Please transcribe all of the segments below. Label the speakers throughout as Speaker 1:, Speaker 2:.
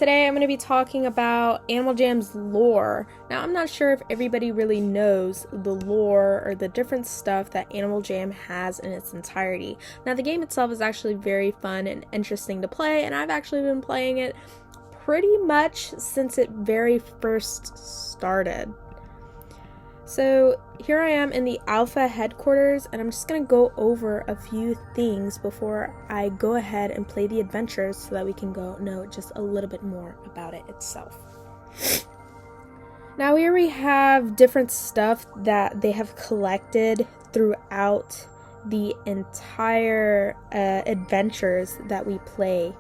Speaker 1: Today I'm going to be talking about Animal Jam's lore. Now, I'm not sure if everybody really knows the lore or the different stuff that Animal Jam has in its entirety. Now, the game itself is actually very fun and interesting to play, and I've actually been playing it pretty much since it very first started. So here I am in the Alpha headquarters, and I'm just going to go over a few things before I go ahead and play the adventures so that we can go know just a little bit more about it itself. Now here we have different stuff that they have collected throughout the entire adventures that we play.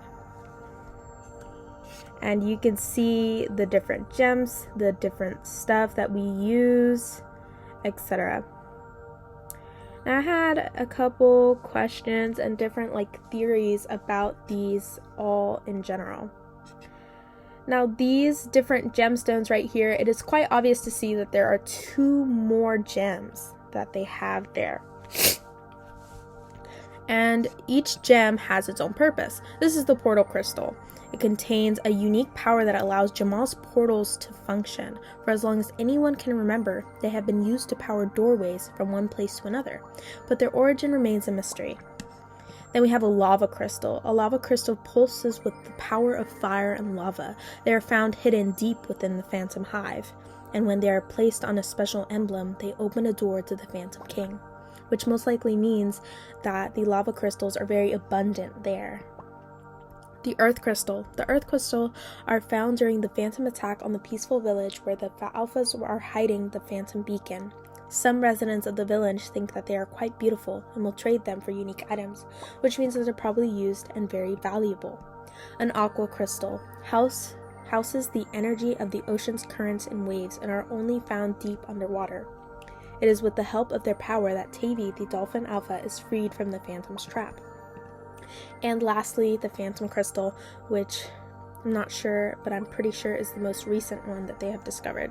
Speaker 1: And you can see the different gems, the different stuff that we use, etc. Now, I had a couple questions and different theories about these all in general. Now, these different gemstones right here, it is quite obvious to see that there are two more gems that they have there. And each gem has its own purpose. This is the portal crystal. It contains a unique power that allows Jamal's portals to function. For as long as anyone can remember, they have been used to power doorways from one place to another, but their origin remains a mystery. Then we have a lava crystal. A lava crystal pulses with the power of fire and lava. They are found hidden deep within the Phantom Hive, and when they are placed on a special emblem, they open a door to the Phantom King, which most likely means that the lava crystals are very abundant there. The Earth Crystal. The Earth Crystal are found during the Phantom attack on the peaceful village where the Alphas are hiding the Phantom Beacon. Some residents of the village think that they are quite beautiful and will trade them for unique items, which means that they're probably used and very valuable. An Aqua Crystal houses the energy of the ocean's currents and waves and are only found deep underwater. It is with the help of their power that Tavy, the Dolphin Alpha, is freed from the Phantom's trap. And lastly, the Phantom Crystal, which I'm not sure, but I'm pretty sure is the most recent one that they have discovered.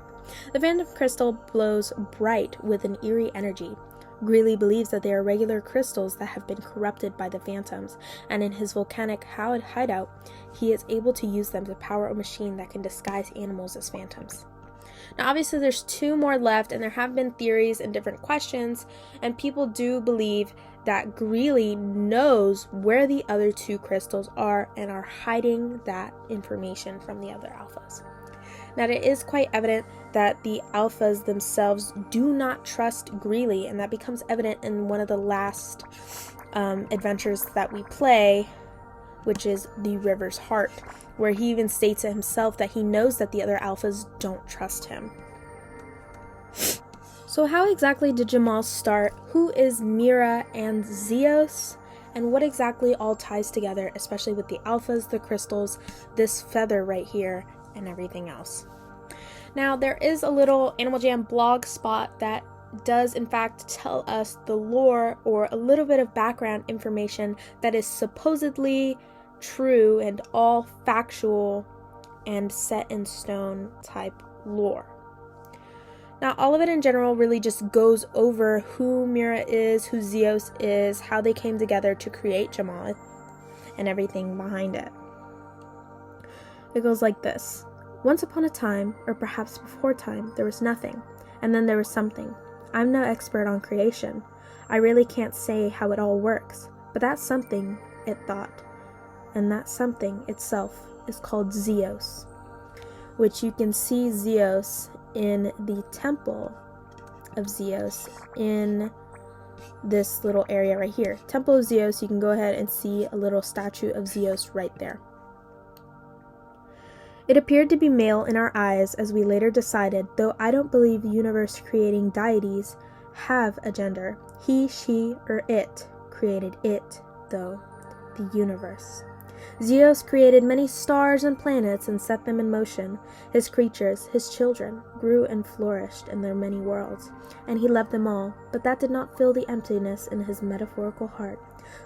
Speaker 1: The Phantom Crystal glows bright with an eerie energy. Greeley believes that they are regular crystals that have been corrupted by the Phantoms, and in his volcanic hideout, he is able to use them to power a machine that can disguise animals as phantoms. Now, obviously, there's two more left, and there have been theories and different questions, and people do believe that Greeley knows where the other two crystals are and are hiding that information from the other Alphas. Now, it is quite evident that the Alphas themselves do not trust Greeley, and that becomes evident in one of the last adventures that we play, which is the River's Heart, where he even states it himself that he knows that the other Alphas don't trust him. So how exactly did Jamal start? Who is Mira and Zeos? And what exactly all ties together, especially with the Alphas, the crystals, this feather right here, and everything else? Now, there is a little Animal Jam blog spot that does in fact tell us the lore or a little bit of background information that is supposedly true and all factual and set in stone type lore. Now, all of it in general really just goes over who Mira is, who Zeos is, how they came together to create Jamal, and everything behind it. It goes like this. Once upon a time, or perhaps before time, there was nothing, and then there was something. I'm no expert on creation. I really can't say how it all works, but that something, it thought, and that something itself is called Zeos, which you can see Zeos in the temple of Zeos in this little area right here. Temple of Zeos, you can go ahead and see a little statue of Zeos right there. It appeared to be male in our eyes, as we later decided, though I don't believe universe-creating deities have a gender. He, she, or it created it, though, the universe. Zeus created many stars and planets and set them in motion. His creatures, his children, grew and flourished in their many worlds, and he loved them all, but that did not fill the emptiness in his metaphorical heart.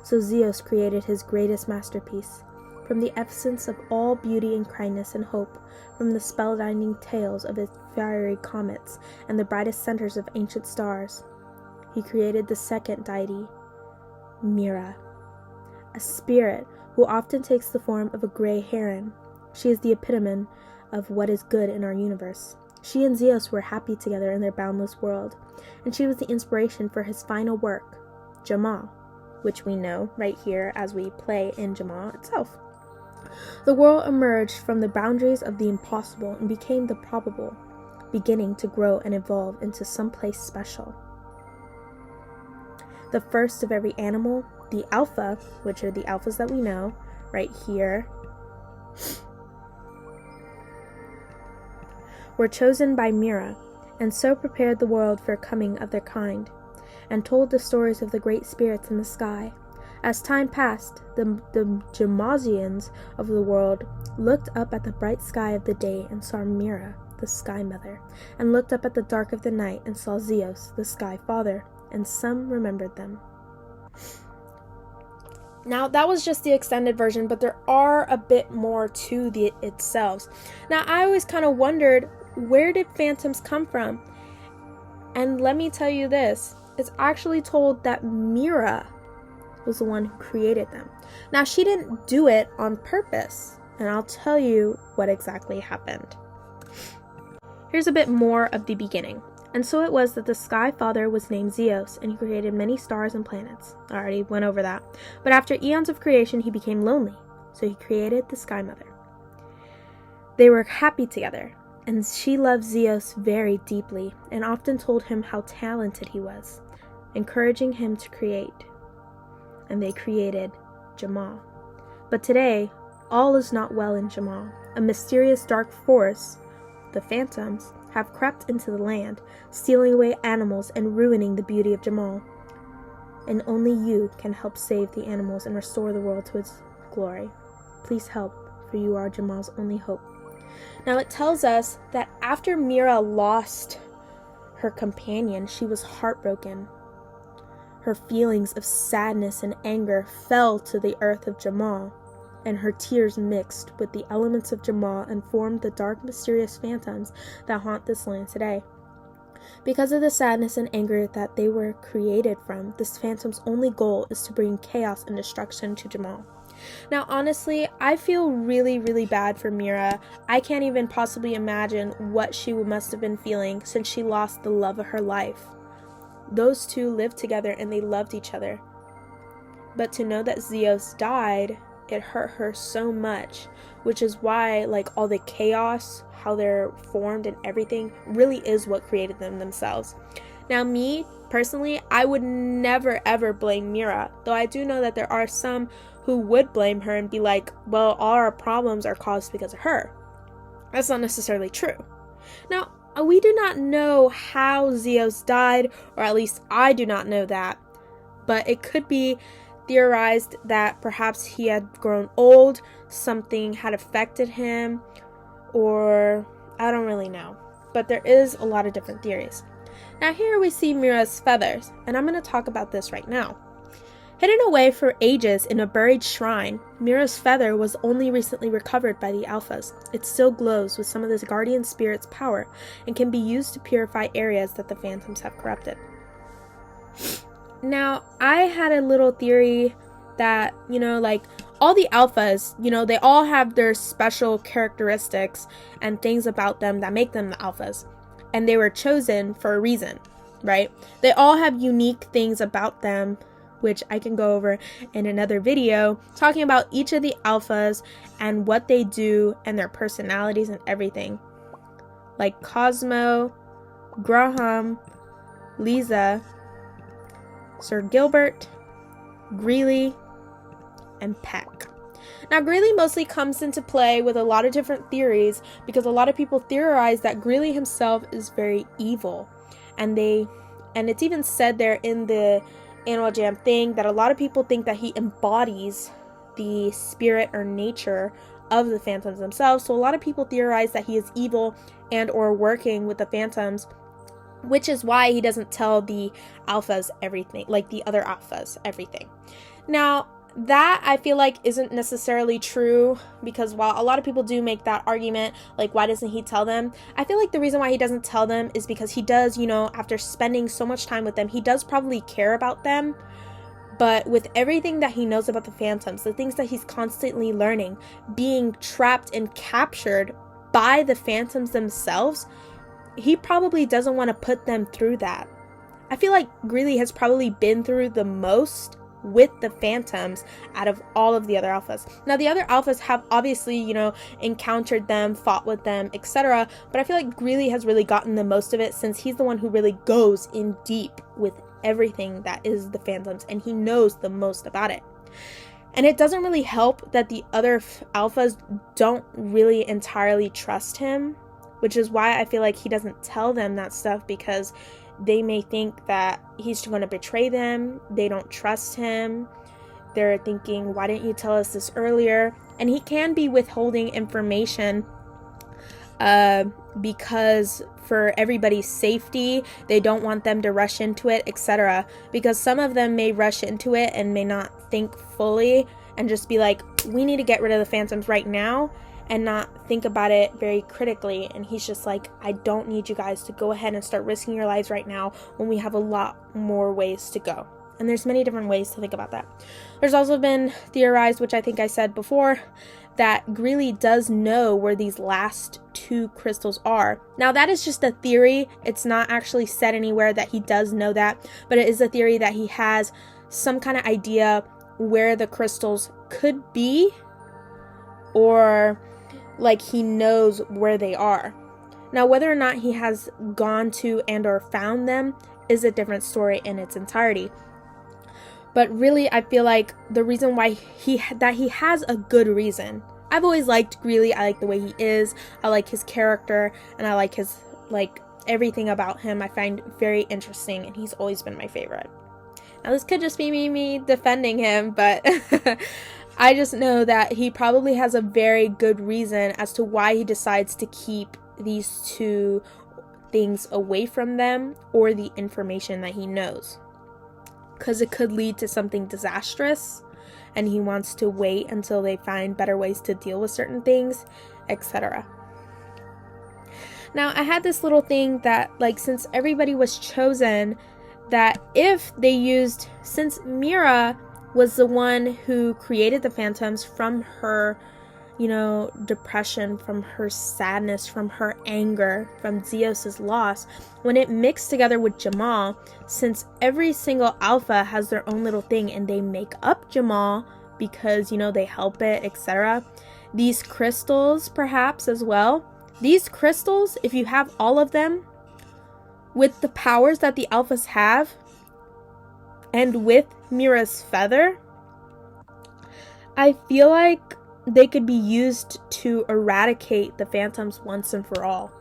Speaker 1: So Zeus created his greatest masterpiece. From the essence of all beauty and kindness and hope, from the spellbinding tales of his fiery comets and the brightest centers of ancient stars, he created the second deity, Mira, a spirit who often takes the form of a gray heron. She is the epitome of what is good in our universe. She and Zeus were happy together in their boundless world, and she was the inspiration for his final work, Jamal, which we know right here as we play in Jamal itself. The world emerged from the boundaries of the impossible and became the probable, beginning to grow and evolve into someplace special. The first of every animal, the alpha, which are the alphas that we know, right here, were chosen by Mira, and so prepared the world for coming of their kind, and told the stories of the great spirits in the sky. As time passed, the Jamazians of the world looked up at the bright sky of the day and saw Mira, the Sky Mother, and looked up at the dark of the night and saw Zeus, the Sky Father, and some remembered them. Now, that was just the extended version, but there are a bit more to itself. Now, I always kind of wondered, where did phantoms come from? And let me tell you this, it's actually told that Mira was the one who created them. Now, she didn't do it on purpose, and I'll tell you what exactly happened. Here's a bit more of the beginning. And so it was that the Sky Father was named Zeus, and he created many stars and planets. I already went over that. But after eons of creation, he became lonely, so he created the Sky Mother. They were happy together, and she loved Zeus very deeply, and often told him how talented he was, encouraging him to create. And they created Jamal. But today, all is not well in Jamal. A mysterious dark force, the phantoms, have crept into the land, stealing away animals and ruining the beauty of Jamal. And only you can help save the animals and restore the world to its glory. Please help, for you are Jamal's only hope. Now it tells us that after Mira lost her companion, she was heartbroken. Her feelings of sadness and anger fell to the earth of Jamal, and her tears mixed with the elements of Jamal and formed the dark, mysterious phantoms that haunt this land today. Because of the sadness and anger that they were created from, this phantom's only goal is to bring chaos and destruction to Jamal. Now, honestly, I feel really, really bad for Mira. I can't even possibly imagine what she must have been feeling since she lost the love of her life. Those two lived together and they loved each other. But to know that Zeus died, it hurt her so much, which is why, like, all the chaos, how they're formed and everything, really is what created them themselves. Now, me, personally, I would never, ever blame Mira, though I do know that there are some who would blame her and be like, well, all our problems are caused because of her. That's not necessarily true. Now, we do not know how Zeus died, or at least I do not know that, but it could be theorized that perhaps he had grown old, something had affected him, or I don't really know. But there is a lot of different theories. Now here we see Mira's feathers, and I'm going to talk about this right now. Hidden away for ages in a buried shrine, Mira's feather was only recently recovered by the Alphas. It still glows with some of this guardian spirit's power and can be used to purify areas that the phantoms have corrupted. Now, I had a little theory that, like, all the alphas, they all have their special characteristics and things about them that make them the alphas. And they were chosen for a reason, right? They all have unique things about them, which I can go over in another video, talking about each of the alphas and what they do and their personalities and everything. Like Cosmo, Graham, Lisa, Sir Gilbert, Greeley, and Peck. Now, Greeley mostly comes into play with a lot of different theories because a lot of people theorize that Greeley himself is very evil. And it's even said there in the Animal Jam thing that a lot of people think that he embodies the spirit or nature of the phantoms themselves. So a lot of people theorize that he is evil and or working with the phantoms, which is why he doesn't tell the alphas everything, like the other alphas everything. Now, that I feel like isn't necessarily true, because while a lot of people do make that argument, like, why doesn't he tell them? I feel like the reason why he doesn't tell them is because he does, after spending so much time with them, he does probably care about them, But with everything that he knows about the Phantoms, the things that he's constantly learning, being trapped and captured by the Phantoms themselves, he probably doesn't want to put them through that. I feel like Greely has probably been through the most with the Phantoms out of all of the other alphas. Now, the other alphas have obviously, encountered them, fought with them, etc. But I feel like Greely has really gotten the most of it, since he's the one who really goes in deep with everything that is the Phantoms, and he knows the most about it. And it doesn't really help that the other alphas don't really entirely trust him, which is why I feel like he doesn't tell them that stuff, because they may think that he's going to betray them. They don't trust him. They're thinking, why didn't you tell us this earlier? And he can be withholding information because for everybody's safety, they don't want them to rush into it, etc. Because some of them may rush into it and may not think fully and just be like, we need to get rid of the Phantoms right now, and not think about it very critically. And he's just like, I don't need you guys to go ahead and start risking your lives right now when we have a lot more ways to go. And there's many different ways to think about that. There's also been theorized, which I think I said before, that Greely does know where these last 2 crystals are. Now, that is just a theory. It's not actually said anywhere that he does know that, but it is a theory that he has some kind of idea where the crystals could be, or like he knows where they are. Now, whether or not he has gone to and or found them is a different story in its entirety. But really, I feel like the reason why he has a good reason. I've always liked Greely. I like the way he is. I like his character, and I like his, everything about him I find very interesting, and he's always been my favorite. Now, this could just be me defending him, but I just know that he probably has a very good reason as to why he decides to keep these 2 things away from them, or the information that he knows. Because it could lead to something disastrous, and he wants to wait until they find better ways to deal with certain things, etc. Now, I had this little thing that, since everybody was chosen, that if they used, since Mira was the one who created the Phantoms from her, depression, from her sadness, from her anger, from Zeus's loss, when it mixed together with Jamal, since every single alpha has their own little thing and they make up Jamal because, they help it, etc. These crystals, perhaps, as well. These crystals, if you have all of them, with the powers that the alphas have, and with Mira's feather, I feel like they could be used to eradicate the Phantoms once and for all.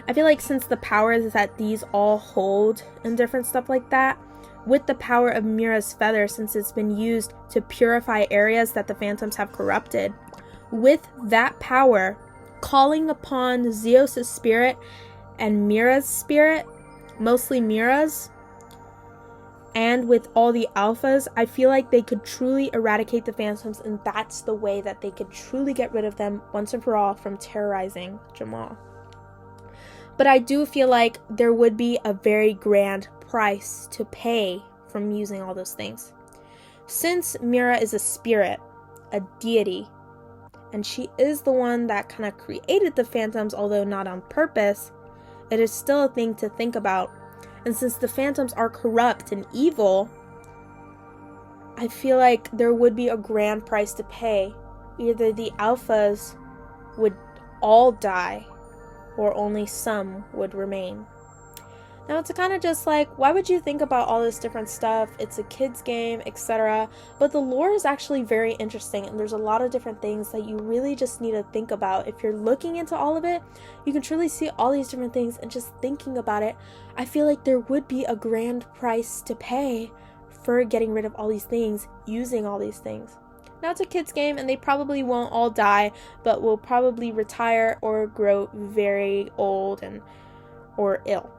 Speaker 1: I feel like since the powers that these all hold and different stuff like that, with the power of Mira's feather, since it's been used to purify areas that the Phantoms have corrupted, with that power, calling upon Zeus' spirit and Mira's spirit, mostly Mira's, and with all the alphas, I feel like they could truly eradicate the Phantoms, and that's the way that they could truly get rid of them once and for all from terrorizing Jamal. But I do feel like there would be a very grand price to pay from using all those things. Since Mira is a spirit, a deity, and she is the one that kind of created the Phantoms, although not on purpose, it is still a thing to think about. And since the Phantoms are corrupt and evil, I feel like there would be a grand price to pay. Either the alphas would all die, or only some would remain. Now, it's kind of just like, why would you think about all this different stuff? It's a kid's game, etc. But the lore is actually very interesting, and there's a lot of different things that you really just need to think about. If you're looking into all of it, you can truly see all these different things, and just thinking about it, I feel like there would be a grand price to pay for getting rid of all these things, using all these things. Now, it's a kid's game, and they probably won't all die, but will probably retire or grow very old or ill.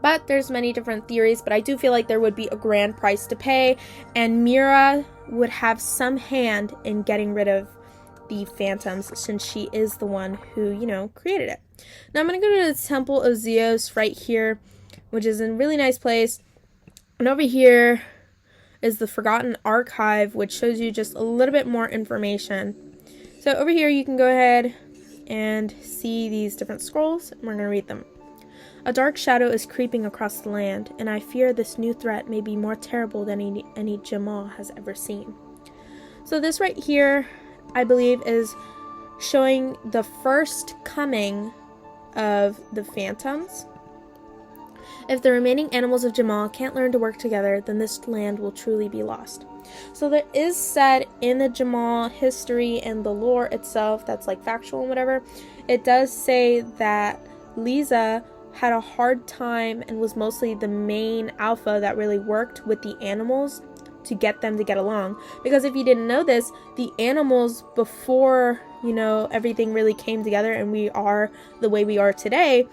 Speaker 1: But there's many different theories, but I do feel like there would be a grand price to pay, and Mira would have some hand in getting rid of the Phantoms, since she is the one who, created it. Now I'm going to go to the Temple of Zeus right here, which is a really nice place. And over here is the Forgotten Archive, which shows you just a little bit more information. So over here you can go ahead and see these different scrolls, and we're going to read them. A dark shadow is creeping across the land, and I fear this new threat may be more terrible than any Jamal has ever seen. So this right here, I believe, is showing the first coming of the phantoms. If the remaining animals of Jamal can't learn to work together, then this land will truly be lost. So there is said in the Jamal history and the lore itself, that's like factual and whatever, it does say that Lisa had a hard time and was mostly the main alpha that really worked with the animals to get them to get along. Because if you didn't know this, the animals before, everything really came together and we are the way we are today,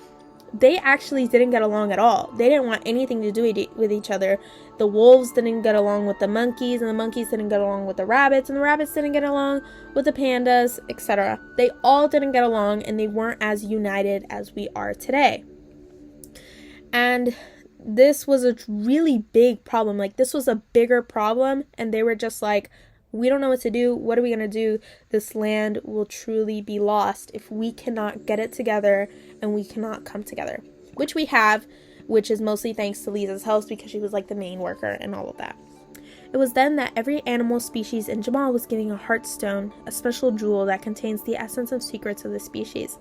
Speaker 1: they actually didn't get along at all. They didn't want anything to do with each other. The wolves didn't get along with the monkeys, and the monkeys didn't get along with the rabbits, and the rabbits didn't get along with the pandas, etc. They all didn't get along, and they weren't as united as we are today. And this was a really big problem. Like, this was a bigger problem, and they were just like, we don't know what to do. What are we going to do? This land will truly be lost if we cannot get it together and we cannot come together. Which we have, which is mostly thanks to Lisa's help because she was like the main worker and all of that. It was then that every animal species in Jamal was getting a heartstone, a special jewel that contains the essence of secrets of the species.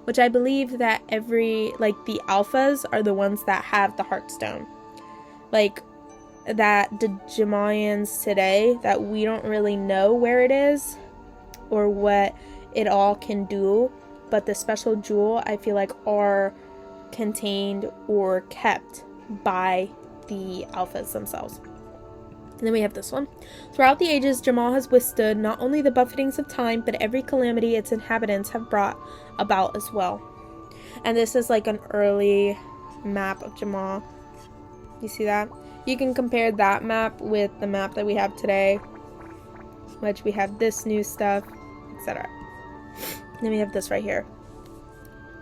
Speaker 1: Which I believe that the alphas are the ones that have the heartstone. That the Jamalians today, that we don't really know where it is or what it all can do, but the special jewel I feel like are contained or kept by the alphas themselves. And then we have this one. Throughout the ages, Jamal has withstood not only the buffetings of time, but every calamity its inhabitants have brought about as well. And this is like an early map of Jamal. You see that? You can compare that map with the map that we have today, which we have this new stuff, etc. Then we have this right here.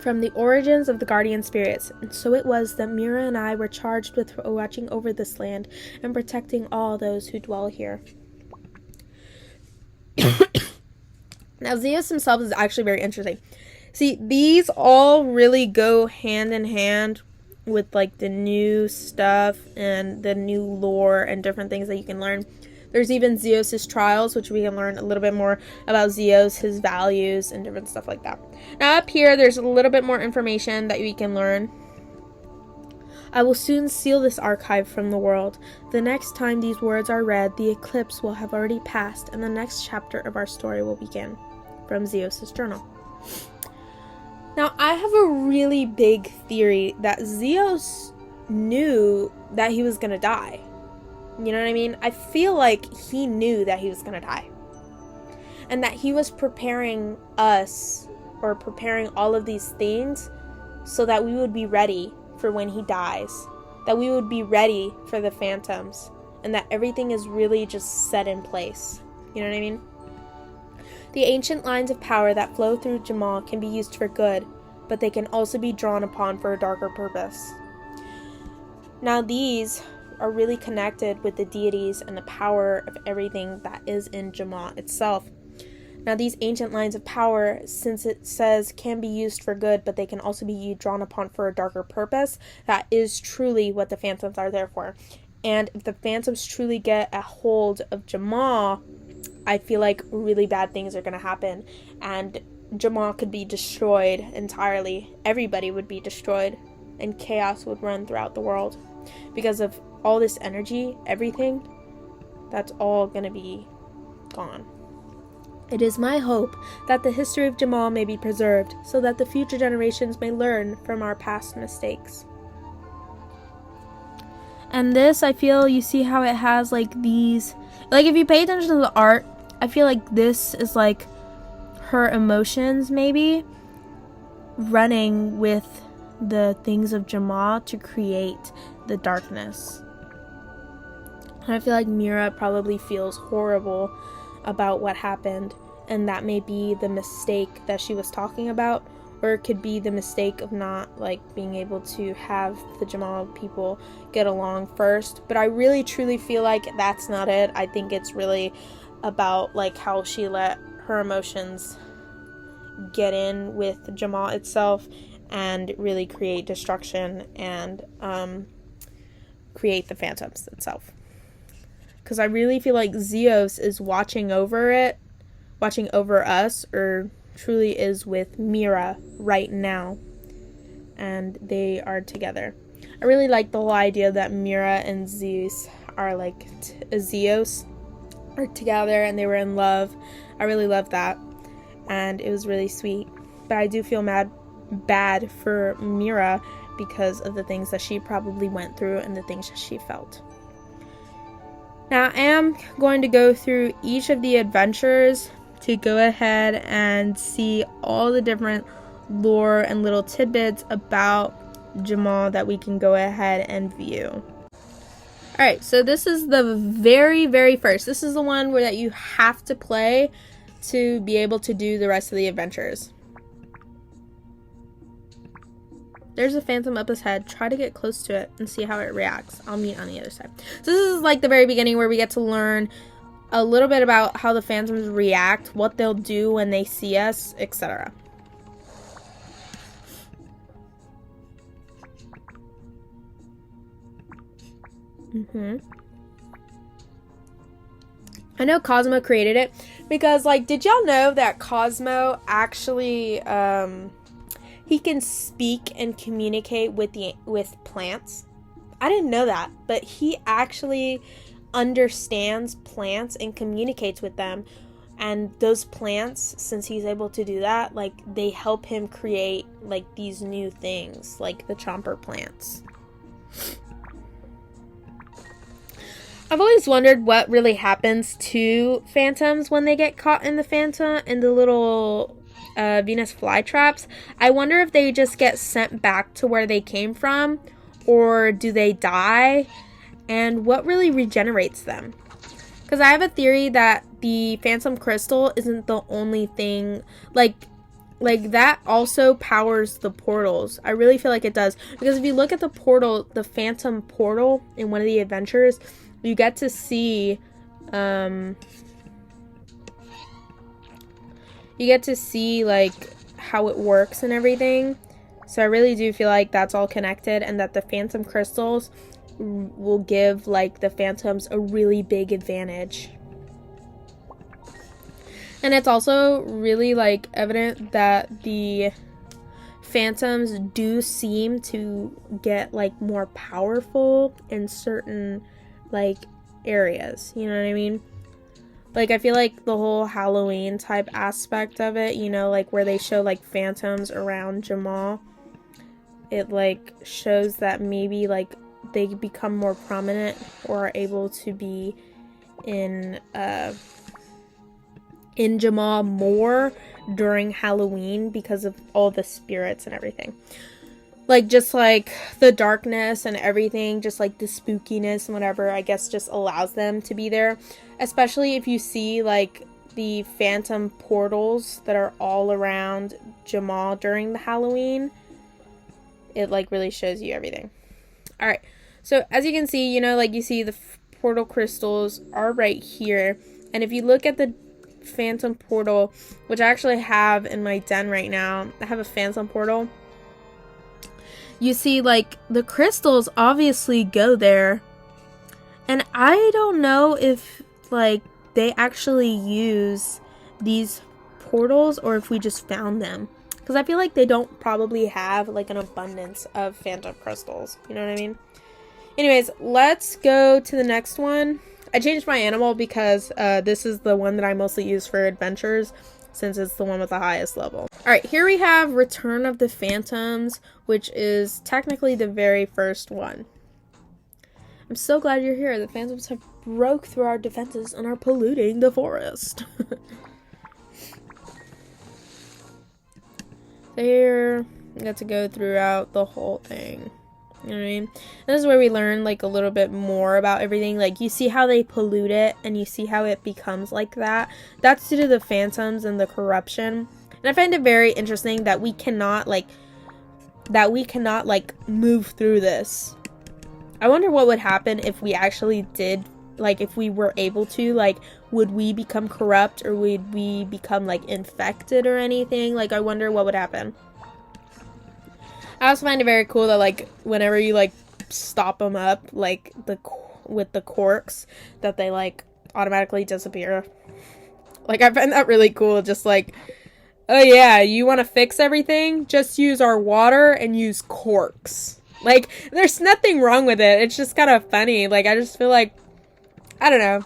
Speaker 1: From the origins of the guardian spirits, and so it was that Mira and I were charged with watching over this land and protecting all those who dwell here. Now, Zeus himself is actually very interesting. See, these all really go hand in hand with like the new stuff and the new lore and different things that you can learn. There's even Zeus's trials, which we can learn a little bit more about Zeus, his values, and different stuff like that. Now up here, there's a little bit more information that we can learn. I will soon seal this archive from the world. The next time these words are read, the eclipse will have already passed, and the next chapter of our story will begin. From Zeus's journal. Now, I have a really big theory that Zeus knew that he was going to die. You know what I mean? I feel like he knew that he was going to die. And that he was preparing us, or preparing all of these things, so that we would be ready for when he dies. That we would be ready for the phantoms. And that everything is really just set in place. You know what I mean? The ancient lines of power that flow through Jamal can be used for good, but they can also be drawn upon for a darker purpose. Now these are really connected with the deities and the power of everything that is in Jamal itself. Now these ancient lines of power, since it says can be used for good, but they can also be drawn upon for a darker purpose, that is truly what the phantoms are there for. And if the phantoms truly get a hold of Jamal, I feel like really bad things are going to happen, and Jamal could be destroyed entirely. Everybody would be destroyed, and chaos would run throughout the world because of all this energy, everything. That's all going to be gone. It is my hope that the history of Jamal may be preserved so that the future generations may learn from our past mistakes. And this, I feel, you see how it has like these, like if you pay attention to the art, I feel like this is like her emotions maybe running with the things of Jamal to create the darkness. And I feel like Mira probably feels horrible about what happened, and that may be the mistake that she was talking about, or it could be the mistake of not like being able to have the Jamal people get along first. But I really truly feel like that's not it. I think it's really about like how she let her emotions get in with Jamal itself and really create destruction and create the Phantoms itself. Because I really feel like Zeus is watching over us, or truly is with Mira right now, and they are together. I really like the whole idea that Mira and Zeus are like Zeus are together and they were in love. I really love that, and it was really sweet. But I do feel bad for Mira because of the things that she probably went through and the things that she felt. Now I am going to go through each of the adventures to go ahead and see all the different lore and little tidbits about Jamal that we can go ahead and view. Alright, so this is the very, very first. This is the one where that you have to play to be able to do the rest of the adventures. There's a phantom up his head. Try to get close to it and see how it reacts. I'll meet on the other side. So this is like the very beginning where we get to learn a little bit about how the phantoms react, what they'll do when they see us, etc. I know Cosmo created it because, like, did y'all know that Cosmo actually he can speak and communicate with plants? I didn't know that, but he actually understands plants and communicates with them. And those plants, since he's able to do that, like, they help him create like these new things, like the chomper plants. I've always wondered what really happens to phantoms when they get caught in the little Venus flytraps. I wonder if they just get sent back to where they came from, or do they die, and what really regenerates them. Because I have a theory that the phantom crystal isn't the only thing, like that also powers the portals. I really feel like it does, because if you look at the portal, the phantom portal in one of the adventures, you get to see like how it works and everything. So I really do feel like that's all connected, and that the phantom crystals will give like the phantoms a really big advantage. And it's also really like evident that the phantoms do seem to get like more powerful in certain like areas, you know what I mean? Like, I feel like the whole Halloween type aspect of it, you know, like where they show like phantoms around Jamal, it like shows that maybe like they become more prominent or are able to be in Jamal more during Halloween because of all the spirits and everything. Like, just like the darkness and everything, just like the spookiness and whatever, I guess just allows them to be there. Especially if you see like the phantom portals that are all around Jamal during the Halloween. It like really shows you everything. Alright, so as you can see, you know, like you see the portal crystals are right here. And if you look at the phantom portal, which I actually have in my den right now, I have a phantom portal. You see, like, the crystals obviously go there. And I don't know if, like, they actually use these portals or if we just found them. Because I feel like they don't probably have, like, an abundance of phantom crystals. You know what I mean? Anyways, let's go to the next one. I changed my animal because this is the one that I mostly use for adventures, since it's the one with the highest level. Alright, here we have Return of the Phantoms, which is technically the very first one. I'm so glad you're here. The phantoms have broke through our defenses and are polluting the forest. There, we got to go throughout the whole thing. You know what I mean? This is where we learn like a little bit more about everything. Like, you see how they pollute it and you see how it becomes like that. That's due to the phantoms and the corruption. And I find it very interesting that we cannot move through this. I wonder what would happen if we actually did, like, if we were able to, like, would we become corrupt, or would we become, like, infected or anything? Like, I wonder what would happen. I also find it very cool that, like, whenever you, like, stop them up, like, with the corks, that they, like, automatically disappear. Like, I find that really cool, just like, oh yeah, you want to fix everything? Just use our water and use corks. Like, there's nothing wrong with it. It's just kind of funny. Like, I just feel like, I don't know.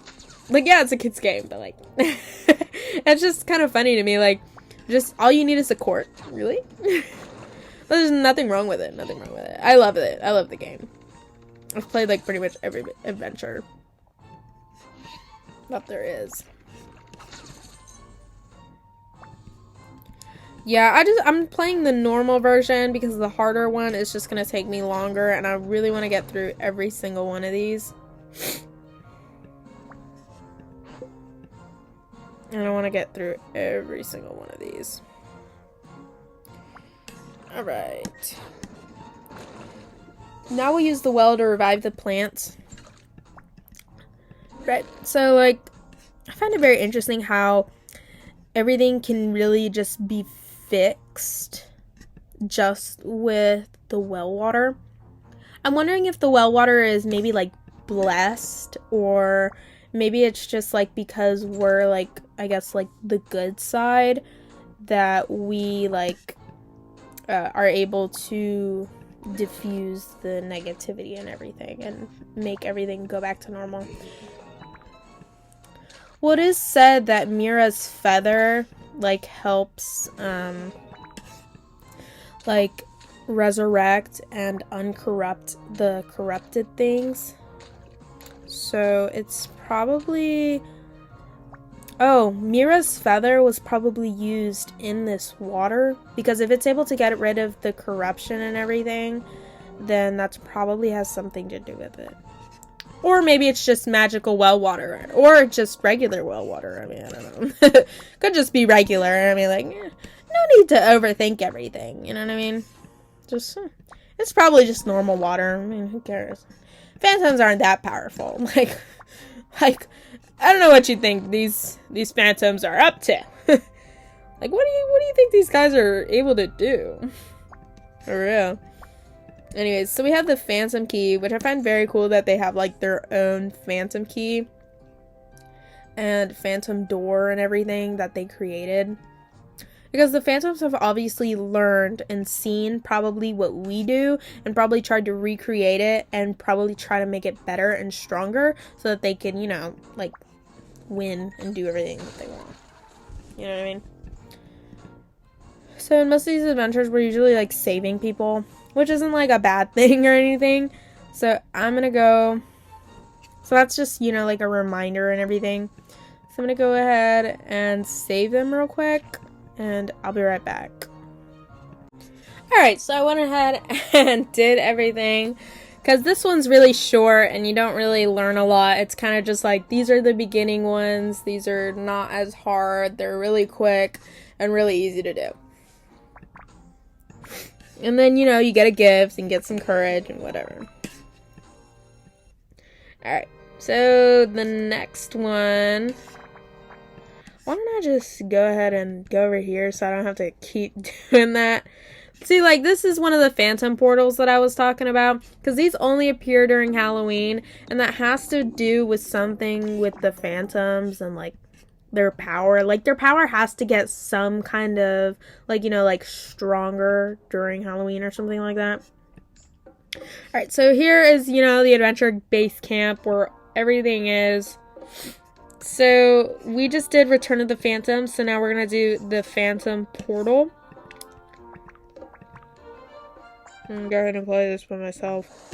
Speaker 1: Like, yeah, it's a kid's game, but, like, it's just kind of funny to me. Like, just, all you need is a cork. Really? There's nothing wrong with it. Nothing wrong with it. I love it. I love the game. I've played, like, pretty much every adventure that there is. Yeah, I'm playing the normal version because the harder one is just going to take me longer, and I really want to get through every single one of these. And I want to get through every single one of these. Alright. Now we'll use the well to revive the plants. Right, so, like, I find it very interesting how everything can really just be fixed just with the well water. I'm wondering if the well water is maybe, like, blessed, or maybe it's just, like, because we're, like, I guess, like, the good side, that we, like, are able to diffuse the negativity and everything and make everything go back to normal. Well, it is said that Mira's feather, like, helps, like, resurrect and uncorrupt the corrupted things. So, it's probably... Oh, Mira's feather was probably used in this water, because if it's able to get rid of the corruption and everything, then that's probably has something to do with it. Or maybe it's just magical well water, or just regular well water. I mean, I don't know. Could just be regular. I mean, like, no need to overthink everything, you know what I mean? Just, it's probably just normal water. I mean, who cares? Phantoms aren't that powerful. Like, I don't know what you think these phantoms are up to. Like, what do you think these guys are able to do? For real. Anyways, so we have the Phantom Key, which I find very cool that they have, like, their own Phantom Key and Phantom Door and everything that they created. Because the Phantoms have obviously learned and seen probably what we do, and probably tried to recreate it, and probably try to make it better and stronger so that they can, you know, like, win and do everything that they want. You know what I mean? So in most of these adventures, we're usually, like, saving people, which isn't, like, a bad thing or anything. So I'm gonna go... So that's just, you know, like, a reminder and everything. So I'm gonna go ahead and save them real quick, and I'll be right back. Alright, so I went ahead and did everything, because this one's really short and you don't really learn a lot. It's kind of just like, these are the beginning ones, these are not as hard, they're really quick and really easy to do. And then, you know, you get a gift and get some courage and whatever. Alright, so the next one... Why don't I just go ahead and go over here so I don't have to keep doing that? See, like, this is one of the phantom portals that I was talking about, because these only appear during Halloween, and that has to do with something with the phantoms and, like, their power. Like, their power has to get some kind of, like, you know, like, stronger during Halloween or something like that. Alright, so here is, you know, the adventure base camp where everything is. So, we just did Return of the Phantom, so now we're going to do the Phantom Portal. I'm going to go ahead and play this by myself.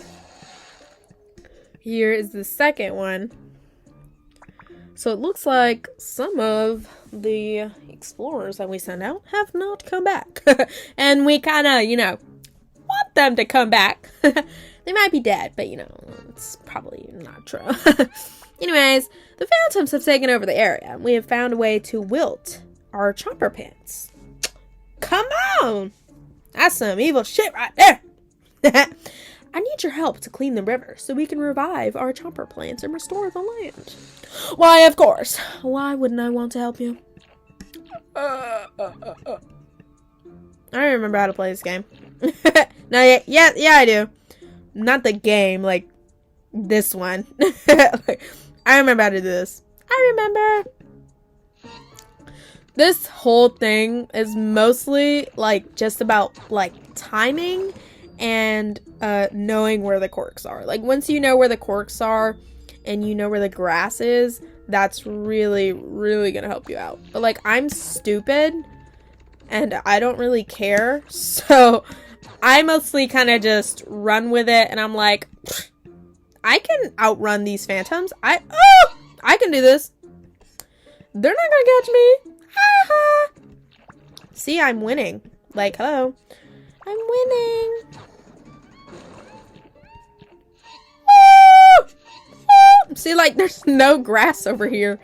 Speaker 1: Here is the second one. So it looks like some of the explorers that we sent out have not come back. And we kind of, you know, want them to come back. They might be dead, but, you know, it's probably not true. Anyways, the phantoms have taken over the area. We have found a way to wilt our chopper pants. Come on! That's some evil shit right there. I need your help to clean the river so we can revive our chomper plants and restore the land. Why, of course. Why wouldn't I want to help you? I remember how to play this game. No, yeah, I do. Not the game, like this one. I remember how to do this. I remember. This whole thing is mostly like just about like timing and knowing where the corks are. Like once you know where the corks are and you know where the grass is, that's really, really gonna help you out. But like I'm stupid and I don't really care, so I mostly kind of just run with it, and I'm like, I can outrun these phantoms. I can do this. They're not gonna catch me. See, I'm winning. Like, hello. I'm winning. See, like, there's no grass over here.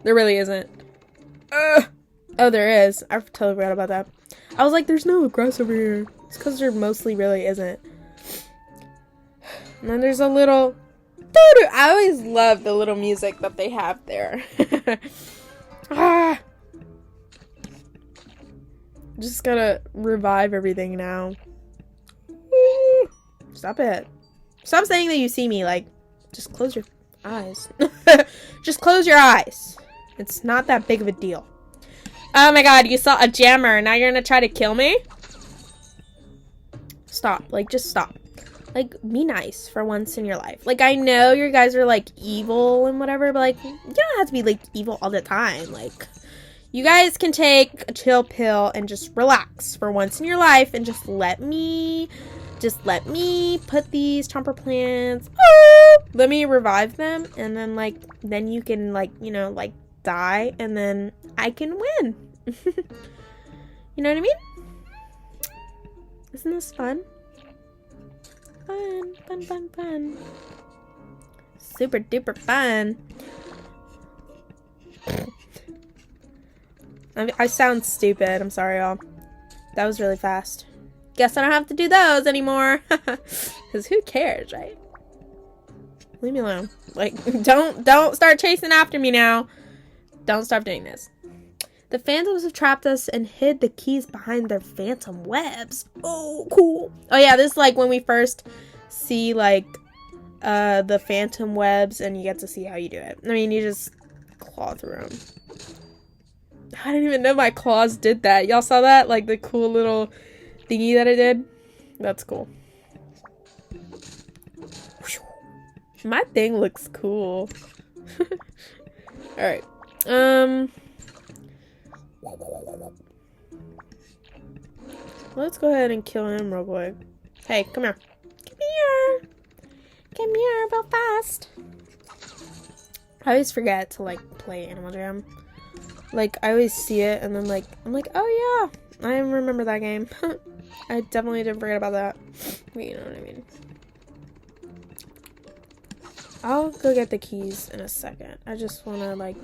Speaker 1: There really isn't. Oh, there is. I totally forgot about that. I was like, there's no grass over here. It's because there mostly really isn't. And then there's a little... I always love the little music that they have there. Just gotta revive everything now. Stop it. Stop saying that you see me. Like, just close your eyes. Just close your eyes. It's not that big of a deal. Oh my god, you saw a jammer. Now you're gonna try to kill me? Stop. Like, just stop. Like, be nice for once in your life. Like, I know you guys are, like, evil and whatever, but, like, you don't have to be, like, evil all the time. Like, you guys can take a chill pill and just relax for once in your life and just let me put these chomper plants, let me revive them, and then, like, then you can, like, you know, like, die, and then I can win. You know what I mean? Isn't this fun? Fun, fun, fun, fun. Super duper fun. I sound stupid. I'm sorry, y'all. That was really fast. Guess I don't have to do those anymore. Because who cares, right? Leave me alone. Like, don't start chasing after me now. Don't stop doing this. The phantoms have trapped us and hid the keys behind their phantom webs. Oh, cool. Oh, yeah, this is like when we first see, like, the phantom webs, and you get to see how you do it. I mean, you just claw through them. I didn't even know my claws did that. Y'all saw that? Like, the cool little thingy that it did? That's cool. My thing looks cool. Alright. Let's go ahead and kill him real quick. Hey, come here. Come here. Come here real fast. I always forget to, like, play Animal Jam. Like, I always see it, and then, like, I'm like, oh, yeah. I remember that game. I definitely didn't forget about that. But you know what I mean. I'll go get the keys in a second. I just want to, like...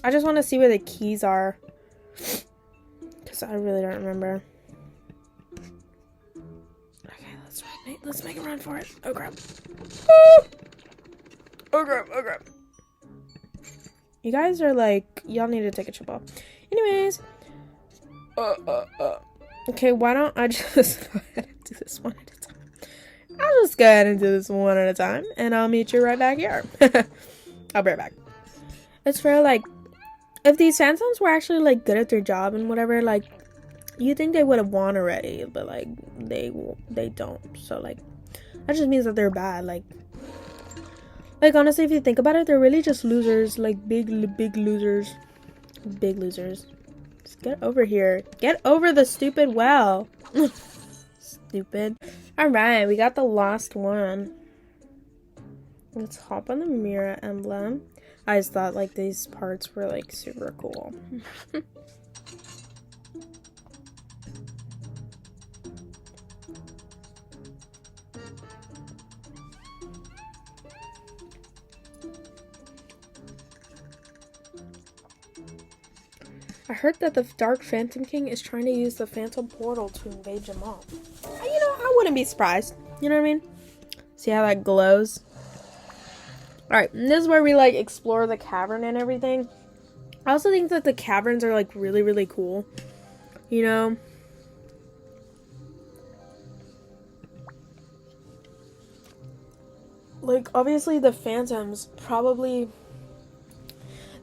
Speaker 1: I just want to see where the keys are. Because I really don't remember. Okay, let's make a run for it. Oh, crap. Oh, crap. Oh, crap. You guys are like... Y'all need to take a chip off. Anyways. Okay, why don't I just go ahead and do this one at a time? I'll just go ahead and do this one at a time. And I'll meet you right back here. I'll be right back. It's for, like... If these phantoms were actually, like, good at their job and whatever, like... You think they would have won already. But, like, they don't. So, like... That just means that they're bad. Like, honestly, if you think about it, they're really just losers. Like, big losers. Big losers. Just get over here. Get over the stupid well. Stupid. Alright, we got the last one. Let's hop on the Mira emblem. I just thought, like, these parts were, like, super cool. I heard that the Dark Phantom King is trying to use the Phantom Portal to invade Jamal. I wouldn't be surprised. You know what I mean? See how that glows? Alright, this is where we, like, explore the cavern and everything. I also think that the caverns are, like, really, really cool. You know? Like, obviously the Phantoms probably...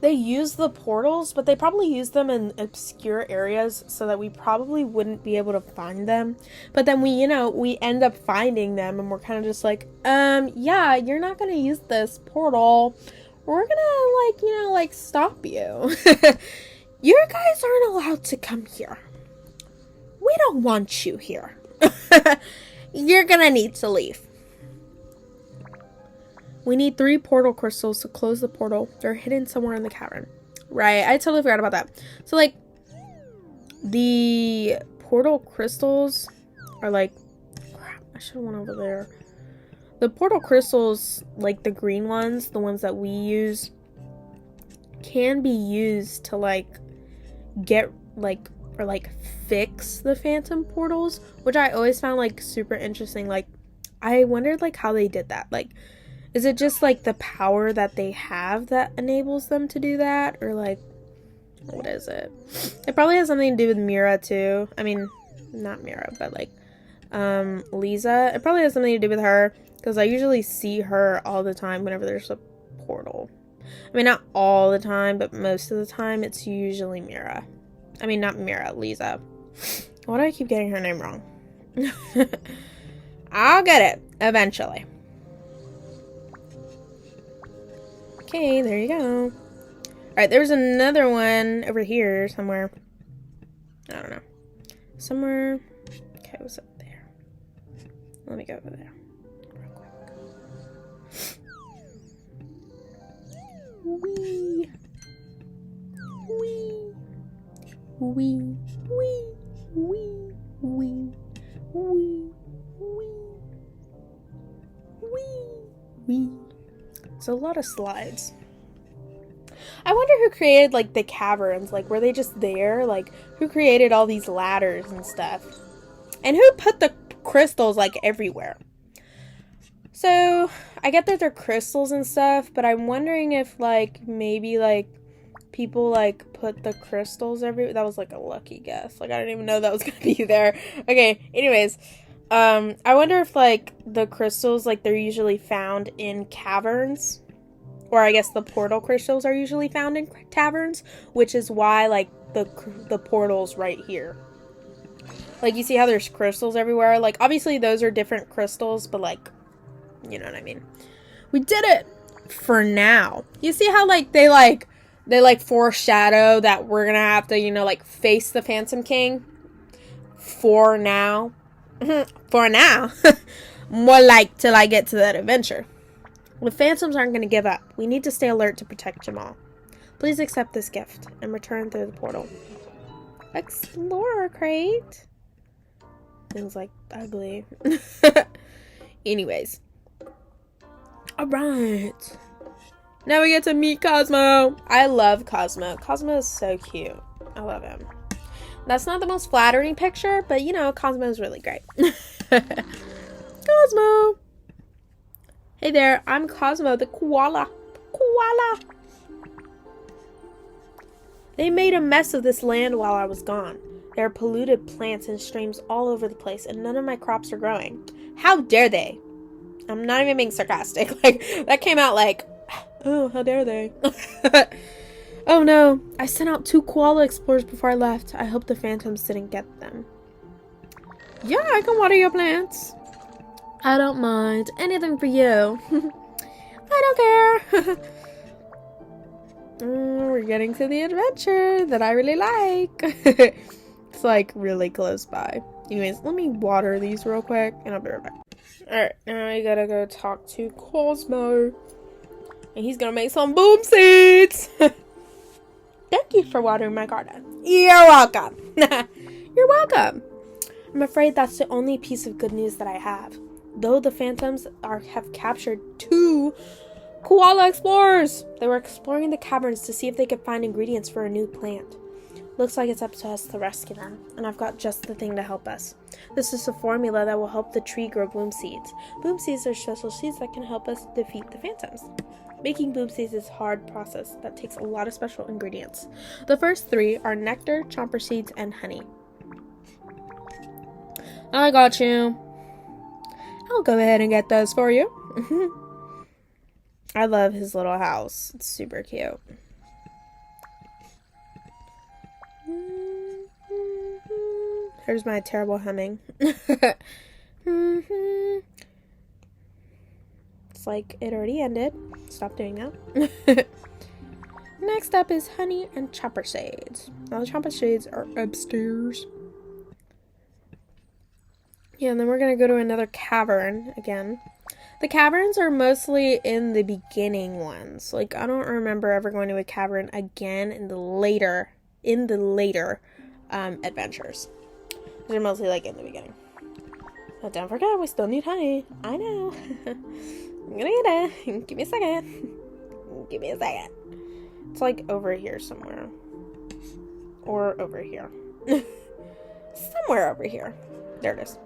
Speaker 1: They use the portals, but they probably use them in obscure areas so that we probably wouldn't be able to find them. But then we end up finding them and we're kind of just like, yeah, you're not going to use this portal. We're going to, stop you. You guys aren't allowed to come here. We don't want you here. You're going to need to leave. We need 3 portal crystals to close the portal. They're hidden somewhere in the cavern. Right, I totally forgot about that. So, like, the portal crystals are, like... Crap, I should have went over there. The portal crystals, like, the green ones, the ones that we use, can be used to, like, get, like, or, like, fix the phantom portals, which I always found, like, super interesting. Like, I wondered, like, how they did that. Like... Is it just, like, the power that they have that enables them to do that? Or, like, what is it? It probably has something to do with Mira, too. I mean, not Mira, but, like, Lisa. It probably has something to do with her. Because I usually see her all the time whenever there's a portal. I mean, not all the time, but most of the time it's usually Mira. I mean, not Mira, Lisa. Why do I keep getting her name wrong? I'll get it eventually. Okay, there you go. Alright, there's another one over here somewhere. I don't know. Somewhere. Okay, what's up there? Let me go over there. Real quick. Wee. Wee. Wee. Wee. Wee. Wee. Wee. Wee. Wee. It's a lot of slides. I wonder who created, like, the caverns. Like, were they just there? Like, who created all these ladders and stuff? And who put the crystals, like, everywhere? So, I get that they're crystals and stuff, but I'm wondering if, like, maybe, like, people, like, put the crystals everywhere. That was, like, a lucky guess. Like, I didn't even know that was gonna be there. Okay, anyways. I wonder if, like, the crystals, like, they're usually found in caverns. Or I guess the portal crystals are usually found in taverns. Which is why, like, the portal's right here. Like, you see how there's crystals everywhere? Like, obviously those are different crystals, but, like, you know what I mean. We did it! For now. You see how, like, they foreshadow that we're gonna have to, like, face the Phantom King? For now. For now. More like till I get to that adventure. The Phantoms aren't going to give up. We need to stay alert to protect Jamal. Please accept this gift and return through the portal. Explorer crate. Things like ugly. Anyways. Alright. Now we get to meet Cosmo. I love Cosmo. Cosmo is so cute. I love him. That's not the most flattering picture, but, Cosmo is really great. Cosmo! Hey there, I'm Cosmo the koala. Koala! They made a mess of this land while I was gone. There are polluted plants and streams all over the place, and none of my crops are growing. How dare they? I'm not even being sarcastic. Like, that came out like, oh, how dare they? Oh no, I sent out 2 koala explorers before I left. I hope the Phantoms didn't get them. Yeah, I can water your plants. I don't mind. Anything for you. I don't care. We're getting to the adventure that I really like. It's like really close by. Anyways, let me water these real quick and I'll be right back. Alright, now I gotta go talk to Cosmo. And he's gonna make some boom seeds. Thank you for watering my garden. You're welcome. You're welcome. I'm afraid that's the only piece of good news that I have. Though the Phantoms have captured 2 koala explorers. They were exploring the caverns to see if they could find ingredients for a new plant. Looks like it's up to us to rescue them, and I've got just the thing to help us. This is a formula that will help the tree grow boom seeds. Boom seeds are special seeds that can help us defeat the phantoms. Making boom seeds is a hard process that takes a lot of special ingredients. The first three are nectar, chomper seeds, and honey. I got you. I'll go ahead and get those for you. I love his little house. It's super cute. Here's my terrible humming. It's like it already ended. Stop doing that. Next up is honey and chomper seeds. Now the chomper seeds are upstairs. Yeah, and then we're going to go to another cavern again. The caverns are mostly in the beginning ones. Like, I don't remember ever going to a cavern again in the later adventures. They're mostly like in the beginning. But don't forget, we still need honey. I know. I'm gonna get it. Give me a second. Give me a second. It's like over here somewhere. Or over here. Somewhere over here. There it is.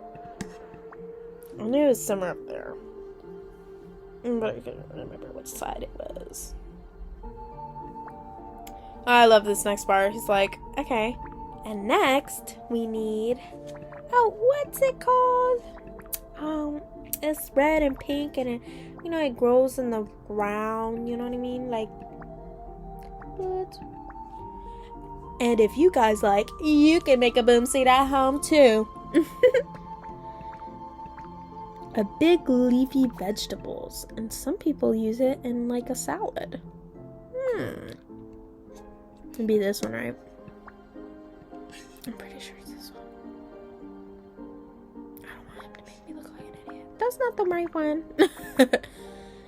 Speaker 1: I knew it was somewhere up there. But I couldn't remember which side it was. I love this next part. He's like, okay. And next, we need... Oh, what's it called? It's red and pink, and it, it grows in the ground. You know what I mean? Like, what? And if you guys like, you can make a boom seed at home too. A big leafy vegetables, and some people use it in like a salad. It'd be this one, right? I'm pretty sure it's this one. I don't want him to make me look like an idiot. That's not the right one.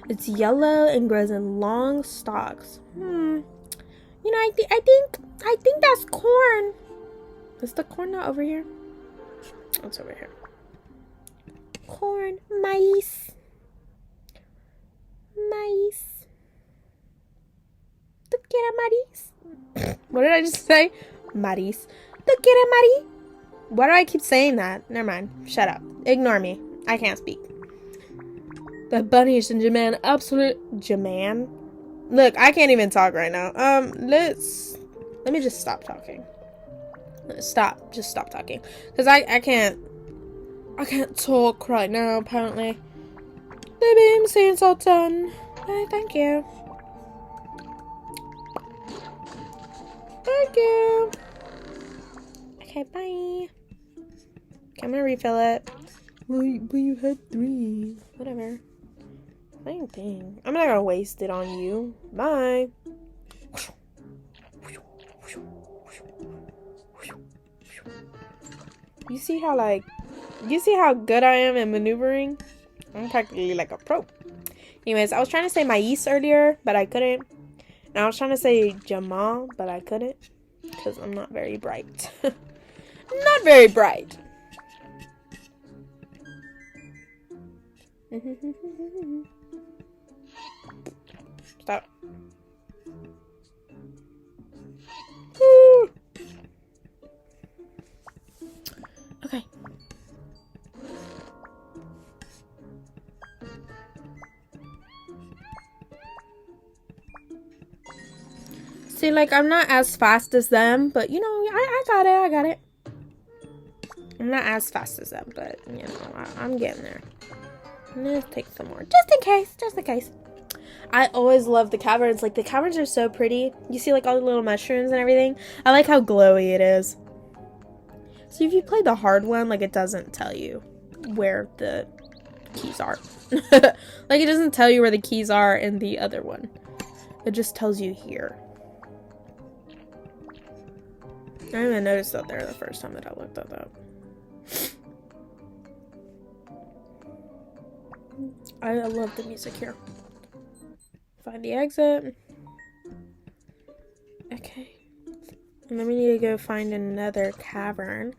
Speaker 1: It's yellow and grows in long stalks. I think that's corn. Is the corn not over here? It's over here. Corn, maíz. ¿Tú quieres maíz? What did I just say? Maíz. ¿Tú quieres maíz? Why do I keep saying that? Never mind. Shut up. Ignore me. I can't speak. The bunnies and Jaman Jaman? Look, I can't even talk right now. Let me just stop talking. Just stop talking. Because I can't talk right now, apparently. The beam seems all done. Thank you. Thank you. Okay, bye. Okay, I'm gonna refill it. Well, you had 3. Whatever. Same thing. I'm not gonna waste it on you. Bye. You see how good I am at maneuvering? I'm practically like a pro. Anyways, I was trying to say maíz earlier, but I couldn't. And I was trying to say Jamal, but I couldn't. Because I'm not very bright. Not very bright. Stop. Woo. Okay. See, like, I'm not as fast as them, but, I got it. I'm not as fast as them, but, I'm getting there. Let's take some more. Just in case. I always love the caverns. Like, the caverns are so pretty. You see, like, all the little mushrooms and everything. I like how glowy it is. So if you play the hard one, like, it doesn't tell you where the keys are. Like, it doesn't tell you where the keys are in the other one. It just tells you here. I didn't even notice that there the first time that I looked that up. I love the music here. Find the exit. Okay. And then we need to go find another cavern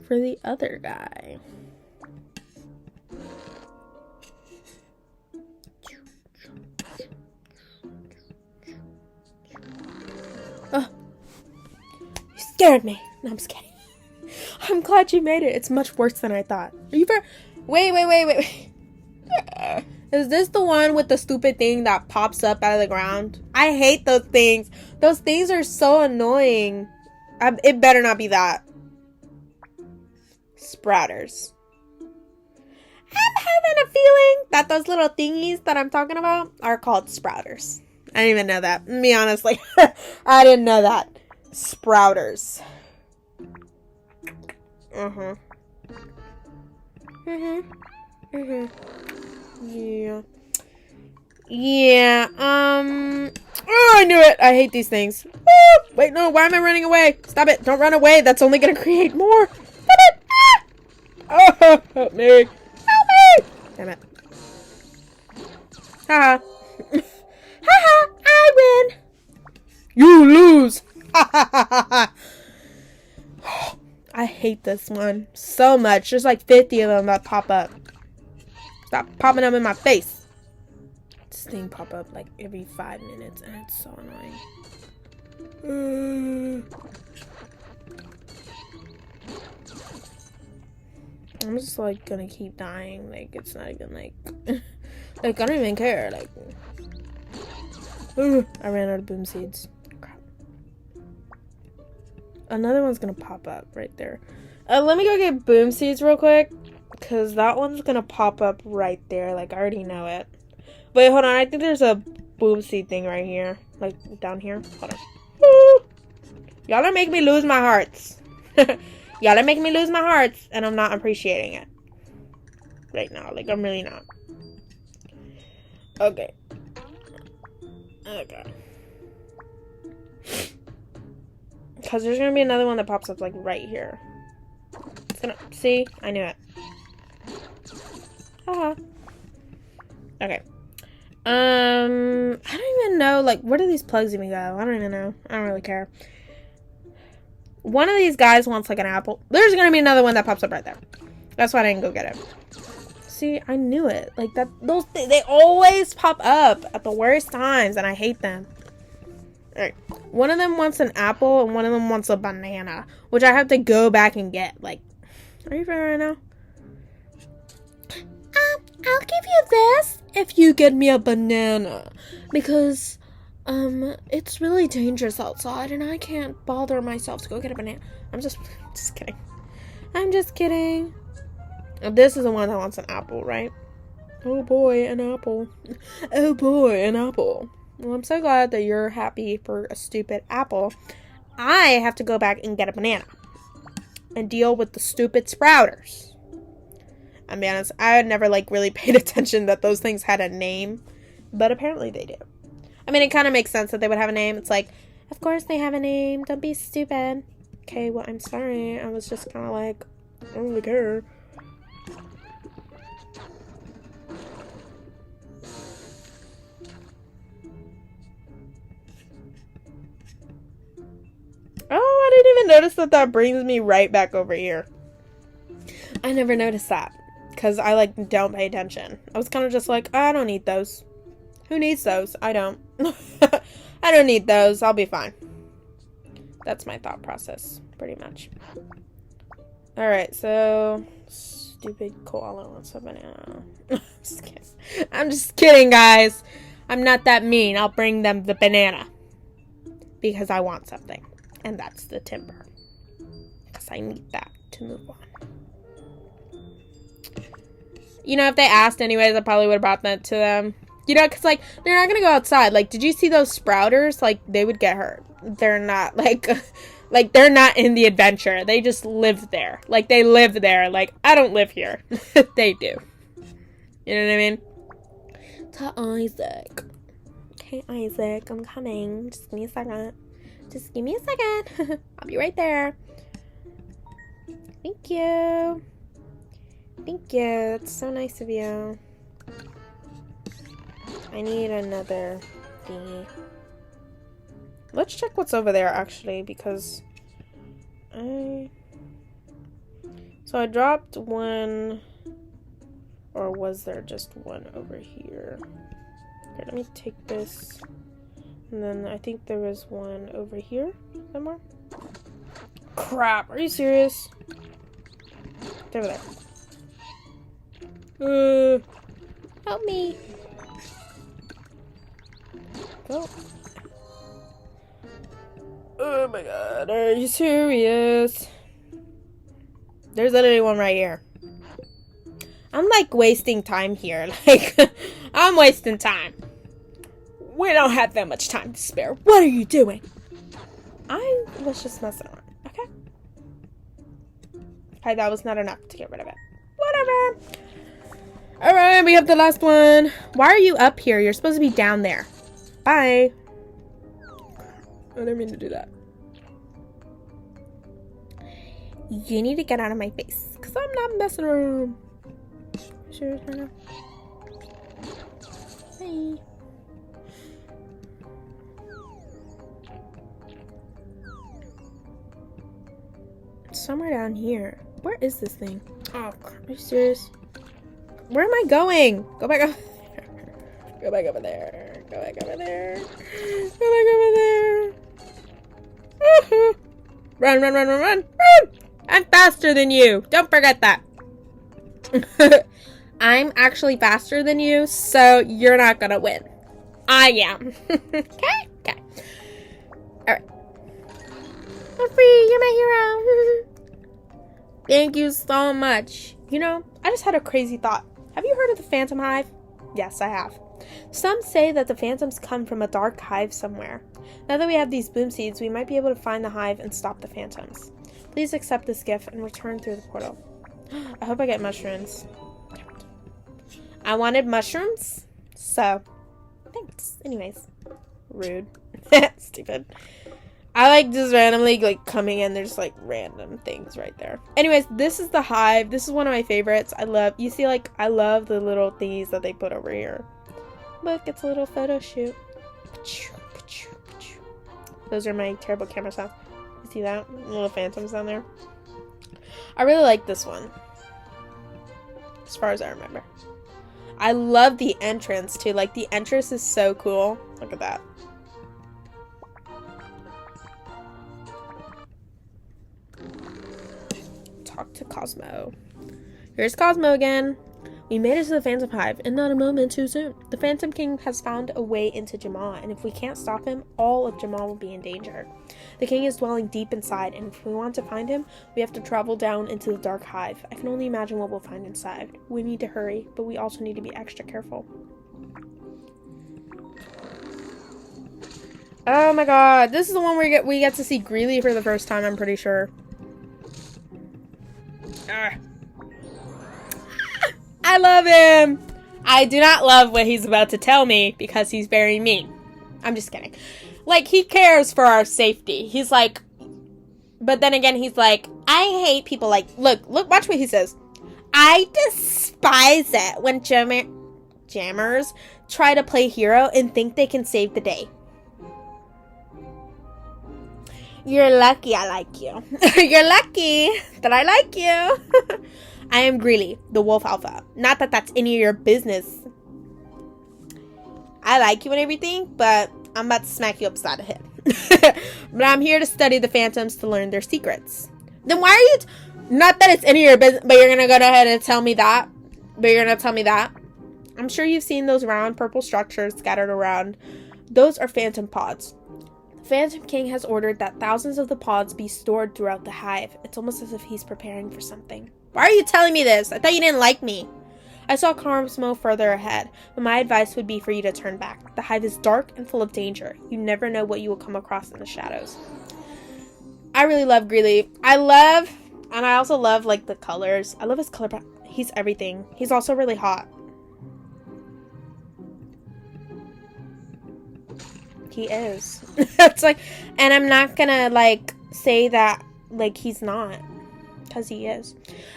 Speaker 1: for the other guy. Oh. scared me. No, I'm just kidding. I'm glad you made it. It's much worse than I thought. Are you Wait. Is this the one with the stupid thing that pops up out of the ground? I hate those things. Those things are so annoying. It better not be that. Sprouters. I'm having a feeling that those little thingies that I'm talking about are called sprouters. I didn't even know that. To be honest, like, I didn't know that. Sprouters. Yeah. Oh, I knew it. I hate these things. Oh, wait, no. Why am I running away? Stop it. Don't run away. That's only going to create more. Stop it. Oh, help me. Help me. Damn it. Haha. Haha. I win. You lose. I hate this one so much. There's like 50 of them that pop up. Stop popping up in my face. This thing pop up like every 5 minutes and it's so annoying. I'm just like gonna keep dying. Like it's not even like like I don't even care. Like I ran out of boom seeds. Crap. Another one's gonna pop up right there. Let me go get boom seeds real quick, cause that one's gonna pop up right there. Like I already know it. Wait, hold on. I think there's a boom seed thing right here, like down here. Hold on. Woo! Y'all are making me lose my hearts. Y'all are making me lose my hearts, and I'm not appreciating it right now. Like I'm really not. Okay. Because there's gonna be another one that pops up like right here. It's gonna see. I knew it. Haha. Okay. I don't even know. Like, where do these plugs even go? I don't even know. I don't really care. One of these guys wants like an apple. There's gonna be another one that pops up right there. That's why I didn't go get it. See, I knew it. Like that. Those they always pop up at the worst times, and I hate them. Alright. One of them wants an apple and one of them wants a banana, which I have to go back and get. Like, are you fair right now? I'll give you this if you get me a banana, because it's really dangerous outside and I can't bother myself to go get a banana. I'm just kidding. I'm just kidding. This is the one that wants an apple, right? Oh boy, an apple. Oh boy, an apple. Well, I'm so glad that you're happy for a stupid apple. I have to go back and get a banana and deal with the stupid sprouters. I'll be honest, I had never like really paid attention that those things had a name, but apparently they do. I mean, it kind of makes sense that they would have a name. It's like, of course they have a name. Don't be stupid. Okay, well, I'm sorry. I was just kind of like, I don't really care. Oh, I didn't even notice that brings me right back over here. I never noticed that because I like don't pay attention. I was kind of just like, I don't need those. Who needs those? I don't. I don't need those. I'll be fine. That's my thought process, pretty much. Alright, so stupid koala wants a banana. I'm just kidding, guys. I'm not that mean. I'll bring them the banana because I want something. And that's the timber. Because I need that to move on. You know, if they asked anyways, I probably would have brought that to them. You know, because, like, they're not going to go outside. Like, did you see those sprouters? Like, they would get hurt. They're not, like, they're not in the adventure. They just live there. Like, they live there. Like, I don't live here. They do. You know what I mean? To Isaac. Okay, Isaac, I'm coming. Just give me a second. Just give me a second. I'll be right there. Thank you. Thank you. That's so nice of you. I need another thingy. Let's check what's over there, actually, because So I dropped one, or was there just one over here? Okay, let me take this. And then I think there was one over here somewhere. Crap, are you serious? It's over there. Help me. Go. Oh my god, are you serious? There's literally one right here. I'm like wasting time here. Like, I'm wasting time. We don't have that much time to spare. What are you doing? I was just messing around. Okay. Okay, that was not enough to get rid of it. Whatever. Alright, we have the last one. Why are you up here? You're supposed to be down there. Bye. I didn't mean to do that. You need to get out of my face. Because I'm not messing around. Sure, Hannah. Hey. Somewhere down here. Where is this thing? Oh, are you serious? Where am I going? Go back over there. Go back over there. Go back over there. Go back over there. Run, run, run, run, run. Run! I'm faster than you. Don't forget that. I'm actually faster than you, so you're not gonna win. I am. Okay? Okay. Alright. I'm free. You're my hero. Thank you so much. You know, I just had a crazy thought. Have you heard of the Phantom Hive? Yes, I have. Some say that the phantoms come from a dark hive somewhere. Now that we have these boom seeds, we might be able to find the hive and stop the phantoms. Please accept this gift and return through the portal. I hope I get mushrooms. I wanted mushrooms, so thanks. Anyways, rude. Stupid. I like just randomly like coming in. There's like random things right there. Anyways, this is the hive. This is one of my favorites. I love, you see, like, I love the little thingies that they put over here. Look, it's a little photo shoot. Those are my terrible camera sounds. You see that? Little phantoms down there. I really like this one. As far as I remember. I love the entrance too. Like, the entrance is so cool. Look at that. Talk to Cosmo. Here's Cosmo again. We made it to the Phantom Hive, and not a moment too soon. The Phantom King has found a way into Jamaa, and if we can't stop him, all of Jamaa will be in danger. The king is dwelling deep inside, and if we want to find him, we have to travel down into the Dark Hive. I can only imagine what we'll find inside. We need to hurry, but we also need to be extra careful. Oh my god, this is the one where we get to see Greely for the first time, I'm pretty sure. I love him! I do not love what he's about to tell me because he's very mean. I'm just kidding. Like, he cares for our safety. He's like, but then again, he's like, I hate people like, look, watch what he says. I despise it when jammers try to play hero and think they can save the day. You're lucky I like you. You're lucky that I like you. I am Greely, the Wolf Alpha. Not that that's any of your business. I like you and everything, but I'm about to smack you upside the head. But I'm here to study the phantoms to learn their secrets. Then why are you... not that it's any of your business, but you're going to go ahead and tell me that. But you're going to tell me that. I'm sure you've seen those round purple structures scattered around. Those are phantom pods. The Phantom King has ordered that thousands of the pods be stored throughout the hive. It's almost as if he's preparing for something. Why are you telling me this? I thought you didn't like me. I saw Cosmo further ahead, but my advice would be for you to turn back. The hive is dark and full of danger. You never know what you will come across in the shadows. I really love Greely. And I also love, like, the colors. I love his color. He's everything. He's also really hot. He is. It's like, and I'm not gonna, like, say that, like, he's not. Because he is.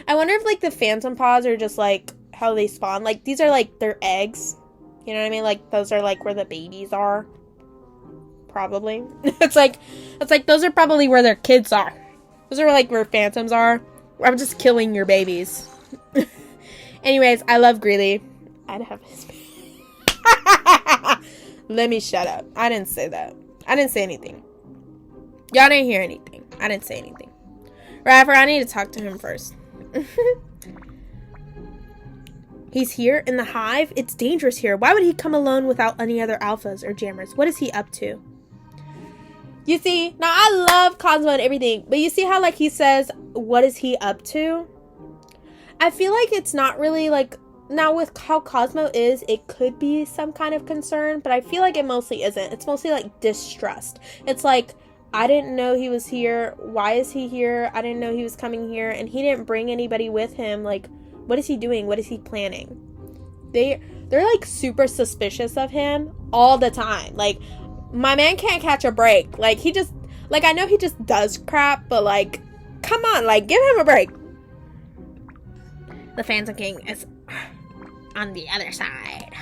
Speaker 1: I wonder if, like, the phantom pods are just, like, how they spawn. Like, these are, like, their eggs. You know what I mean? Like, those are, like, where the babies are. Probably. It's like, those are probably where their kids are. Those are, like, where phantoms are. I'm just killing your babies. Anyways, I love Greely. I'd have his baby. Let me shut up. I didn't say that. I didn't say anything. Y'all didn't hear anything. I didn't say anything. Rapper, I need to talk to him first. He's here in the hive? It's dangerous here. Why would he come alone without any other alphas or jammers? What is he up to? You see, now I love Cosmo and everything, but you see how, like, he says, what is he up to? I feel like it's not really, like, now with how Cosmo is, it could be some kind of concern, but I feel like it mostly isn't. It's mostly, like, distrust. It's like, I didn't know he was here. Why is he here? I didn't know he was coming here, and he didn't bring anybody with him. Like, what is he doing? What is he planning? They're like super suspicious of him all the time. Like, my man can't catch a break. Like, he just, like, I know he just does crap, but like, come on, like, give him a break. The Phantom King is on the other side.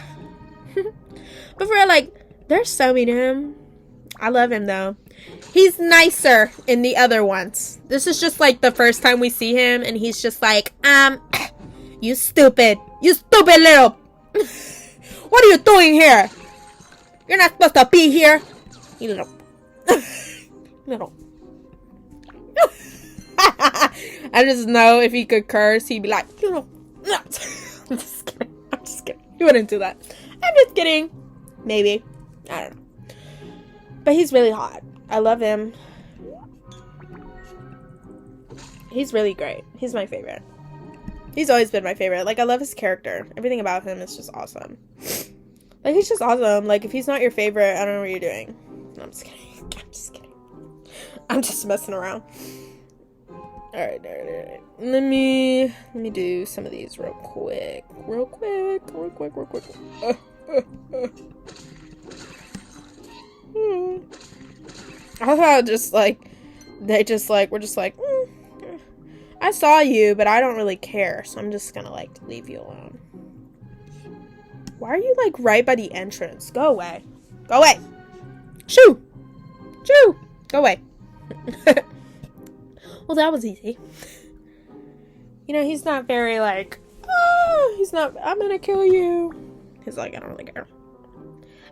Speaker 1: But for real, like, they're so mean to him. I love him though. He's nicer in the other ones. This is just like the first time we see him, and he's just like, you stupid little. What are you doing here? You're not supposed to be here. You little. Little. I just know if he could curse, he'd be like, you know. I'm just kidding. He wouldn't do that. I'm just kidding. Maybe. I don't know. But he's really hot. I love him. He's really great. He's my favorite. He's always been my favorite. Like, I love his character. Everything about him is just awesome. Like, he's just awesome. Like, if he's not your favorite, I don't know what you're doing. No, I'm just kidding. I'm just messing around. Alright. Let me do some of these real quick. I thought just like, we're just like, I saw you, but I don't really care, so I'm just gonna, like, leave you alone. Why are you, like, right by the entrance? Go away. Go away. Shoo! Shoo! Go away. Well, that was easy. You know, he's not very, like, I'm gonna kill you. He's like, I don't really care.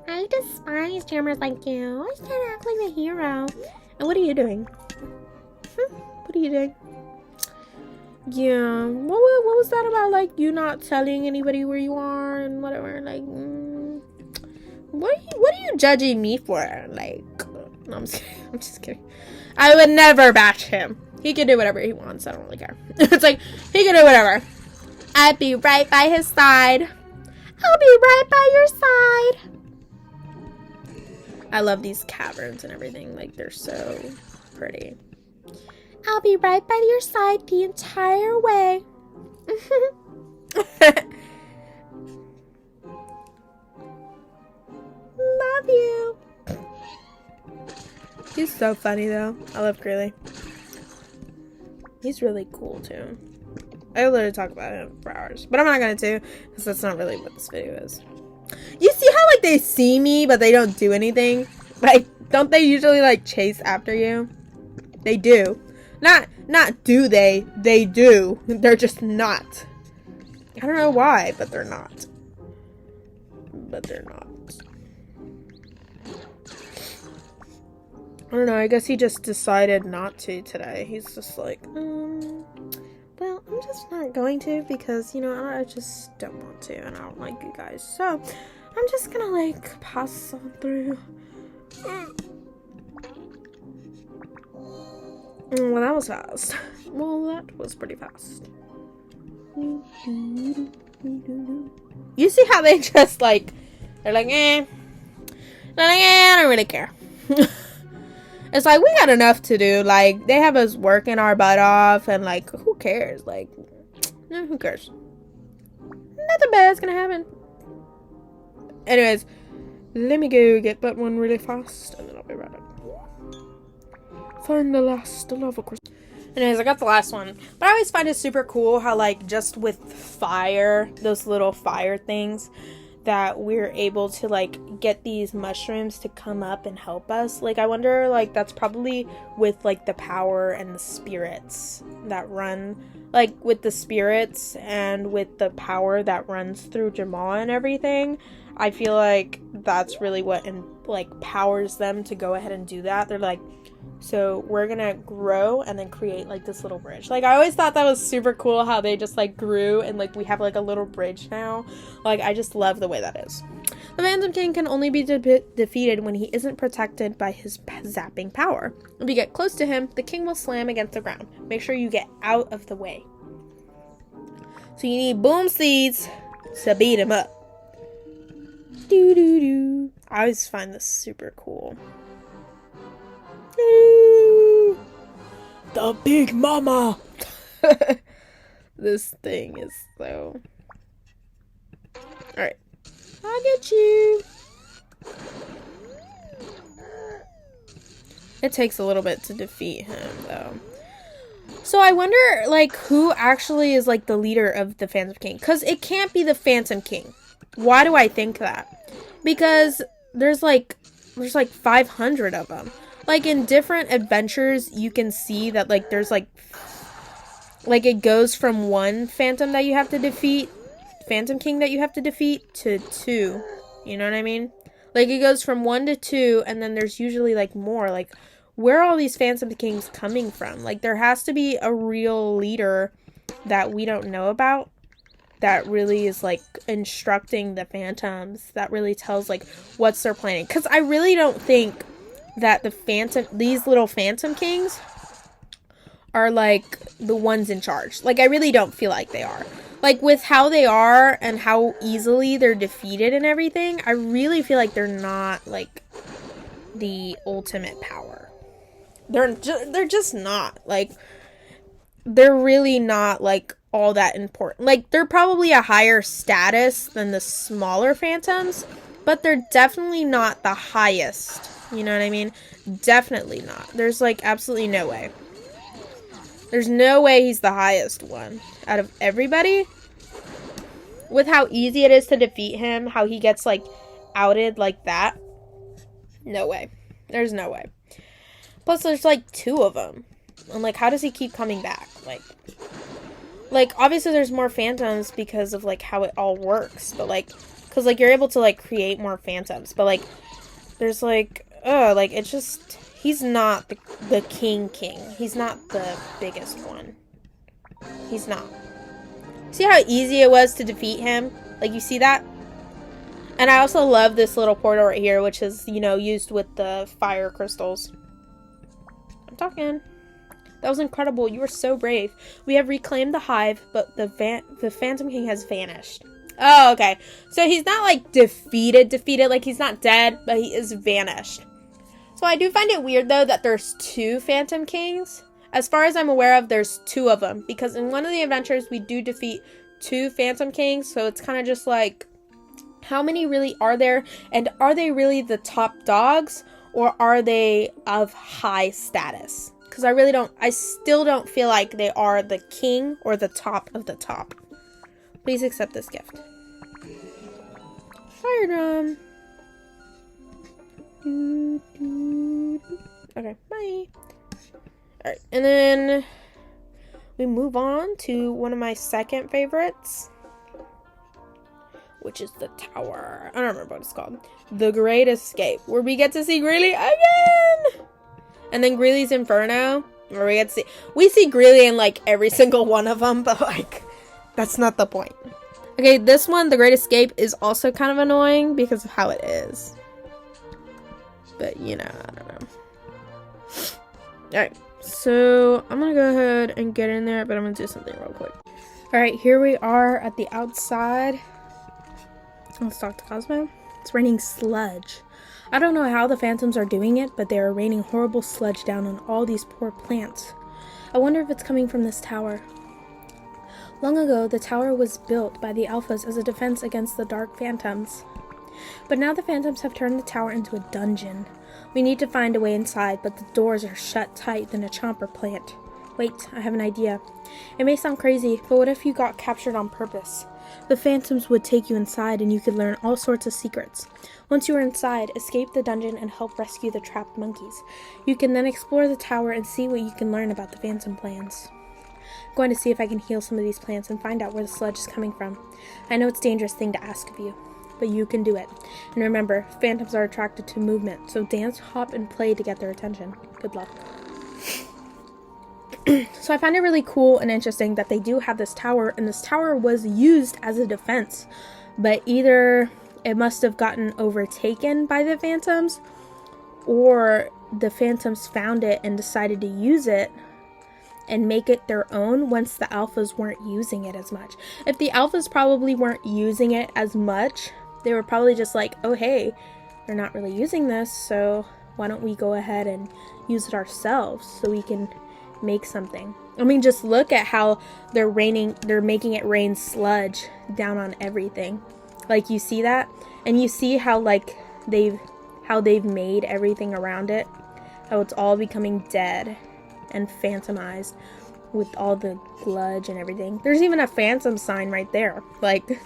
Speaker 1: I despise jammers like you. I can't act like a hero. And what are you doing? What are you doing? Yeah, what was that about, like, you not telling anybody where you are and whatever? Like, what are you judging me for? Like, no, I'm just kidding. I would never bash him. He can do whatever he wants. I don't really care. It's like, he can do whatever. I'd be right by his side. I'll be right by your side. I love these caverns and everything. Like, they're so pretty. I'll be right by your side the entire way. Love you. He's so funny, though. I love Greeley. He's really cool, too. I literally talk about him for hours. But I'm not going to, because that's not really what this video is. You see how, like, they see me, but they don't do anything? Like, don't they usually, like, chase after you? They do. Not do they. They do. They're just not. I don't know why, but they're not. I don't know, I guess he just decided not to today. He's just like, well, I'm just not going to because, you know, I just don't want to and I don't like you guys. So, I'm just gonna, like, pass on through. Well, that was fast. Well, that was pretty fast. You see how they just, like, they're like, I don't really care. It's like, we got enough to do. Like, they have us working our butt off, and, like, who cares? Like, who cares? Nothing bad's gonna happen. Anyways, let me go get that one really fast, and then I'll be right back. Find the last lava crystal. Anyways, I got the last one. But I always find it super cool how, like, just with fire, those little fire things, that we're able to, like, get these mushrooms to come up and help us. Like, I wonder, like, that's probably with, like, the power and the spirits that run, like, with the spirits and with the power that runs through Jamal and everything. I feel like that's really what, like, powers them to go ahead and do that. They're like, So we're gonna grow and then create like this little bridge. Like I always thought that was super cool how they just like grew and like we have like a little bridge now. Like I just love the way that is. The Phantom King can only be defeated when he isn't protected by his zapping power. If you get close to him, the king will slam against the ground. Make sure you get out of the way. So you need boom seeds to beat him up. Doo doo doo. I always find this super cool. The Big Mama. This thing is so... Alright. I'll get you. It takes a little bit to defeat him, though. So I wonder, like, who actually is, like, the leader of the Phantom King? Because it can't be the Phantom King. Why do I think that? Because there's like 500 of them. Like, in different adventures, you can see that, like, there's, like, it goes from one Phantom that you have to defeat, Phantom King that you have to defeat, to 2. You know what I mean? Like, it goes from 1 to 2, and then there's usually, like, more. Like, where are all these Phantom Kings coming from? Like, there has to be a real leader that we don't know about that really is, like, instructing the Phantoms, that really tells, like, what's their planning. Because I really don't think that these little Phantom Kings are, like, the ones in charge. Like, I really don't feel like they are. Like, with how they are and how easily they're defeated and everything, I really feel like they're not, like, the ultimate power. They're just not. Like, they're really not, like, all that important. Like, they're probably a higher status than the smaller Phantoms, but they're definitely not the highest. You know what I mean? Definitely not. There's, like, absolutely no way. There's no way he's the highest one out of everybody. With how easy it is to defeat him, how he gets, like, outed like that. No way. There's no way. Plus, there's, like, 2 of them. And, like, how does he keep coming back? Like, obviously there's more Phantoms because of, like, how it all works. But, like, because, like, you're able to, like, create more Phantoms. But, like, there's, like, like, it's just... He's not the king. He's not the biggest one. He's not. See how easy it was to defeat him? Like, you see that? And I also love this little portal right here, which is, you know, used with the fire crystals. I'm talking. That was incredible. You were so brave. We have reclaimed the hive, but the Phantom King has vanished. Oh, okay. So he's not, like, defeated. Like, he's not dead, but he is vanished. So I do find it weird, though, that there's 2 Phantom Kings. As far as I'm aware of, there's 2 of them. Because in one of the adventures, we do defeat 2 Phantom Kings. So it's kind of just like, how many really are there? And are they really the top dogs? Or are they of high status? Because I still don't feel like they are the king or the top of the top. Please accept this gift. Fire drum. Okay, bye. Alright, and then we move on to one of my second favorites, which is the tower. I don't remember what it's called. The Great Escape, where we get to see Greely again! And then Greely's Inferno, where we see Greely in, like, every single one of them, but, like, that's not the point. Okay, this one, The Great Escape, is also kind of annoying because of how it is. But, you know, I don't know. Alright, so I'm gonna go ahead and get in there, but I'm gonna do something real quick. Alright, here we are at the outside. Let's talk to Cosmo. It's raining sludge. I don't know how the Phantoms are doing it, but they are raining horrible sludge down on all these poor plants. I wonder if it's coming from this tower. Long ago, the tower was built by the Alphas as a defense against the Dark Phantoms. But now the Phantoms have turned the tower into a dungeon. We need to find a way inside, but the doors are shut tight than a chomper plant. Wait, I have an idea. It may sound crazy, but what if you got captured on purpose? The Phantoms would take you inside and you could learn all sorts of secrets. Once you are inside, escape the dungeon and help rescue the trapped monkeys. You can then explore the tower and see what you can learn about the Phantom plans. I'm going to see if I can heal some of these plants and find out where the sludge is coming from. I know it's a dangerous thing to ask of you, but you can do it. And remember, phantoms are attracted to movement, so dance, hop, and play to get their attention. Good luck. So I find it really cool and interesting that they do have this tower, and this tower was used as a defense, but either it must have gotten overtaken by the phantoms, or the phantoms found it and decided to use it and make it their own once the alphas weren't using it as much. If the alphas probably weren't using it as much, they were probably just like, oh hey, they're not really using this, so why don't we go ahead and use it ourselves so we can make something. I mean, just look at how they're making it rain sludge down on everything. Like, you see that? And you see how like they've made everything around it, how it's all becoming dead and phantomized with all the sludge and everything. There's even a phantom sign right there. Like,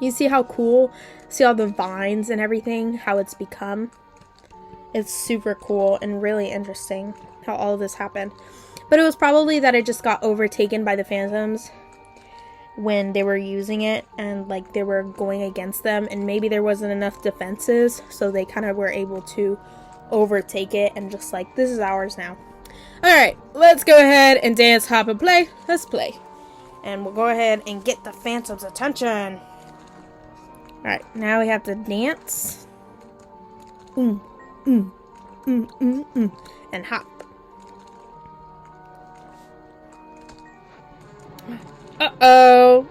Speaker 1: you see how cool, see all the vines and everything, how it's become. It's super cool and really interesting how all of this happened. But it was probably that it just got overtaken by the phantoms when they were using it, and like they were going against them, and maybe there wasn't enough defenses, so they kind of were able to overtake it and just like, this is ours now. Alright, let's go ahead and dance, hop, and play. Let's play. And we'll go ahead and get the phantom's attention. Alright, now we have to dance. And hop. Uh-oh.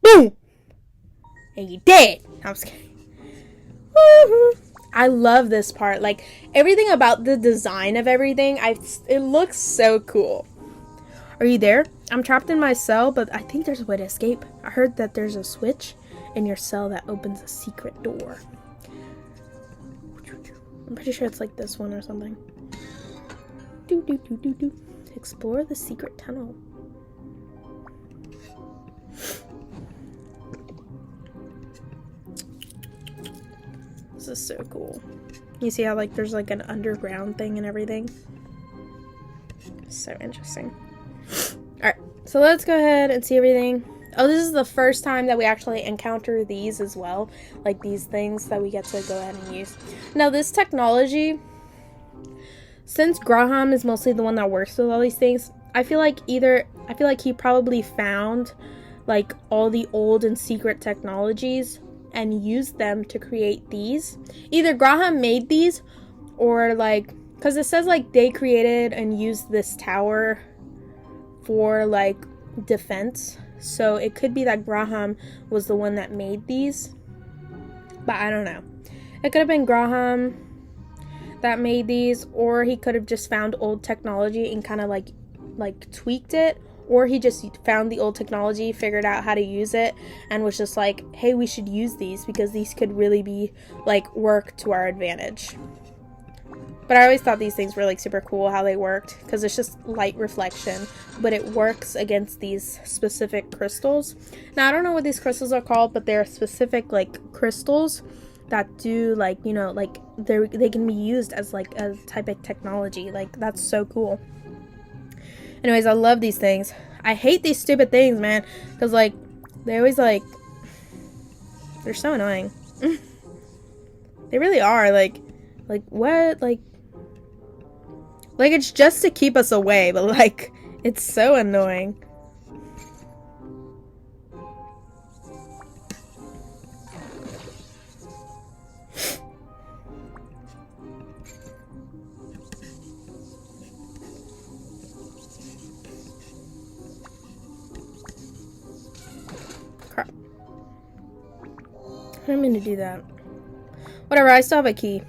Speaker 1: Boom! And you dead. I'm just kidding. Woo-hoo. I love this part. Like, everything about the design of everything, it looks so cool. Are you there? I'm trapped in my cell, but I think there's a way to escape. I heard that there's a switch in your cell that opens a secret door. I'm pretty sure it's like this one or something. Explore the secret tunnel. This is so cool. You see how like there's like an underground thing and everything? So interesting. Alright, so let's go ahead and see everything. Oh, this is the first time that we actually encounter these as well. Like these things that we get to go ahead and use. Now this technology, since Graham is mostly the one that works with all these things, I feel like he probably found like all the old and secret technologies and used them to create these. Either Graham made these, or like, because it says like they created and used this tower for like defense, so it could be that Graham was the one that made these, but I don't know. It could have been Graham that made these, or he could have just found old technology and kind of like tweaked it, or he just found the old technology, figured out how to use it, and was just like, hey, we should use these because these could really be like work to our advantage. But I always thought these things were like super cool how they worked, because it's just light reflection, but it works against these specific crystals. Now I don't know what these crystals are called, but they're specific like crystals that do like, you know, like they can be used as like a type of technology. Like, that's so cool. Anyways, I love these things. I hate these stupid things, man, because like they always like, they're so annoying. They really are. Like what? Like it's just to keep us away, but like it's so annoying. Crap. I didn't mean to do that. Whatever, I still have a key.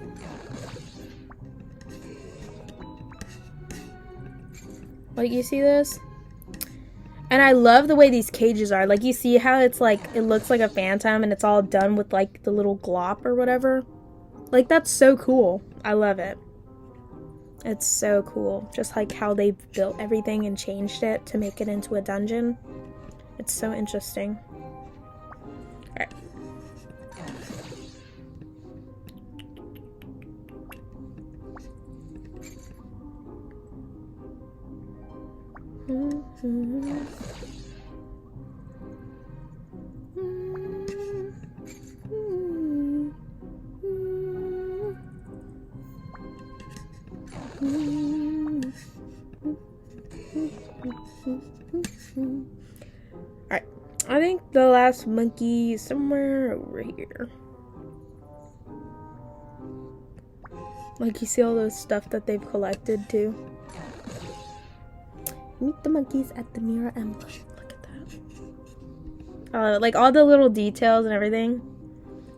Speaker 1: Like, you see this? And I love the way these cages are. Like, you see how it's like, it looks like a phantom and it's all done with like the little glop or whatever. Like, that's so cool. I love it. It's so cool. Just like how they built everything and changed it to make it into a dungeon. It's so interesting. Alright. Alright, I think the last monkey is somewhere over here. Like, you see all those stuff that they've collected too? Meet the monkeys at the Mira ambush. Look at that. Like all the little details and everything.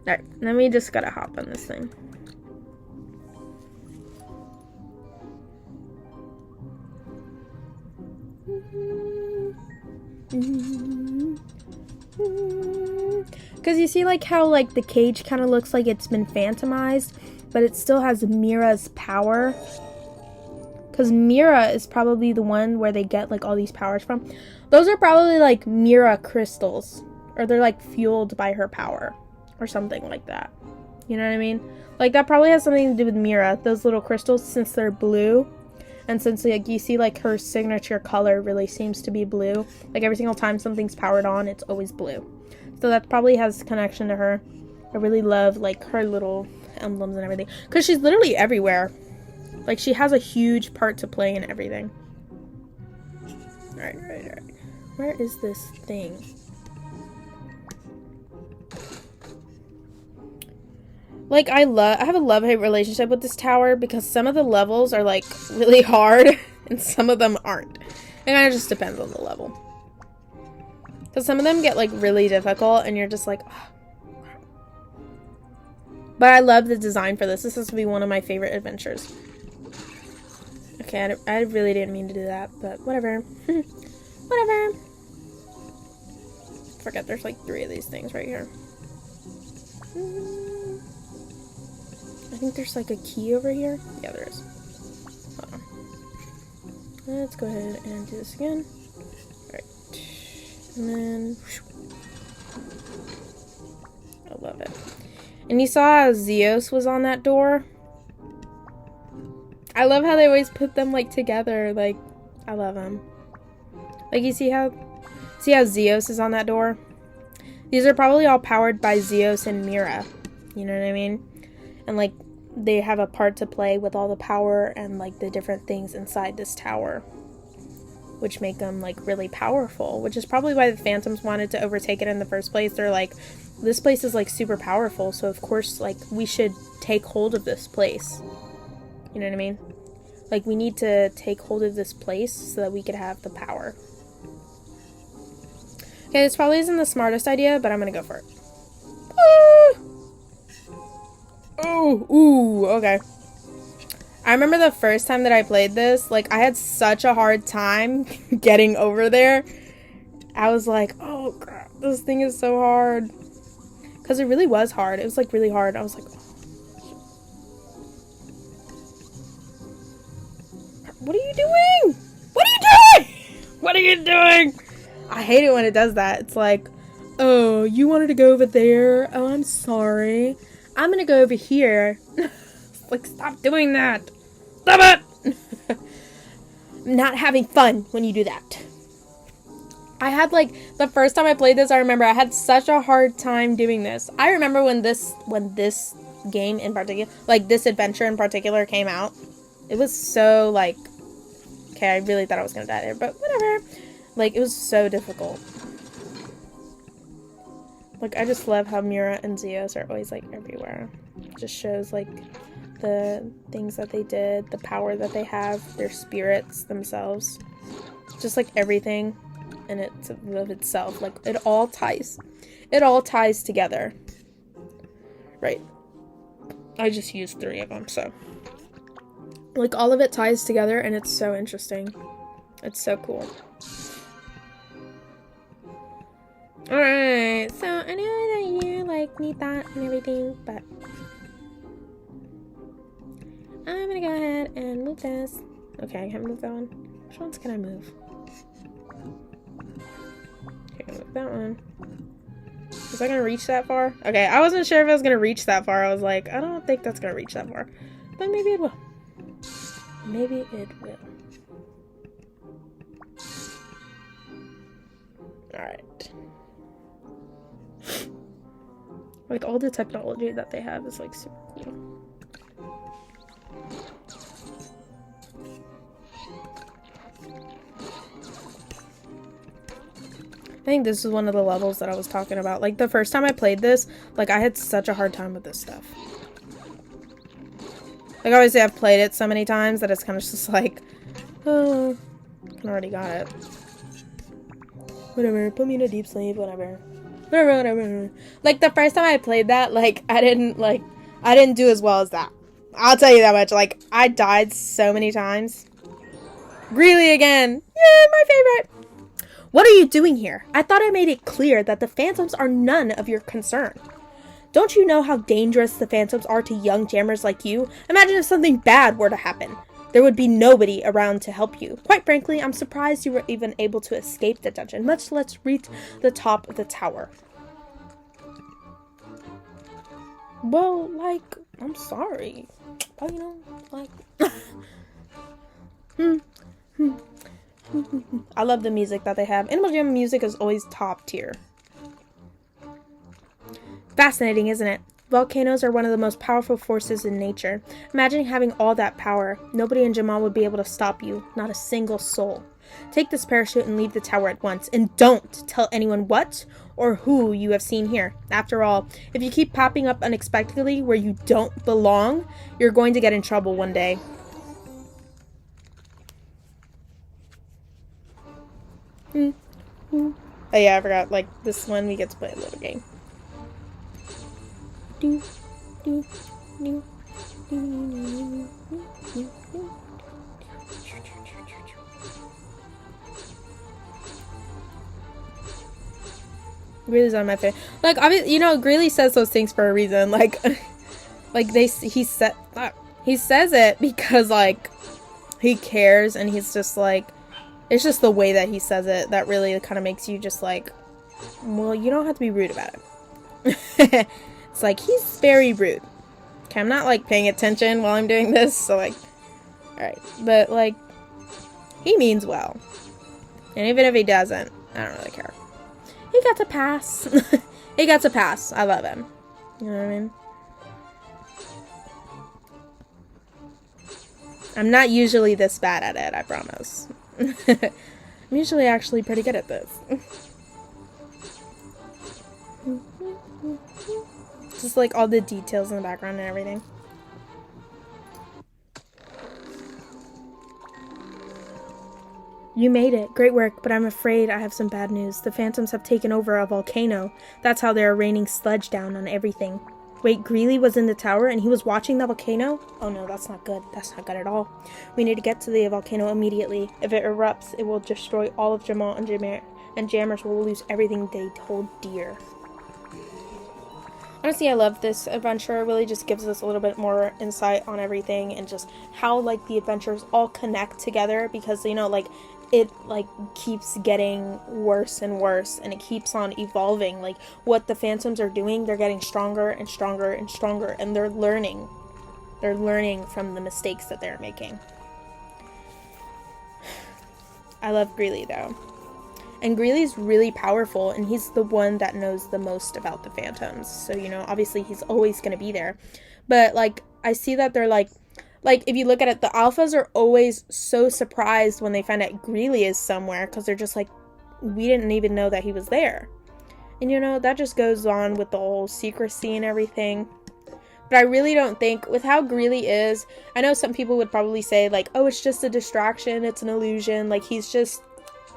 Speaker 1: Alright, then we just gotta hop on this thing. Because you see like how like the cage kind of looks like it's been phantomized, but it still has Mira's power. Because Mira is probably the one where they get like all these powers from. Those are probably like Mira crystals, or they're like fueled by her power or something like that. You know what I mean? Like that probably has something to do with Mira, those little crystals, since they're blue. And since like you see like her signature color really seems to be blue, like every single time something's powered on, it's always blue. So that probably has connection to her. I really love like her little emblems and everything, because she's literally everywhere. Like she has a huge part to play in everything. Alright. Where is this thing? Like I have a love-hate relationship with this tower, because some of the levels are like really hard and some of them aren't. It kind of just depends on the level. Because some of them get like really difficult and you're just like, oh. But I love the design for this. This has to be one of my favorite adventures. Okay, I really didn't mean to do that, but whatever. Whatever. Forget there's like 3 of these things right here. I think there's like a key over here. Yeah, there is. Hold on. Let's go ahead and do this again. Alright. And then... I love it. And you saw how Zeus was on that door? I love how they always put them like together. Like, I love them. Like, you see how Zeus is on that door? These are probably all powered by Zeus and Mira. You know what I mean? And like, they have a part to play with all the power and like the different things inside this tower, which make them like really powerful, which is probably why the Phantoms wanted to overtake it in the first place. They're like, this place is like super powerful, so of course like we should take hold of this place. You know what I mean? Like, we need to take hold of this place so that we could have the power. Okay, this probably isn't the smartest idea, but I'm gonna go for it. Ah! Oh, ooh, okay. I remember the first time that I played this, like, I had such a hard time getting over there. I was like, oh, crap, this thing is so hard. Because it really was hard. It was, like, really hard. I was like, oh. What are you doing? What are you doing? What are you doing? I hate it when it does that. It's like, oh, you wanted to go over there? Oh, I'm sorry. I'm gonna go over here. Like, stop doing that. Stop it! I'm not having fun when you do that. I had, like, the first time I played this, I remember I had such a hard time doing this. I remember when this game in particular, like, this adventure in particular came out, it was so, like, okay, I really thought I was gonna die there, but whatever. Like, it was so difficult. Like, I just love how Mira and Zeus are always, like, everywhere. It just shows, like, the things that they did, the power that they have, their spirits themselves. Just, like, everything in it of itself. Like, it all ties together. Right. I just used 3 of them, so. Like, all of it ties together, and it's so interesting. It's so cool. Alright, so I know that you, like, need that and everything, but I'm gonna go ahead and move this. Okay, I can't move that one. Which ones can I move? Okay, move that one. Is that gonna reach that far? Okay, I wasn't sure if I was gonna reach that far. I was like, I don't think that's gonna reach that far. But maybe it will. Maybe it will. Alright. Like, all the technology that they have is, like, super cool. think this is one of the levels that I was talking about. Like, the first time I played this, like, I had such a hard time with this stuff. Like, obviously, I've played it so many times that it's kind of just like, oh, I already got it. Whatever, put me in a deep sleep, whatever. Whatever. Like, the first time I played that, like, I didn't do as well as that. I'll tell you that much. Like, I died so many times. Greely again. Yeah, my favorite. What are you doing here? I thought I made it clear that the phantoms are none of your concern. Don't you know how dangerous the phantoms are to young jammers like you? Imagine if something bad were to happen. There would be nobody around to help you. Quite frankly, I'm surprised you were even able to escape the dungeon, much less reach the top of the tower. Well, like, I'm sorry. Oh, you know, like... I love the music that they have. Animal Jam music is always top tier. Fascinating, isn't it? Volcanoes are one of the most powerful forces in nature. Imagine having all that power. Nobody in Jamaa would be able to stop you. Not a single soul. Take this parachute and leave the tower at once. And don't tell anyone what or who you have seen here. After all, if you keep popping up unexpectedly where you don't belong, you're going to get in trouble one day. Oh yeah, I forgot. Like, this one we get to play a little game. Greely's on my face. Like, obviously, you know, Greely says those things for a reason. Like, he says it because, like, he cares, and he's just like, it's just the way that he says it that really kind of makes you just like, well, you don't have to be rude about it. It's like, he's very rude. Okay, I'm not, like, paying attention while I'm doing this, so, like, alright. But, like, he means well. And even if he doesn't, I don't really care. He got to pass. He got to pass. I love him. You know what I mean? I'm not usually this bad at it, I promise. I'm usually actually pretty good at this. Just like all the details in the background and everything. You made it. Great work, but I'm afraid I have some bad news. The phantoms have taken over a volcano. That's how they're raining sludge down on everything. Wait, Greely was in the tower and he was watching the volcano? Oh no, that's not good. That's not good at all. We need to get to the volcano immediately. If it erupts, it will destroy all of Jamaa and Jammers will lose everything they hold dear. Honestly, I love this adventure. It really just gives us a little bit more insight on everything and just how, like, the adventures all connect together because, you know, like, it, like, keeps getting worse and worse and it keeps on evolving. Like, what the phantoms are doing, they're getting stronger and stronger and stronger and they're learning. They're learning from the mistakes that they're making. I love Greely, though. And Greely's really powerful, and he's the one that knows the most about the phantoms. So, you know, obviously he's always going to be there. But, like, I see that they're, like, if you look at it, the alphas are always so surprised when they find out Greely is somewhere, because they're just like, we didn't even know that he was there. And, you know, that just goes on with the whole secrecy and everything. But I really don't think, with how Greely is, I know some people would probably say, like, oh, it's just a distraction, it's an illusion, like, he's just...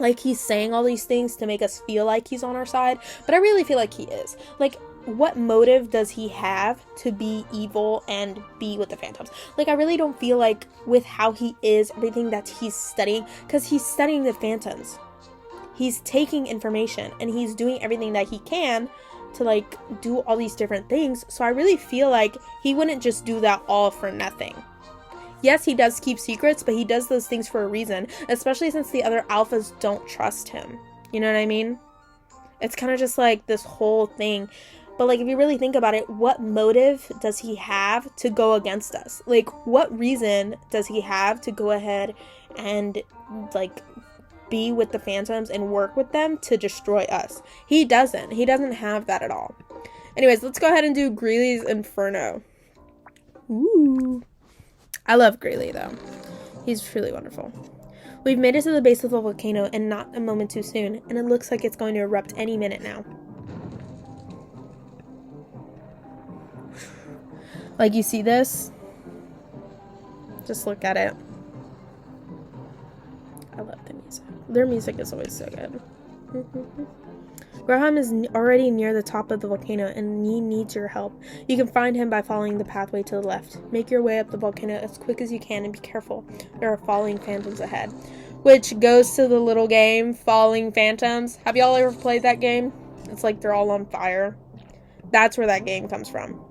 Speaker 1: like, he's saying all these things to make us feel like he's on our side. But I really feel like he is. Like, what motive does he have to be evil and be with the phantoms? Like, I really don't feel like, with how he is, everything that he's studying, because he's studying the phantoms. He's taking information, and he's doing everything that he can to, like, do all these different things. So I really feel like he wouldn't just do that all for nothing. Yes, he does keep secrets, but he does those things for a reason, especially since the other alphas don't trust him. You know what I mean? It's kind of just like this whole thing. But, like, if you really think about it, what motive does he have to go against us? Like, what reason does he have to go ahead and, like, be with the phantoms and work with them to destroy us? He doesn't. He doesn't have that at all. Anyways, let's go ahead and do Greely's Inferno. Ooh. I love Greely, though. He's truly wonderful. We've made it to the base of the volcano, and not a moment too soon, and it looks like it's going to erupt any minute now. Like, you see this? Just look at it. I love the music. Their music is always so good. Graham is already near the top of the volcano, and he needs your help. You can find him by following the pathway to the left. Make your way up the volcano as quick as you can, and be careful. There are falling phantoms ahead. Which goes to the little game, Falling Phantoms. Have y'all ever played that game? It's like they're all on fire. That's where that game comes from.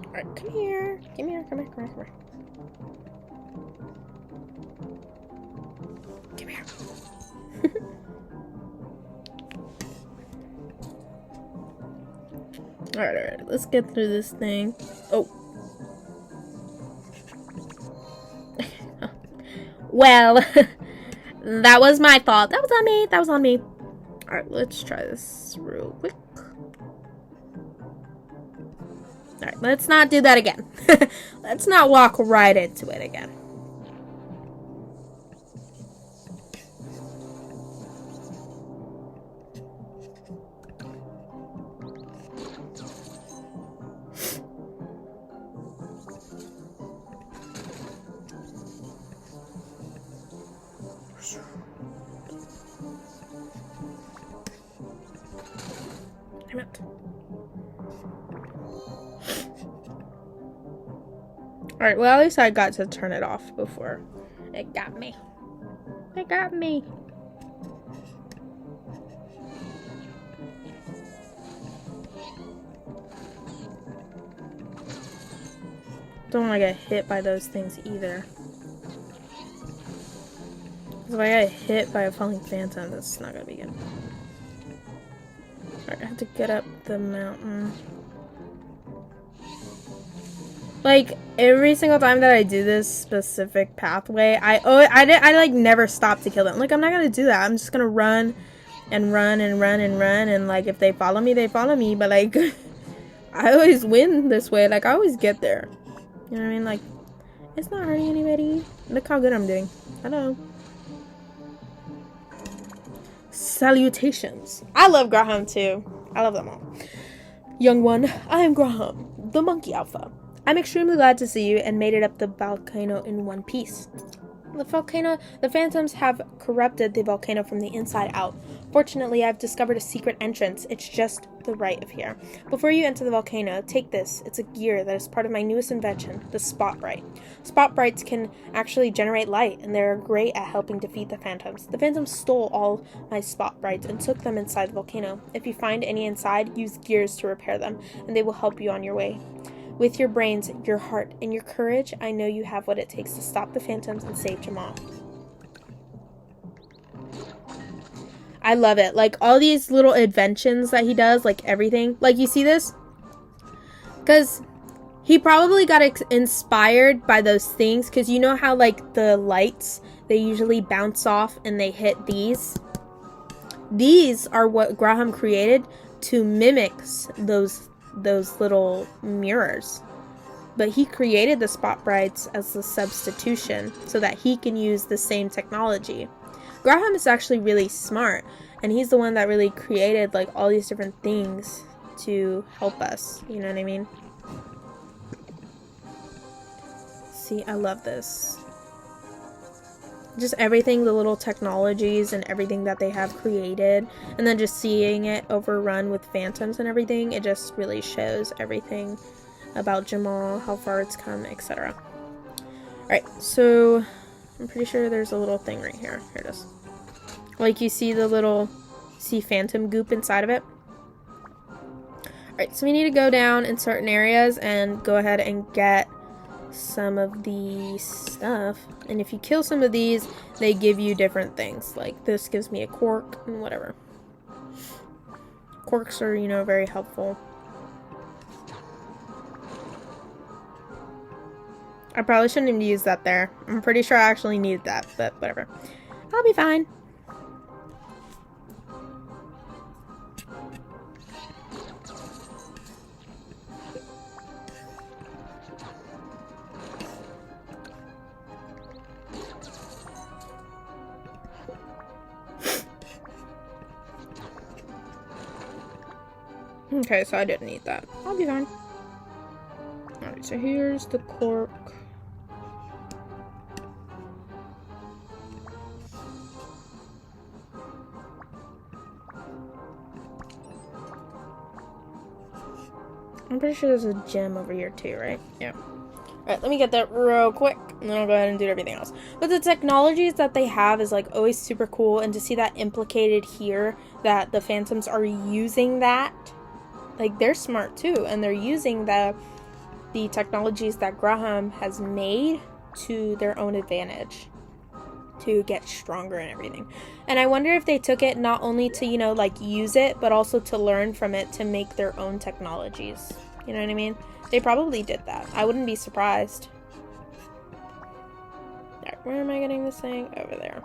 Speaker 1: Alright, come here. Come here, come here, come here, come here. Come here. Alright, let's get through this thing. Oh. Well, that was my fault. That was on me. That was on me. Alright, let's try this real quick. Alright, let's not do that again. Let's not walk right into it again. I'm out. Alright, well, at least I got to turn it off before it got me. It got me. Don't want to get hit by those things either. Because if I get hit by a falling phantom, that's not going to be good. Alright, I have to get up the mountain. Like, every single time that I do this specific pathway, I like never stop to kill them. Like, I'm not gonna do that. I'm just gonna run and run and run and run, and like, if they follow me, they follow me. But like, I always win this way. Like, I always get there. You know what I mean? Like, it's not hurting anybody. Look how good I'm doing. Hello. Salutations. I love Graham too. I love them all. Young one, I am Graham, the monkey alpha. I'm extremely glad to see you and made it up the volcano in one piece. The phantoms have corrupted the volcano from the inside out. Fortunately, I've discovered a secret entrance. It's just to the right of here. Before you enter the volcano, take this. It's a gear that is part of my newest invention, the Spotbright. Spotbrights can actually generate light, and they're great at helping defeat the phantoms. The phantoms stole all my Spotbrights and took them inside the volcano. If you find any inside, use gears to repair them, and they will help you on your way. With your brains, your heart, and your courage, I know you have what it takes to stop the phantoms and save Jamal. I love it. Like, all these little inventions that he does, like, everything. Like, you see this? Because he probably got inspired by those things. Because you know how, like, the lights, they usually bounce off and they hit these? These are what Graham created to mimic those little mirrors. But he created the Spotbrights as a substitution so that he can use the same technology. Graham is actually really smart, and he's the one that really created like all these different things to help us, you know what I mean? See, I love this. Just everything, the little technologies and everything that they have created, and then just seeing it overrun with phantoms and everything, it just really shows everything about Jamal, how far it's come, etc. Alright, so I'm pretty sure there's a little thing right here. Here it is. Like, you see the little, see phantom goop inside of it? Alright, so we need to go down in certain areas and go ahead and get some of the stuff. And if you kill some of these, they give you different things. Like, this gives me a cork and whatever. Corks are, you know, very helpful. I probably shouldn't have used that there. I'm pretty sure I actually needed that, but whatever. I'll be fine. Okay, so I didn't need that. I'll be fine. Alright, so here's the cork. I'm pretty sure there's a gem over here too, right? Yeah. Alright, let me get that real quick, and then I'll go ahead and do everything else. But the technologies that they have is, like, always super cool, and to see that implicated here, that the Phantoms are using that, like, they're smart too, and they're using the technologies that Graham has made to their own advantage to get stronger and everything. And I wonder if they took it not only to, you know, like, use it, but also to learn from it to make their own technologies. You know what I mean? They probably did that. I wouldn't be surprised. Alright, where am I getting this thing? Over there.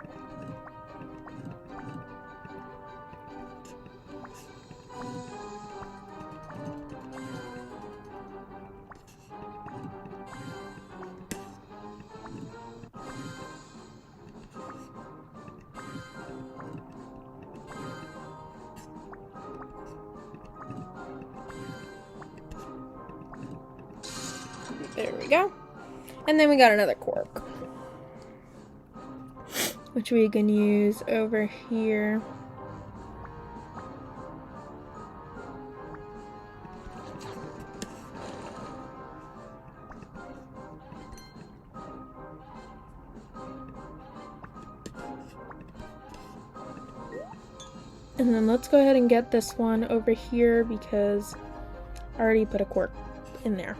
Speaker 1: There we go. And then we got another cork, which we can use over here. And then let's go ahead and get this one over here because I already put a cork in there.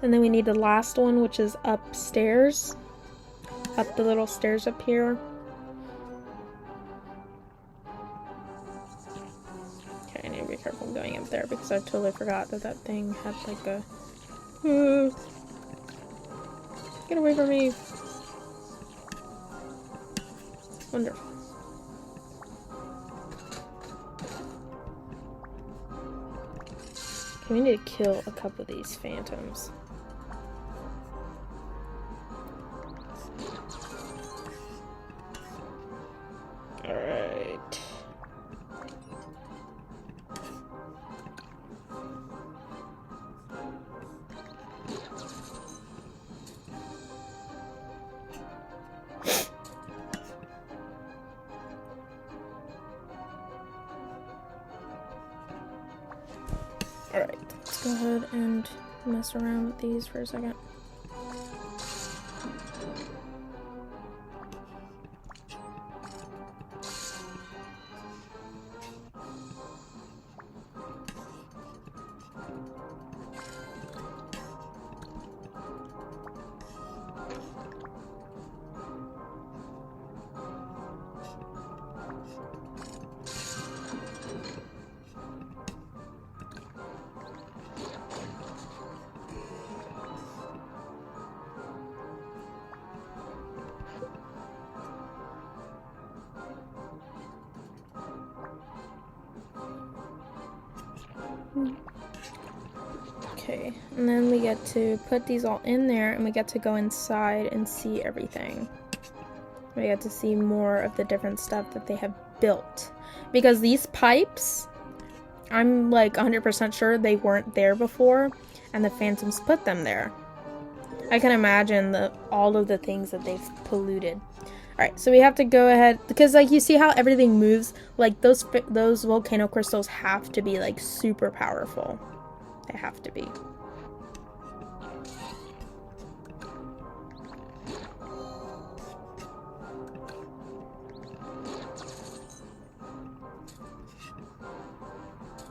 Speaker 1: And then we need the last one, which is upstairs. Up the little stairs up here. Okay, I need to be careful going up there because I totally forgot that that thing had like a... Get away from me! Wonderful. Okay, we need to kill a couple of these Phantoms. Alright. Alright, let's go ahead and mess around with these for a second. Okay, and then we get to put these all in there and we get to go inside and see everything. We get to see more of the different stuff that they have built. Because these pipes, I'm like 100% sure they weren't there before and the Phantoms put them there. I can imagine all of the things that they've polluted. Alright, so we have to go ahead, because like you see how everything moves, like those volcano crystals have to be like super powerful. They have to be.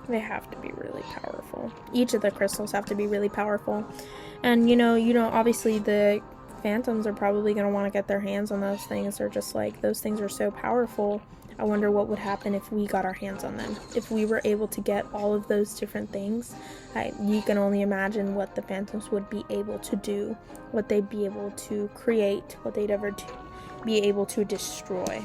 Speaker 1: They have to be really powerful. Each of the crystals have to be really powerful. And you know, obviously the Phantoms are probably going to want to get their hands on those things. They're just like, those things are so powerful. I wonder what would happen if we got our hands on them. If we were able to get all of those different things, you can only imagine what the Phantoms would be able to do, what they'd be able to create, what they'd ever be able to destroy.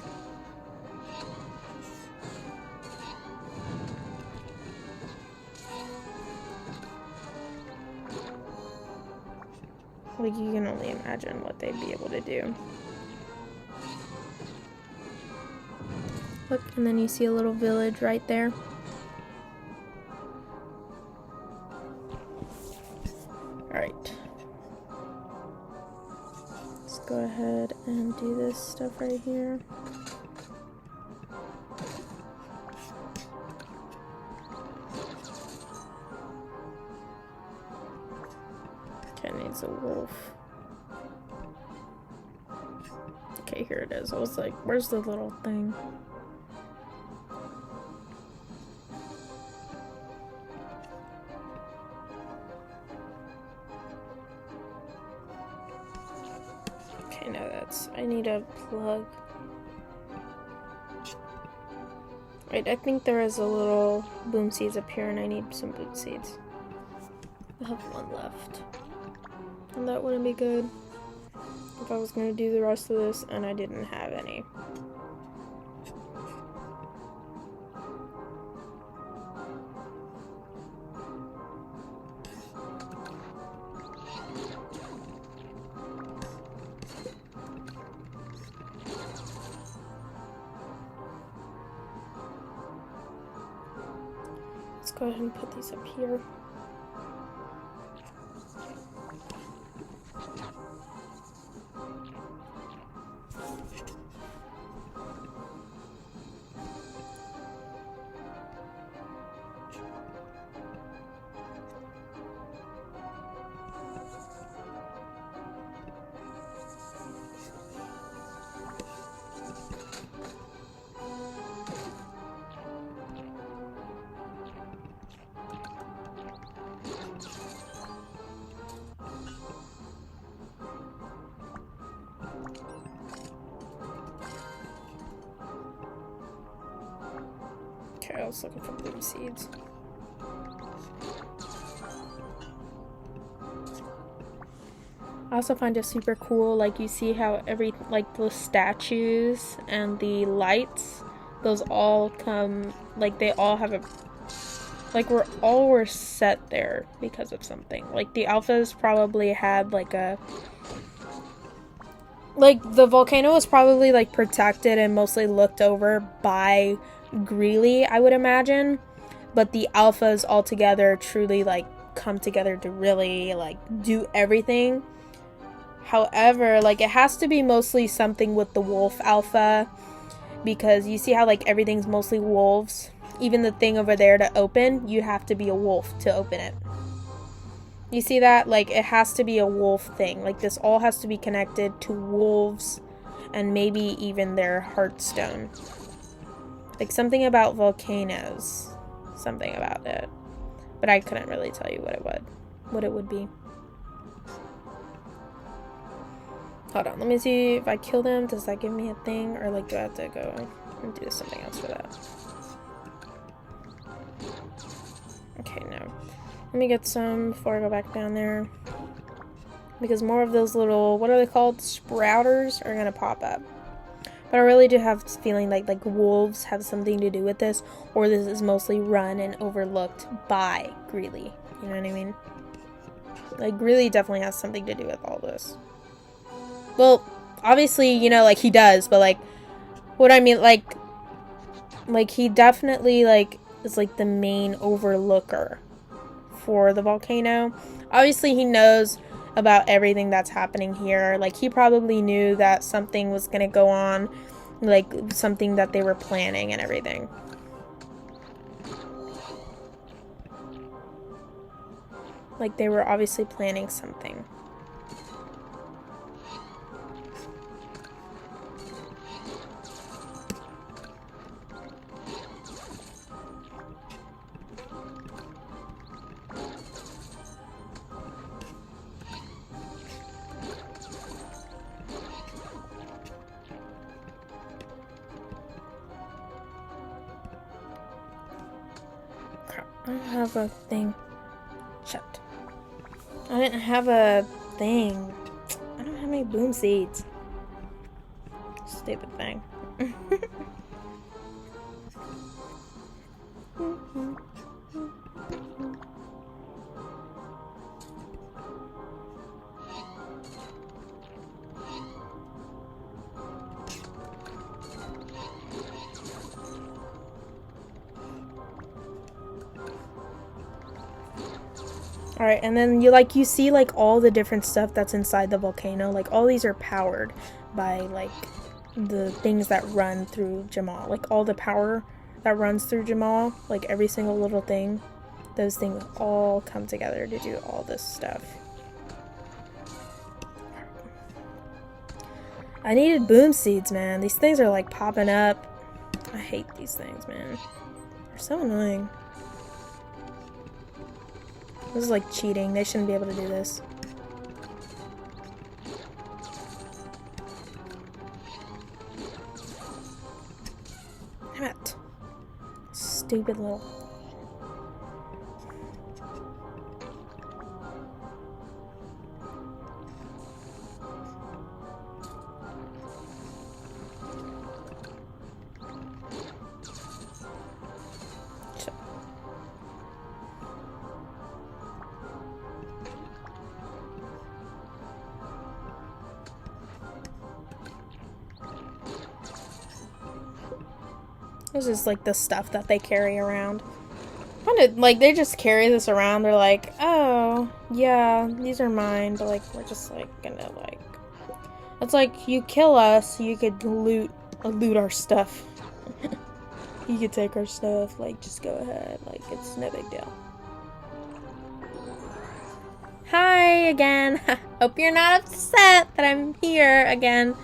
Speaker 1: Like, you can only imagine what they'd be able to do. Look, and then you see a little village right there. Alright. Let's go ahead and do this stuff right here. Okay, needs a wolf. Okay, here it is. I was like, where's the little thing? Okay, no, I need a plug. Wait, I think there is a little boom seeds up here and I need some boom seeds. I have one left. And that wouldn't be good if I was going to do the rest of this and I didn't have any. Let's go ahead and put these up here. Okay, I was looking for boom seeds. I also find it super cool, like you see how like the statues and the lights, those all come, like they all have like we're set there because of something. Like the alphas probably had like the volcano was probably like protected and mostly looked over by Greely, I would imagine, but the alphas all together truly like come together to really like do everything. However, like it has to be mostly something with the wolf alpha, because you see how like everything's mostly wolves. Even the thing over there to open, you have to be a wolf to open it. You see that? Like it has to be a wolf thing. Like this all has to be connected to wolves and maybe even their heartstone. Like something about volcanoes. Something about it. But I couldn't really tell you what it would be. Hold on, let me see if I kill them, does that give me a thing? Or like do I have to go and do something else for that? Okay, no. Let me get some before I go back down there. Because more of those little, what are they called? Sprouters are gonna pop up. But I really do have this feeling like wolves have something to do with this, or this is mostly run and overlooked by Greely. You know what I mean? Like Greely definitely has something to do with all this. Well, obviously, you know, like he does, but like what I mean, like he definitely like is like the main overlooker for the volcano. Obviously he knows about everything that's happening here. Like he probably knew that something was gonna go on, like something that they were planning and everything. Like they were obviously planning something. I don't have a thing. Shut. I didn't have a thing. I don't have any boom seeds. Stupid thing. Alright, and then you see like all the different stuff that's inside the volcano. Like all these are powered by like the things that run through Jamal. Like all the power that runs through Jamal, like every single little thing, those things all come together to do all this stuff. I needed boom seeds, man. These things are like popping up. I hate these things, man. They're so annoying. This is like cheating. They shouldn't be able to do this. Damn it. Stupid little... This is like the stuff that they carry around. Like they just carry this around. They're like, oh yeah, these are mine, but like we're just like gonna like. It's like you kill us, you could loot our stuff. You could take our stuff. Like just go ahead. Like it's no big deal. Hi again. Hope you're not upset that I'm here again.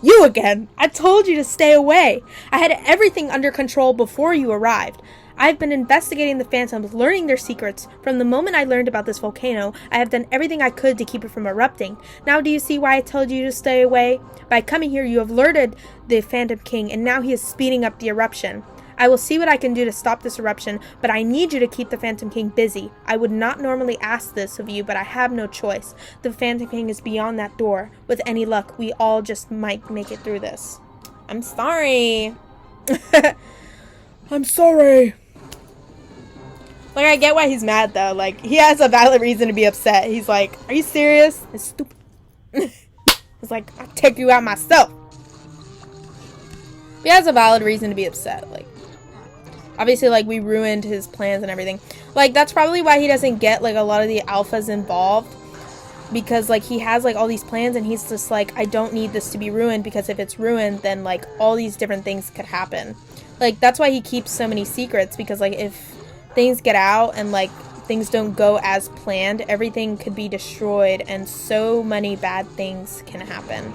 Speaker 1: You again! I told you to stay away! I had everything under control before you arrived. I've been investigating the Phantoms, learning their secrets. From the moment I learned about this volcano, I have done everything I could to keep it from erupting. Now do you see why I told you to stay away? By coming here, you have alerted the Phantom King, and now he is speeding up the eruption. I will see what I can do to stop this eruption, but I need you to keep the Phantom King busy. I would not normally ask this of you, but I have no choice. The Phantom King is beyond that door. With any luck, we all just might make it through this. I'm sorry. I'm sorry. Like, I get why he's mad, though. Like, he has a valid reason to be upset. He's like, are you serious? It's stupid. It's like, I'll take you out myself. He has a valid reason to be upset. Like, obviously, like, we ruined his plans and everything. Like, that's probably why he doesn't get, like, a lot of the alphas involved. Because, like, he has, like, all these plans and he's just like, I don't need this to be ruined, because if it's ruined, then, like, all these different things could happen. Like, that's why he keeps so many secrets, because, like, if things get out and, like, things don't go as planned, everything could be destroyed and so many bad things can happen.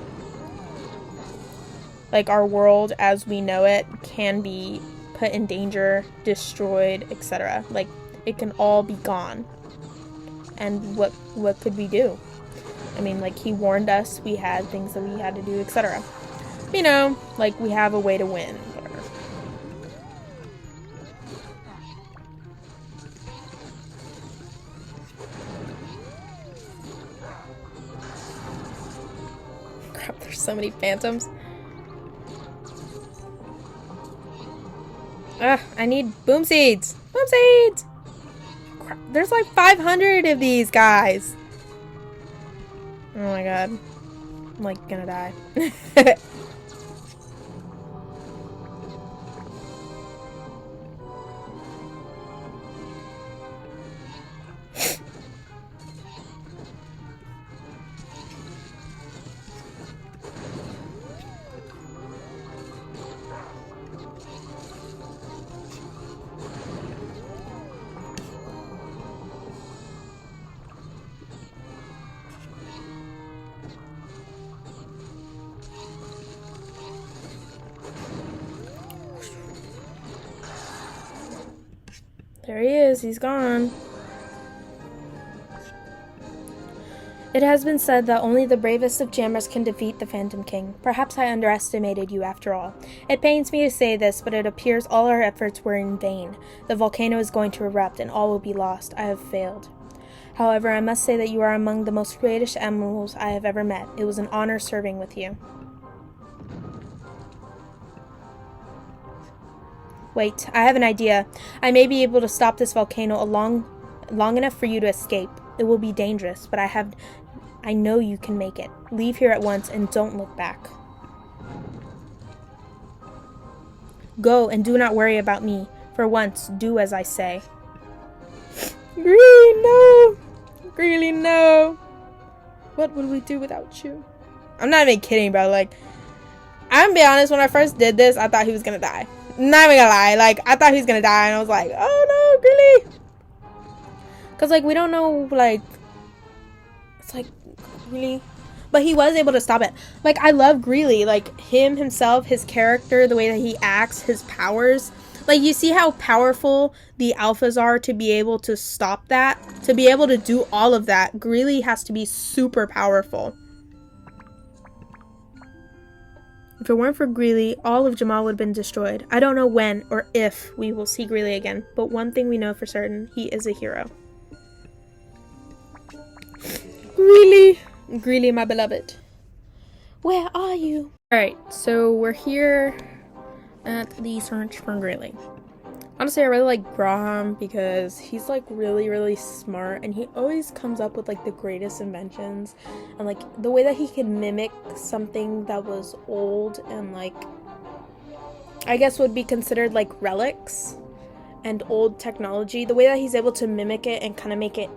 Speaker 1: Like, our world as we know it can be put in danger, destroyed, etc. Like, it can all be gone. And what could we do? I mean, like, he warned us, we had things that we had to do, etc. You know, like, we have a way to win. Whatever. Crap, there's so many phantoms. Ugh, I need boom seeds! Boom seeds! Crap, there's like 500 of these guys! Oh my god. I'm like gonna die. There he is, he's gone. It has been said that only the bravest of jammers can defeat the Phantom King. Perhaps I underestimated you after all. It pains me to say this, but it appears all our efforts were in vain. The volcano is going to erupt and all will be lost. I have failed. However, I must say that you are among the most courageous animals I have ever met. It was an honor serving with you. Wait, I have an idea. I may be able to stop this volcano long enough for you to escape. It will be dangerous, but I know you can make it. Leave here at once and don't look back. Go and do not worry about me. For once, do as I say. Greely, no! Greely, no! What would we do without you? I'm not even kidding, bro. Like, I'm gonna be honest, when I first did this, I thought he was gonna die. Not even gonna lie. Like, I thought he was gonna die, and I was like, oh no, Greely! Because, like, we don't know, like, it's like, really? But he was able to stop it. Like, I love Greely. Like, himself, his character, the way that he acts, his powers. Like, you see how powerful the alphas are to be able to stop that? To be able to do all of that, Greely has to be super powerful. If it weren't for Greely, all of Jamaa would have been destroyed. I don't know when or if we will see Greely again, but one thing we know for certain, he is a hero. Greely, my beloved. Where are you? Alright, so we're here at the search for Greely. Honestly, I really like Graham because he's like really smart and he always comes up with like the greatest inventions, and like the way that he can mimic something that was old and like I guess would be considered like relics and old technology, the way that he's able to mimic it and kind of make it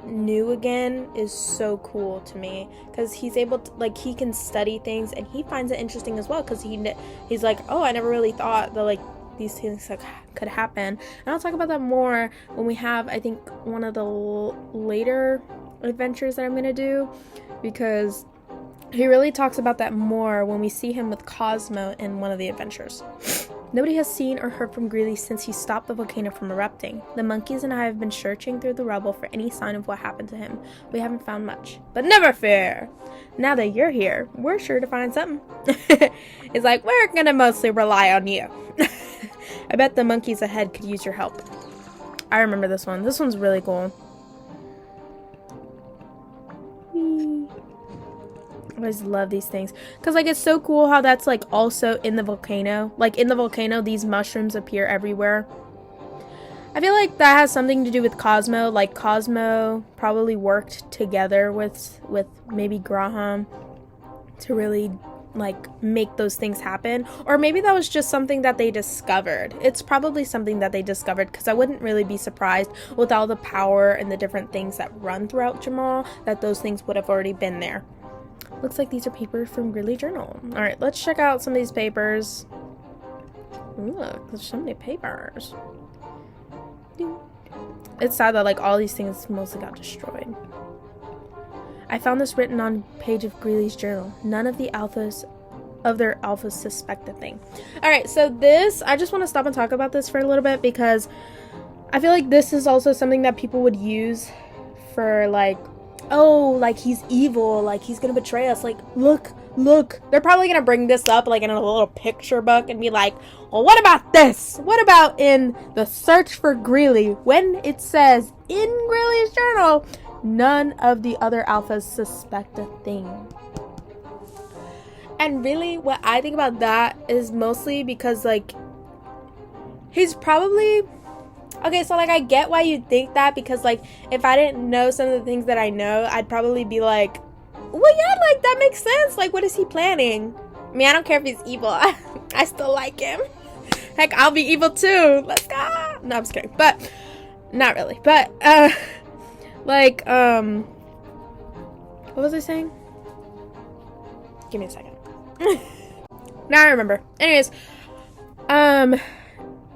Speaker 1: new again is so cool to me, because he's able to, like, he can study things and he finds it interesting as well, because he's like, oh, I never really thought that like these things like could happen. And I'll talk about that more when we have, I think, one of the later adventures that I'm gonna do, because he really talks about that more when we see him with Cosmo in one of the adventures. Nobody has seen or heard from Greely since he stopped the volcano from erupting. The monkeys and I have been searching through the rubble for any sign of what happened to him. We haven't found much. But never fear! Now that you're here, we're sure to find something. It's like, we're gonna mostly rely on you. I bet the monkeys ahead could use your help. I remember this one. This one's really cool. I always love these things because like it's so cool how that's like also in the volcano. Like in the volcano, these mushrooms appear everywhere. I feel like that has something to do with Cosmo. Like Cosmo probably worked together with maybe Graham to really like make those things happen, or maybe that was just something that they discovered. It's probably something that they discovered, because I wouldn't really be surprised with all the power and the different things that run throughout Jamaa that those things would have already been there. Looks like these are papers from Greely Journal. Alright, let's check out some of these papers. Look, there's so many papers. It's sad that like all these things mostly got destroyed. I found this written on a page of Greely's journal. None of their alphas suspect a thing. Alright, so this, I just want to stop and talk about this for a little bit, because I feel like this is also something that people would use for like, oh, like he's evil, like he's gonna betray us, like look, they're probably gonna bring this up like in a little picture book and be like, well, what about this? What about in the search for Greely, when it says in Greely's journal, none of the other alphas suspect a thing? And really what I think about that is mostly because like he's probably okay, so like I get why you think that, because like if I didn't know some of the things that I know, I'd probably be like, well, yeah, like that makes sense. Like, what is he planning? I mean, I don't care if he's evil. I still like him. Heck, I'll be evil too. Let's go. No, I'm just kidding. But not really. But like what was I saying? Give me a second. Now I remember. Anyways,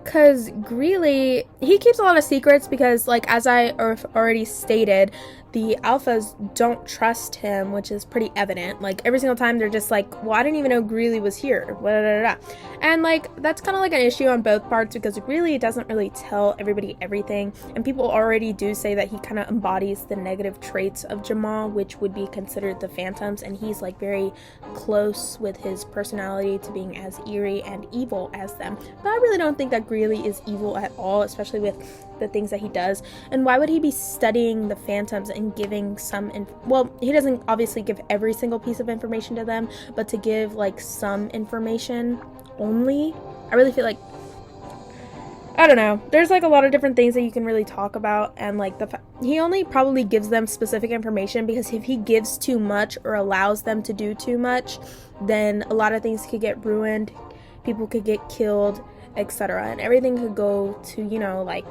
Speaker 1: because Greely, he keeps a lot of secrets because, like, as I already stated, the alphas don't trust him, which is pretty evident. Like, every single time they're just like, well, I didn't even know Greeley was here. And, like, that's kind of like an issue on both parts because Greeley doesn't really tell everybody everything. And people already do say that he kind of embodies the negative traits of Jamal, which would be considered the Phantoms. And he's, like, very close with his personality to being as eerie and evil as them. But I really don't think that Greeley is evil at all, especially with the things that he does. And why would he be studying the Phantoms and giving some well, he doesn't obviously give every single piece of information to them, but to give like some information only, I really feel like, I don't know, there's like a lot of different things that you can really talk about. And like he only probably gives them specific information because if he gives too much or allows them to do too much, then a lot of things could get ruined, people could get killed, etc. And everything could go to, you know, like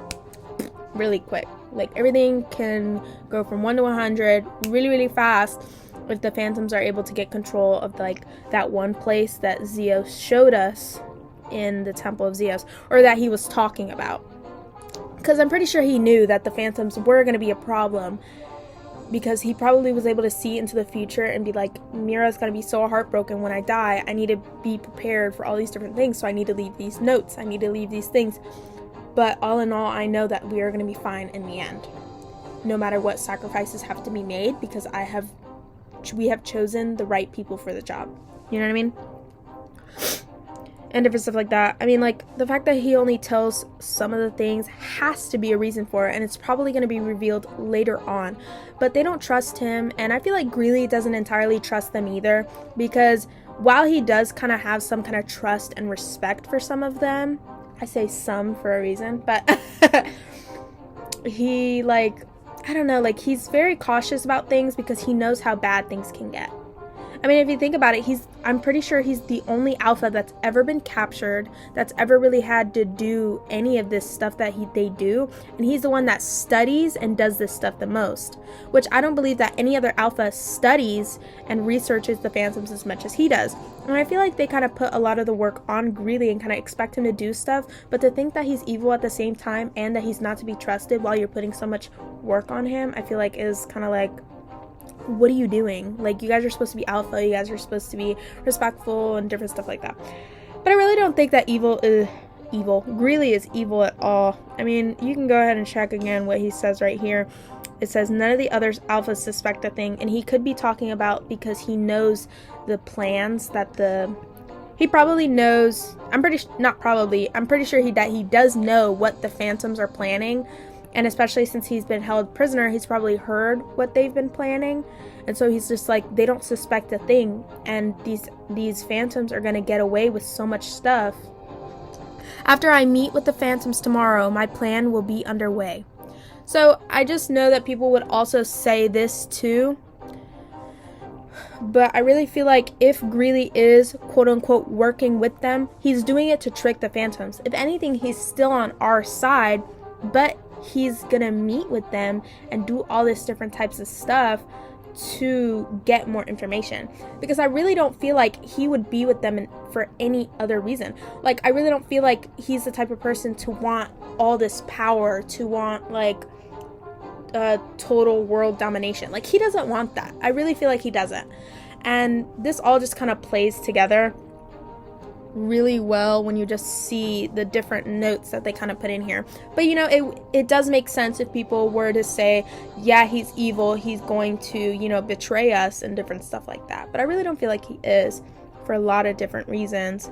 Speaker 1: really quick. Like, everything can go from 1 to 100 really, really fast if the Phantoms are able to get control of, like, that one place that Zeos showed us in the Temple of Zeos, or that he was talking about. Because I'm pretty sure he knew that the Phantoms were going to be a problem, because he probably was able to see into the future and be like, Mira's going to be so heartbroken when I die. I need to be prepared for all these different things, so I need to leave these notes. I need to leave these things. But all in all, I know that we are going to be fine in the end, no matter what sacrifices have to be made, because we have chosen the right people for the job. You know what I mean? And different stuff like that. I mean, like, the fact that he only tells some of the things has to be a reason for it, and it's probably going to be revealed later on. But they don't trust him, and I feel like Greeley doesn't entirely trust them either, because while he does kind of have some kind of trust and respect for some of them, I say some for a reason, but he, like, I don't know, like, he's very cautious about things because he knows how bad things can get. I mean, if you think about it, I'm pretty sure he's the only alpha that's ever been captured, that's ever really had to do any of this stuff that they do, and he's the one that studies and does this stuff the most, which I don't believe that any other alpha studies and researches the Phantoms as much as he does. And I feel like they kind of put a lot of the work on Greeley and kind of expect him to do stuff, but to think that he's evil at the same time and that he's not to be trusted while you're putting so much work on him, I feel like is kind of like, what are you doing? Like, you guys are supposed to be alpha, you guys are supposed to be respectful and different stuff like that. But I really don't think that Greeley is evil at all. I mean, you can go ahead and check again what he says right here. It says, none of the others alphas suspect a thing, and he could be talking about because he knows the plans that he probably knows, I'm pretty sure that he does know what the Phantoms are planning. And especially since he's been held prisoner, he's probably heard what they've been planning. And so he's just like, they don't suspect a thing. And these Phantoms are going to get away with so much stuff. After I meet with the Phantoms tomorrow, my plan will be underway. So I just know that people would also say this too. But I really feel like if Greeley is, quote unquote, working with them, he's doing it to trick the Phantoms. If anything, he's still on our side, but he's gonna meet with them and do all this different types of stuff to get more information, because I really don't feel like he would be with them for any other reason. Like, I really don't feel like he's the type of person to want all this power, to want like total world domination. Like, he doesn't want that. I really feel like he doesn't. And this all just kind of plays together really well when you just see the different notes that they kind of put in here. But you know, it does make sense if people were to say, yeah, he's evil, he's going to, you know, betray us and different stuff like that. But I really don't feel like he is, for a lot of different reasons.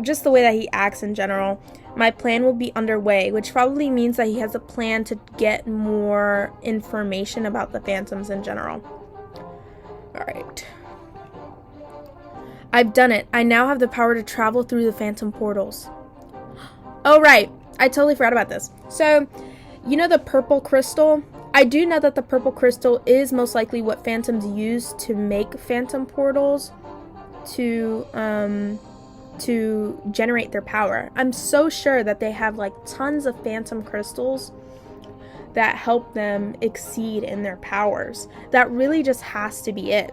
Speaker 1: Just the way that he acts in general. My plan will be underway, which probably means that he has a plan to get more information about the Phantoms in general. Alright. I've done it. I now have the power to travel through the Phantom portals. Oh, right. I totally forgot about this. So, you know the purple crystal? I do know that the purple crystal is most likely what Phantoms use to make Phantom portals to generate their power. I'm so sure that they have like tons of Phantom crystals that help them exceed in their powers. That really just has to be it.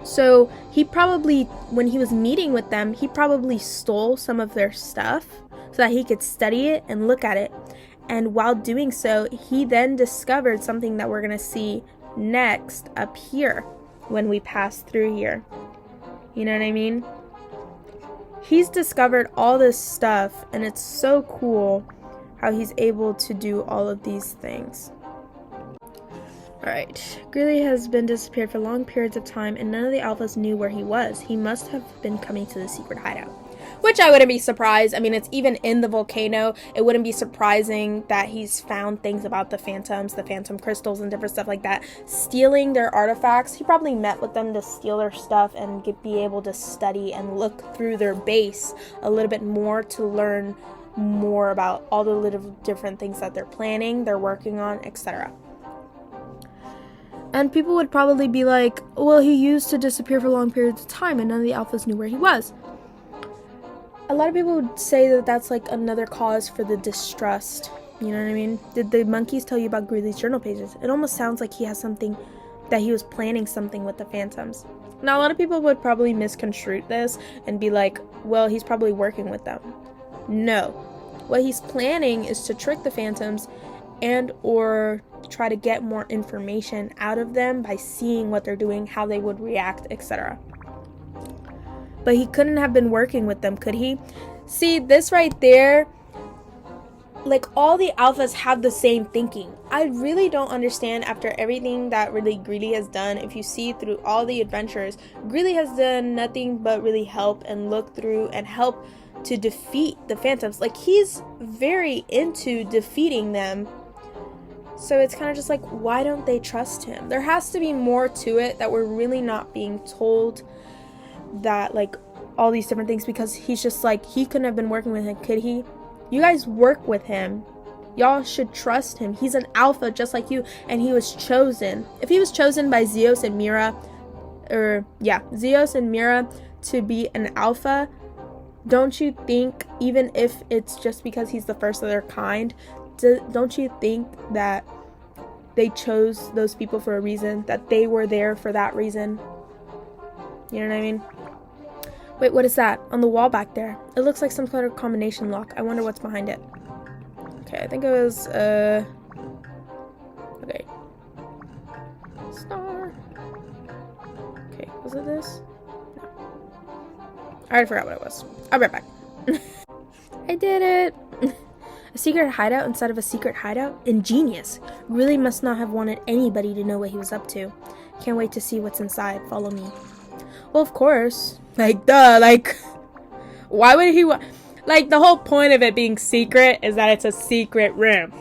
Speaker 1: So he probably, when he was meeting with them, he probably stole some of their stuff so that he could study it and look at it And while doing so, he then discovered something that we're going to see next up here when we pass through here. You know what I mean? He's discovered all this stuff, and it's so cool how he's able to do all of these things. Alright, Greeley has been disappeared for long periods of time, and none of the alphas knew where he was. He must have been coming to the secret hideout. Which I wouldn't be surprised. I mean, it's even in the volcano. It wouldn't be surprising that he's found things about the phantoms, the phantom crystals, and different stuff like that. Stealing their artifacts. He probably met with them to steal their stuff and be able to study and look through their base a little bit more to learn more about all the little different things that they're planning, they're working on, etc. And people would probably be like, well, he used to disappear for long periods of time and none of the alphas knew where he was. A lot of people would say that that's like another cause for the distrust. You know what I mean? Did the monkeys tell you about Greeley's journal pages? It almost sounds like he has something, that he was planning something with the phantoms. Now, a lot of people would probably misconstrue this and be like, well, he's probably working with them. No. What he's planning is to trick the phantoms and or try to get more information out of them by seeing what they're doing, how they would react, etc. But he couldn't have been working with them, could he? See, this right there, like all the alphas have the same thinking. I really don't understand after everything that really Greeley has done. If you see through all the adventures, Greeley has done nothing but really help and look through and help to defeat the phantoms. Like, he's very into defeating them. So it's kind of just like, why don't they trust him? There has to be more to it that we're really not being told, that like all these different things, because he's just like, he couldn't have been working with him, could he? You guys work with him. Y'all should trust him. He's an alpha just like you, and he was chosen. If he was chosen by Zeus and Mira, Zeus and Mira to be an alpha, don't you think, even if it's just because he's the first of their kind, don't you think that they chose those people for a reason, that they were there for that reason? You know what I mean? Wait, what is that on the wall back there? It looks like some sort of combination lock. I wonder what's behind it. Okay, I think it was, okay. Star. Okay, was it this? No. I already forgot what it was. I'll be right back. I did it! A secret hideout inside of a secret hideout? Ingenious. Really must not have wanted anybody to know what he was up to. Can't wait to see what's inside. Follow me. Well, of course. Like, duh, like, why would he like, the whole point of it being secret is that it's a secret room.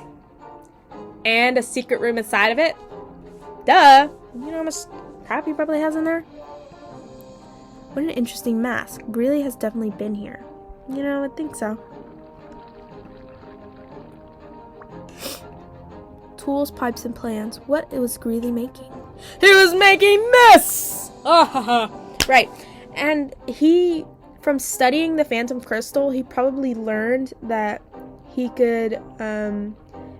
Speaker 1: And a secret room inside of it? Duh. You know how much crap he probably has in there? What an interesting mask. Greeley has definitely been here. You know, I think so. Tools, pipes, and plans. What was Greeley making? He was making this! Right. And he, from studying the Phantom Crystal, he probably learned that he could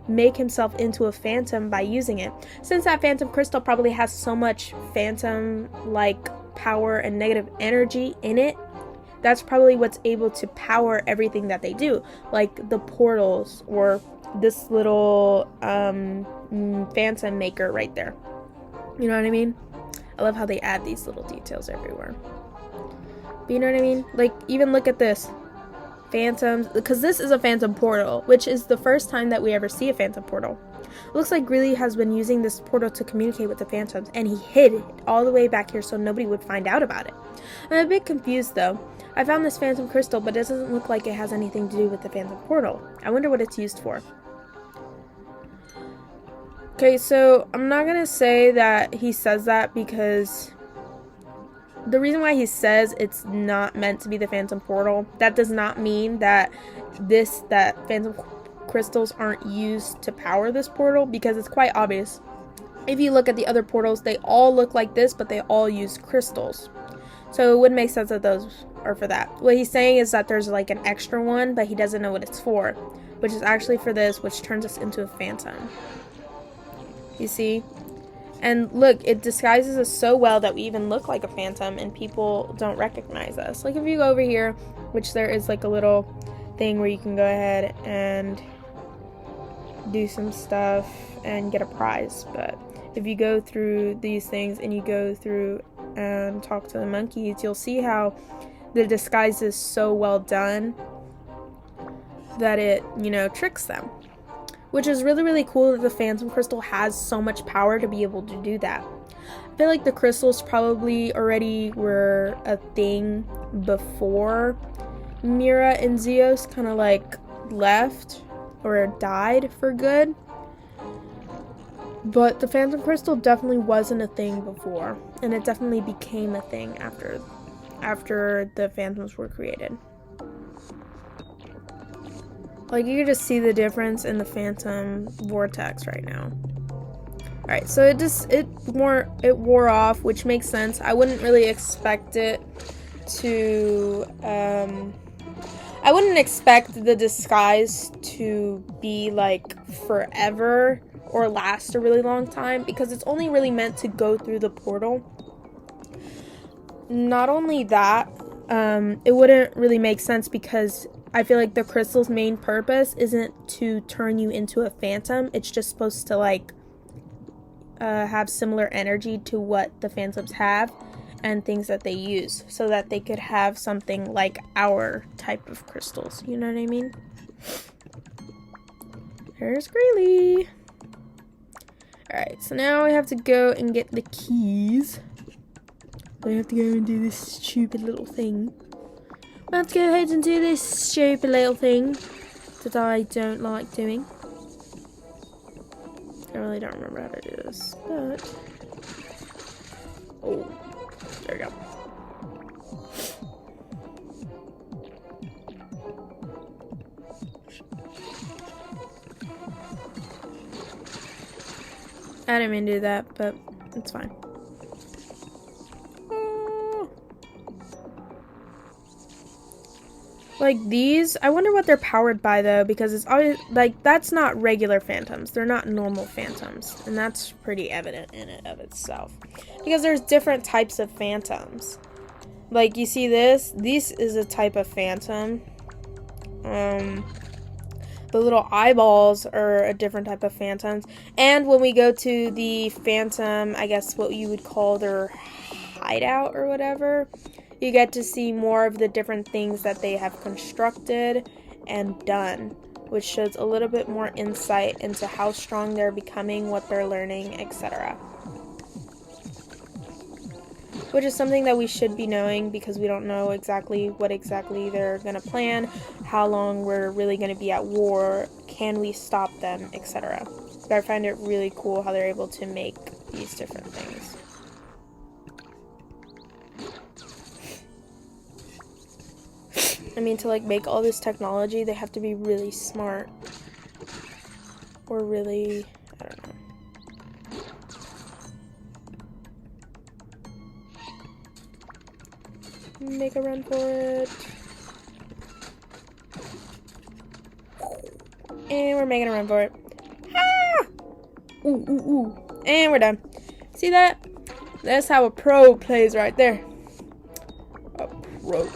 Speaker 1: make himself into a phantom by using it. Since that Phantom Crystal probably has so much phantom-like power and negative energy in it, that's probably what's able to power everything that they do. Like the portals or this little phantom maker right there. You know what I mean? I love how they add these little details everywhere. But you know what I mean? Like, even look at this. Phantoms. Because this is a phantom portal, which is the first time that we ever see a phantom portal. It looks like Greeley has been using this portal to communicate with the phantoms, and he hid it all the way back here so nobody would find out about it. I'm a bit confused, though. I found this phantom crystal, but it doesn't look like it has anything to do with the phantom portal. I wonder what it's used for. Okay, so I'm not gonna say that he says that because the reason why he says it's not meant to be the phantom portal, that does not mean that phantom crystals aren't used to power this portal, because it's quite obvious. If you look at the other portals, they all look like this, but they all use crystals. So it wouldn't make sense that those are for that. What he's saying is that there's like an extra one, but he doesn't know what it's for, which is actually for this, which turns us into a phantom. You see? And look, it disguises us so well that we even look like a phantom and people don't recognize us. Like if you go over here, which there is like a little thing where you can go ahead and do some stuff and get a prize. But if you go through these things and you go through and talk to the monkeys, you'll see how the disguise is so well done that it, tricks them. Which is really, really cool that the Phantom Crystal has so much power to be able to do that. I feel like the crystals probably already were a thing before Mira and Zeus kind of like left or died for good. But the Phantom Crystal definitely wasn't a thing before, and it definitely became a thing after the Phantoms were created. Like, you can just see the difference in the Phantom Vortex right now. Alright, so it wore off, which makes sense. I wouldn't really expect it to, I wouldn't expect the disguise to be, like, forever or last a really long time, because it's only really meant to go through the portal. Not only that, it wouldn't really make sense because I feel like the crystal's main purpose isn't to turn you into a phantom. It's just supposed to, like, have similar energy to what the phantoms have and things that they use, so that they could have something like our type of crystals. You know what I mean? There's Greeley. Alright, so now we have to go and get the keys. We have to go and do this stupid little thing. Let's go ahead and do this stupid little thing that I don't like doing. I really don't remember how to do this, but... Oh, there we go. I didn't mean to do that, but it's fine. Like these, I wonder what they're powered by though, because it's always, like, that's not regular phantoms. They're not normal phantoms, and that's pretty evident in it of itself. Because there's different types of phantoms. Like, you see this is a type of phantom. The little eyeballs are a different type of phantoms. And when we go to the phantom, I guess what you would call their hideout or whatever, you get to see more of the different things that they have constructed and done, which shows a little bit more insight into how strong they're becoming, what they're learning, etc. Which is something that we should be knowing, because we don't know exactly what exactly they're going to plan, how long we're really going to be at war, can we stop them, etc. But I find it really cool how they're able to make these different things. I mean, to, like, make all this technology, they have to be really smart. Or really, I don't know. Make a run for it. And we're making a run for it. Ah! Ooh, ooh, ooh. And we're done. See that? That's how a pro plays right there. A pro.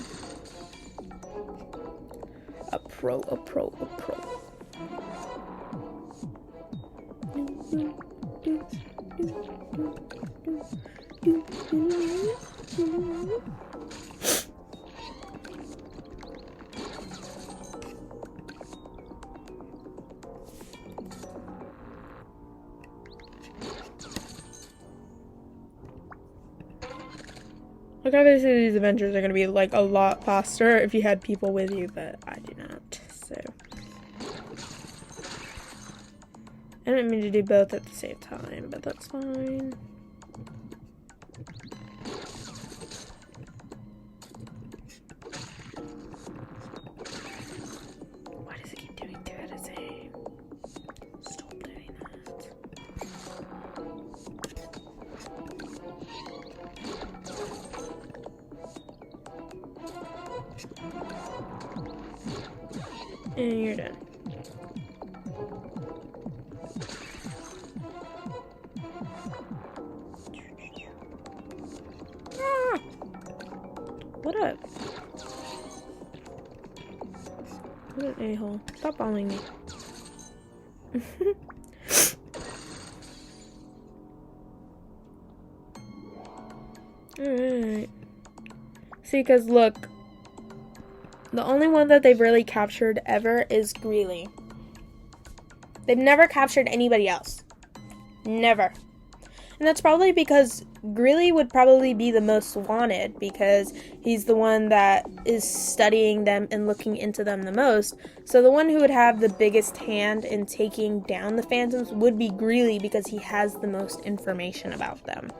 Speaker 1: A pro, a pro, a pro. Like, obviously these adventures are going to be, like, a lot faster if you had people with you, but I do not, so. I didn't mean to do both at the same time, but that's fine. Why does it keep doing two at a time? Stop doing that. And you're done. Ah! What up? What an a-hole. Stop following me. Alright. See, because look, the only one that they've really captured ever is Greely. They've never captured anybody else. Never. And that's probably because Greely would probably be the most wanted because he's the one that is studying them and looking into them the most. So the one who would have the biggest hand in taking down the Phantoms would be Greely because he has the most information about them.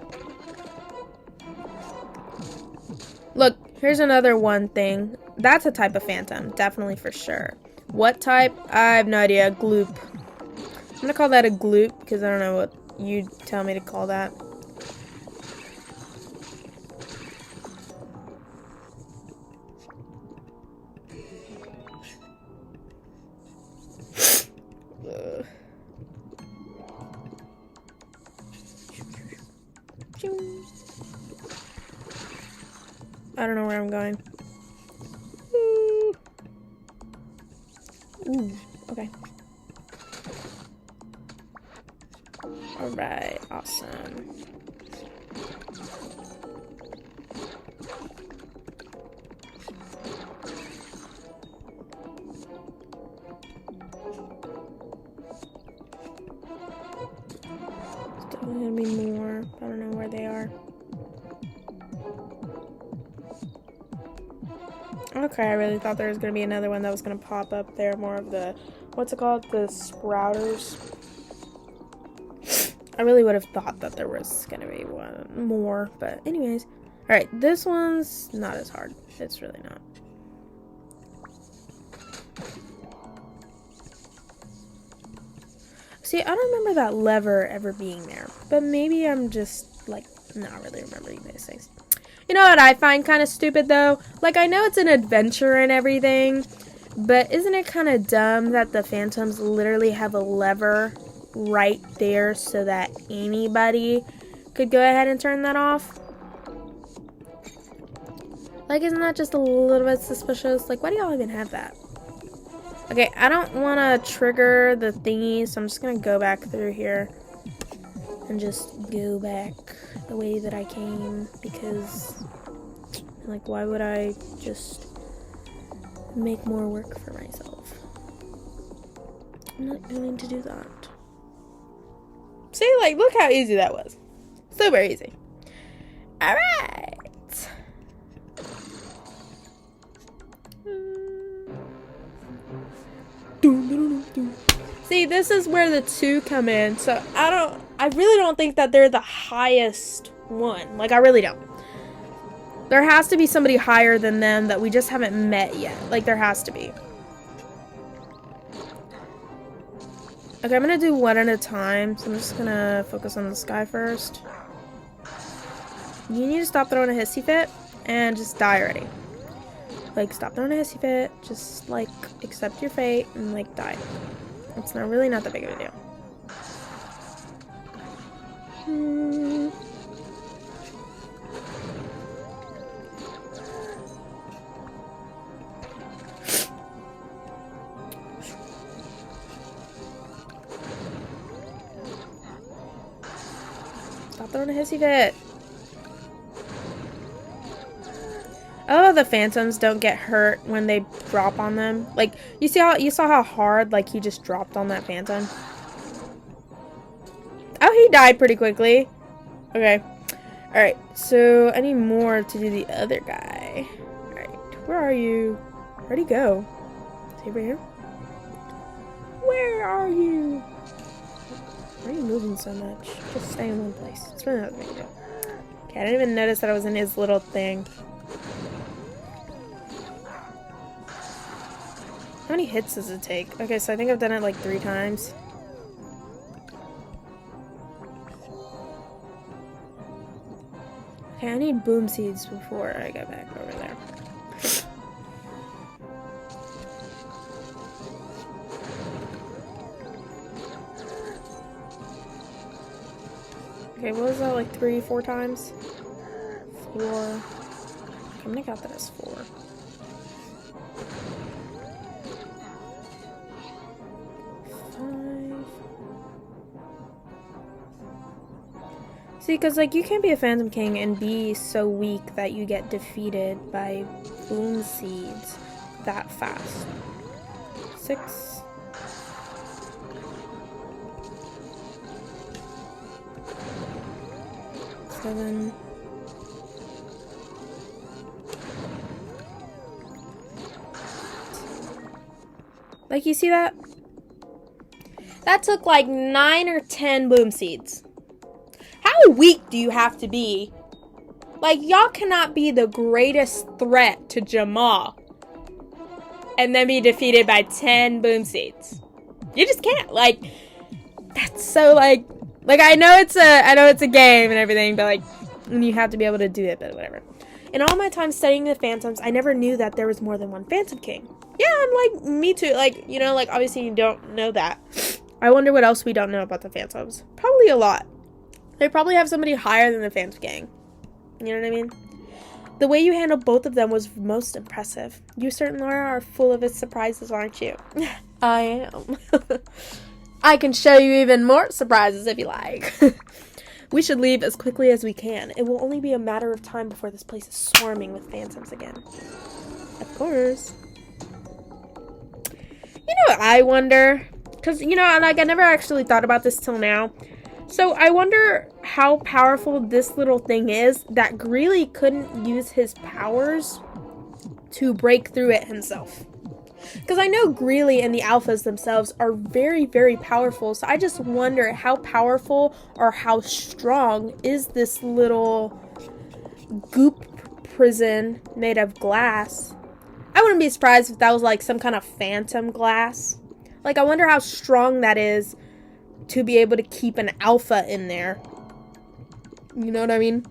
Speaker 1: Look, here's another one thing. That's a type of Phantom, definitely for sure. What type? I have no idea. Gloop. I'm gonna call that a gloop because I don't know what you tell me to call that. I don't know where I'm going. Ooh, okay. Alright, awesome. There's definitely gonna be more. I don't know where they are. Okay, I really thought there was gonna be another one that was gonna pop up there. More of the, what's it called? The Sprouters. I really would have thought that there was gonna be one more, but anyways. Alright, this one's not as hard. It's really not. See, I don't remember that lever ever being there, but maybe I'm just, like, not really remembering these things. You know what I find kind of stupid, though? Like, I know it's an adventure and everything, but isn't it kind of dumb that the Phantoms literally have a lever right there so that anybody could go ahead and turn that off? Like, isn't that just a little bit suspicious? Like, why do y'all even have that? Okay, I don't want to trigger the thingy, so I'm just going to go back through here and just go back the way that I came, because, like, why would I just make more work for myself? I'm not going to do that. See, like, look how easy that was. Super easy. Alright. See, this is where the two come in, so I really don't think that they're the highest one. Like, I really don't. There has to be somebody higher than them that we just haven't met yet. Like, there has to be. Okay, I'm gonna do one at a time, so I'm just gonna focus on this guy first. You need to stop throwing a hissy fit and just die already. Like, stop throwing a hissy fit, just, like, accept your fate and, like, die. It's really not that big of a deal. Stop throwing a hissy fit. Oh, the Phantoms don't get hurt when they drop on them. Like, you saw how hard, like, he just dropped on that Phantom? Oh, he died pretty quickly. Okay. Alright, so I need more to do the other guy. Alright, where are you? Where'd he go? Is he over here? Where are you? Why are you moving so much? Just stay in one place. It's really not a big deal. Okay, I didn't even notice that I was in his little thing. How many hits does it take? Okay, so I think I've done it like 3 times. Okay, I need boom seeds before I get back over there. Okay, what was that, like 3, 4 times? 4. I'm gonna count that as 4. 5. See, because, like, you can't be a Phantom King and be so weak that you get defeated by Boom Seeds that fast. 6. Seven. Like, you see that? That took like 9 or 10 Boom Seeds. How weak do you have to be? Like, y'all cannot be the greatest threat to Jamal and then be defeated by 10 Boom Seeds. You just can't. Like, that's so like I know it's a game and everything, but like, you have to be able to do it, but whatever. In all my time studying the Phantoms, I never knew that there was more than one Phantom King. Yeah, I'm like, me too. Like, you know, like, obviously you don't know that. I wonder what else we don't know about the Phantoms. Probably a lot. They probably have somebody higher than the Phantom Gang. You know what I mean? The way you handled both of them was most impressive. You certainly are full of surprises, aren't you? I am. I can show you even more surprises if you like. We should leave as quickly as we can. It will only be a matter of time before this place is swarming with phantoms again. Of course. You know what I wonder? Because, you know, like, I never actually thought about this till now. So I wonder how powerful this little thing is that Greely couldn't use his powers to break through it himself. Because I know Greely and the Alphas themselves are very, very powerful. So I just wonder how powerful or how strong is this little goop prison made of glass. I wouldn't be surprised if that was like some kind of phantom glass. Like, I wonder how strong that is to be able to keep an alpha in there. You know what I mean?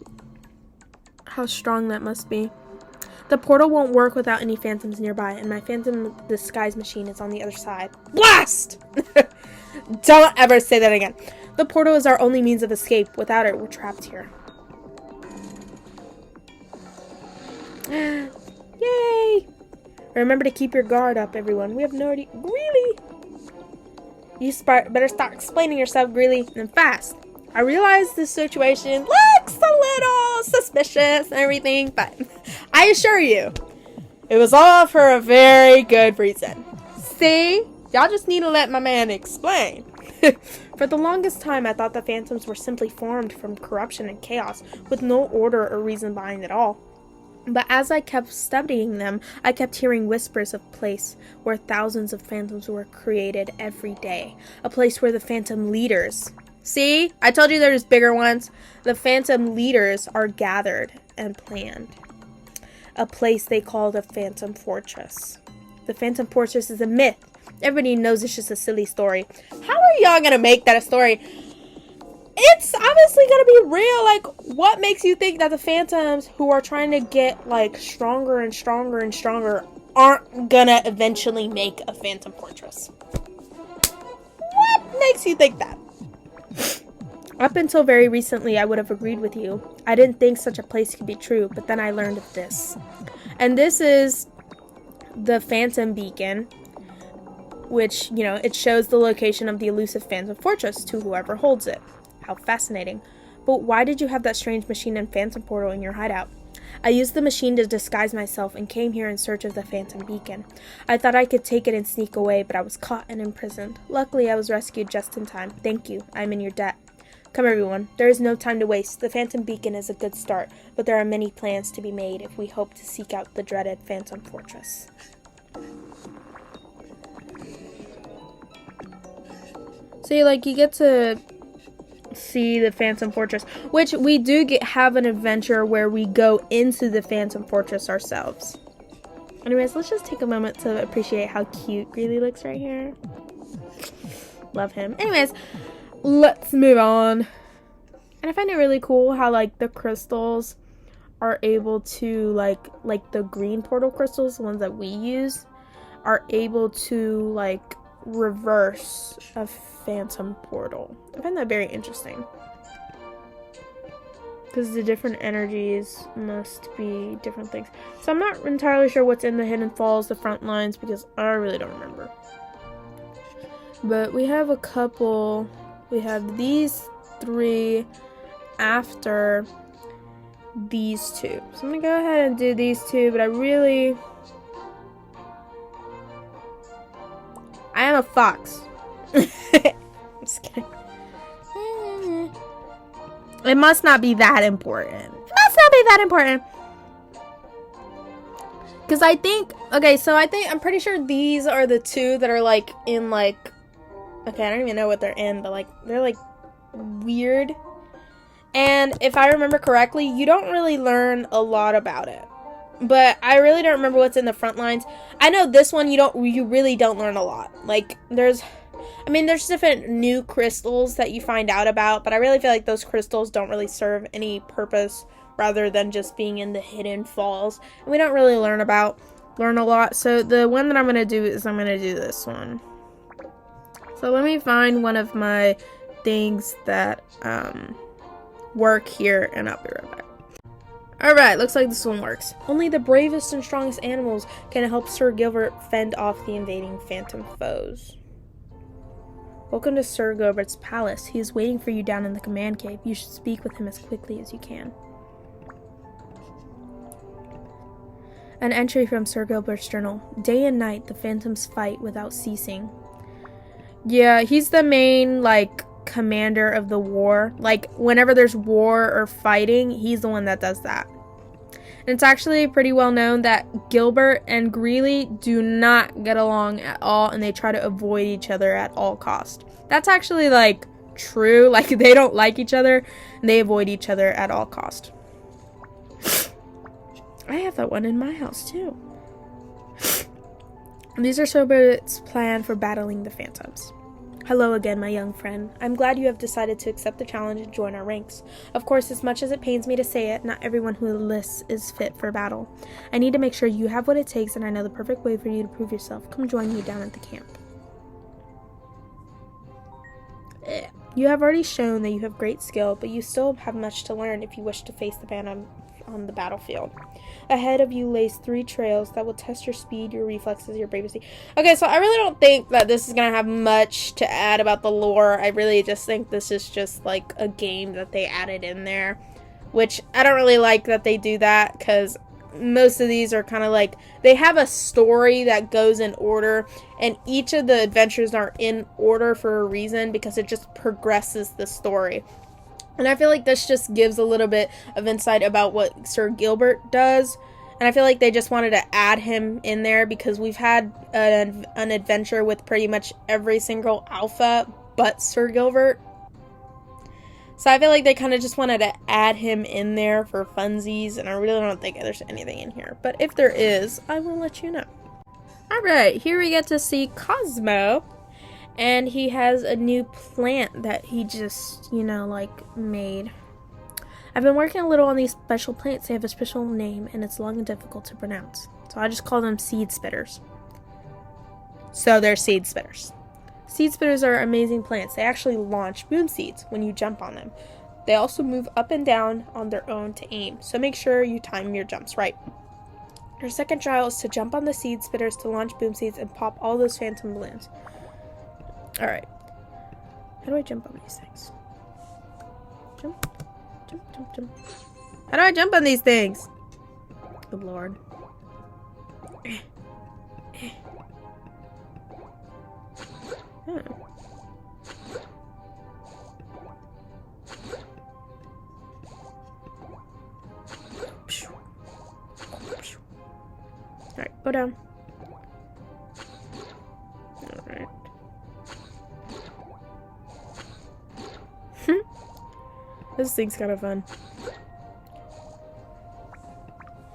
Speaker 1: How strong that must be. The portal won't work without any phantoms nearby, and my phantom disguise machine is on the other side. Blast! Don't ever say that again. The portal is our only means of escape. Without it, we're trapped here. Yay! Remember to keep your guard up, everyone. We have no idea. Greely! You better start explaining yourself, Greely, and fast. I realize this situation looks a little suspicious and everything, but I assure you, it was all for a very good reason. See? Y'all just need to let my man explain. For the longest time, I thought the phantoms were simply formed from corruption and chaos, with no order or reason behind it all. But as I kept studying them, I kept hearing whispers of a place where thousands of phantoms were created every day. A place where the phantom leaders... See? I told you there's bigger ones. The phantom leaders are gathered and planned. A place they call the Phantom Fortress. The Phantom Fortress is a myth. Everybody knows it's just a silly story. How are y'all gonna make that a story? It's obviously gonna be real. Like, what makes you think that the phantoms who are trying to get, like, stronger and stronger and stronger aren't gonna eventually make a Phantom Fortress? What makes you think that? Up until very recently, I would have agreed with you. I didn't think such a place could be true, but then I learned of this. And this is the Phantom Beacon, which, you know, it shows the location of the elusive Phantom Fortress to whoever holds it. How fascinating. But why did you have that strange machine and Phantom Portal in your hideout? I used the machine to disguise myself and came here in search of the Phantom Beacon. I thought I could take it and sneak away, but I was caught and imprisoned. Luckily, I was rescued just in time. Thank you. I'm in your debt. Come everyone, there is no time to waste. The Phantom Beacon is a good start, but there are many plans to be made if we hope to seek out the dreaded Phantom Fortress. So you get to see the Phantom Fortress, which we do have an adventure where we go into the Phantom Fortress ourselves. Anyways, let's just take a moment to appreciate how cute Greely looks right here. Love him. Anyways, let's move on. And I find it really cool how, like, the crystals are able to, like the green portal crystals, the ones that we use, are able to, like, reverse a phantom portal. I find that very interesting. Because the different energies must be different things. So I'm not entirely sure what's in the Hidden Falls, the front lines, because I really don't remember. But we have a couple... We have these 3 after these two. So I'm gonna go ahead and do these two, but I am a fox. I'm just kidding. It must not be that important. Because I think, okay, so I'm pretty sure these are the two that are like in like, okay, I don't even know what they're in, but like, they're like weird. And if I remember correctly, you don't really learn a lot about it. But I really don't remember what's in the front lines. I know this one you really don't learn a lot. Like there's different new crystals that you find out about, but I really feel like those crystals don't really serve any purpose rather than just being in the hidden falls. And we don't really learn a lot. So the one that I'm going to do is I'm going to do this one. So let me find one of my things that work here, and I'll be right back. Alright, looks like this one works. Only the bravest and strongest animals can help Sir Gilbert fend off the invading phantom foes. Welcome to Sir Gilbert's palace. He is waiting for you down in the command cave. You should speak with him as quickly as you can. An entry from Sir Gilbert's journal. Day and night, the phantoms fight without ceasing. Yeah, he's the main, like, commander of the war. Like, whenever there's war or fighting, he's the one that does that. And it's actually pretty well known that Gilbert and Greeley do not get along at all, and they try to avoid each other at all cost. That's actually, like, true. Like, they don't like each other, and they avoid each other at all cost. I have that one in my house, too. These are Sir Gilbert's plan for battling the phantoms. Hello again, my young friend. I'm glad you have decided to accept the challenge and join our ranks. Of course, as much as it pains me to say it, not everyone who enlists is fit for battle. I need to make sure you have what it takes, and I know the perfect way for you to prove yourself. Come join me down at the camp. You have already shown that you have great skill, but you still have much to learn if you wish to face the phantom on the battlefield. Ahead of you lays 3 trails that will test your speed, your reflexes, your bravery. Okay, so I really don't think that this is gonna have much to add about the lore. I really just think this is just like a game that they added in there, which I don't really like that they do that, because most of these are kind of like, they have a story that goes in order, and each of the adventures are in order for a reason, because it just progresses the story. And I feel like this just gives a little bit of insight about what Sir Gilbert does. And I feel like they just wanted to add him in there because we've had an adventure with pretty much every single alpha but Sir Gilbert. So I feel like they kind of just wanted to add him in there for funsies. And I really don't think there's anything in here. But if there is, I will let you know. Alright, here we get to see Cosmo. And he has a new plant that he just, made. I've been working a little on these special plants. They have a special name, and it's long and difficult to pronounce. So I just call them seed spitters. So they're seed spitters. Seed spitters are amazing plants. They actually launch boom seeds when you jump on them. They also move up and down on their own to aim. So make sure you time your jumps right. Your second trial is to jump on the seed spitters to launch boom seeds and pop all those phantom balloons. Alright. How do I jump on these things? Jump. Jump, jump, jump. How do I jump on these things? Good lord. Oh. Alright, go down. Alright. This thing's kind of fun.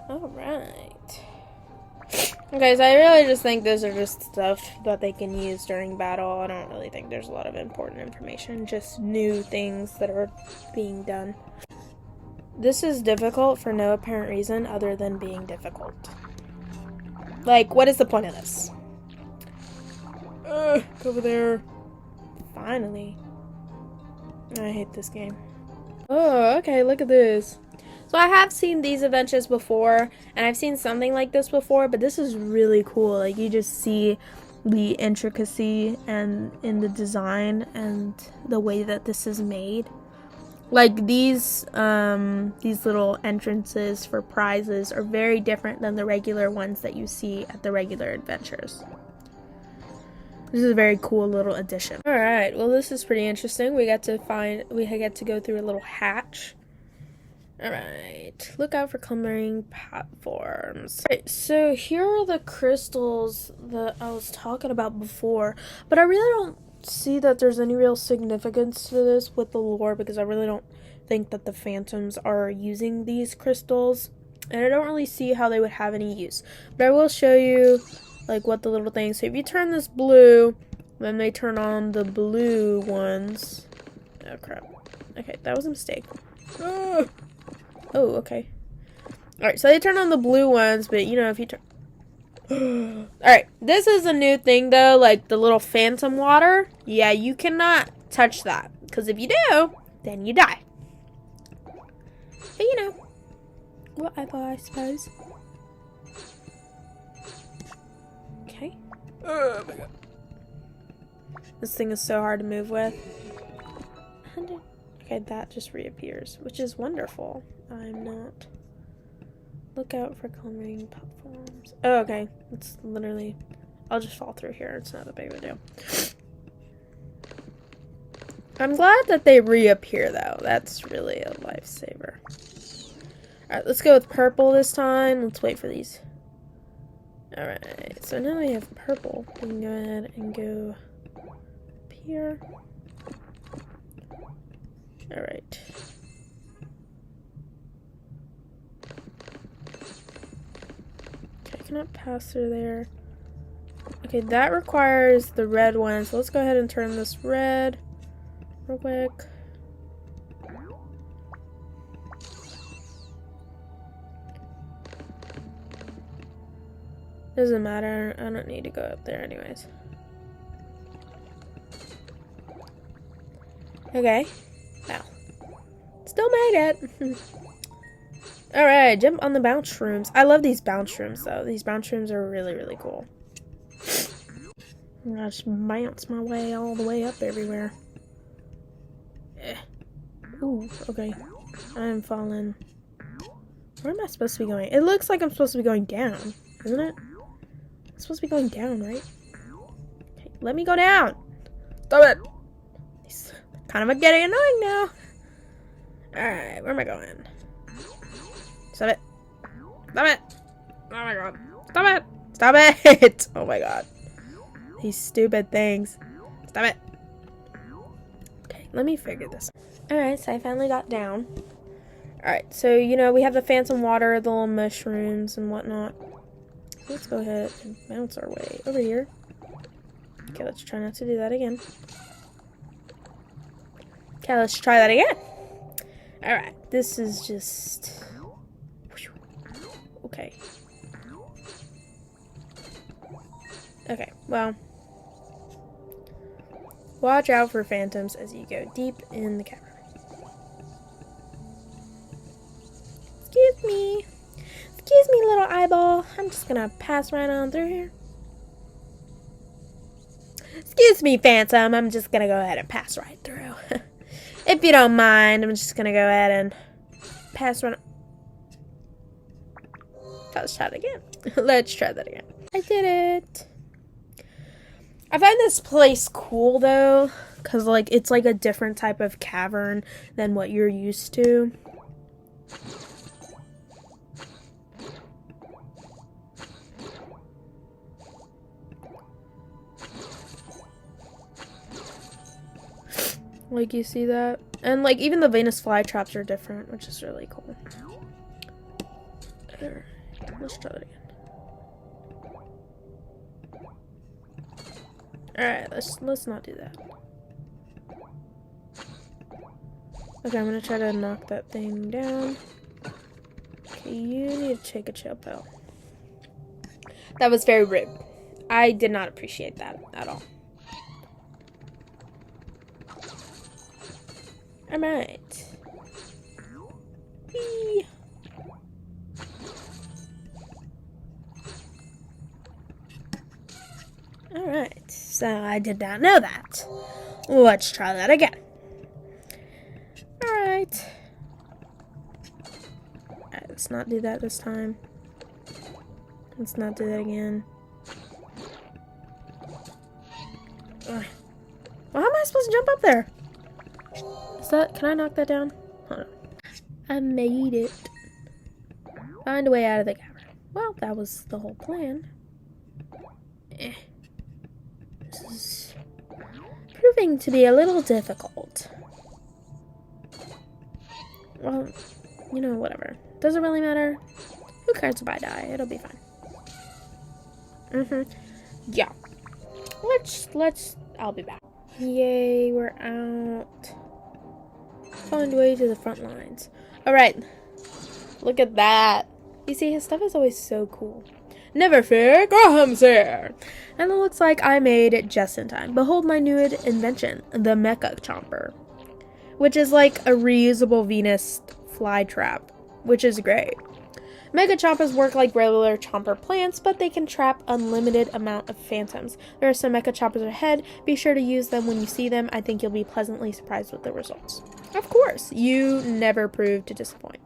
Speaker 1: Alright. Okay, so I really just think those are just stuff that they can use during battle. I don't really think there's a lot of important information. Just new things that are being done. This is difficult for no apparent reason other than being difficult. Like, what is the point of this? Go over there. Finally. I hate this game. Oh, okay, look at this. So I have seen these adventures before, and I've seen something like this before, but this is really cool. Like, you just see the intricacy and in the design and the way that this is made. Like these little entrances for prizes are very different than the regular ones that you see at the regular adventures. This is a very cool little addition. All right, well this is pretty interesting. We get to go through a little hatch. All right, look out for clumbering platforms. All right, so here are the crystals that I was talking about before, but I really don't see that there's any real significance to this with the lore, because I really don't think that the phantoms are using these crystals, and I don't really see how they would have any use. But I will show you like what the little things. So if you turn this blue, then they turn on the blue ones. Oh crap. Okay, that was a mistake. Oh, okay. Alright, so they turn on the blue ones, but you know, if you turn... Alright, this is a new thing though, like the little phantom water. Yeah, you cannot touch that, because if you do, then you die. But you know, whatever, I suppose. Okay. Oh my god. This thing is so hard to move with. Okay, that just reappears, which is wonderful. I'm not... Look out for clumbering platforms. Oh, okay. It's literally... I'll just fall through here. It's not that big of a deal. I'm glad that they reappear, though. That's really a lifesaver. Alright, let's go with purple this time. Let's wait for these. Alright, so now we have purple. We can go ahead and go up here. Alright. Okay, I cannot pass through there. Okay, that requires the red one, so let's go ahead and turn this red real quick. Doesn't matter, I don't need to go up there anyways. Okay. Wow. Still made it. Alright, jump on the bounce rooms. I love these bounce rooms though. These bounce rooms are really, really cool. I just bounce my way all the way up everywhere. Ooh, okay. I'm falling. Where am I supposed to be going? It looks like I'm supposed to be going down, isn't it? I'm supposed to be going down, right? Okay, let me go down. Stop it. It's kind of getting annoying now. Alright, where am I going? Stop it. Stop it. Oh my god. Stop it. Stop it. Oh my god. These stupid things. Stop it. Okay, let me figure this out. Alright, so I finally got down. Alright, so you know, we have the phantom water, the little mushrooms and whatnot. Let's go ahead and bounce our way over here. Okay, let's try not to do that again. Okay, let's try that again. Alright, this is just... Okay. Okay, well... Watch out for phantoms as you go deep in the cavern. Excuse me. Excuse me, little eyeball. I'm just gonna pass right on through here. Excuse me, phantom. I'm just gonna go ahead and pass right through. If you don't mind, I'm just gonna go ahead and pass right on. Let's try it again. Let's try that again. I did it. I find this place cool though, because like it's like a different type of cavern than what you're used to. Like, you see that? And like even the Venus flytraps are different, which is really cool. Let's try it again. Alright, let's not do that. Okay, I'm gonna try to knock that thing down. Okay, you need to take a chill pill. That was very rude. I did not appreciate that at all. Alright. Whee. Alright, so I did not know that. Let's try that again. Alright. Let's not do that this time. Let's not do that again. Ugh. Well, how am I supposed to jump up there? Can I knock that down? Hold on. I made it. Find a way out of the cavern. Well, that was the whole plan. This is proving to be a little difficult. Well, you know, whatever. Doesn't really matter. Who cares if I die? It'll be fine. Yeah. I'll be back. Yay, we're out. Find a way to the front lines. Alright. Look at that. You see, his stuff is always so cool. Never fear, Graham's here. And it looks like I made it just in time. Behold my new invention, the Mecha Chomper. Which is like a reusable Venus fly trap. Which is great. Mega Chompers work like regular chomper plants, but they can trap unlimited amount of phantoms. There are some Mecha Chompers ahead. Be sure to use them when you see them. I think you'll be pleasantly surprised with the results. Of course, you never prove to disappoint.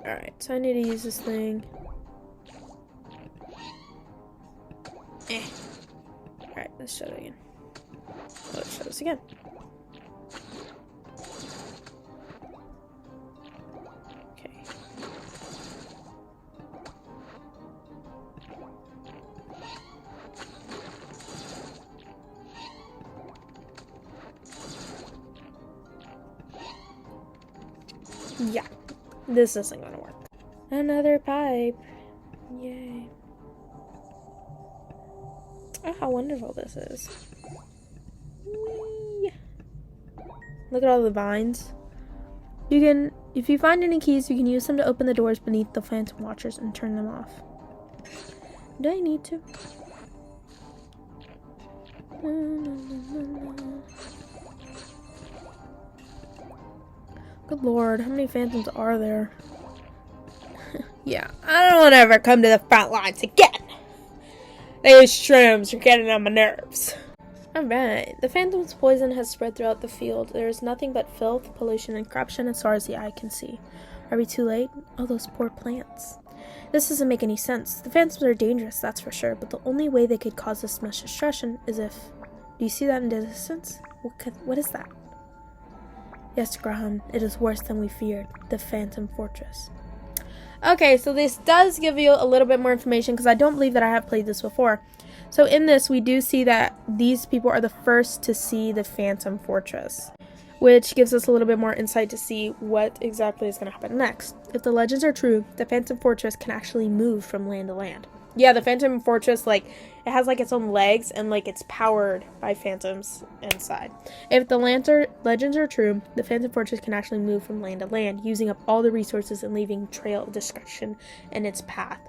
Speaker 1: Alright, so I need to use this thing. Alright, let's show it again. Let's show this again. Okay. Yeah, this isn't gonna work. Another pipe. Yay. Oh, how wonderful this is. Whee! Look at all the vines. If you find any keys, you can use them to open the doors beneath the Phantom Watchers and turn them off. Do I need to? Good lord, how many phantoms are there? Yeah, I don't want to ever come to the front lines again. These shrooms are getting on my nerves. Alright, the phantom's poison has spread throughout the field. There is nothing but filth, pollution, and corruption as far as the eye can see. Are we too late? Oh, those poor plants. This doesn't make any sense. The phantoms are dangerous, that's for sure, but the only way they could cause this much destruction is if... Do you see that in the distance? What is that? Yes, Graham, it is worse than we feared. The Phantom Fortress. Okay, so this does give you a little bit more information because I don't believe that I have played this before. So in this, we do see that these people are the first to see the Phantom Fortress, which gives us a little bit more insight to see what exactly is going to happen next. If the legends are true, the Phantom Fortress can actually move from land to land. Yeah, the Phantom Fortress, like, it has, like, its own legs, and, like, it's powered by phantoms inside. If the legends are true, the Phantom Fortress can actually move from land to land, using up all the resources and leaving trail of destruction in its path.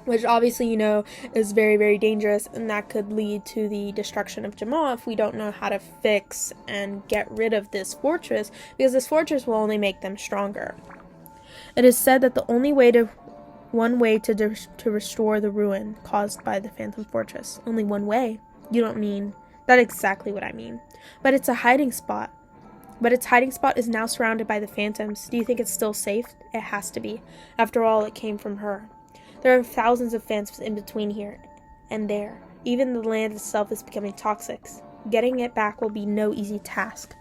Speaker 1: Which, obviously, you know, is very, very dangerous, and that could lead to the destruction of Jamaa if we don't know how to fix and get rid of this fortress, because this fortress will only make them stronger. It is said that the only way to... One way to restore the ruin caused by the Phantom Fortress. Only one way? You don't mean... That's exactly what I mean. But it's a hiding spot. But its hiding spot is now surrounded by the phantoms. Do you think it's still safe? It has to be. After all, it came from her. There are thousands of phantoms in between here and there. Even the land itself is becoming toxic. Getting it back will be no easy task.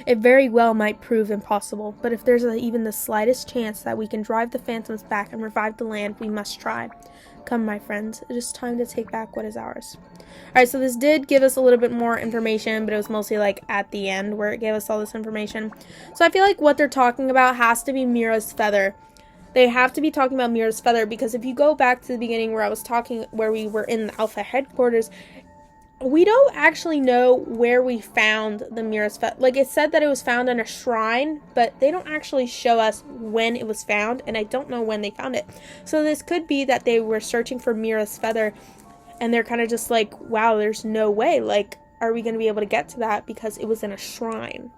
Speaker 1: It very well might prove impossible, but if there's even the slightest chance that we can drive the phantoms back and revive the land, we must try. Come, my friends, it is time to take back what is ours. Alright, so this did give us a little bit more information, but it was mostly like at the end where it gave us all this information. So I feel like what they're talking about has to be Mira's feather. They have to be talking about Mira's feather, because if you go back to the beginning where we were in the Alpha headquarters, we don't actually know where we found the Mira's feather. Like, it said that it was found in a shrine, but they don't actually show us when it was found, and I don't know when they found it. So this could be that they were searching for Mira's feather, and they're kind of just like, wow, there's no way. Like, are we going to be able to get to that because it was in a shrine?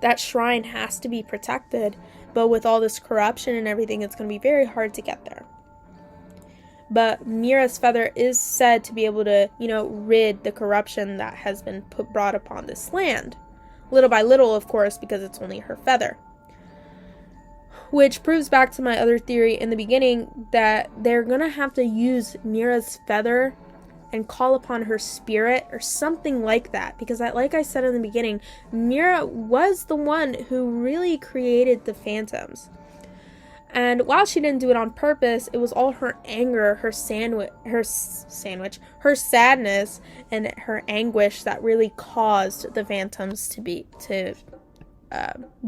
Speaker 1: That shrine has to be protected, but with all this corruption and everything, it's going to be very hard to get there. But Mira's feather is said to be able to, you know, rid the corruption that has been brought upon this land. Little by little, of course, because it's only her feather. which proves back to my other theory in the beginning that they're gonna have to use Mira's feather and call upon her spirit or something like that, because like I said in the beginning, Mira was the one who really created the phantoms. And while she didn't do it on purpose, it was all her anger, her sadness, and her anguish that really caused the phantoms to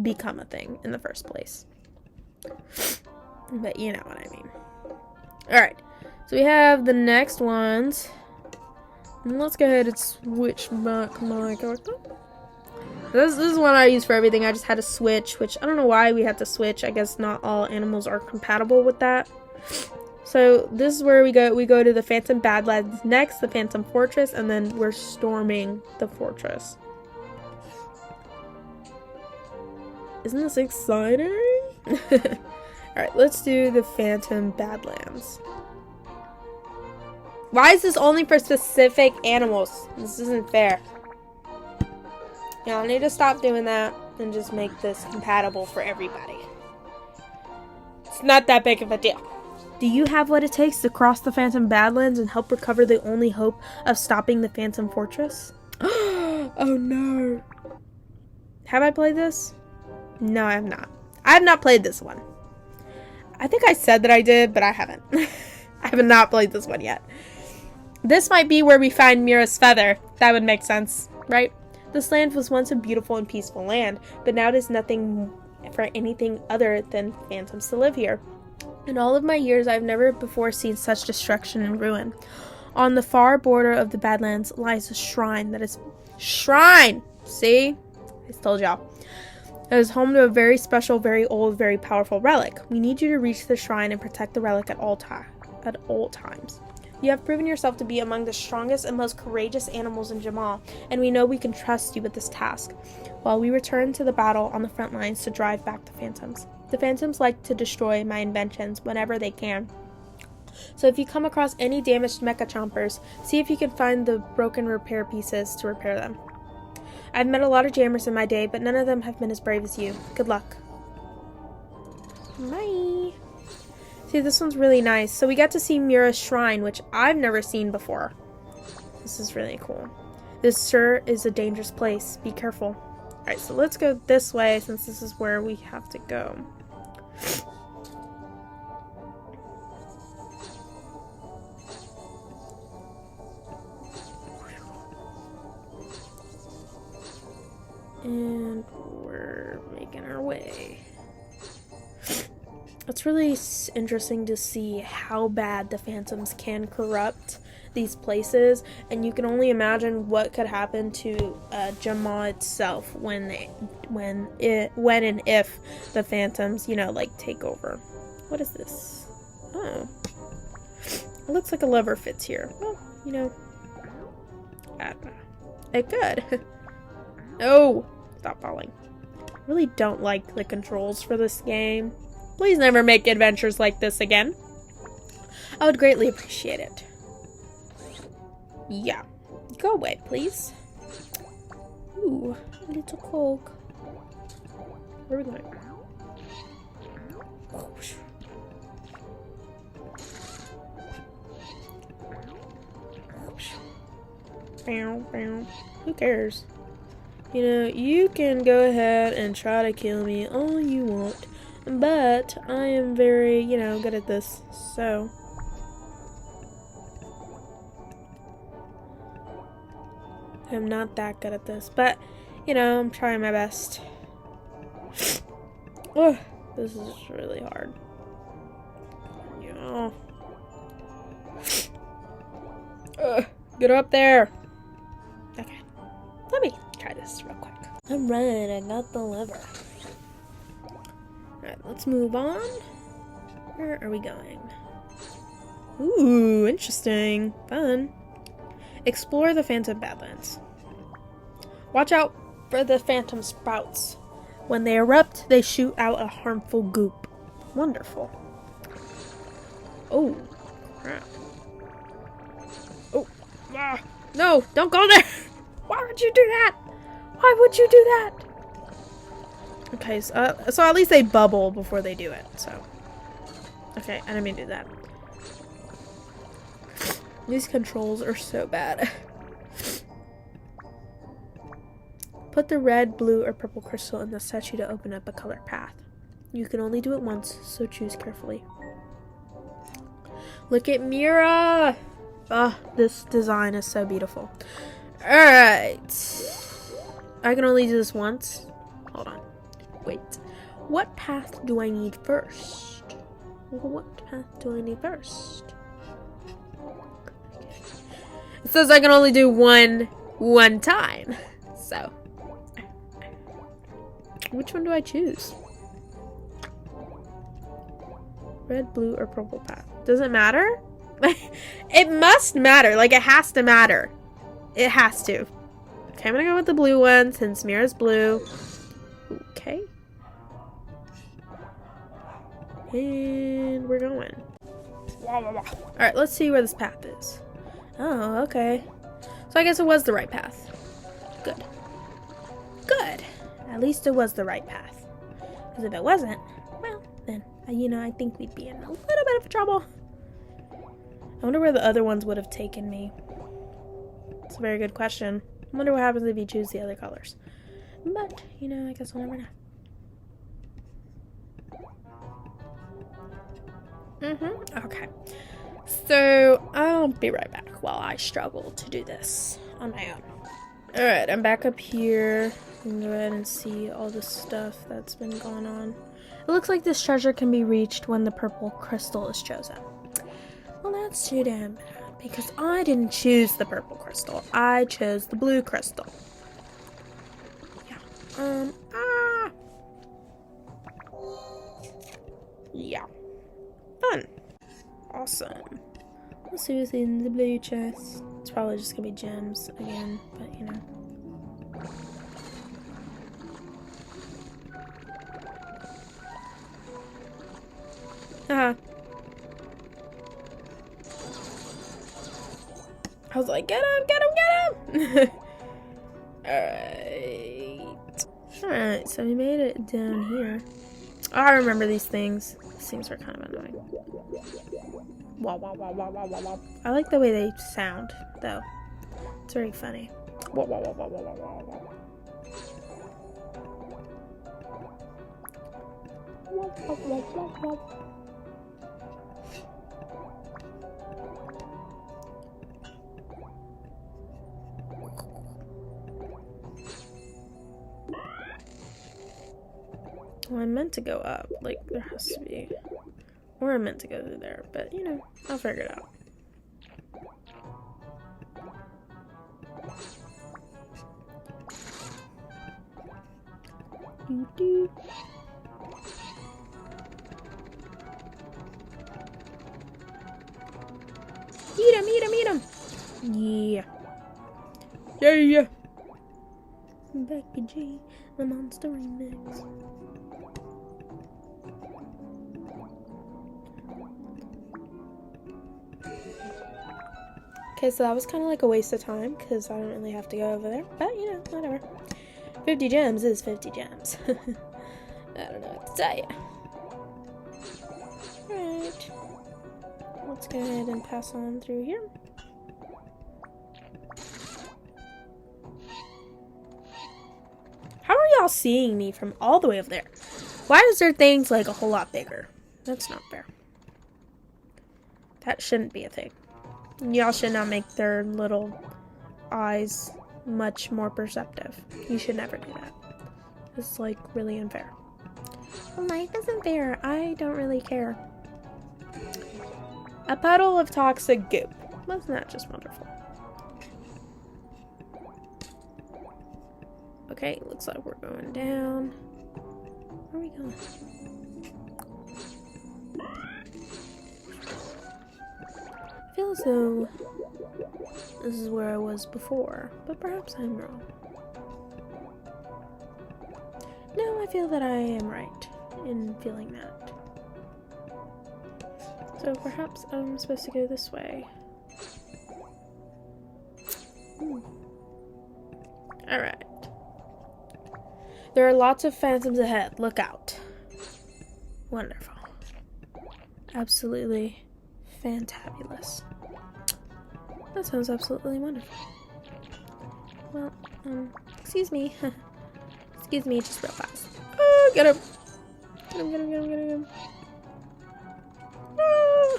Speaker 1: become a thing in the first place. But you know what I mean. Alright, so we have the next ones. And let's go ahead and switch back my character. This is one I use for everything. I just had to switch, which I don't know why we had to switch. I guess not all animals are compatible with that. So this is where we go. We go to the Phantom Badlands next, the Phantom Fortress, and then we're storming the fortress. Isn't this exciting? Alright, let's do the Phantom Badlands. Why is this only for specific animals? This isn't fair. Y'all need to stop doing that and just make this compatible for everybody. It's not that big of a deal. Do you have what it takes to cross the Phantom Badlands and help recover the only hope of stopping the Phantom Fortress? Oh no. Have I played this? No, I have not. I have not played this one. I think I said that I did, but I haven't. I have not played this one yet. This might be where we find Mira's feather. That would make sense, right? This land was once a beautiful and peaceful land, but now it is nothing for anything other than phantoms to live here. In all of my years, I've never before seen such destruction and ruin. On the far border of the Badlands lies a shrine that is... Shrine! See? I told y'all. It is home to a very special, very old, very powerful relic. We need you to reach the shrine and protect the relic at all times. You have proven yourself to be among the strongest and most courageous animals in Jamal, and we know we can trust you with this task, while we return to the battle on the front lines to drive back the phantoms. The phantoms like to destroy my inventions whenever they can. So if you come across any damaged mecha chompers, see if you can find the broken repair pieces to repair them. I've met a lot of jammers in my day, but none of them have been as brave as you. Good luck. Bye! See, this one's really nice. So we got to see Mira's shrine, which I've never seen before. This is really cool. This sure is a dangerous place. Be careful. Alright, so let's go this way since this is where we have to go. And we're making our way. It's really interesting to see how bad the phantoms can corrupt these places, and you can only imagine what could happen to Jamal itself when and if the phantoms, you know, like take over. What is this? Oh, it looks like a lever fits here. Well, you know, it could. No, stop falling. I really don't like the controls for this game. Please never make adventures like this again. I would greatly appreciate it. Yeah. Go away, please. Ooh, a little coke. Where are we going? Who cares? You know, you can go ahead and try to kill me all you want. But I am very, you know, good at this, so. I'm not that good at this, but, you know, I'm trying my best. Oh, this is really hard. Yeah. Get up there. Okay. Let me try this real quick. I'm running, I got the lever. Alright, let's move on. Where are we going? Ooh, interesting. Fun. Explore the Phantom Badlands. Watch out for the phantom sprouts. When they erupt, they shoot out a harmful goop. Wonderful. Oh, crap. Oh, no, don't go there. Why would you do that? Why would you do that? Okay, so at least they bubble before they do it, so. Okay, I didn't mean to do that. These controls are so bad. Put the red, blue, or purple crystal in the statue to open up a colored path. You can only do it once, so choose carefully. Look at Mira! Ah, this design is so beautiful. Alright. I can only do this once. Hold on. Wait. What path do I need first? What path do I need first? It says I can only do one time. So. Which one do I choose? Red, blue, or purple path? Does it matter? It must matter. Like, it has to matter. It has to. Okay, I'm gonna go with the blue one since Mira's blue. Okay. And we're going. Alright, let's see where this path is. Oh, okay. So I guess it was the right path. Good. Good. At least it was the right path. Because if it wasn't, well, then, I think we'd be in a little bit of trouble. I wonder where the other ones would have taken me. It's a very good question. I wonder what happens if you choose the other colors. But, I guess we'll never know. Okay. So, I'll be right back while I struggle to do this on my own. Alright, I'm back up here. I'm gonna go ahead and see all the stuff that's been going on. It looks like this treasure can be reached when the purple crystal is chosen. Well, that's too damn bad, because I didn't choose the purple crystal. I chose the blue crystal. Yeah. Yeah. Fun. Awesome. Let's see what's in the blue chest. It's probably just gonna be gems again, but Haha. I was like, get him, get him, get him! Alright, so we made it down here. Oh, I remember these things. These things are kind of annoying. Wah, wah, wah, wah, wah, wah, wah. I like the way they sound, though. It's very funny. Wah, wah, wah, wah, wah, wah, wah. Wah, wah, wah, wah, wah. Well, I meant to go up. Like, there has to be. Or I meant to go through there. But, I'll figure it out. Doo-doo. Eat him, eat him, eat him! Yeah. Yeah! Becky G, the Monster Remix. Okay, so that was kind of like a waste of time because I don't really have to go over there. But, whatever. 50 gems is 50 gems. I don't know what to tell you. Alright. Let's go ahead and pass on through here. How are y'all seeing me from all the way over there? Why is their things like a whole lot bigger? That's not fair. That shouldn't be a thing. Y'all should not make their little eyes much more perceptive. You should never do that. It's like really unfair. Well, life isn't fair. I don't really care. A puddle of toxic goop. Wasn't that just wonderful? Okay, looks like we're going down. Where are we going? I feel as though this is where I was before, but perhaps I'm wrong. No, I feel that I am right in feeling that. So perhaps I'm supposed to go this way. Alright. There are lots of phantoms ahead. Look out. Wonderful. Absolutely fantabulous. That sounds absolutely wonderful. Well, excuse me. Excuse me, just real fast. Oh, get him. Get him. Oh.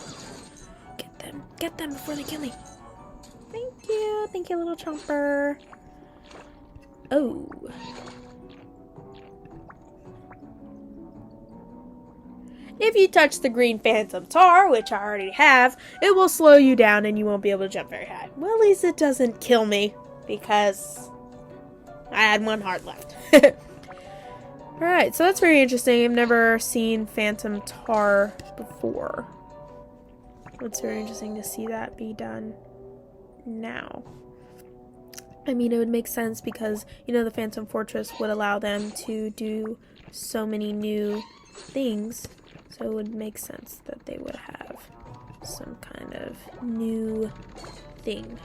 Speaker 1: Get them before they kill me. Thank you, little chomper. Oh. If you touch the green phantom tar, which I already have, it will slow you down and you won't be able to jump very high. Well, at least it doesn't kill me, because I had 1 heart left. Alright, so that's very interesting. I've never seen phantom tar before. It's very interesting to see that be done now. I mean, it would make sense because, you know, the Phantom Fortress would allow them to do so many new things. So it would make sense that they would have some kind of new thing.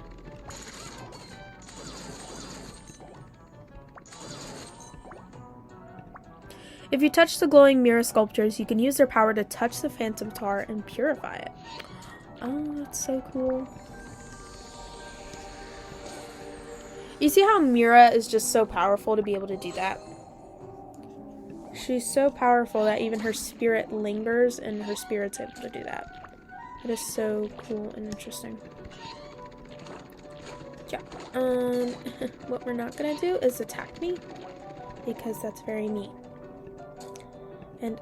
Speaker 1: If you touch the glowing mirror sculptures, you can use their power to touch the phantom tar and purify it. Oh, that's so cool. You see how Mira is just so powerful to be able to do that? She's so powerful that even her spirit lingers and her spirit's able to do that. It is so cool and interesting. Yeah. What we're not gonna do is attack me, because that's very mean. And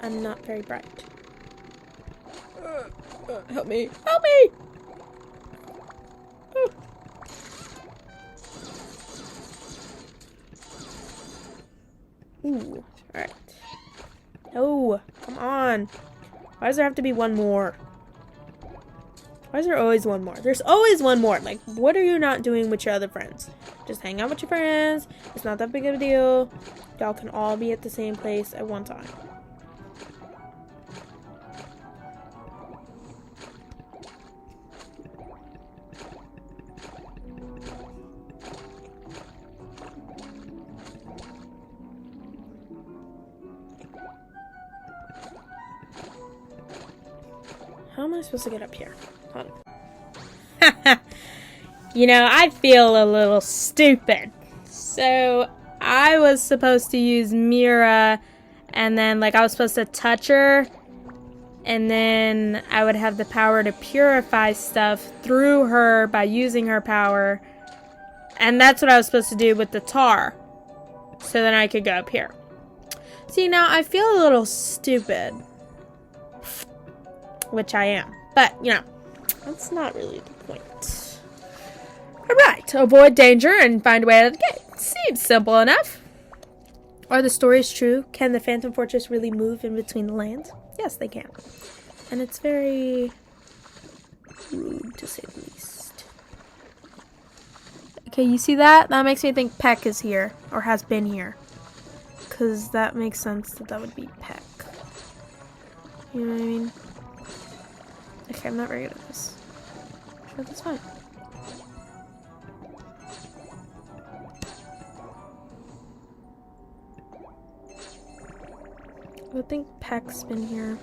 Speaker 1: I'm not very bright. Help me! Help me! Ooh, alright. No, come on. Why does there have to be one more? Why is there always one more? There's always one more. Like, what are you not doing with your other friends? Just hang out with your friends. It's not that big of a deal. Y'all can all be at the same place at one time. How am I supposed to get up here? Hold on. You know, I feel a little stupid. So, I was supposed to use Mira, and then, like, I was supposed to touch her, and then I would have the power to purify stuff through her by using her power. And that's what I was supposed to do with the tar. So then I could go up here. See, now I feel a little stupid. Which I am. But, you know, that's not really the point. Alright, avoid danger and find a way out of the gate. Seems simple enough. Are the stories true? Can the Phantom Fortress really move in between the lands? Yes, they can. And it's very rude, to say the least. Okay, you see that? That makes me think Peck is here. Or has been here. Because that makes sense that that would be Peck. You know what I mean? Okay, I'm not very good at this. But that's fine. I would think Peck's been here.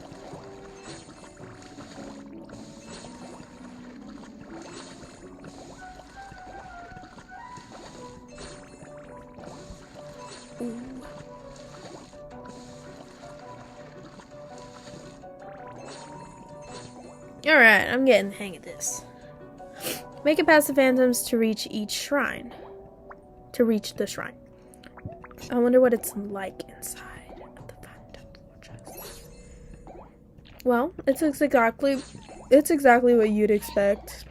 Speaker 1: Ooh. Alright, I'm getting the hang of this. Make it past the phantoms to reach each shrine. To reach the shrine. I wonder what it's like inside of the Phantom Fortress. Well, it's exactly what you'd expect.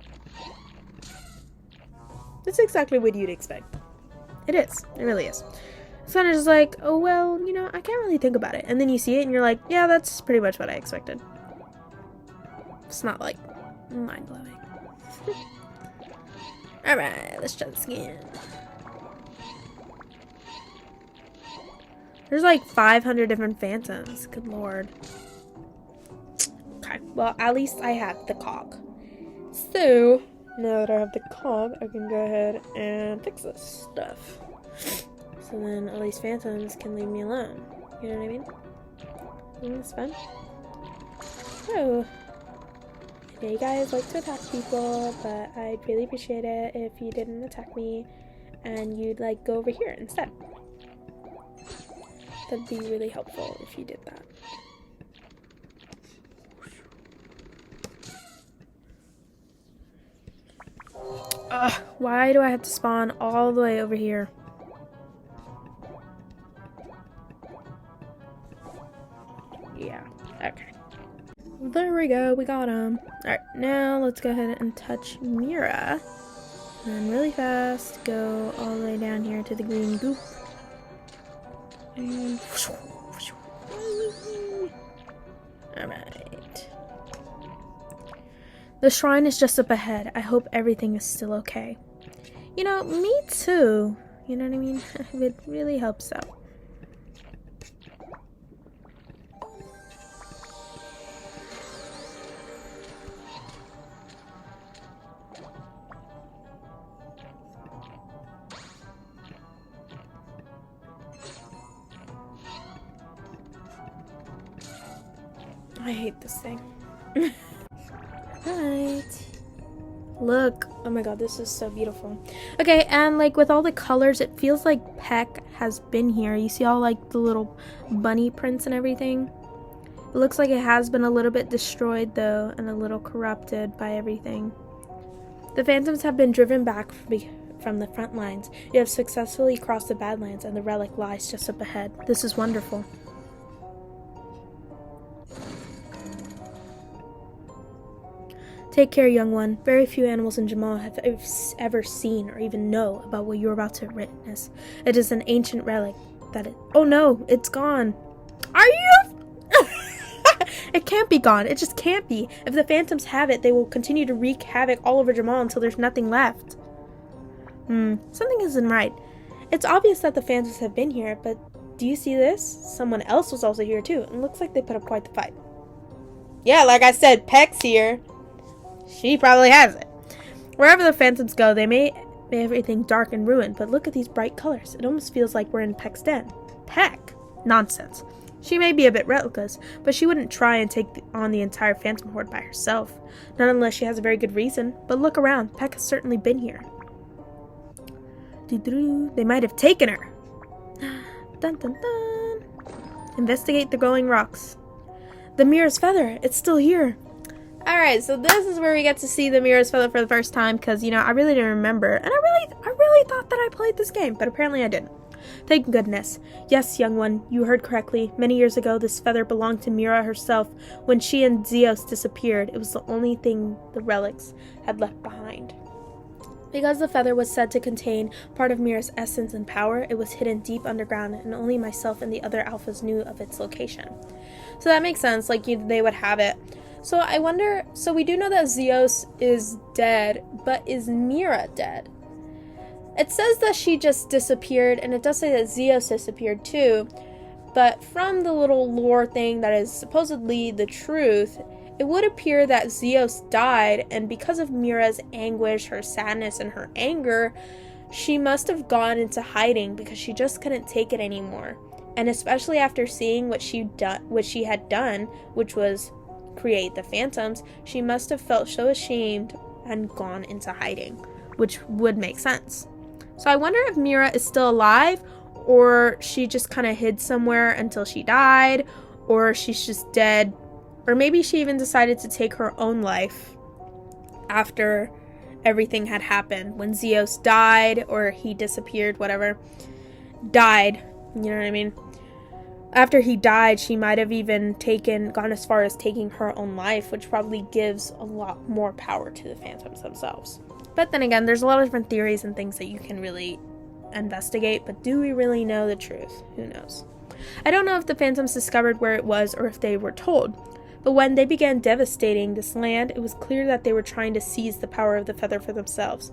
Speaker 1: It's exactly what you'd expect. It is. It really is. It's kind of just like, oh well, you know, I can't really think about it. And then you see it and you're like, yeah, that's pretty much what I expected. It's not like mind-blowing. Alright, let's try this again. There's like 500 different phantoms. Good lord. Okay, well, at least I have the cog. So, now that I have the cog, I can go ahead and fix this stuff. so then at least phantoms can leave me alone. You know what I mean? Isn't this fun? Oh. I know you guys like to attack people, but I'd really appreciate it if you didn't attack me and you'd like go over here instead. That'd be really helpful if you did that. Ugh, why do I have to spawn all the way over here? Yeah, okay. There we go, we got him. Alright, now let's go ahead and touch Mira. And really fast, go all the way down here to the green goop. And alright. The shrine is just up ahead. I hope everything is still okay. You know, me too. You know what I mean? It really helps out. I hate this thing. Right. Look. Oh my god, this is so beautiful. Okay, and like with all the colors, it feels like Peck has been here. You see all like the little bunny prints and everything? It looks like it has been a little bit destroyed though, and a little corrupted by everything. The phantoms have been driven back from the front lines. You have successfully crossed the Badlands, and the relic lies just up ahead. This is wonderful. Take care, young one. Very few animals in Jamal have ever seen or even know about what you're about to witness. It is an ancient relic that it... Oh no, it's gone. Are you... It can't be gone. It just can't be. If the phantoms have it, they will continue to wreak havoc all over Jamal until there's nothing left. Something isn't right. It's obvious that the phantoms have been here, but do you see this? Someone else was also here too, and looks like they put up quite the fight. Yeah, like I said, Peck's here. She probably has it. Wherever the phantoms go, they may make everything dark and ruined, but look at these bright colors. It almost feels like we're in Peck's den. Peck? Nonsense. She may be a bit reckless, but she wouldn't try and take on the entire phantom horde by herself. Not unless she has a very good reason. But look around. Peck has certainly been here. They might have taken her. Dun dun dun. Investigate the glowing rocks. The Mira's feather. It's still here. Alright, so this is where we get to see the Mira's feather for the first time, because, you know, I really didn't remember, and I really thought that I played this game, but apparently I didn't. Thank goodness. Yes, young one, you heard correctly. Many years ago, this feather belonged to Mira herself. When she and Zeos disappeared, it was the only thing the relics had left behind. Because the feather was said to contain part of Mira's essence and power, it was hidden deep underground, and only myself and the other alphas knew of its location. So that makes sense, like, they would have it. So I wonder, so we do know that Zeos is dead, but is Mira dead? It says that she just disappeared, and it does say that Zeos disappeared too, but from the little lore thing that is supposedly the truth, it would appear that Zeos died, and because of Mira's anguish, her sadness, and her anger, she must have gone into hiding because she just couldn't take it anymore. And especially after seeing what she had done, which was create the phantoms, she must have felt so ashamed and gone into hiding, which would make sense. So I wonder if Mira is still alive, or she just kind of hid somewhere until she died, or she's just dead, or maybe she even decided to take her own life after everything had happened. When Zeos died, or he disappeared, whatever, died, you know what I mean? After he died, she might have even gone as far as taking her own life, which probably gives a lot more power to the phantoms themselves. But then again, there's a lot of different theories and things that you can really investigate, but do we really know the truth? Who knows? I don't know if the phantoms discovered where it was or if they were told, but when they began devastating this land, it was clear that they were trying to seize the power of the feather for themselves.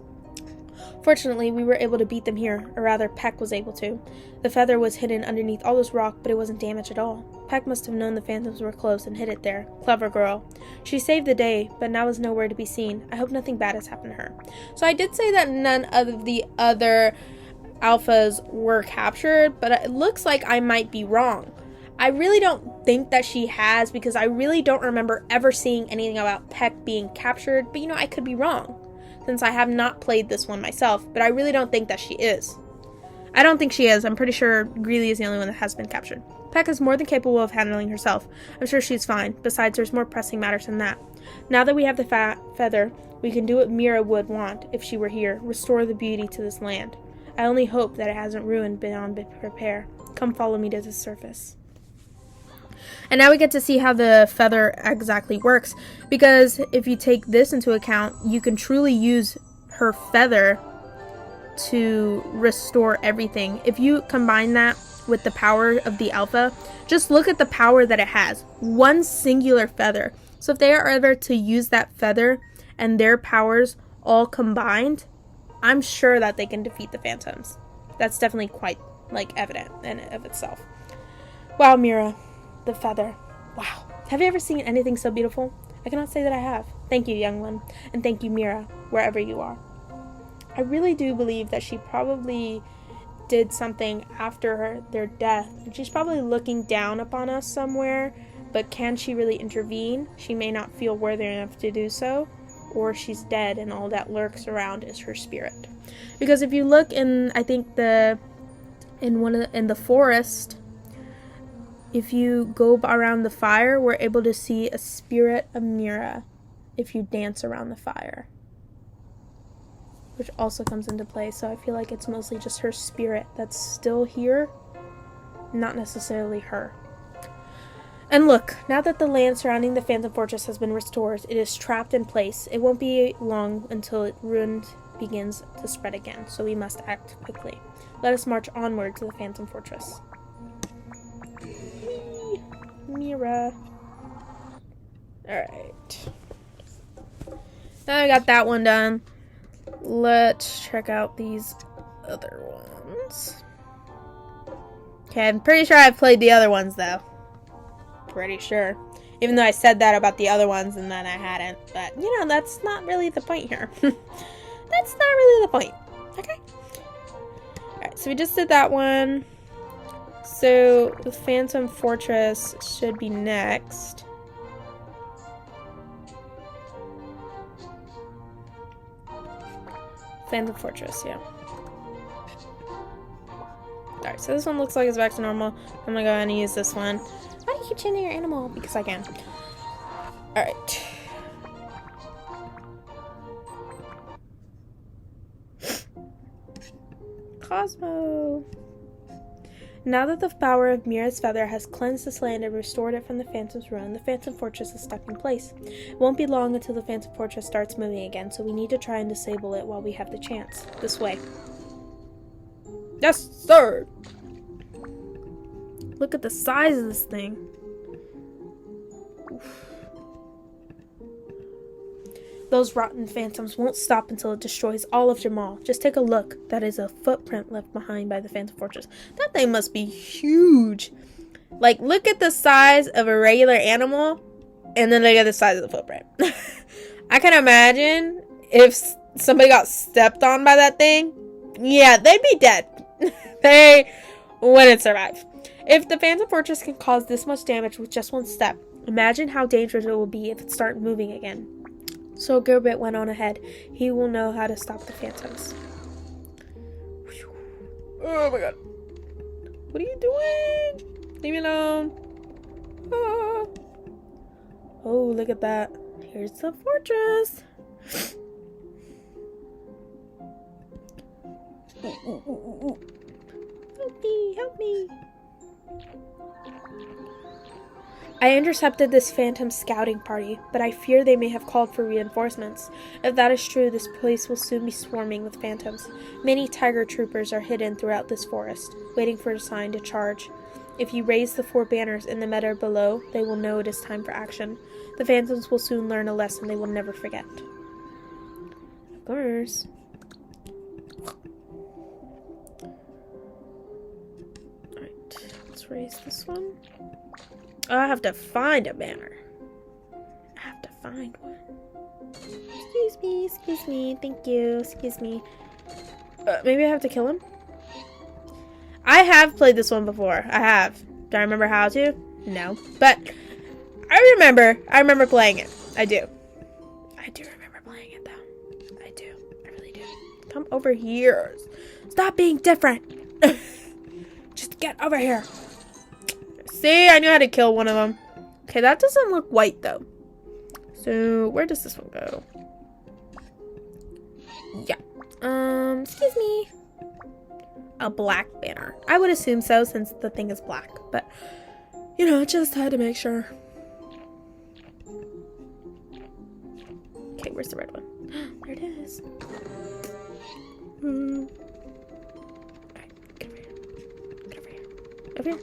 Speaker 1: Fortunately, we were able to beat them here, or rather, Peck was able to. The feather was hidden underneath all this rock, but it wasn't damaged at all. Peck must have known the phantoms were close and hid it there. Clever girl. She saved the day, but now is nowhere to be seen. I hope nothing bad has happened to her. So I did say that none of the other alphas were captured, but it looks like I might be wrong. I really don't think that she has, because I really don't remember ever seeing anything about Peck being captured, but I could be wrong, since I have not played this one myself, but I really don't think that she is. I don't think she is. I'm pretty sure Greely is the only one that has been captured. Peck is more than capable of handling herself. I'm sure she's fine. Besides, there's more pressing matters than that. Now that we have the feather, we can do what Mira would want if she were here, restore the beauty to this land. I only hope that it hasn't ruined beyond repair. Come follow me to the surface. And now we get to see how the feather exactly works, because if you take this into account, you can truly use her feather to restore everything. If you combine that with the power of the alpha, just look at the power that it has. One singular feather. So if they are ever to use that feather and their powers all combined, I'm sure that they can defeat the Phantoms. That's definitely quite evident in and of itself. Wow, Mira, the feather. Wow. Have you ever seen anything so beautiful? I cannot say that I have. Thank you, young one, and thank you, Mira, wherever you are. I really do believe that she probably did something after their death, and she's probably looking down upon us somewhere, but can she really intervene? She may not feel worthy enough to do so, or she's dead and all that lurks around is her spirit. Because if you look in, I think in the forest, if you go around the fire, we're able to see a spirit of Mira if you dance around the fire, which also comes into play. So I feel like it's mostly just her spirit that's still here, not necessarily her. And look, now that the land surrounding the Phantom Fortress has been restored, it is trapped in place. It won't be long until ruin begins to spread again, so we must act quickly. Let us march onward to the Phantom Fortress. Mira. Alright. Now I got that one done. Let's check out these other ones. Okay, I'm pretty sure I've played the other ones, though. Pretty sure. Even though I said that about the other ones and then I hadn't. But, that's not really the point here. That's not really the point. Okay. Alright, so we just did that one. So, the Phantom Fortress should be next. Phantom Fortress, yeah. Alright, so this one looks like it's back to normal. I'm gonna go ahead and use this one. Why do you keep changing your animal? Because I can. Alright. Cosmo! Now that the power of Mira's feather has cleansed this land and restored it from the Phantom's ruin, the Phantom Fortress is stuck in place. It won't be long until the Phantom Fortress starts moving again, so we need to try and disable it while we have the chance. This way. Yes, sir! Look at the size of this thing. Oof. Those rotten phantoms won't stop until it destroys all of Jamal. Just take a look. That is a footprint left behind by the Phantom Fortress. That thing must be huge. Look at the size of a regular animal, and then look at the size of the footprint. I can imagine if somebody got stepped on by that thing, yeah, they'd be dead. They wouldn't survive. If the Phantom Fortress can cause this much damage with just one step, imagine how dangerous it will be if it starts moving again. So Gerbit went on ahead. He will know how to stop the phantoms. Oh my god. What are you doing? Leave me alone. Ah. Oh, look at that. Here's the fortress. Help me, help me. I intercepted this phantom scouting party, but I fear they may have called for reinforcements. If that is true, this place will soon be swarming with phantoms. Many tiger troopers are hidden throughout this forest, waiting for a sign to charge. If you raise the 4 banners in the meadow below, they will know it is time for action. The phantoms will soon learn a lesson they will never forget. Of course. Alright, let's raise this one. Oh, I have to find a banner. I have to find one. Excuse me, thank you, excuse me. Maybe I have to kill him? I have played this one before. I have. Do I remember how to? No. But I remember playing it. I do. I do remember playing it though. I do. I really do. Come over here. Stop being different. Just get over here. See, I knew how to kill one of them. Okay, that doesn't look white though. So where does this one go? Yeah. Excuse me. A black banner. I would assume so since the thing is black, but you know, just had to make sure. Okay, where's the red one? There it is. Alright, get over here. Get over here. Over here.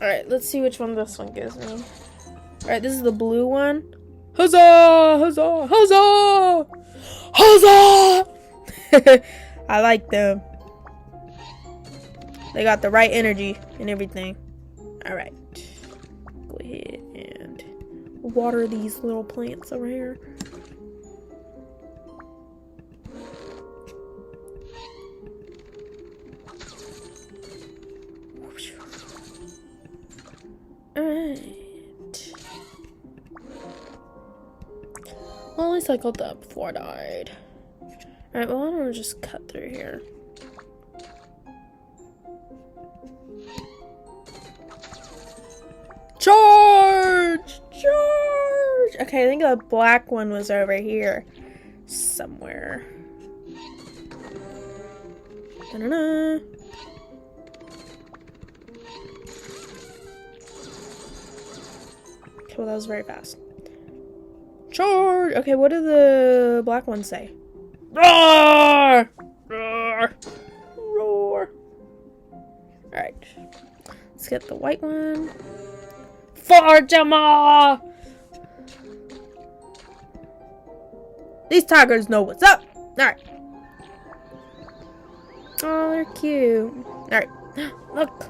Speaker 1: Alright, let's see which one this one gives me. Alright, this is the blue one. Huzzah! Huzzah! Huzzah! Huzzah! I like them. They got the right energy and everything. Alright. Go ahead and water these little plants over here. Alright. Well, at least I got that before I died. Alright, well, I don't just cut through here. Charge! Charge! Okay, I think the black one was over here somewhere. Da-da-da. Okay, well, that was very fast. Charge! Okay, what do the black ones say? Roar! Roar! Roar! Alright. Let's get the white one. For Jamal! These tigers know what's up! Alright. Oh, they're cute. Alright. Look.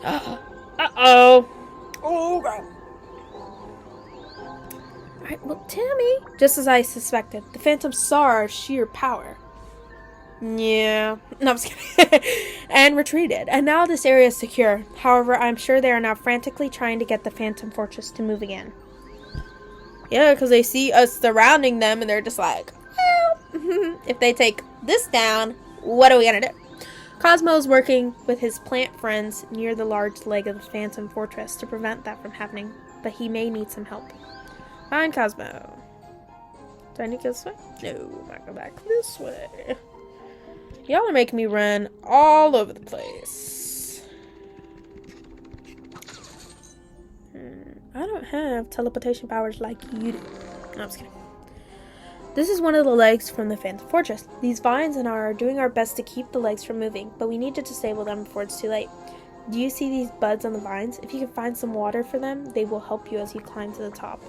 Speaker 1: Uh-oh. Oh, God. Alright, well, Tammy. Just as I suspected, the Phantom saw our sheer power. Yeah. No, I'm just kidding. And retreated. And now this area is secure. However, I'm sure they are now frantically trying to get the Phantom Fortress to move again. Yeah, because they see us surrounding them and they're just like, well, if they take this down, what are we going to do? Cosmo is working with his plant friends near the large leg of the Phantom Fortress to prevent that from happening, but he may need some help. Fine, Cosmo. Do I need to go this way? No, I go back this way. Y'all are making me run all over the place. I don't have teleportation powers like you do. No, I'm just kidding. This is one of the legs from the Phantom Fortress. These vines and I are doing our best to keep the legs from moving, but we need to disable them before it's too late. Do you see these buds on the vines? If you can find some water for them, they will help you as you climb to the top.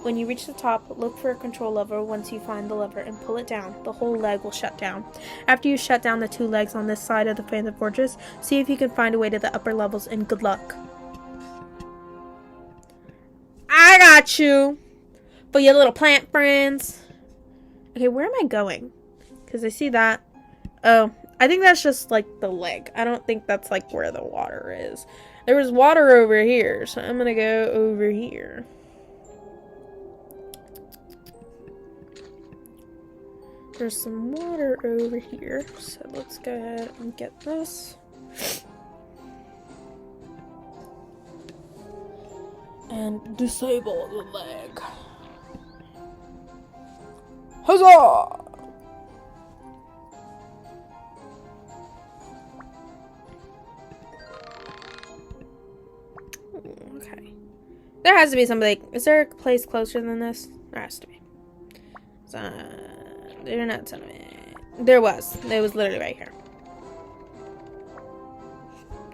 Speaker 1: When you reach the top, look for a control lever. Once you find the lever and pull it down, the whole leg will shut down. After you shut down the two legs on this side of the Phantom Fortress, see if you can find a way to the upper levels, and good luck. I got you! For your little plant friends. Okay, where am I going? Because I see that. Oh, I think that's just like the leg. I don't think that's like where the water is. There was water over here, so I'm gonna go over here. There's some water over here, so let's go ahead and get this. And disable the leg. Huzzah! Okay. There has to be something. Is there a place closer than this? There has to be. They're not telling me. There was. It was literally right here.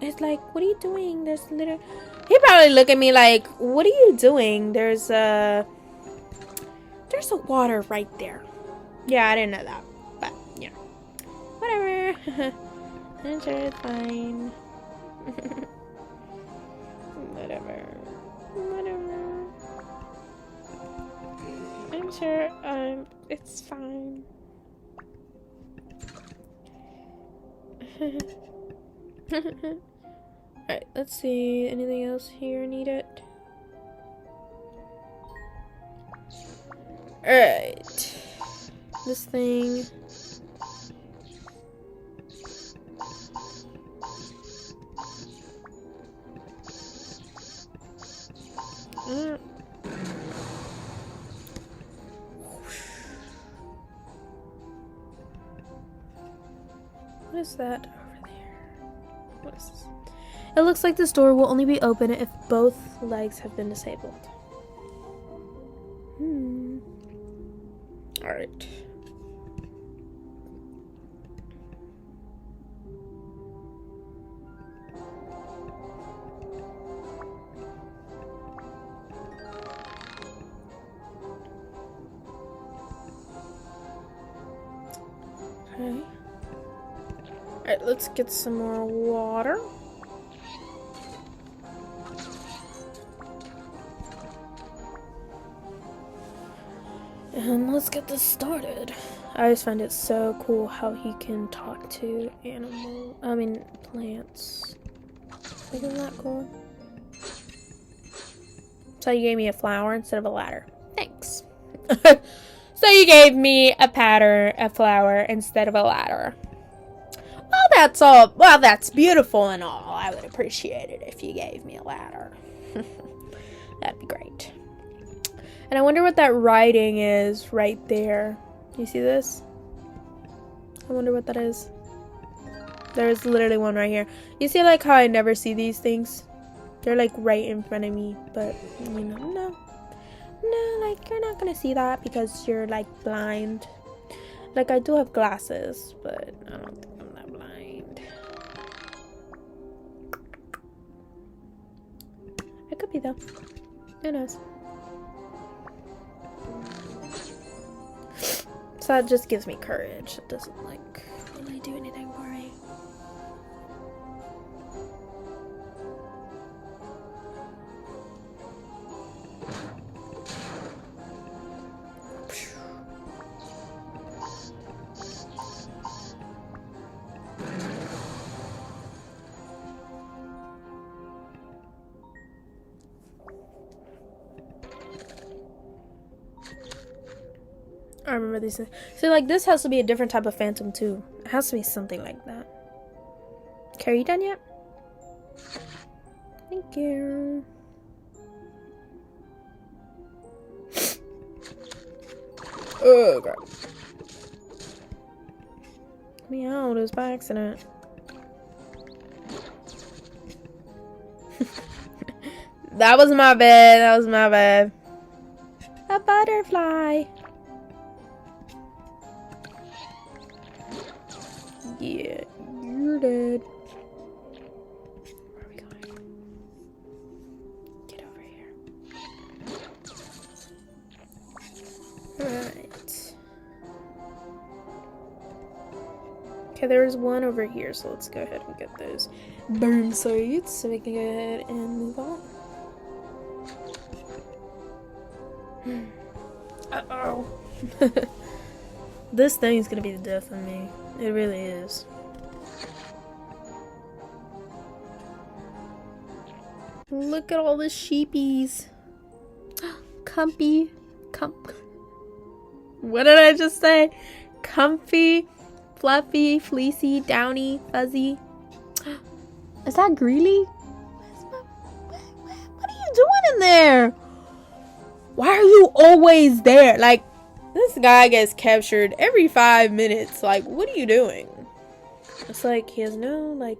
Speaker 1: It's like, what are you doing? There's literally. He probably look at me like, what are you doing? There's a water right there. Yeah, I didn't know that. But, yeah. Whatever. I'm sure it's fine. Whatever. Whatever. sure. It's fine. Alright, let's see. Anything else here needed? Alright. This thing. What is that over there? What is this? It looks like this door will only be open if both legs have been disabled. Alright. Okay. Alright, let's get some more water. And let's get this started. I just find it so cool how he can talk to plants. Isn't that cool? So you gave me a flower instead of a ladder. Thanks. So you gave me a flower instead of a ladder. Well, that's all. Well, that's beautiful and all. I would appreciate it if you gave me a ladder. That'd be great. And I wonder what that writing is right there. You see this? I wonder what that is. There's literally one right here. You see like how I never see these things? They're like right in front of me, but you know, no, like you're not gonna see that because you're like blind. Like I do have glasses, but I don't think I'm that blind. I could be though. Who knows? So that just gives me courage. It doesn't like really do anything for me. I remember these things. See, like, this has to be a different type of phantom, too. It has to be something like that. Okay, are you done yet? Thank you. Oh, God. Meow, it was by accident. That was my bad. That was my bad. A butterfly. Yeah, you're dead. Where are we going? Get over here. Alright. Okay, there's one over here, so let's go ahead and get those burn sites so we can go ahead and move on. Uh-oh. This thing's gonna be the death of me. It really is. Look at all the sheepies. Comfy. What did I just say? Comfy, fluffy, fleecy, downy, fuzzy. Is that Greeley? What are you doing in there? Why are you always there? Like, this guy gets captured every 5 minutes. Like, what are you doing? It's like he has no like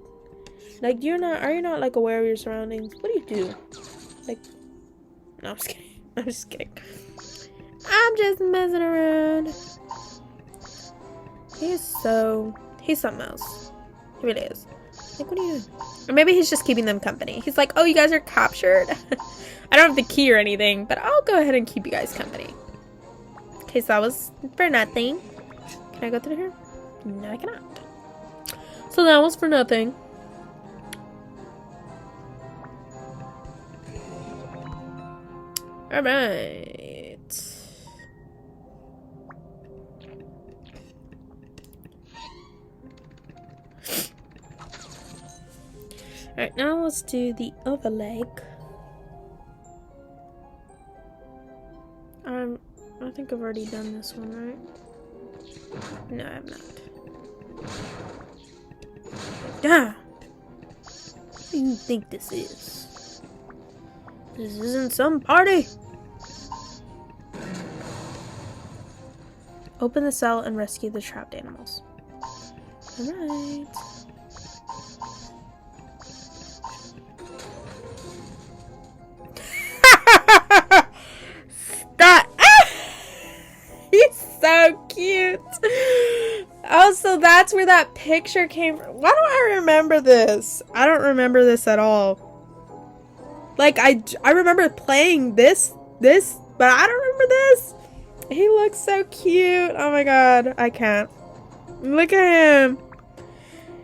Speaker 1: are you not like aware of your surroundings? What do you do? Like, no, I'm just kidding. I'm just kidding. I'm just messing around. He's something else. He really is. Like, what are you doing? Or maybe he's just keeping them company. He's like, oh, you guys are captured. I don't have the key or anything, but I'll go ahead and keep you guys company. Okay, so that was for nothing. Can I go through here? No, I cannot. So that was for nothing. Alright. Alright, now let's do the other leg. I think I've already done this one, right? No, I have not. Yeah. What do you think this is? This isn't some party. Open the cell and rescue the trapped animals. Alright. Stop! He's so cute. Oh, so that's where that picture came from. Why do I remember this? I don't remember this at all. Like, I remember playing this, but I don't remember this. He looks so cute. Oh my god, I can't. Look at him.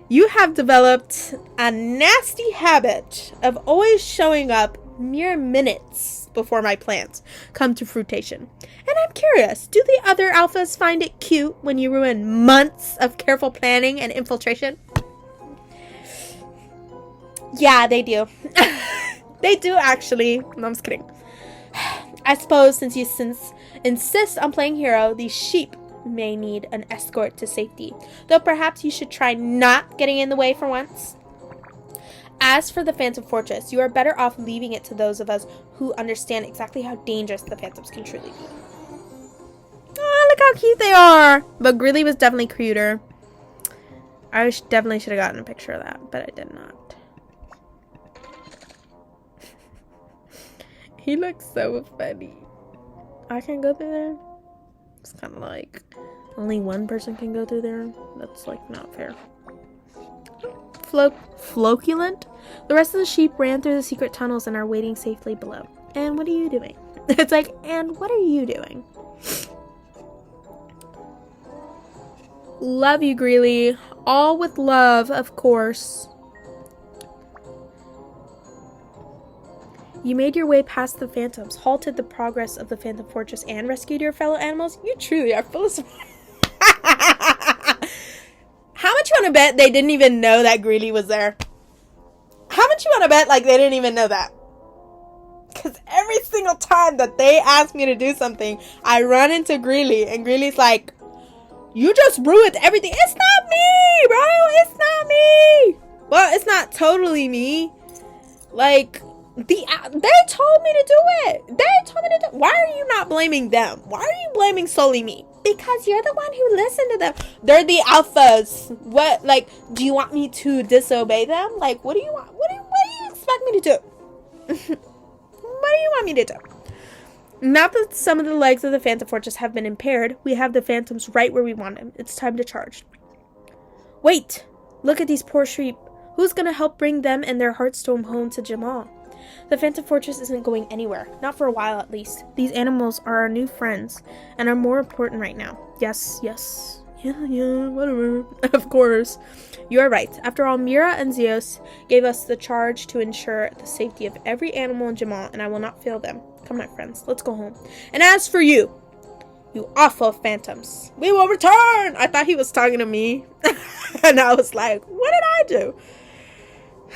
Speaker 1: You have developed a nasty habit of always showing up mere minutes before my plans come to fruition. And I'm curious, do the other alphas find it cute when you ruin months of careful planning and infiltration? Yeah, they do. They do, actually. No, I'm just kidding. I suppose since you insist on playing hero, these sheep may need an escort to safety. Though perhaps you should try not getting in the way for once. As for the Phantom Fortress, you are better off leaving it to those of us who understand exactly how dangerous the Phantoms can truly be. Oh, look how cute they are! But Greely was definitely cuter. I definitely should have gotten a picture of that, but I did not. He looks so funny. I can't go through there? It's kind of like only one person can go through there. That's like not fair. Floculent? The rest of the sheep ran through the secret tunnels and are waiting safely below. And what are you doing? It's like, and what are you doing? Love you, Greely. All with love, of course. You made your way past the Phantoms, halted the progress of the Phantom Fortress, and rescued your fellow animals? You truly are full of surprise. How much you want to bet they didn't even know that Greely was there? How much you want to bet, like, they didn't even know that? Because every single time that they ask me to do something, I run into Greely, and Greely's like, you just ruined everything. It's not me, bro. It's not me. Well, it's not totally me. Like, they told me to do it. Why are you not blaming them? Why are you blaming solely me? Because you're the one who listened to them. They're the alphas. What, like, do you want me to disobey them? Like, what do you want? What do you expect me to do? What do you want me to do? Now that some of the legs of the Phantom Fortress have been impaired, we have the Phantoms right where we want them. It's time to charge. Wait! Look at these poor sheep. Who's gonna help bring them and their Heartstone home to Jamal? The Phantom Fortress isn't going anywhere. Not for a while, at least. These animals are our new friends, and are more important right now. Yes. Yeah, whatever. Of course. You are right. After all, Mira and Zeus gave us the charge to ensure the safety of every animal in Jamal, and I will not fail them. Come, my friends, let's go home. And as for you, you awful phantoms, we will return! I thought he was talking to me. And I was like, what did I do?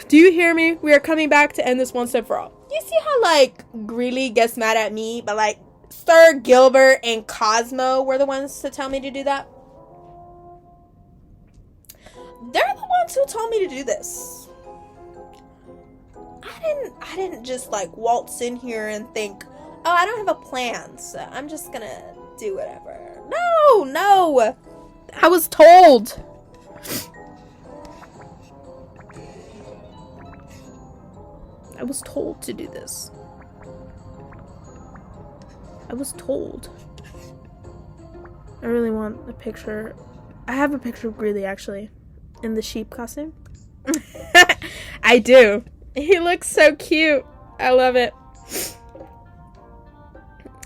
Speaker 1: Do you hear me? We are coming back to end this once and for all. You see how, like, Greely gets mad at me, but, like, Sir Gilbert and Cosmo were the ones to tell me to do that? They're the ones who told me to do this. I didn't just, like, waltz in here and think, oh, I don't have a plan, so I'm just gonna do whatever. No! I was told. I was told to do this. I was told. I really want a picture. I have a picture of Greely, actually, in the sheep costume. I do. He looks so cute. I love it.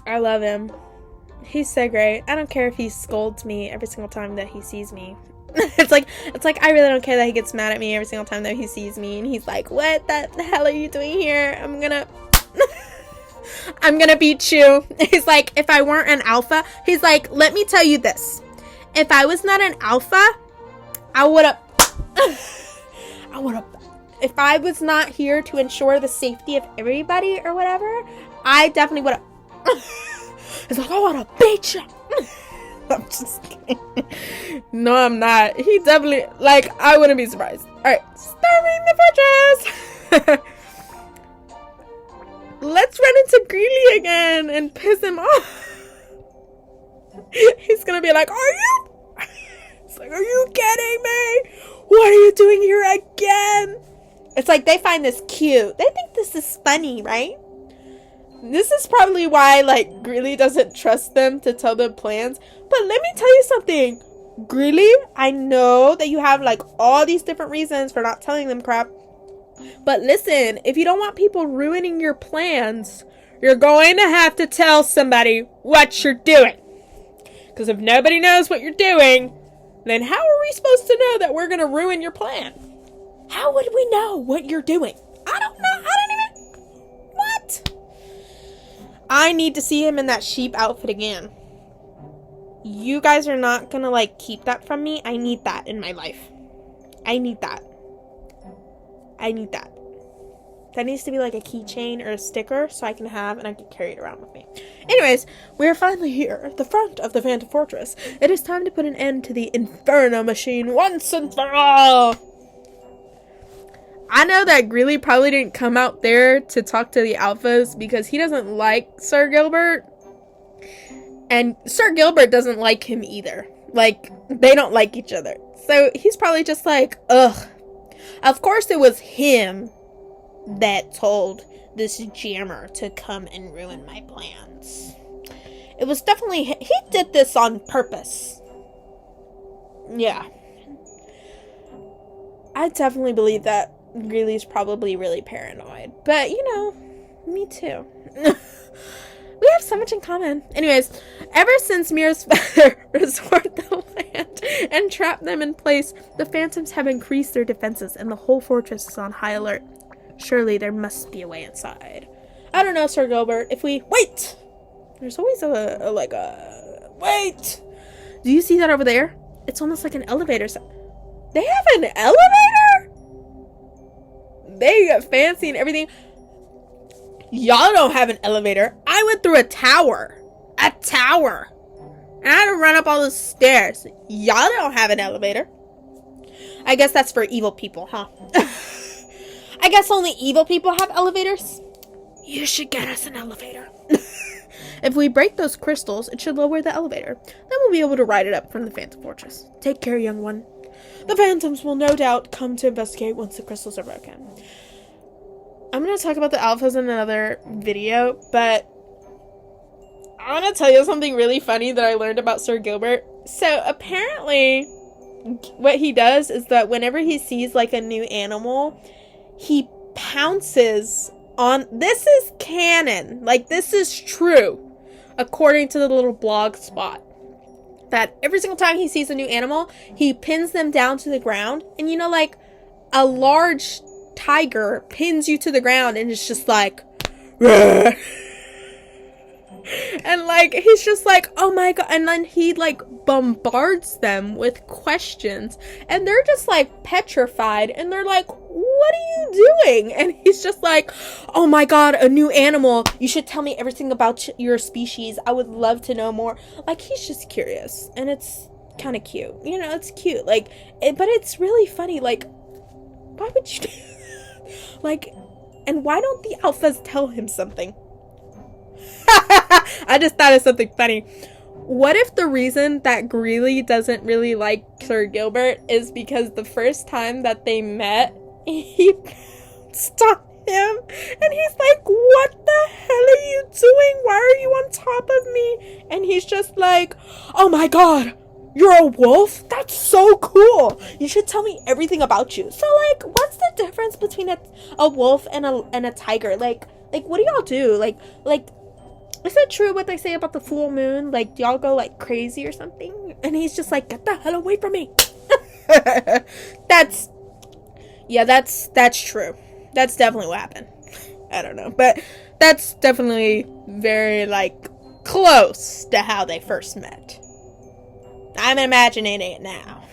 Speaker 1: I love him. He's so great. I don't care if he scolds me every single time that he sees me. It's like I really don't care that he gets mad at me every single time that he sees me, and he's like, what the hell are you doing here? I'm gonna beat you. He's like, if I weren't an alpha, he's like, let me tell you this. If I was not an alpha, I would have I want to. If I was not here to ensure the safety of everybody or whatever, I definitely would have. It's like, I want to beat you. I'm just kidding. No, I'm not. He definitely, like, I wouldn't be surprised. Alright, storming the fortress. Let's run into Greeley again and piss him off. He's gonna be like, are you? It's like, are you kidding me? What are you doing here again? It's like they find this cute. They think this is funny, right? This is probably why, like, Greeley doesn't trust them to tell them plans. But let me tell you something. Greeley, I know that you have, like, all these different reasons for not telling them crap. But listen, if you don't want people ruining your plans, you're going to have to tell somebody what you're doing. Because if nobody knows what you're doing, then how are we supposed to know that we're going to ruin your plan? How would we know what you're doing? I don't know. I don't even... What? I need to see him in that sheep outfit again. You guys are not going to, like, keep that from me. I need that in my life. I need that. I need that. That needs to be like a keychain or a sticker so I can have and I can carry it around with me. Anyways, we're finally here at the front of the Phantom Fortress. It is time to put an end to the Inferno machine once and for all. I know that Greeley probably didn't come out there to talk to the alphas because he doesn't like Sir Gilbert. And Sir Gilbert doesn't like him either. Like, they don't like each other. So he's probably just like, ugh. Of course it was him that told this jammer to come and ruin my plans. It was definitely he did this on purpose. Yeah. I definitely believe that Greeley's probably really paranoid. But, you know, me too. We have so much in common. Anyways, ever since Mira's father restored the land and trapped them in place, the Phantoms have increased their defenses and the whole fortress is on high alert. Surely there must be a way inside. I don't know, Sir Gilbert. If we... Wait! There's always a wait! Do you see that over there? It's almost like an elevator. They have an elevator? They got fancy and everything. Y'all don't have an elevator. I went through a tower. A tower. And I had to run up all the stairs. Y'all don't have an elevator. I guess that's for evil people, huh? I guess only evil people have elevators. You should get us an elevator. If we break those crystals, it should lower the elevator. Then we'll be able to ride it up from the Phantom Fortress. Take care, young one. The Phantoms will no doubt come to investigate once the crystals are broken. I'm going to talk about the alphas in another video, but I want to tell you something really funny that I learned about Sir Gilbert. So apparently what he does is that whenever he sees like a new animal, he pounces on... This is canon. Like, this is true. According to the little blog spot. That every single time he sees a new animal, he pins them down to the ground. And you know, like, a large tiger pins you to the ground and it's just like... And like he's just like, oh my god, and then he like bombards them with questions and they're just like petrified and they're like, what are you doing? And he's just like, oh my god, a new animal, you should tell me everything about your species, I would love to know more. Like, he's just curious and it's kind of cute, you know, it's cute, like but it's really funny. Like, why would you do that? Like, and why don't the alphas tell him something? I just thought of something funny. What if the reason that Greeley doesn't really like Sir Gilbert is because the first time that they met, he pounced on him and he's like, what the hell are you doing? Why are you on top of me? And he's just like, oh my god, you're a wolf? That's so cool. You should tell me everything about you. So like, what's the difference between a wolf and a tiger? Like what do y'all do? Like is it true what they say about the full moon? Like, do y'all go, like, crazy or something? And he's just like, get the hell away from me. That's true. That's definitely what happened. I don't know. But that's definitely very, like, close to how they first met. I'm imagining it now.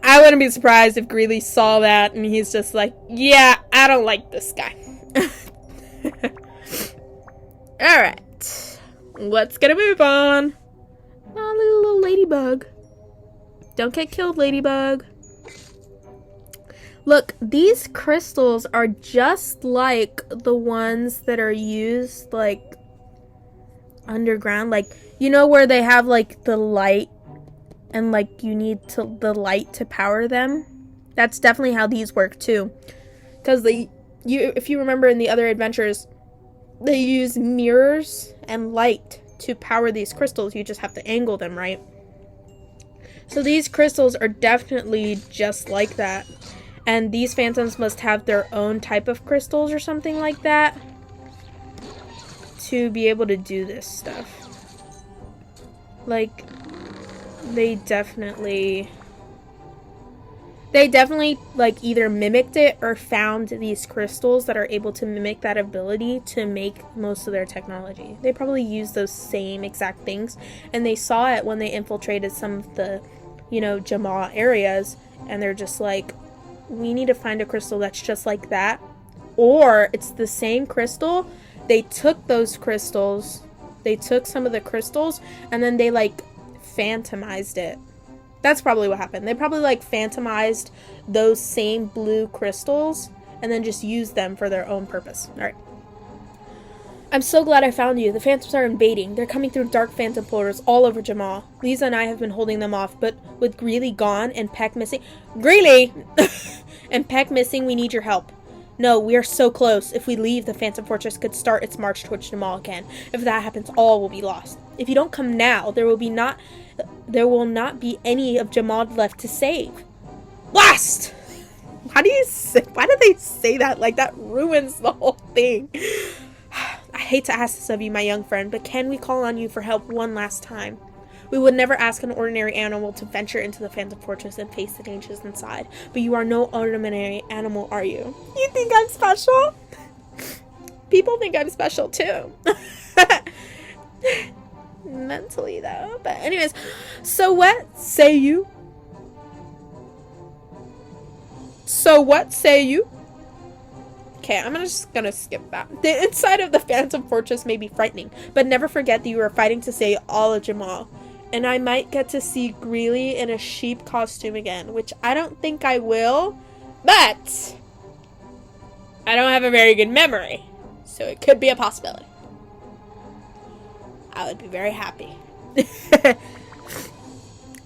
Speaker 1: I wouldn't be surprised if Greeley saw that and he's just like, yeah, I don't like this guy. Alright. Let's get a move on. Oh, little ladybug. Don't get killed, ladybug. Look, these crystals are just like the ones that are used, like, underground. Like, you know where they have, like, the light and, like, you need the light to power them? That's definitely how these work, too. Because if you remember in the other adventures, they use mirrors and light to power these crystals. You just have to angle them, right? So these crystals are definitely just like that. And these phantoms must have their own type of crystals or something like that to be able to do this stuff. Like, they definitely like either mimicked it or found these crystals that are able to mimic that ability to make most of their technology. They probably use those same exact things, and they saw it when they infiltrated some of the, Jamaa areas, and they're just like, we need to find a crystal that's just like that, or it's the same crystal. They took some of the crystals, and then they like phantomized it. That's probably what happened. They probably like phantomized those same blue crystals and then just used them for their own purpose. Alright. I'm so glad I found you. The phantoms are invading. They're coming through dark phantom portals all over Jamaa. Lisa and I have been holding them off, but with Greeley gone and Peck missing... Greeley! And Peck missing, we need your help. No, we are so close. If we leave, the Phantom Fortress could start its march towards Jamaa again. If that happens, all will be lost. If you don't come now, there will not be any of Jamaa left to save. Blast! Why do they say that? Like, that ruins the whole thing. I hate to ask this of you, my young friend, but can we call on you for help one last time? We would never ask an ordinary animal to venture into the Phantom Fortress and face the dangers inside. But you are no ordinary animal, are you? You think I'm special? People think I'm special, too. Mentally, though. But anyways, so what say you? So what say you? Okay, I'm just gonna skip that. The inside of the Phantom Fortress may be frightening, but never forget that you are fighting to save all of Jamaa. And I might get to see Greeley in a sheep costume again, which I don't think I will, but I don't have a very good memory, so it could be a possibility. I would be very happy.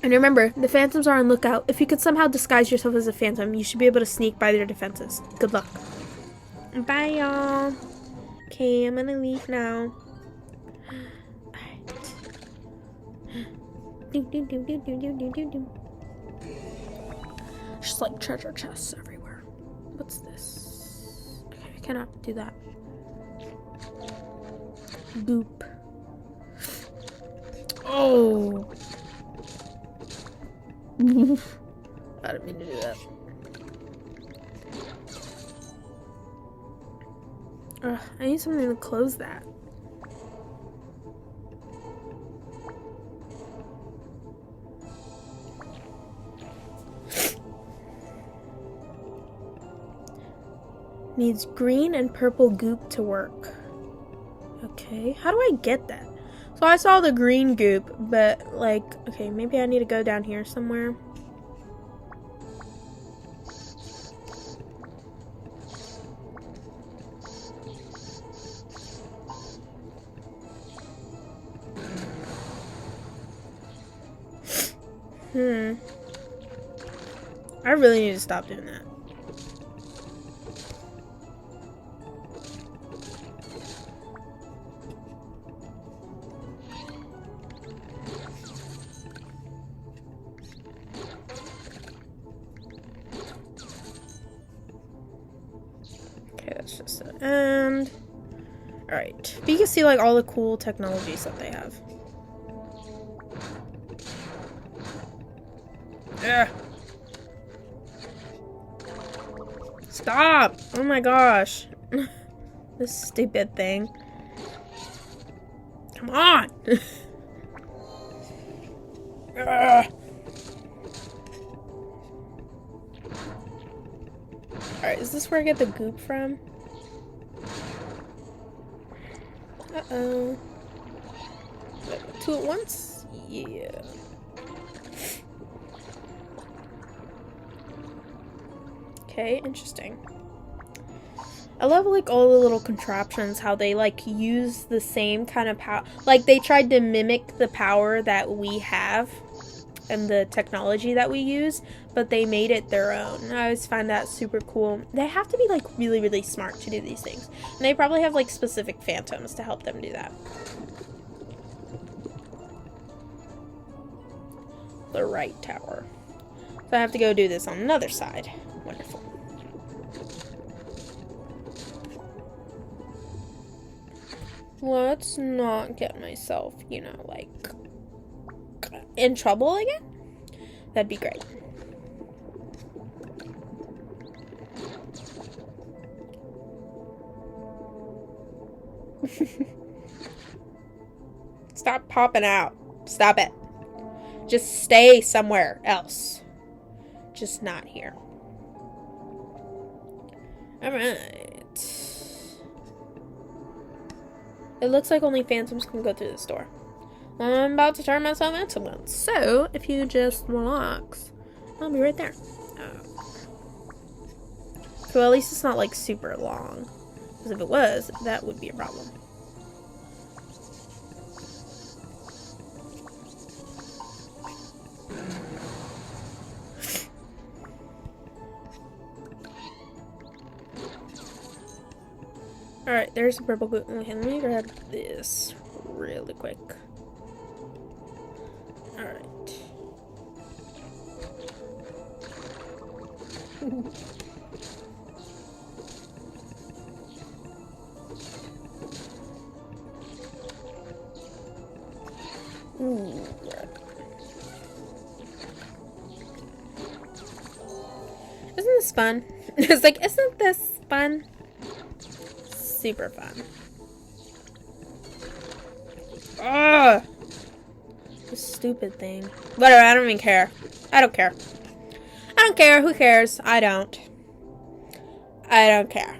Speaker 1: And remember, the phantoms are on lookout. If you could somehow disguise yourself as a phantom, you should be able to sneak by their defenses. Good luck. Bye, y'all. Okay, I'm gonna leave now. Just like treasure chests everywhere. What's this? Okay, I cannot do that. Goop. Oh. I didn't mean to do that. Ugh, I need something to close that. Needs green and purple goop to work. Okay, how do I get that? So I saw the green goop, but like, okay, maybe I need to go down here somewhere. I really need to stop doing that. Okay, that's just an end. Alright. But you can see like all the cool technologies that they have. Yeah. Stop! Oh my gosh. This stupid thing. Come on! Alright, is this where I get the goop from? Uh-oh. Two at once? Yeah. Okay, interesting. I love like all the little contraptions, how they like use the same kind of power. Like they tried to mimic the power that we have and the technology that we use, but they made it their own. I always find that super cool. They have to be like really, really smart to do these things. And they probably have like specific phantoms to help them do that. The right tower. So I have to go do this on another side. Wonderful. Let's not get myself, you know, like, in trouble again. That'd be great. Stop popping out. Stop it. Just stay somewhere else. Just not here. Alright. It looks like only phantoms can go through this door. I'm about to turn myself into one. So, if you just relax, I'll be right there. So at least it's not like super long. Because if it was, that would be a problem. Alright, there's a purple glue. Okay, let me grab this really quick. Alright. Ooh. Isn't this fun? It's like, isn't this fun? Super fun. Ugh! This stupid thing. Whatever, I don't even care. I don't care. I don't care. Who cares? I don't. I don't care.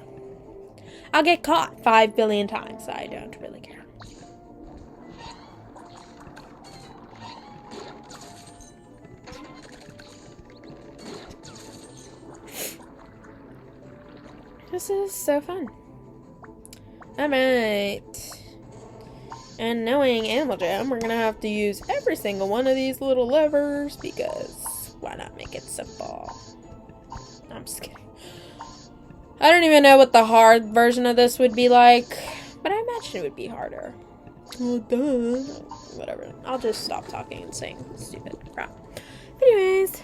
Speaker 1: I'll get caught 5 billion times. I don't really care. This is so fun. Alright. And knowing Animal Jam, we're gonna have to use every single one of these little levers because why not make it simple? I'm just kidding. I don't even know what the hard version of this would be like, but I imagine it would be harder. Oh, duh. Whatever. I'll just stop talking and saying stupid crap. Anyways.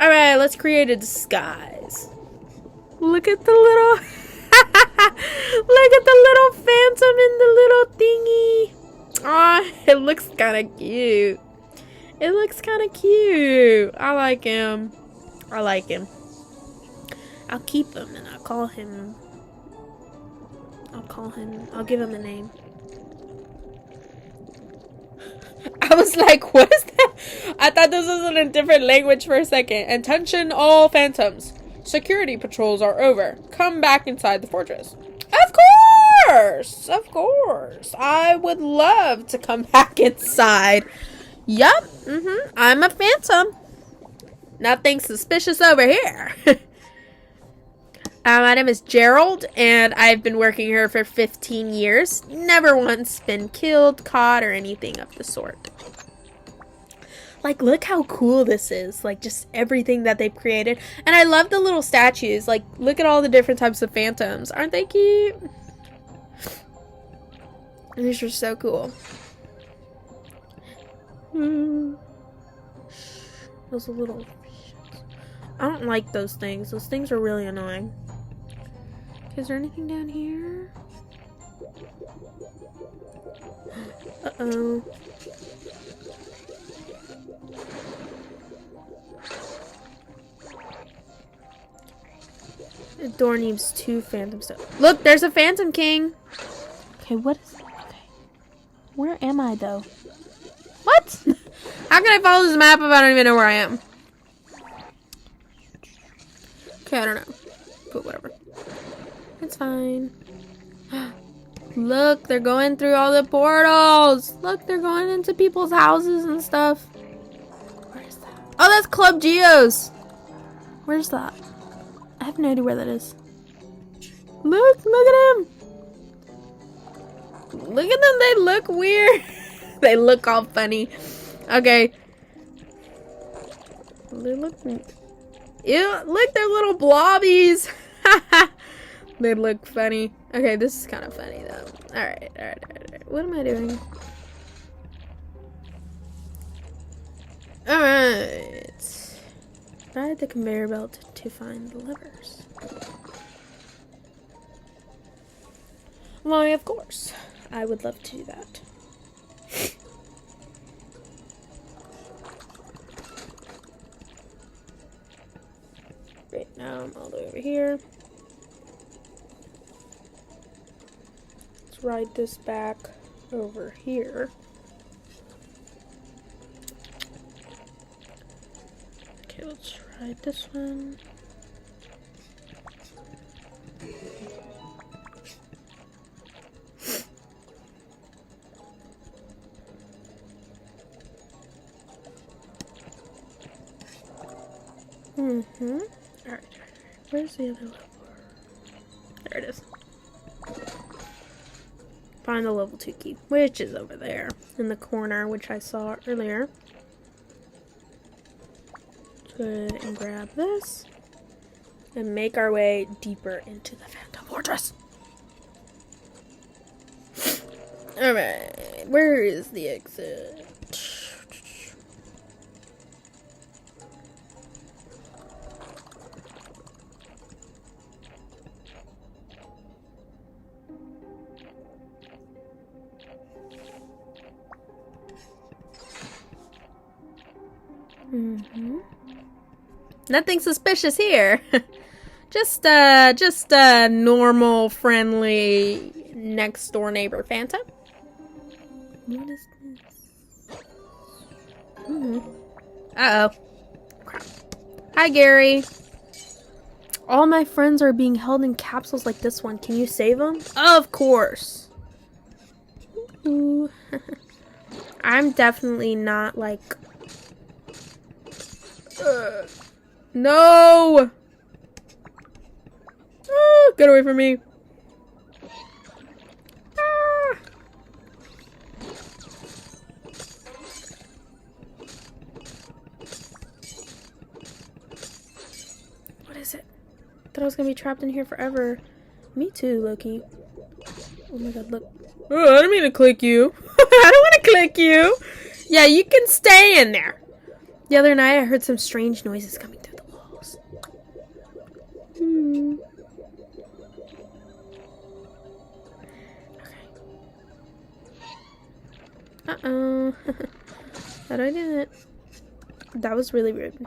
Speaker 1: Alright, let's create a disguise. Look at the little... Look at the little phantom in the little thingy. Aw, it looks kind of cute. It looks kind of cute. I like him. I like him. I'll keep him and I'll give him a name. I was like, what is that? I thought this was in a different language for a second. Attention all phantoms. Security patrols are over. Come back inside the fortress. Of course! Of course. I would love to come back inside. Yup. I'm a phantom. Nothing suspicious over here. My name is Gerald, and I've been working here for 15 years. Never once been killed, caught, or anything of the sort. Like, look how cool this is. Like, just everything that they've created. And I love the little statues. Like, look at all the different types of phantoms. Aren't they cute? These are so cool. Those little... I don't like those things. Those things are really annoying. Is there anything down here? Uh-oh. The door needs 2 phantom stones. Look, there's a phantom king. Okay, what is it? Okay. Where am I, though? What? How can I follow this map if I don't even know where I am? Okay, I don't know. But whatever. It's fine. Look, they're going through all the portals. Look, they're going into people's houses and stuff. Where's that? Oh, that's Club Geo's. Where's that? I have no idea where that is. Look at them. Look at them. They look weird. They look all funny. Okay. They look... Ew, look, they're little blobbies. They look funny. Okay, this is kind of funny, though. Alright. What am I doing? Alright. Ride the conveyor belt to find the levers. Why, of course. I would love to do that. Right now, I'm all the way over here. Let's ride this back over here. Okay, let's ride this one. Alright. Where's the other level? There it is. Find the level 2 key, which is over there in the corner, which I saw earlier. Let's go ahead and grab this and make our way deeper into the Phantom Fortress. Alright, where is the exit? Nothing suspicious here. just a normal, friendly, next door neighbor Phantom. What is this? Uh-oh. Crap. Hi, Gary. All my friends are being held in capsules like this one. Can you save them? Of course. Ooh. I'm definitely not like... No! Oh, get away from me. Ah. What is it? I thought I was gonna be trapped in here forever. Me too, Loki. Oh my god, look. Oh, I didn't mean to click you. I don't want to click you. Yeah, you can stay in there. The other night, I heard some strange noises coming through the walls. Okay. Uh-oh. How do I do it? That was really rude.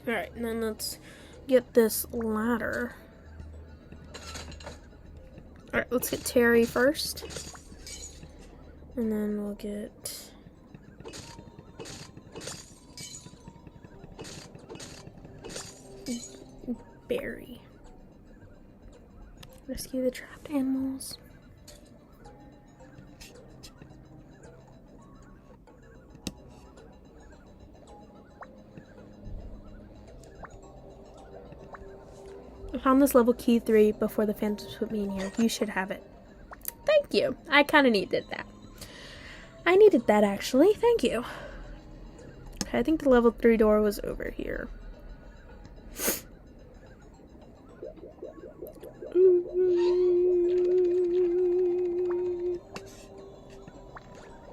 Speaker 1: Alright, and then let's get this ladder. Alright, let's get Terry first. And then we'll get... Barry. Rescue the trapped animals. I found this level key 3 before the Phantoms put me in here. You should have it. Thank you. I kind of needed that. I needed that, actually. Thank you. Okay, I think the level 3 door was over here.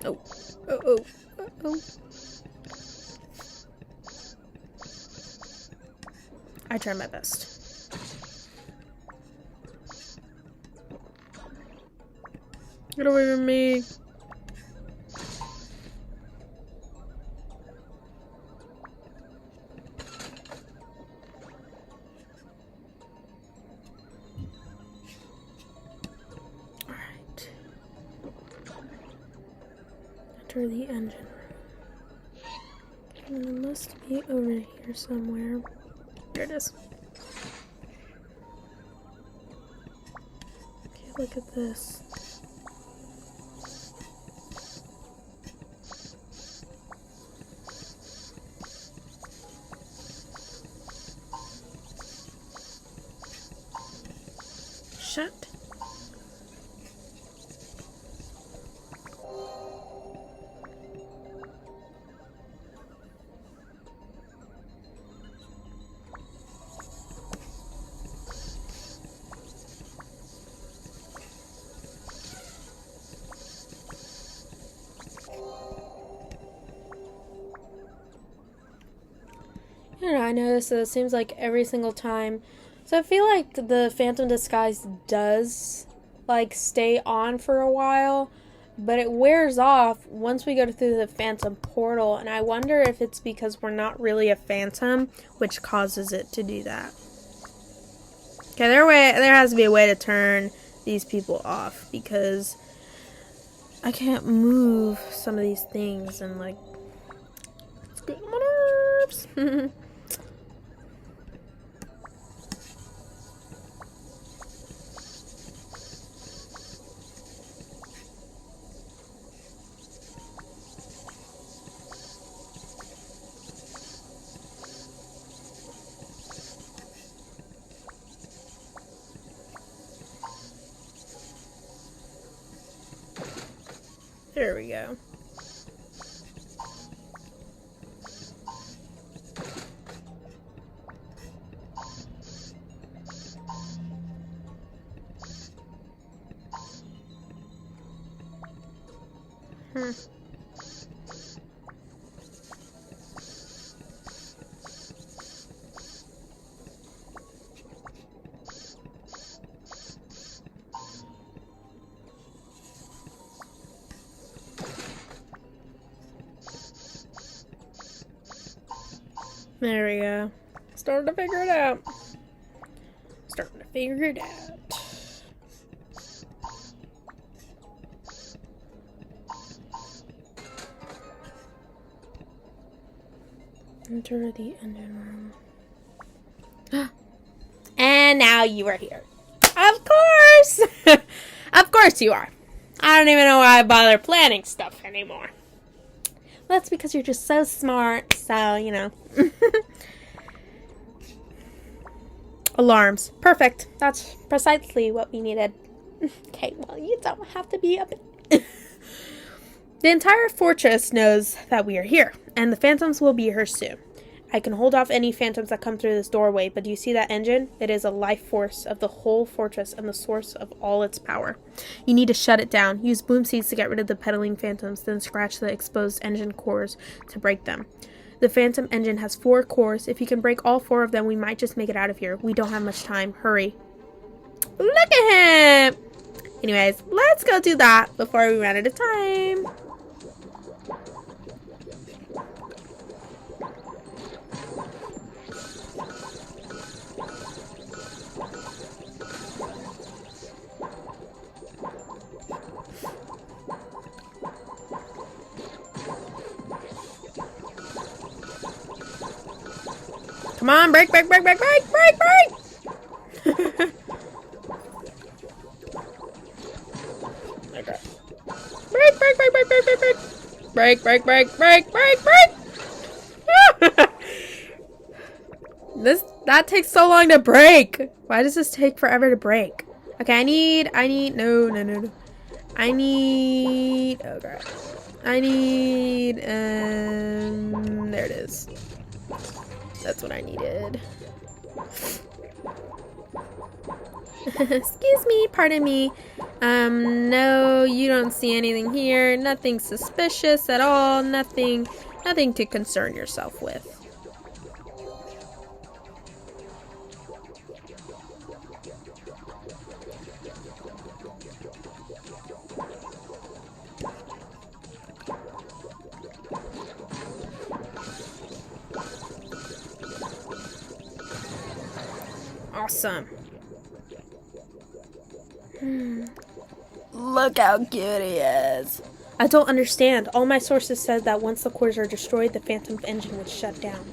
Speaker 1: Oh. I try my best. Get away from me. Alright. Enter the engine room. And it must be over here somewhere. There it is. Okay, look at this. Shut. I don't know, I noticed that it seems like every single time. So I feel like the Phantom Disguise does, like, stay on for a while, but it wears off once we go through the Phantom Portal, and I wonder if it's because we're not really a Phantom, which causes it to do that. Okay, there has to be a way to turn these people off, because I can't move some of these things, and, like, it's getting on my nerves. There we go. There we go. Starting to figure it out. Starting to figure it out. Enter the engine room. And now you are here. Of course! Of course you are. I don't even know why I bother planning stuff anymore. Well, that's because you're just so smart, so, you know. Alarms. Perfect. That's precisely what we needed. Okay, well, you don't have to be up. The entire fortress knows that we are here, and the phantoms will be here soon. I can hold off any phantoms that come through this doorway, but do you see that engine? It is a life force of the whole fortress and the source of all its power. You need to shut it down. Use boom seeds to get rid of the pedaling phantoms, then scratch the exposed engine cores to break them. The phantom engine has 4 cores. If you can break all 4 of them, we might just make it out of here. We don't have much time. Hurry. Look at him! Anyways, let's go do that before we run out of time. Come on, break, break, break, break, break, break, break! Okay. Break, break, break, break, break, break, break! Break, break, break, break, break, break! That takes so long to break! Why does this take forever to break? Okay, I need, no. I need, oh god. I need, there it is. That's what I needed. Excuse me, pardon me. No, you don't see anything here. Nothing suspicious at all. Nothing to concern yourself with. Awesome. Look how cute he is. I don't understand. All my sources said that once the cores are destroyed, the Phantom engine would shut down.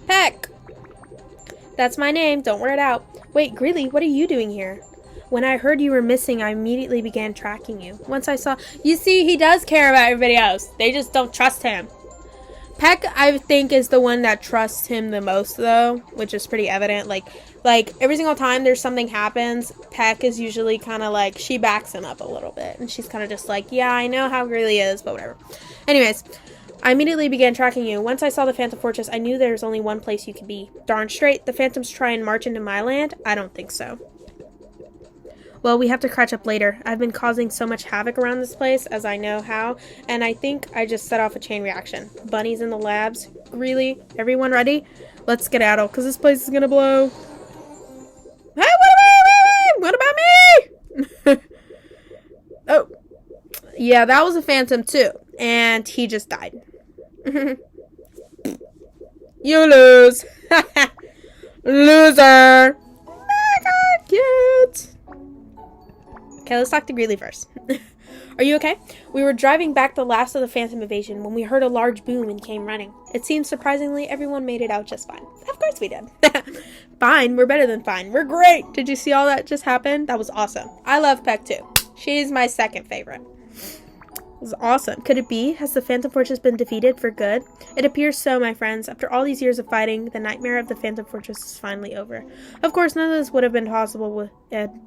Speaker 1: Peck! That's my name. Don't wear it out. Wait, Greely, what are you doing here? When I heard you were missing, I immediately began tracking you. Once I saw... You see, he does care about everybody else. They just don't trust him. Peck, I think, is the one that trusts him the most, though, which is pretty evident. Like every single time there's something happens, Peck is usually kind of like, she backs him up a little bit. And she's kind of just like, yeah, I know how Greely is, but whatever. Anyways, I immediately began tracking you. Once I saw the Phantom Fortress, I knew there was only one place you could be. Darn straight, the Phantoms try and march into my land? I don't think so. Well, we have to catch up later. I've been causing so much havoc around this place as I know how, and I think I just set off a chain reaction. Bunny's in the labs. Greely, everyone ready? Let's skedaddle, because this place is gonna blow. Hey, what about me? Oh. Yeah, that was a Phantom too, and he just died. You lose. Loser. Mega cute. Okay, let's talk to Greely first. Are you okay? We were driving back the last of the Phantom invasion when we heard a large boom and came running. It seems surprisingly everyone made it out just fine. Of course we did. Fine, we're better than fine. We're great. Did you see all that just happened? That was awesome. I love Peck too. She's my second favorite. It was awesome. Could it be? Has the Phantom Fortress been defeated for good? It appears so, my friends. After all these years of fighting, the nightmare of the Phantom Fortress is finally over. Of course, none of this would have been possible with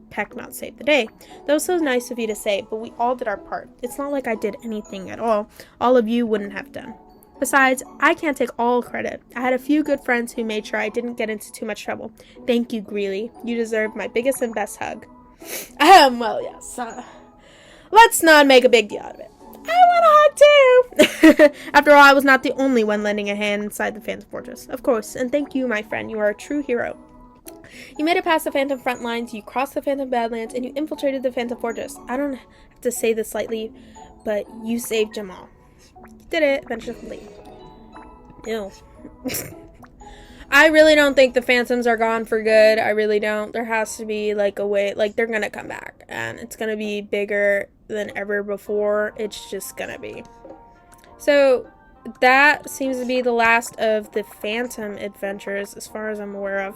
Speaker 1: Peck not saved the day. That was so nice of you to say, but we all did our part. It's not like I did anything at all. All of you wouldn't have done. Besides, I can't take all credit. I had a few good friends who made sure I didn't get into too much trouble. Thank you, Greely. You deserve my biggest and best hug. Well, yes. Let's not make a big deal out of it. I want a hug too! After all, I was not the only one lending a hand inside the Phantom Fortress. Of course, and thank you, my friend. You are a true hero. You made it past the Phantom front lines, you crossed the Phantom Badlands, and you infiltrated the Phantom Fortress. I don't have to say this lightly, but you saved Jamal. You did it. Adventure complete. Ew. I really don't think the Phantoms are gone for good. I really don't. There has to be, like, a way, like, they're gonna come back, and it's gonna be bigger than ever before. It's just gonna be. So, that seems to be the last of the Phantom adventures, as far as I'm aware of.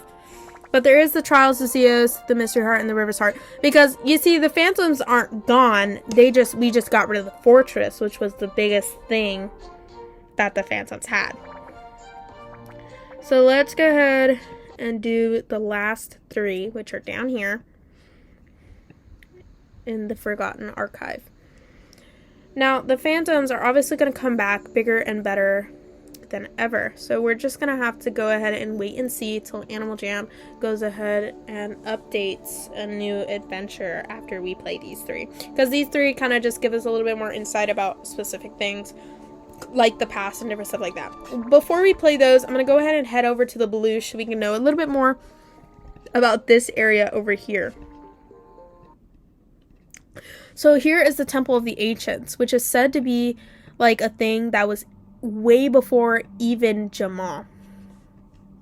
Speaker 1: But there is the Trials of Zeus, the Mystery Heart, and the River's Heart. Because, you see, the Phantoms aren't gone. We just got rid of the fortress, which was the biggest thing that the Phantoms had. So let's go ahead and do the last three, which are down here in the Forgotten Archive. Now, the Phantoms are obviously going to come back bigger and better than ever. So we're just going to have to go ahead and wait and see till Animal Jam goes ahead and updates a new adventure after we play these three. Because these three kind of just give us a little bit more insight about specific things, like the past and different stuff like that. Before we play those, I'm going to go ahead and head over to the Belush so we can know a little bit more about this area over here. So here is the Temple of the Ancients, which is said to be like a thing that was way before even Jamal.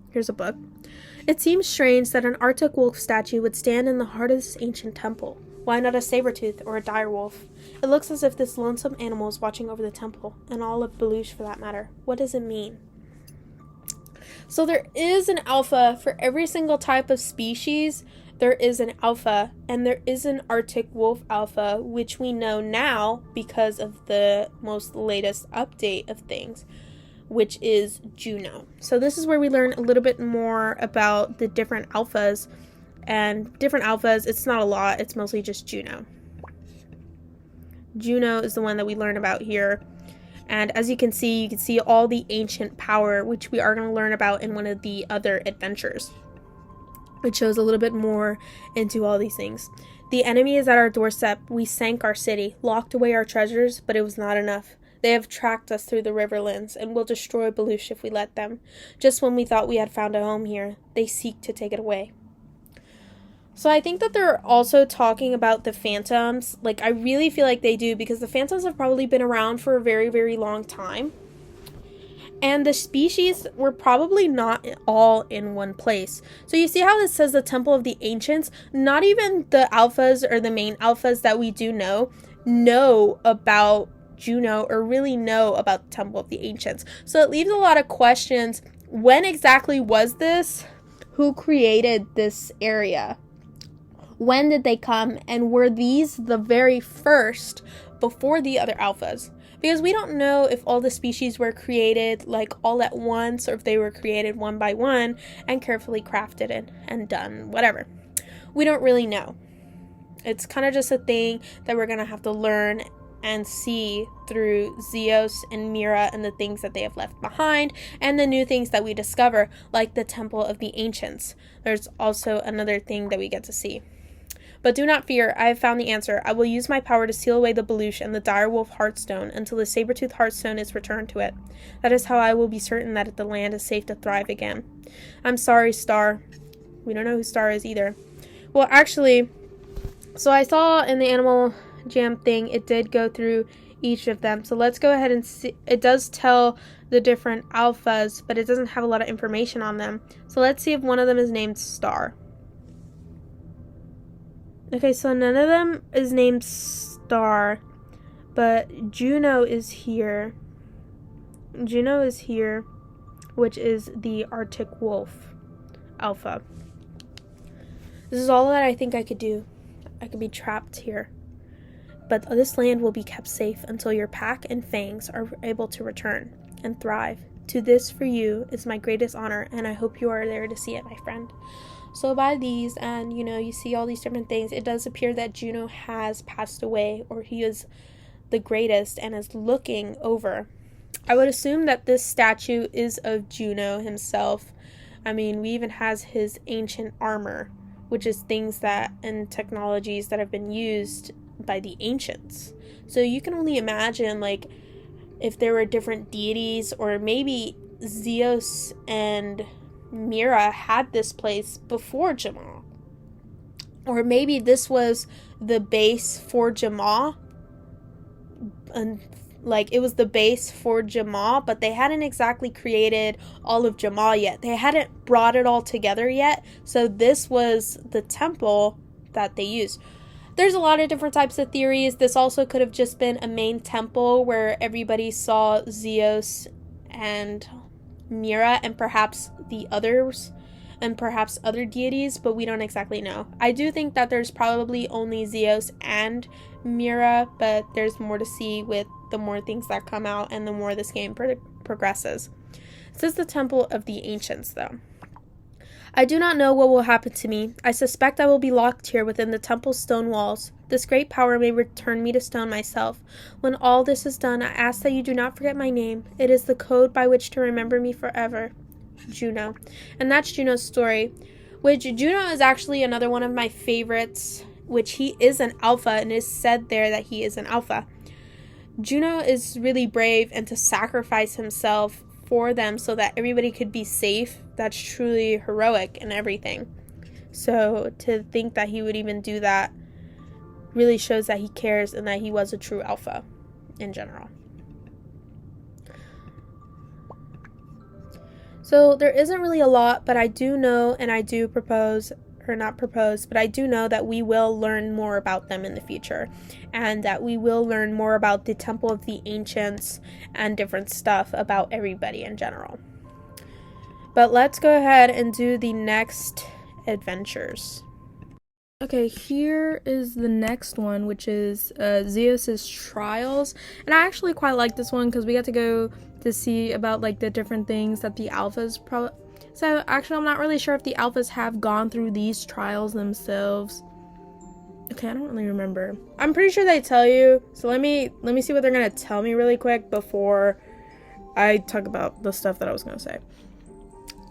Speaker 1: Here's a book. It seems strange that an Arctic wolf statue would stand in the heart of this ancient temple. Why not a saber-tooth or a dire wolf? It looks as if this lonesome animal is watching over the temple, and all of Belush for that matter. What does it mean? So there is an alpha for every single type of species. There is an alpha, and there is an Arctic wolf alpha, which we know now because of the most latest update of things, which is Juno. So this is where we learn a little bit more about the different alphas. And different alphas, it's not a lot, it's mostly just Juno. Juno is the one that we learn about here. And as you can see all the ancient power, which we are going to learn about in one of the other adventures. It shows a little bit more into all these things. The enemy is at our doorstep. We sank our city, locked away our treasures, but it was not enough. They have tracked us through the Riverlands and will destroy Belush if we let them. Just when we thought we had found a home here, they seek to take it away. So I think that they're also talking about the Phantoms. Like, I really feel like they do, because the Phantoms have probably been around for a very, very long time. And the species were probably not all in one place. So you see how it says the Temple of the Ancients? Not even the alphas or the main alphas that we do know about Juno or really know about the Temple of the Ancients. So it leaves a lot of questions. When exactly was this? Who created this area? When did they come? And were these the very first before the other alphas? Because we don't know if all the species were created like all at once or if they were created one by one and carefully crafted and done, whatever. We don't really know. It's kind of just a thing that we're going to have to learn and see through Zeus and Mira and the things that they have left behind and the new things that we discover, like the Temple of the Ancients. There's also another thing that we get to see. But do not fear, I have found the answer. I will use my power to seal away the Belush and the direwolf Heartstone until the saber-tooth Heartstone is returned to it. That is how I will be certain that the land is safe to thrive again. I'm sorry, Star. We don't know who Star is either. Well, actually, so I saw in the Animal Jam thing, it did go through each of them. So let's go ahead and see. It does tell the different alphas, but it doesn't have a lot of information on them. So let's see if one of them is named Star. Okay, so none of them is named Star, but Juno is here. Juno is here, which is the Arctic Wolf Alpha. This is all that I think I could do. I could be trapped here. But this land will be kept safe until your pack and fangs are able to return and thrive. To this for you is my greatest honor, and I hope you are there to see it, my friend. So by these, and you see all these different things, it does appear that Juno has passed away, or he is the greatest and is looking over. I would assume that this statue is of Juno himself. I mean, we even has his ancient armor, which is things that and technologies that have been used by the ancients. So you can only imagine, like, if there were different deities, or maybe Zeus and Mira had this place before Jamal. Or maybe this was the base for Jamal. And like it was the base for Jamal, but they hadn't exactly created all of Jamal yet. They hadn't brought it all together yet. So this was the temple that they used. There's a lot of different types of theories. This also could have just been a main temple where everybody saw Zeus and Mira and perhaps the others and perhaps other deities, but we don't exactly know. I do think that there's probably only Zeus and Mira, but there's more to see with the more things that come out and the more this game progresses. This is the Temple of the Ancients, though. I do not know what will happen to me. I suspect I will be locked here within the temple's stone walls. This great power may return me to stone myself. When all this is done, I ask that you do not forget my name. It is the code by which to remember me forever. Juno. And that's Juno's story, which Juno is actually another one of my favorites, which he is an alpha, and it is said there that he is an alpha. Juno is really brave, and to sacrifice himself for them so that everybody could be safe, that's truly heroic and everything. So to think that he would even do that really shows that he cares and that he was a true alpha in general. So there isn't really a lot, but I do know, and I do propose, or not propose, but I do know that we will learn more about them in the future, and that we will learn more about the Temple of the Ancients and different stuff about everybody in general. But let's go ahead and do the next adventures. Okay, here is the next one, which is Zeus's Trials, and I actually quite like this one because we get to go to see about like the different things that the alphas So actually I'm not really sure if the alphas have gone through these trials themselves. Okay, I don't really remember. I'm pretty sure they tell you. So let me see what they're gonna tell me really quick before I talk about the stuff that I was gonna say.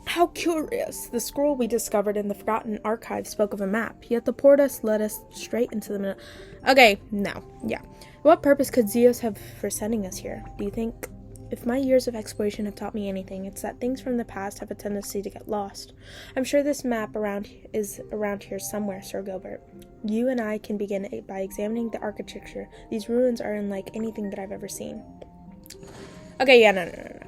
Speaker 1: How curious! The scroll we discovered in the Forgotten Archive spoke of a map, yet the portus led us straight into the middle. Okay, now, yeah. What purpose could Zeus have for sending us here, do you think? If my years of exploration have taught me anything, it's that things from the past have a tendency to get lost. I'm sure this map is around here somewhere, Sir Gilbert. You and I can begin by examining the architecture. These ruins are unlike anything that I've ever seen. Okay, yeah, no.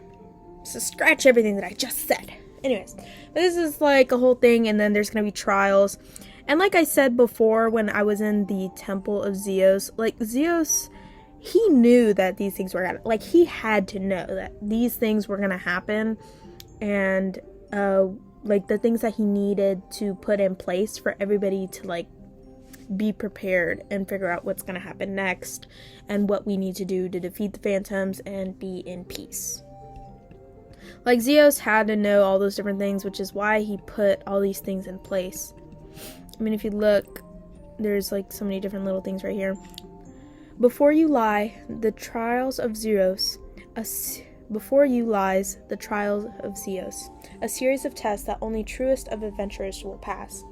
Speaker 1: So scratch everything that I just said. Anyways, this is like a whole thing, and then there's gonna be trials. And like I said before, when I was in the Temple of Zeus, like Zeus, he knew that these things were gonna, like, he had to know that these things were gonna happen, and like the things that he needed to put in place for everybody to like be prepared and figure out what's gonna happen next and what we need to do to defeat the phantoms and be in peace. Like, Zeus had to know all those different things, which is why he put all these things in place. I mean, if you look, there's like so many different little things right here. Before you lie, the trials of Zeus. Before you lies the trials of Zeus, a series of tests that only truest of adventurers will pass.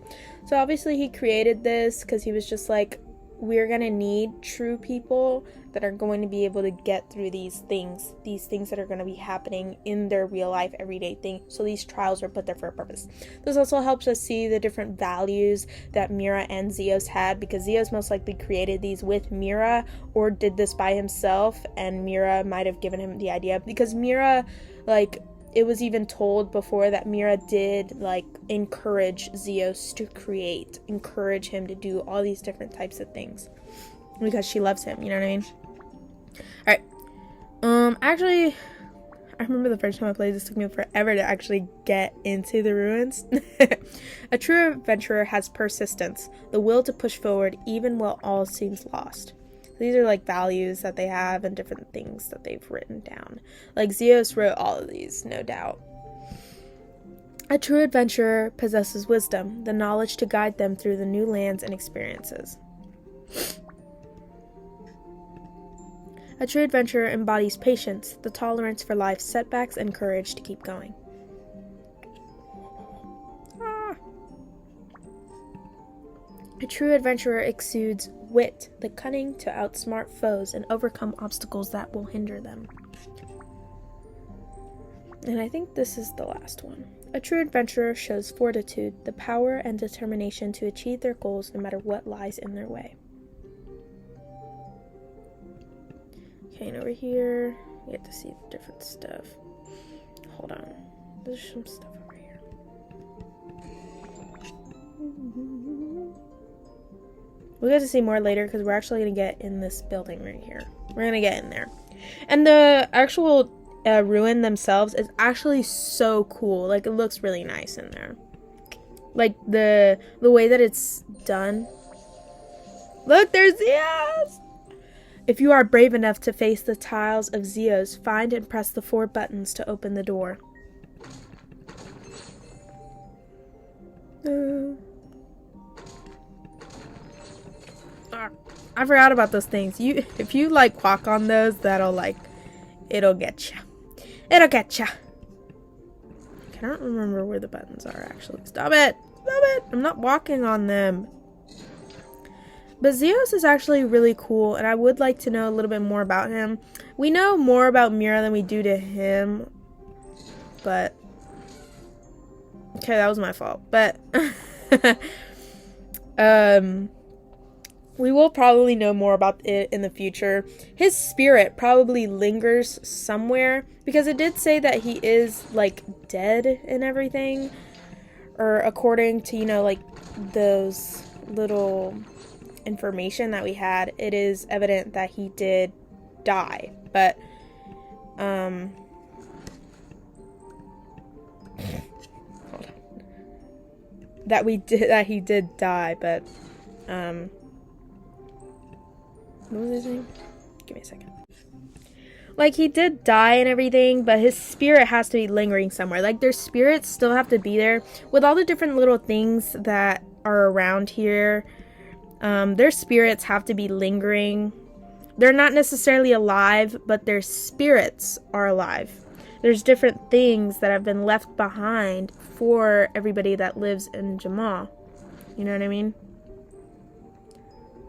Speaker 1: So obviously he created this because he was just like, we're going to need true people that are going to be able to get through these things that are going to be happening in their real life, everyday thing. So these trials are put there for a purpose. This also helps us see the different values that Mira and Zeus had, because Zeus most likely created these with Mira or did this by himself, and Mira might have given him the idea, because Mira, like, it was even told before that Mira did, like, encourage Zeus to encourage him to do all these different types of things, because she loves him, you know what I mean? Alright, actually, I remember the first time I played this, took me forever to actually get into the ruins. A true adventurer has persistence, the will to push forward even while all seems lost. These are like values that they have and different things that they've written down. Like, Zeus wrote all of these, no doubt. A true adventurer possesses wisdom, the knowledge to guide them through the new lands and experiences. A true adventurer embodies patience, the tolerance for life's setbacks, and courage to keep going. A true adventurer exudes wit, the cunning to outsmart foes and overcome obstacles that will hinder them. And I think this is the last one. A true adventurer shows fortitude, the power and determination to achieve their goals no matter what lies in their way. Okay, and over here, you get to see different stuff. Hold on. There's some stuff over here. We'll get to see more later, because we're actually going to get in this building right here. We're going to get in there. And the actual ruin themselves is actually so cool. Like, it looks really nice in there. Like, the way that it's done. Look, there's Zeus! If you are brave enough to face the tiles of Zeus, find and press the 4 buttons to open the door. I forgot about those things. If you like walk on those, it'll get you. It'll get you. I don't remember where the buttons are actually. Stop it! Stop it! I'm not walking on them. But Zeus is actually really cool, and I would like to know a little bit more about him. We know more about Mira than we do to him, but okay, that was my fault. But we will probably know more about it in the future. His spirit probably lingers somewhere, because it did say that he is, like, dead and everything. Or according to, you know, like, those little information that we had, it is evident that he did die. But, that he did die, but, what was his name? Give me a second. Like, he did die and everything, but his spirit has to be lingering somewhere. Like, their spirits still have to be there. With all the different little things that are around here, their spirits have to be lingering. They're not necessarily alive, but their spirits are alive. There's different things that have been left behind for everybody that lives in Jamaa. You know what I mean?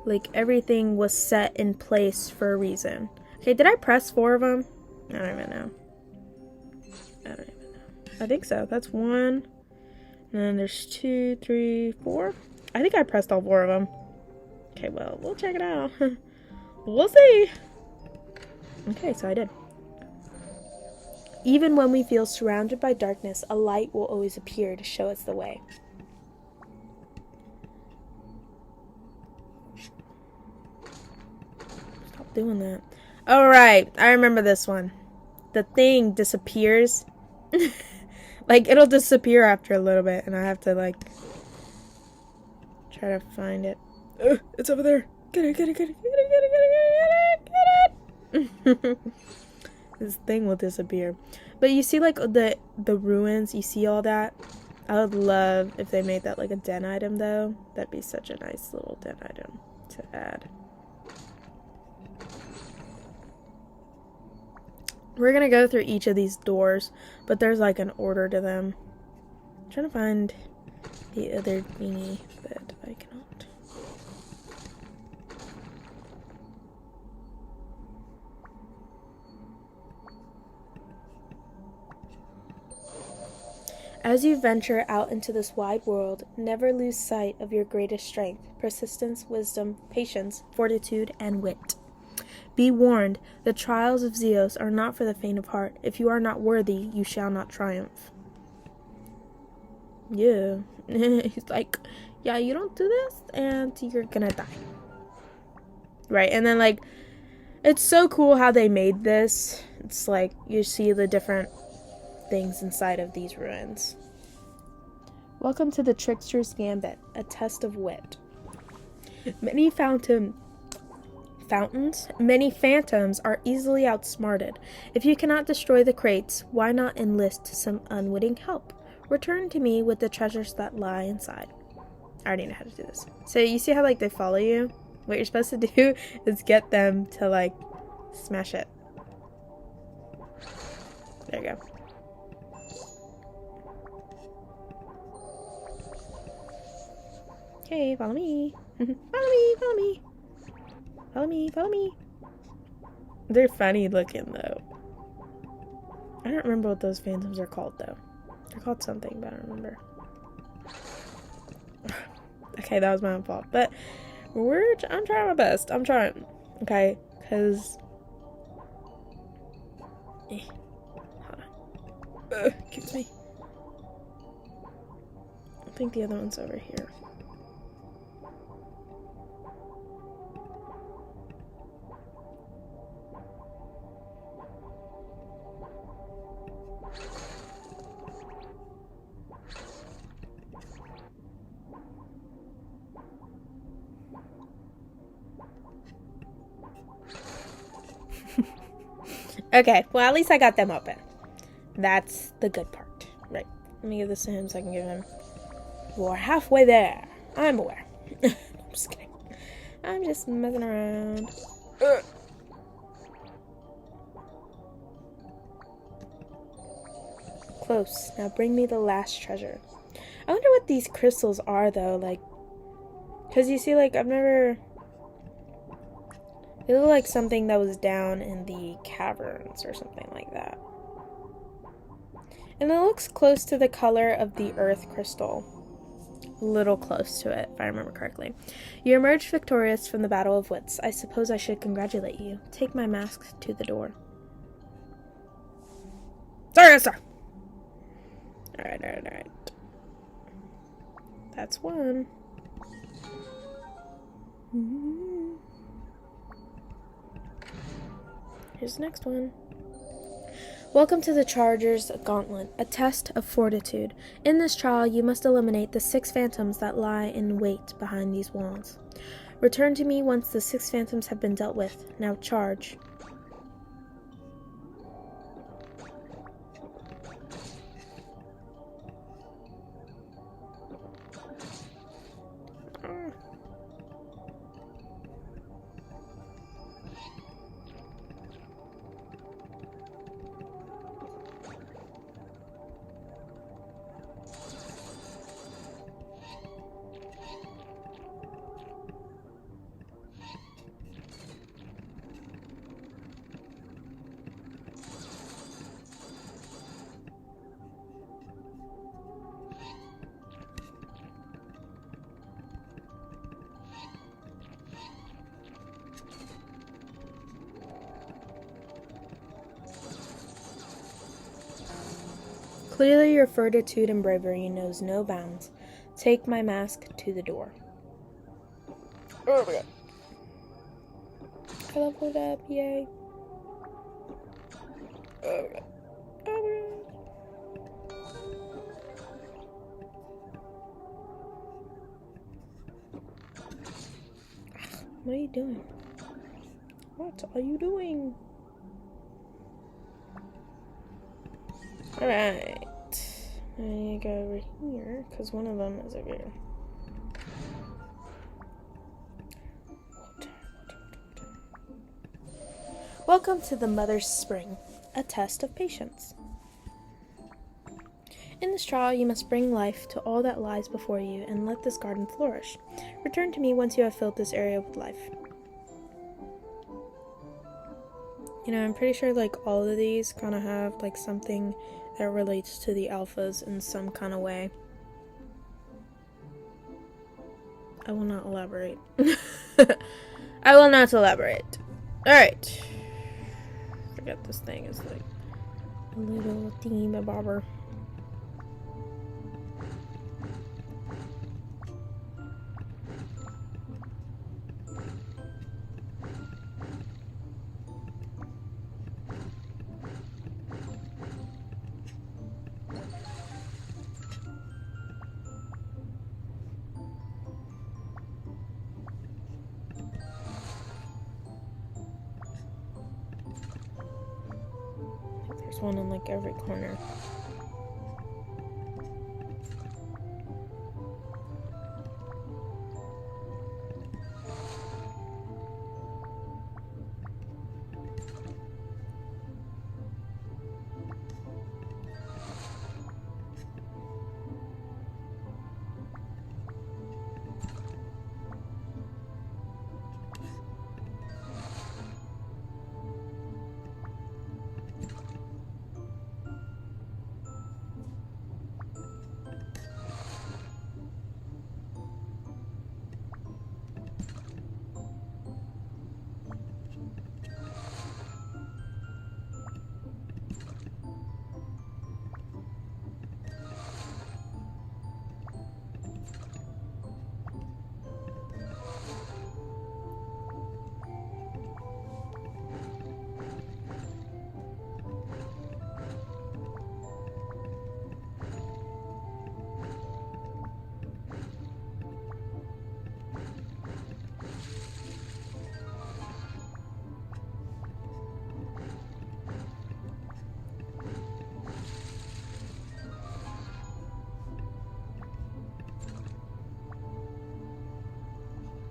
Speaker 1: Like, everything was set in place for a reason. Okay, did I press 4 of them? I don't even know. I think so. That's 1. And then there's 2, 3, 4. I think I pressed all 4 of them. Okay, well, we'll check it out. We'll see. Okay, so I did. Even when we feel surrounded by darkness, a light will always appear to show us the way. Stop doing that. Alright, I remember this one. The thing disappears. Like, it'll disappear after a little bit, and I have to, like, try to find it. It's over there. Get it, get it, get it, get it, get it, get it, get it. This thing will disappear. But you see, like, the ruins, you see all that? I would love if they made that, like, a den item, though. That'd be such a nice little den item to add. We're gonna go through each of these doors, but there's, like, an order to them. I'm trying to find the other thingy, but I cannot. As you venture out into this wide world, never lose sight of your greatest strength, persistence, wisdom, patience, fortitude, and wit. Be warned, the trials of Zeos are not for the faint of heart. If you are not worthy, you shall not triumph. Yeah. He's like, yeah, you don't do this, and you're gonna die. Right, and then, like, it's so cool how they made this. It's like, you see the different things inside of these ruins. Welcome to the Trickster's Gambit, a test of wit. Many phantoms are easily outsmarted. If you cannot destroy the crates, why not enlist some unwitting help? Return to me with the treasures that lie inside. I already know how to do this. So you see how, like, they follow you? What you're supposed to do is get them to, like, smash it. There you go. Okay, follow me. Follow me, follow me. Follow me, follow me. They're funny looking, though. I don't remember what those phantoms are called, though. They're called something, but I don't remember. Okay, that was my own fault. But I'm trying my best. I'm trying. Okay, because... Hold on. Excuse me. I think the other one's over here. Okay, well, at least I got them open. That's the good part. Right. Let me give this to him so I can give him... We're halfway there. I'm aware. I'm just kidding. I'm just messing around. Close. Now bring me the last treasure. I wonder what these crystals are, though. Like... Because you see, like, I've never... They look like something that was down in the caverns or something like that. And it looks close to the color of the earth crystal. A little close to it, if I remember correctly. You emerged victorious from the Battle of Wits. I suppose I should congratulate you. Take my mask to the door. Sorry, sir! Alright. That's one. Here's the next one. Welcome to the Charger's Gauntlet, a test of fortitude. In this trial, you must eliminate the 6 phantoms that lie in wait behind these walls. Return to me once the 6 phantoms have been dealt with. Now charge. Clearly your fortitude and bravery knows no bounds. Take my mask to the door. Oh my god. I leveled up, yay. Oh my god. Oh my god. What are you doing? What are you doing? Alright. I need to go over here, because one of them is over here. Welcome to the Mother's Spring, a test of patience. In this trial, you must bring life to all that lies before you and let this garden flourish. Return to me once you have filled this area with life. You know, I'm pretty sure like all of these kind of have like something that relates to the alphas in some kind of way. I will not elaborate. I will not elaborate. Alright. Forget this thing is like a little demon bobber. There's one in like every corner.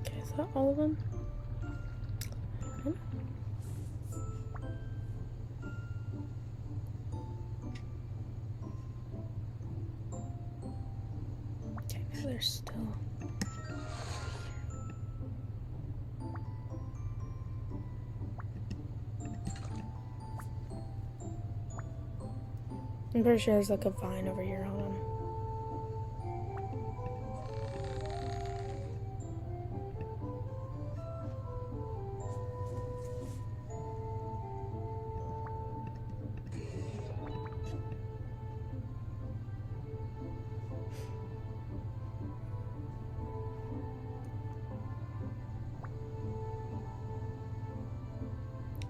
Speaker 1: Okay, is that all of them? Okay, now there's still. I'm pretty sure there's like a vine over here. Hold on.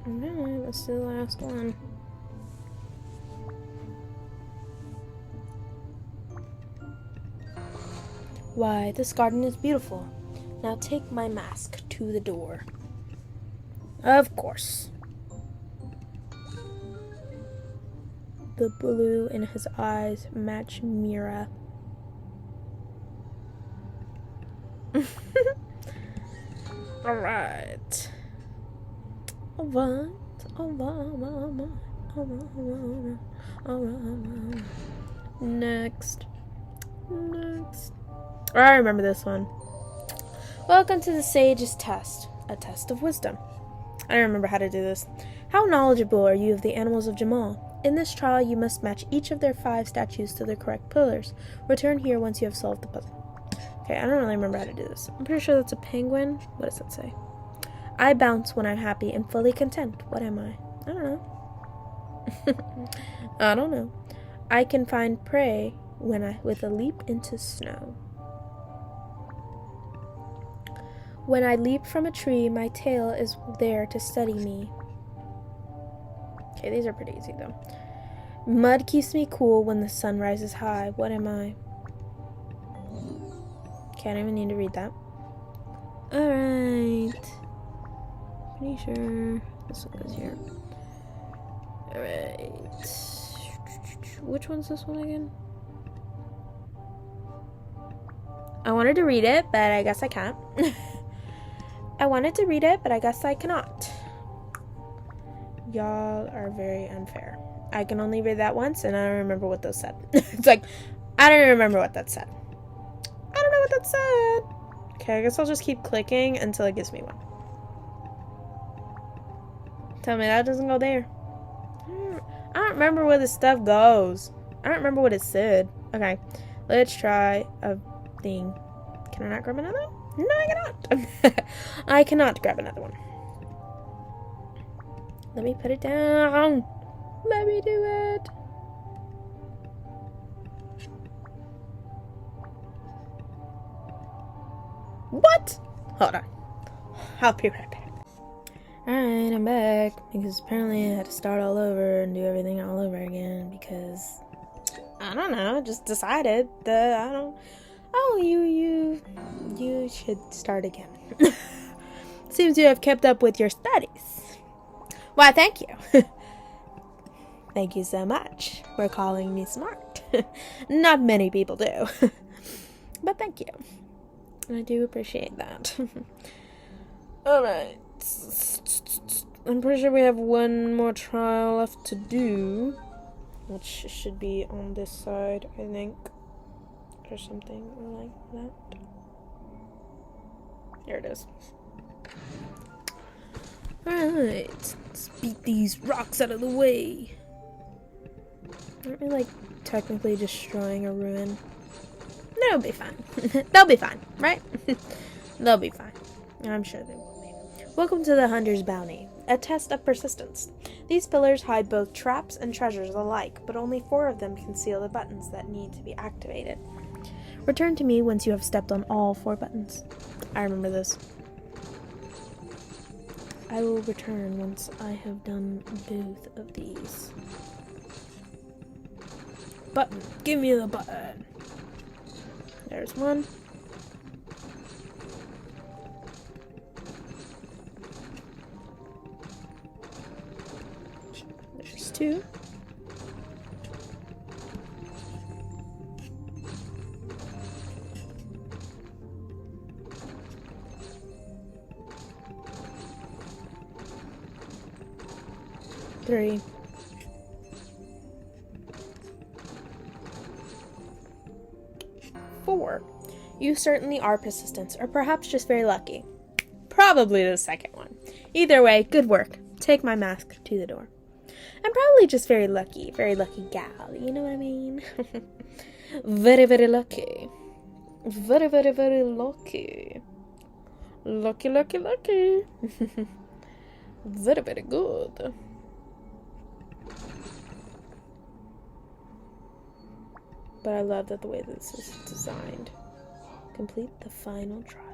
Speaker 1: Alright, let's do the last one. Why, this garden is beautiful. Now take my mask to the door. Of course. The blue in his eyes match Mira. Alright. Next. I remember this one. Welcome to the Sage's Test, a test of wisdom. I don't remember how to do this. How knowledgeable are you of the animals of Jamal? In this trial, you must match each of their 5 statues to their correct pillars. Return here once you have solved the puzzle. Okay, I don't really remember how to do this. I'm pretty sure that's a penguin. What does that say? I bounce when I'm happy and fully content. What am I? I don't know. I don't know. I can find prey with a leap into snow. When I leap from a tree, my tail is there to steady me. Okay, these are pretty easy though. Mud keeps me cool when the sun rises high. What am I? Okay, I don't even need to read that. Alright. Pretty sure this one goes here. Alright. Which one's this one again? I wanted to read it, but I guess I can't. I wanted to read it, but I guess I cannot. Y'all are very unfair. I can only read that once, and I don't remember what those said. It's like, I don't remember what that said. I don't know what that said. Okay, I guess I'll just keep clicking until it gives me one. Tell me that doesn't go there. I don't remember where this stuff goes. I don't remember what it said. Okay, let's try a thing. Can I not grab another one? No, I cannot. I cannot grab another one. Let me put it down. Let me do it. What? Hold on. I'll be right back. Alright, I'm back. Because apparently I had to start all over and do everything all over again because I don't know, just decided that I don't. Oh, you should start again. Seems you have kept up with your studies. Why, thank you. Thank you so much for calling me smart. Not many people do. But thank you. I do appreciate that. Alright. I'm pretty sure we have one more trial left to do. Which should be on this side, I think. Or something like that. There it is. Alright. Let's beat these rocks out of the way. Aren't we, like, technically destroying a ruin? They'll be fine. They'll be fine, right? They'll be fine. I'm sure they will be. Welcome to the Hunter's Bounty, a test of persistence. These pillars hide both traps and treasures alike, but only 4 of them conceal the buttons that need to be activated. Return to me once you have stepped on all 4 buttons. I remember this. I will return once I have done both of these. Button. Give me the button. There's one. There's 2. Three. 4. You certainly are persistent, or perhaps just very lucky. Probably the second one. Either way, good work. Take my mask to the door. I'm probably just very lucky gal, you know what I mean? Very, very lucky. Very, very, very lucky. Lucky, lucky, lucky. Very, very good. But I love that the way this is designed. Complete the final trial.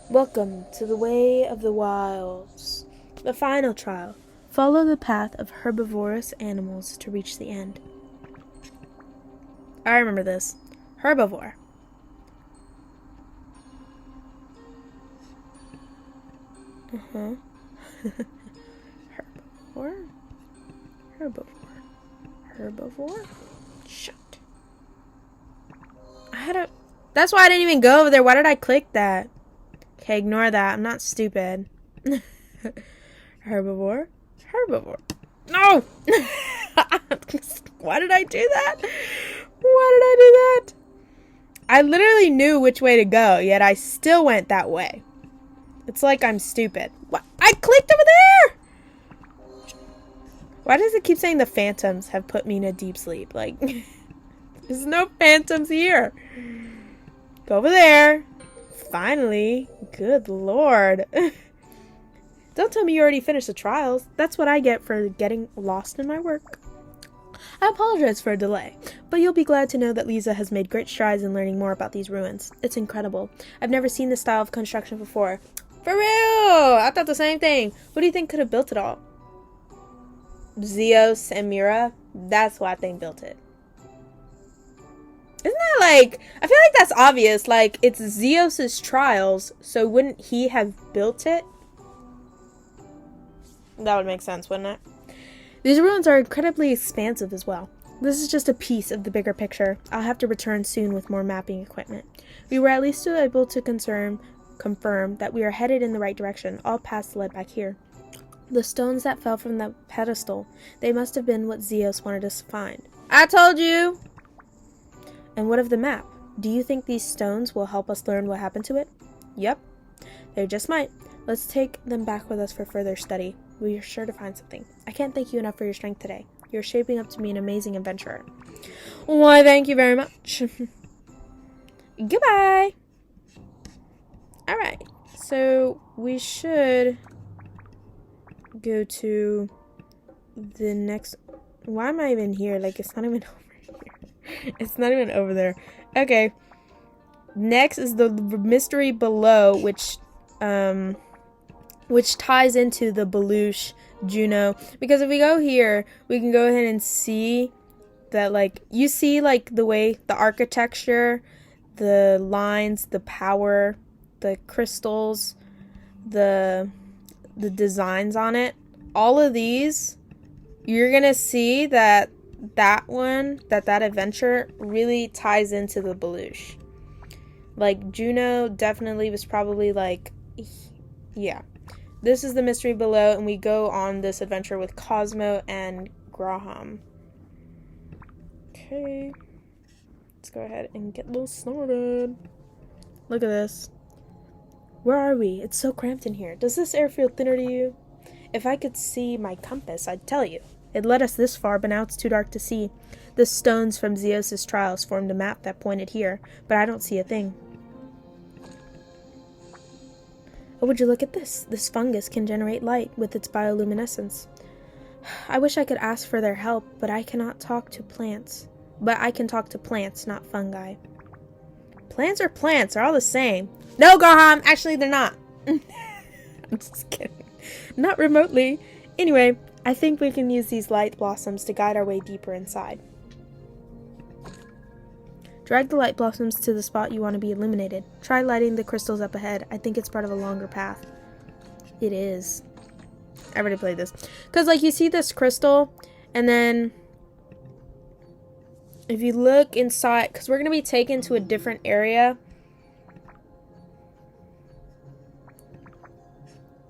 Speaker 1: Welcome to the way of the wilds. The final trial. Follow the path of herbivorous animals to reach the end. I remember this. Herbivore. Herbivore. Herbivore. Herbivore. Shut. That's why I didn't even go over there. Why did I click that? Okay, ignore that. I'm not stupid. Herbivore. Herbivore. No! Why did I do that? Why did I do that? I literally knew which way to go, yet I still went that way. It's like I'm stupid. What? I clicked over there! Why does it keep saying the phantoms have put me in a deep sleep? Like, there's no phantoms here. Go over there. Finally. Good lord. Don't tell me you already finished the trials. That's what I get for getting lost in my work. I apologize for a delay, but you'll be glad to know that Lisa has made great strides in learning more about these ruins. It's incredible. I've never seen this style of construction before. For real! I thought the same thing. Who do you think could have built it all? Zeus and Mira? That's who I think built it. Isn't that like... I feel like that's obvious. Like, it's Zeus's trials, so wouldn't he have built it? That would make sense, wouldn't it? These ruins are incredibly expansive as well. This is just a piece of the bigger picture. I'll have to return soon with more mapping equipment. We were at least able to confirm that we are headed in the right direction. All paths led back here. The stones that fell from the pedestal, they must have been what Zeus wanted us to find. I told you! And what of the map? Do you think these stones will help us learn what happened to it? Yep. They just might. Let's take them back with us for further study. We are sure to find something. I can't thank you enough for your strength today. You're shaping up to be an amazing adventurer. Why, thank you very much. Goodbye. Alright, so we should go to the next... Why am I even here? Like, it's not even over here. It's not even over there. Okay. Next is the mystery below, which ties into the Belush Juno. Because if we go here, we can go ahead and see that, like, you see, like, the way, the architecture, the lines, the power, the crystals, the designs on it. All of these, you're gonna see that that adventure really ties into the Belush. Like, Juno definitely was probably like, yeah. This is the mystery below, and we go on this adventure with Cosmo and Graham. Okay. Let's go ahead and get a little started. Look at this. Where are we? It's so cramped in here. Does this air feel thinner to you? If I could see my compass, I'd tell you. It led us this far, but now it's too dark to see. The stones from Zeus's trials formed a map that pointed here, but I don't see a thing. Oh, would you look at this? This fungus can generate light with its bioluminescence. I wish I could ask for their help, but I cannot talk to plants. But I can talk to plants, not fungi. Plants are plants. They're all the same. No, Graham! Actually, they're not. I'm just kidding. Not remotely. Anyway, I think we can use these light blossoms to guide our way deeper inside. Drag the light blossoms to the spot you want to be illuminated. Try lighting the crystals up ahead. I think it's part of a longer path. It is. I already played this. Because, like, you see this crystal, and then if you look inside, because we're going to be taken to a different area.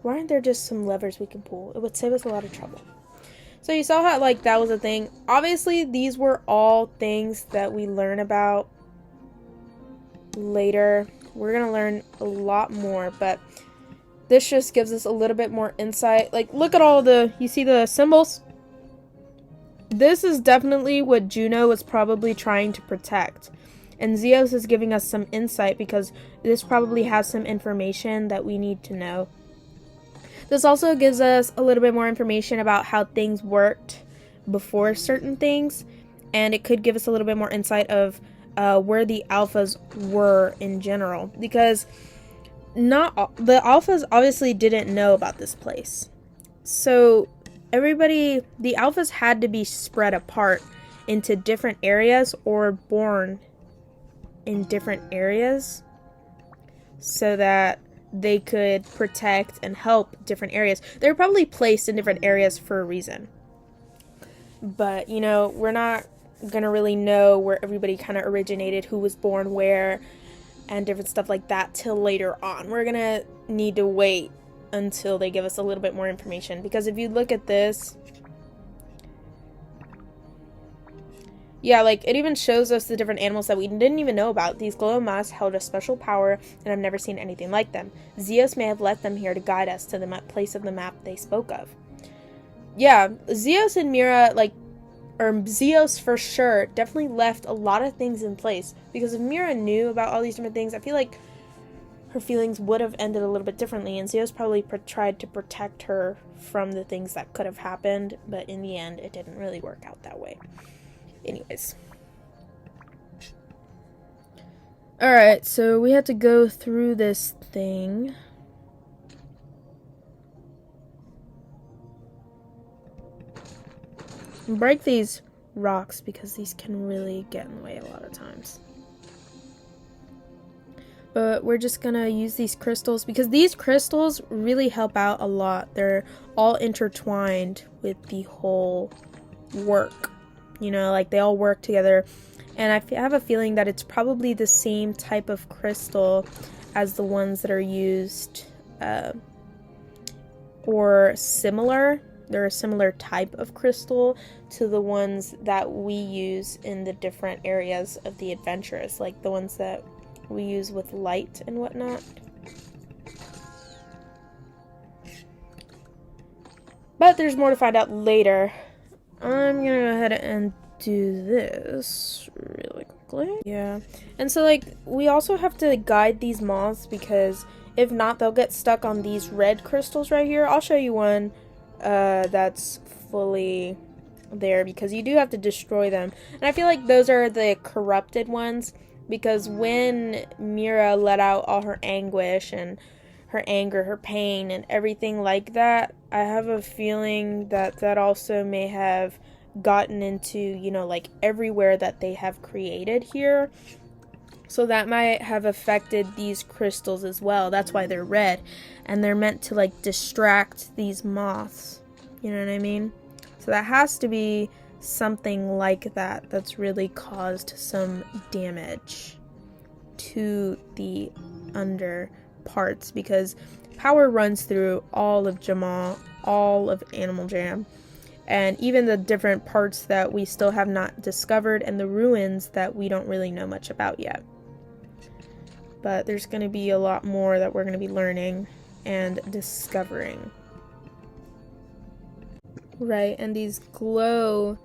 Speaker 1: Why aren't there just some levers we can pull? It would save us a lot of trouble. So you saw how, like, that was a thing. Obviously, these were all things that we learn about later. We're going to learn a lot more, but this just gives us a little bit more insight. Like, look at all the, you see the symbols? This is definitely what Juno was probably trying to protect. And Zeus is giving us some insight because this probably has some information that we need to know. This also gives us a little bit more information about how things worked before certain things, and it could give us a little bit more insight of where the alphas were in general, because the alphas obviously didn't know about this place. So the alphas had to be spread apart into different areas or born in different areas so that they could protect and help different areas. They were probably placed in different areas for a reason. But, you know, we're not going to really know where everybody kind of originated, who was born where, and different stuff like that till later on. We're going to need to wait until they give us a little bit more information. Because if you look at this, yeah, like, it even shows us the different animals that we didn't even know about. These glow masks held a special power, and I've never seen anything like them. Zeus may have left them here to guide us to the place of the map they spoke of. Yeah, Zeus and Mira, like, or Zeus for sure, definitely left a lot of things in place. Because if Mira knew about all these different things, I feel like her feelings would have ended a little bit differently, and Zeus probably tried to protect her from the things that could have happened, but in the end, it didn't really work out that way. Anyways. Alright, so we had to go through this thing. And break these rocks because these can really get in the way a lot of times. But we're just gonna use these crystals because these crystals really help out a lot. They're all intertwined with the whole work. You know, like they all work together. And I have a feeling that it's probably the same type of crystal as the ones that are used, or similar. They're a similar type of crystal to the ones that we use in the different areas of the adventures, like the ones that we use with light and whatnot. But there's more to find out later. I'm gonna go ahead and do this really quickly. Yeah. And so, like, we also have to guide these moths because if not, they'll get stuck on these red crystals right here. I'll show you one that's fully there because you do have to destroy them. And I feel like those are the corrupted ones because when Mira let out all her anguish and her anger, her pain, and everything like that, I have a feeling that that also may have gotten into, you know, like everywhere that they have created here. So that might have affected these crystals as well. That's why they're red. And they're meant to, like, distract these moths. You know what I mean? So that has to be something like that that's really caused some damage to the under parts. Because power runs through all of Jamal, all of Animal Jam. And even the different parts that we still have not discovered and the ruins that we don't really know much about yet. But there's going to be a lot more that we're going to be learning and discovering. Right, and these glow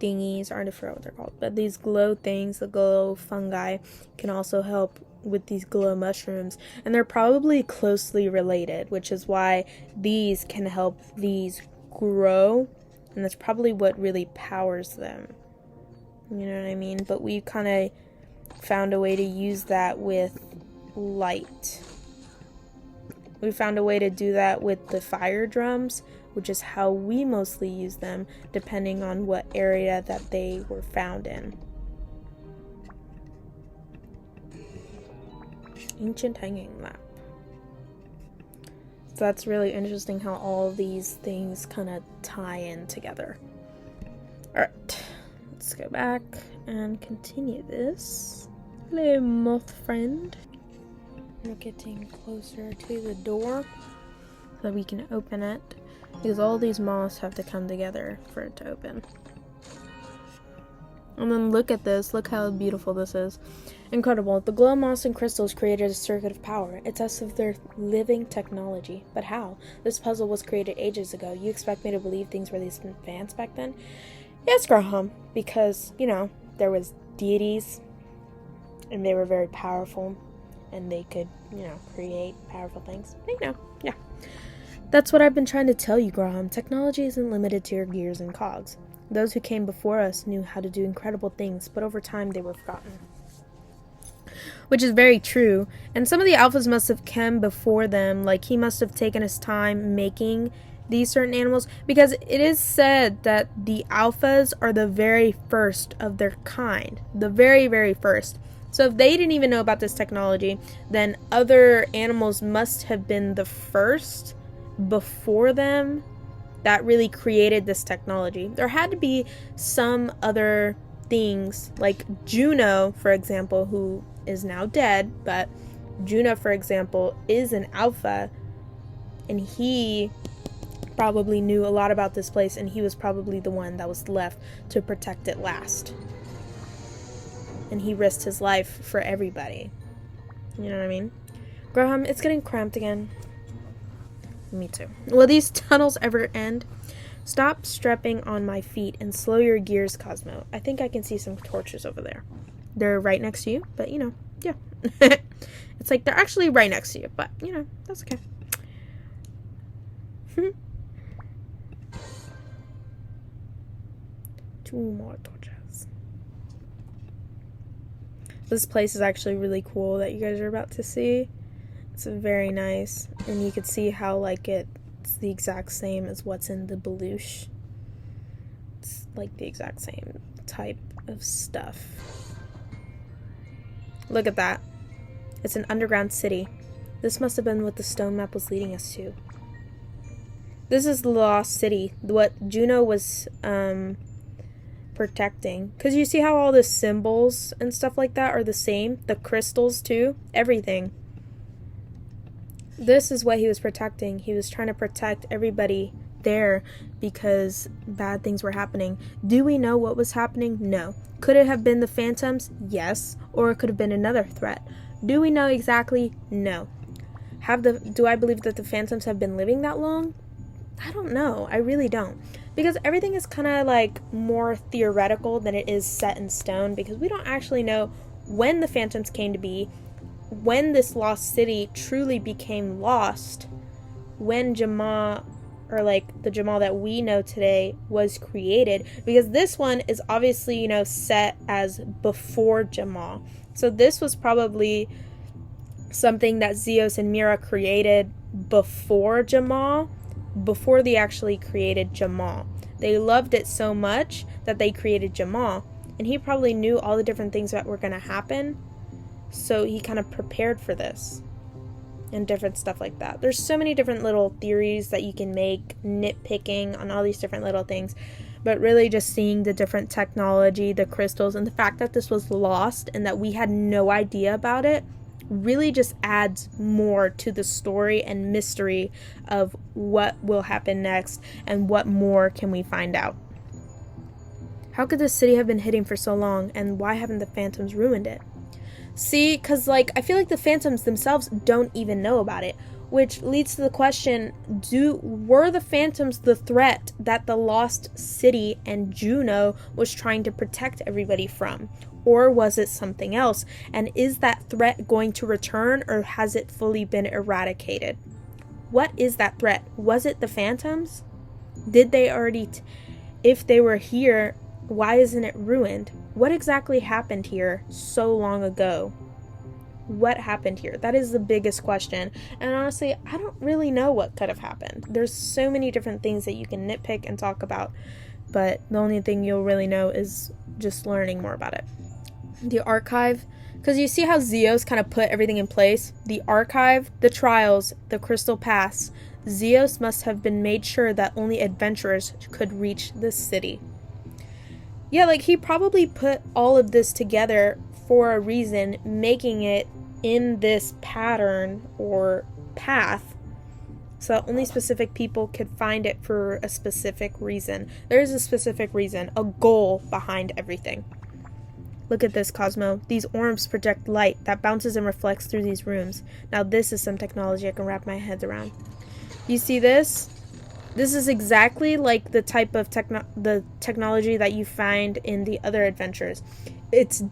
Speaker 1: thingies, I already forgot what they're called, but these glow things, the glow fungi, can also help with these glow mushrooms. And they're probably closely related, which is why these can help these grow. And that's probably what really powers them. You know what I mean? But we kind of found a way to use that with light. We found a way to do that with the fire drums, which is how we mostly use them, depending on what area that they were found in. Ancient hanging map. So that's really interesting how all of these things kind of tie in together. Alright, let's go back and continue this. Hello, moth friend. We're getting closer to the door so that we can open it, because all these moths have to come together for it to open. And then look at this. Look how beautiful this is. Incredible. The glow moths and crystals created a circuit of power. It's as if they're living technology. But how? This puzzle was created ages ago. You expect me to believe things were this advanced back then? Yes, Graham. Because, you know, there was deities, and they were very powerful, and they could, you know, create powerful things. You know, yeah. That's what I've been trying to tell you, Graham. Technology isn't limited to your gears and cogs. Those who came before us knew how to do incredible things, but over time they were forgotten. Which is very true. And some of the alphas must have come before them. Like, he must have taken his time making these certain animals. Because it is said that the alphas are the very first of their kind. The very, very first. So if they didn't even know about this technology, then other animals must have been the first before them that really created this technology. There had to be some other things, like Juno, for example, who is now dead, but Juno, for example, is an alpha, and he probably knew a lot about this place, and he was probably the one that was left to protect it last. And he risked his life for everybody. You know what I mean? Graham, it's getting cramped again. Me too. Will these tunnels ever end? Stop stepping on my feet and slow your gears, Cosmo. I think I can see some torches over there. They're right next to you, but you know, yeah. It's like they're actually right next to you, but, you know, that's okay. 2 more torches. This place is actually really cool that you guys are about to see. It's very nice, and you can see how, like, it's the exact same as what's in the Belush. It's like the exact same type of stuff. Look at that. It's an underground city. This must have been what the stone map was leading us to. This is the lost city, what Juno was protecting. Because you see how all the symbols and stuff like that are the same? The crystals too? Everything. This is what he was protecting. He was trying to protect everybody there because bad things were happening. Do we know what was happening? No. Could it have been the phantoms? Yes. Or it could have been another threat. Do we know exactly? No. Do I believe that the phantoms have been living that long? I don't know. I really don't. Because everything is kind of like more theoretical than it is set in stone, because we don't actually know when the phantoms came to be, when this lost city truly became lost, when Jamaa, or like the Jamaa that we know today, was created. Because this one is obviously, you know, set as before Jamaa. So this was probably something that Zeus and Mira created before Jamaa, before they actually created Jamaa. They loved it so much that they created Jamaa, and he probably knew all the different things that were going to happen, so he kind of prepared for this and different stuff like that. There's so many different little theories that you can make, nitpicking on all these different little things, but really just seeing the different technology, the crystals, and the fact that this was lost and that we had no idea about it really just adds more to the story and mystery of what will happen next and what more can we find out. How could this city have been hidden for so long, and why haven't the phantoms ruined it? See, because like I feel like the phantoms themselves don't even know about it, which leads to the question, were the phantoms the threat that the lost city and Juno was trying to protect everybody from? Or was it something else? And is that threat going to return, or has it fully been eradicated? What is that threat? Was it the phantoms? Did they already... if they were here, why isn't it ruined? What exactly happened here so long ago? What happened here? That is the biggest question. And honestly, I don't really know what could have happened. There's so many different things that you can nitpick and talk about, but the only thing you'll really know is just learning more about it. The archive, because you see how Zeus kind of put everything in place? The archive, the trials, the crystal pass. Zeus must have been made sure that only adventurers could reach this city. Yeah, like he probably put all of this together for a reason, making it in this pattern or path so that only specific people could find it for a specific reason. There is a specific reason, a goal behind everything. Look at this, Cosmo. These orbs project light that bounces and reflects through these rooms. Now this is some technology I can wrap my head around. You see this? This is exactly like the type of technology that you find in the other adventures. It's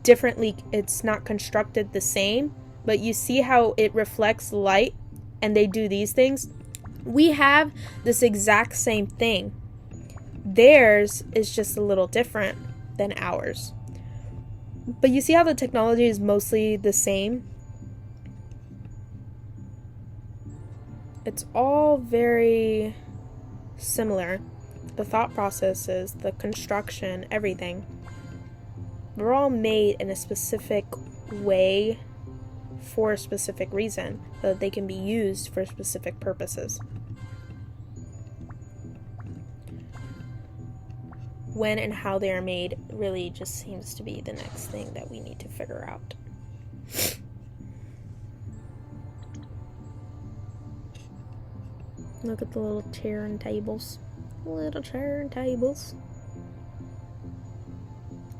Speaker 1: not constructed the same, but you see how it reflects light and they do these things? We have this exact same thing. Theirs is just a little different than ours. But you see how the technology is mostly the same? It's all very similar. The thought processes, the construction, everything. They're all made in a specific way for a specific reason, so that they can be used for specific purposes. When and how they are made really just seems to be the next thing that we need to figure out. Look at the little chair and tables. Little chair and tables.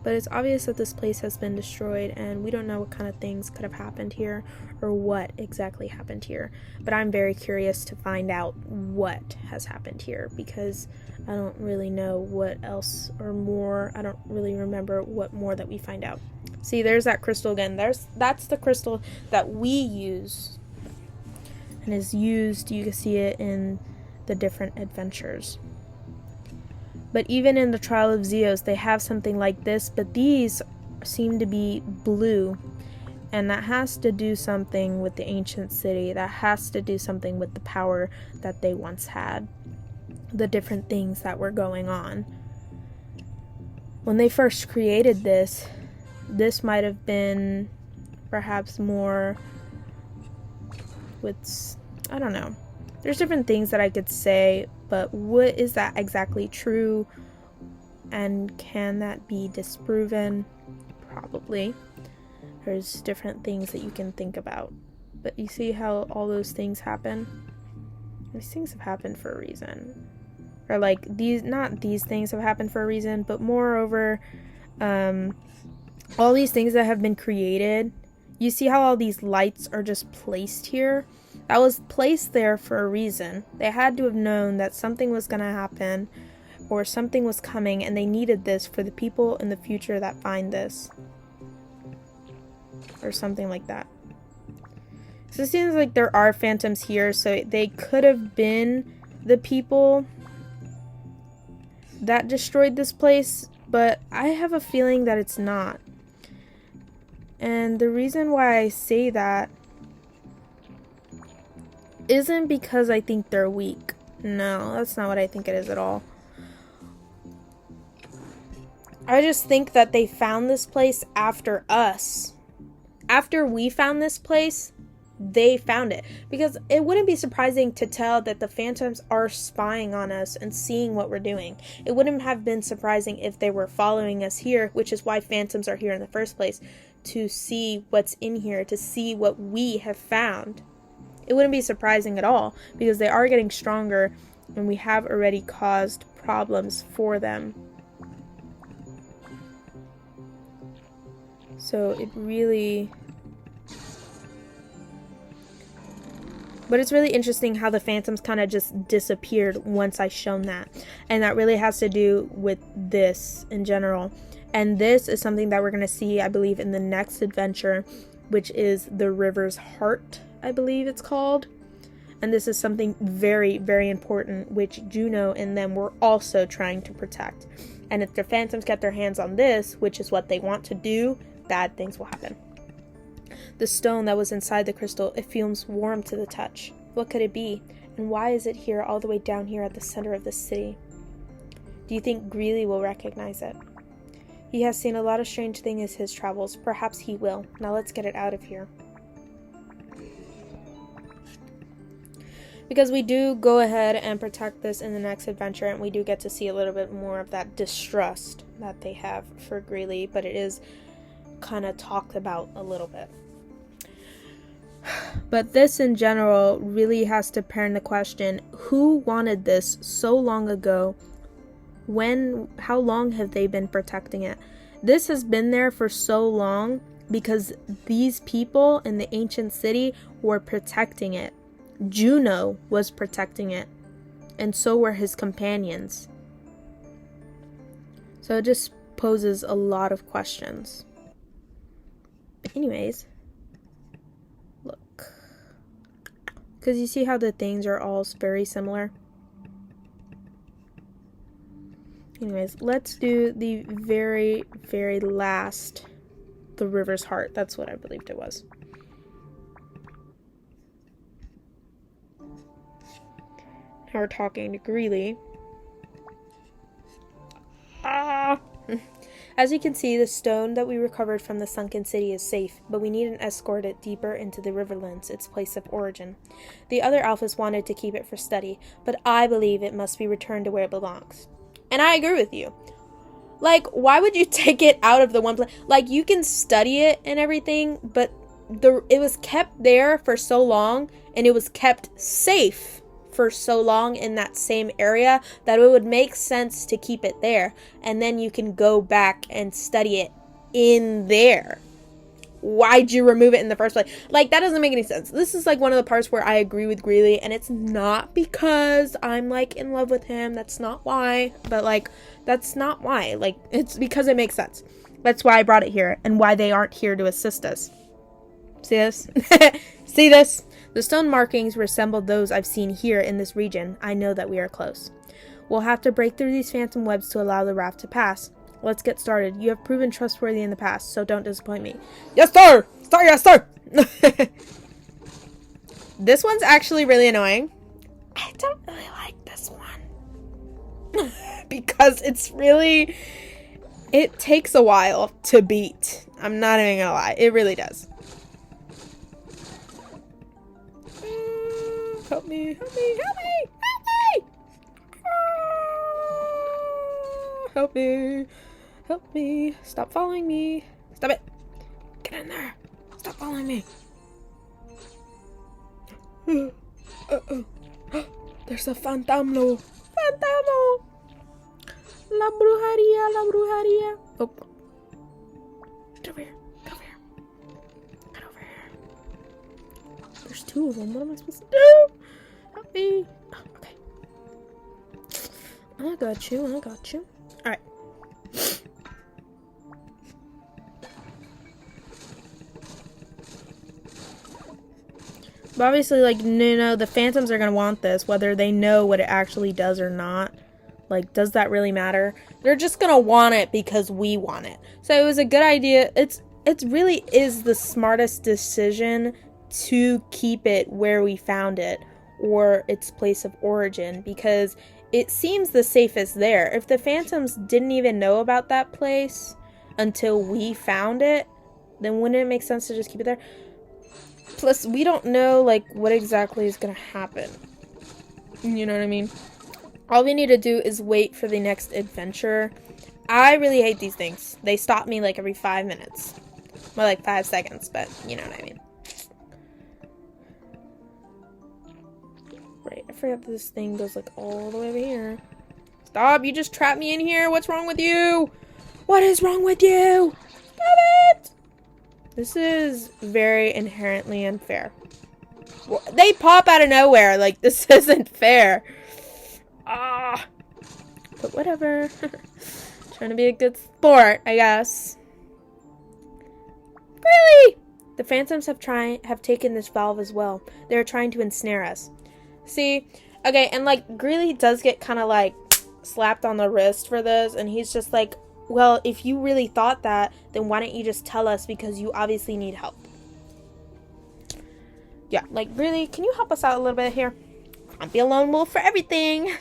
Speaker 1: But it's obvious that this place has been destroyed, and we don't know what kind of things could have happened here or what exactly happened here. But I'm very curious to find out what has happened here, because I don't really know what else or more. I don't really remember what more that we find out. See, there's that crystal again. That's the crystal that we use and is used. You can see it in the different adventures. But even in the Trial of Zeus, they have something like this, but these seem to be blue. And that has to do something with the ancient city. That has to do something with the power that they once had. The different things that were going on. When they first created this might have been perhaps more with, I don't know. There's different things that I could say, but what is that exactly true? And can that be disproven? Probably. There's different things that you can think about. But you see how all those things happen? These things have happened for a reason. Or like, not these things have happened for a reason, but moreover, all these things that have been created. You see how all these lights are just placed here? That was placed there for a reason. They had to have known that something was going to happen or something was coming, and they needed this for the people in the future that find this. Or something like that. So it seems like there are phantoms here, so they could have been the people that destroyed this place, but I have a feeling that it's not. And the reason why I say that isn't because I think they're weak. No, that's not what I think it is at all. I just think that they found this place after us. After we found this place, they found it. Because it wouldn't be surprising to tell that the phantoms are spying on us and seeing what we're doing. It wouldn't have been surprising if they were following us here, which is why phantoms are here in the first place, to see what's in here, to see what we have found. It wouldn't be surprising at all, because they are getting stronger, and we have already caused problems for them. So it really... But it's really interesting how the phantoms kind of just disappeared once I shown that. And that really has to do with this in general. And this is something that we're going to see, I believe, in the next adventure, which is the River's Heart, I believe it's called. And this is something very, very important, which Juno and them were also trying to protect. And if the phantoms get their hands on this, which is what they want to do, bad things will happen. The stone that was inside the crystal, it feels warm to the touch. What could it be? And why is it here, all the way down here at the center of the city? Do you think Greeley will recognize it? He has seen a lot of strange things in his travels. Perhaps he will. Now let's get it out of here. Because we do go ahead and protect this in the next adventure, and we do get to see a little bit more of that distrust that they have for Greeley, but it is kind of talked about a little bit. But this in general really has to pair in the question, who wanted this so long ago? How long have they been protecting it? This has been there for so long because these people in the ancient city were protecting it. Juno was protecting it, and so were his companions. So it just poses a lot of questions. But anyways, look. Because you see how the things are all very similar? Anyways, let's do the very, very last, the River's Heart. That's what I believed it was. Now we're talking to Greeley. As you can see, the stone that we recovered from the sunken city is safe, but we need an escort it deeper into the Riverlands, its place of origin. The other alphas wanted to keep it for study, but I believe it must be returned to where it belongs. And I agree with you. Like, why would you take it out of the one place? Like, you can study it and everything, but it was kept there for so long, and it was kept safe for so long in that same area that it would make sense to keep it there, and then you can go back and study it in there. Why'd you remove it in the first place? Like, that doesn't make any sense. This is like one of the parts where I agree with Greeley, and it's not because I'm like in love with him. That's not why. But like, that's not why. Like, it's because it makes sense. That's why I brought it here, and why they aren't here to assist us. See this? See this? The stone markings resemble those I've seen here in this region. I know that we are close. We'll have to break through these phantom webs to allow the raft to pass. Let's get started. You have proven trustworthy in the past, so don't disappoint me. Yes, sir! Sir, yes, sir! This one's actually really annoying. I don't really like this one. Because it's really... It takes a while to beat. I'm not even gonna lie. It really does. Help me, help me, help me, help me! Help me, help me. Stop following me. Stop it. Get in there. Stop following me. There's a fantasma. Fantasma. La brujería, la brujería. Oh. Get over here. Get over here. Get over here. There's two of them. What am I supposed to do? Help me. Oh, okay. I got you. I got you. Alright. But obviously, like, no, the phantoms are going to want this, whether they know what it actually does or not. Like, does that really matter? They're just going to want it because we want it. So it was a good idea. It really is the smartest decision to keep it where we found it, or its place of origin, because it seems the safest there. If the phantoms didn't even know about that place until we found it, then wouldn't it make sense to just keep it there? Plus, we don't know, like, what exactly is going to happen. You know what I mean? All we need to do is wait for the next adventure. I really hate these things. They stop me, like, every 5 minutes. More like 5 seconds, but you know what I mean. Right, I forgot this thing goes, like, all the way over here. Stop, you just trapped me in here. What's wrong with you? What is wrong with you? Stop it! This is very inherently unfair. Well, they pop out of nowhere. Like, this isn't fair. Ah. But whatever. Trying to be a good sport, I guess. Really? The phantoms have taken this valve as well. They're trying to ensnare us. See? Okay, and like, Greeley does get kind of like slapped on the wrist for this, and he's just like, well, if you really thought that, then why don't you just tell us, because you obviously need help. Yeah, like, really, can you help us out a little bit here? Can't be a lone wolf for everything.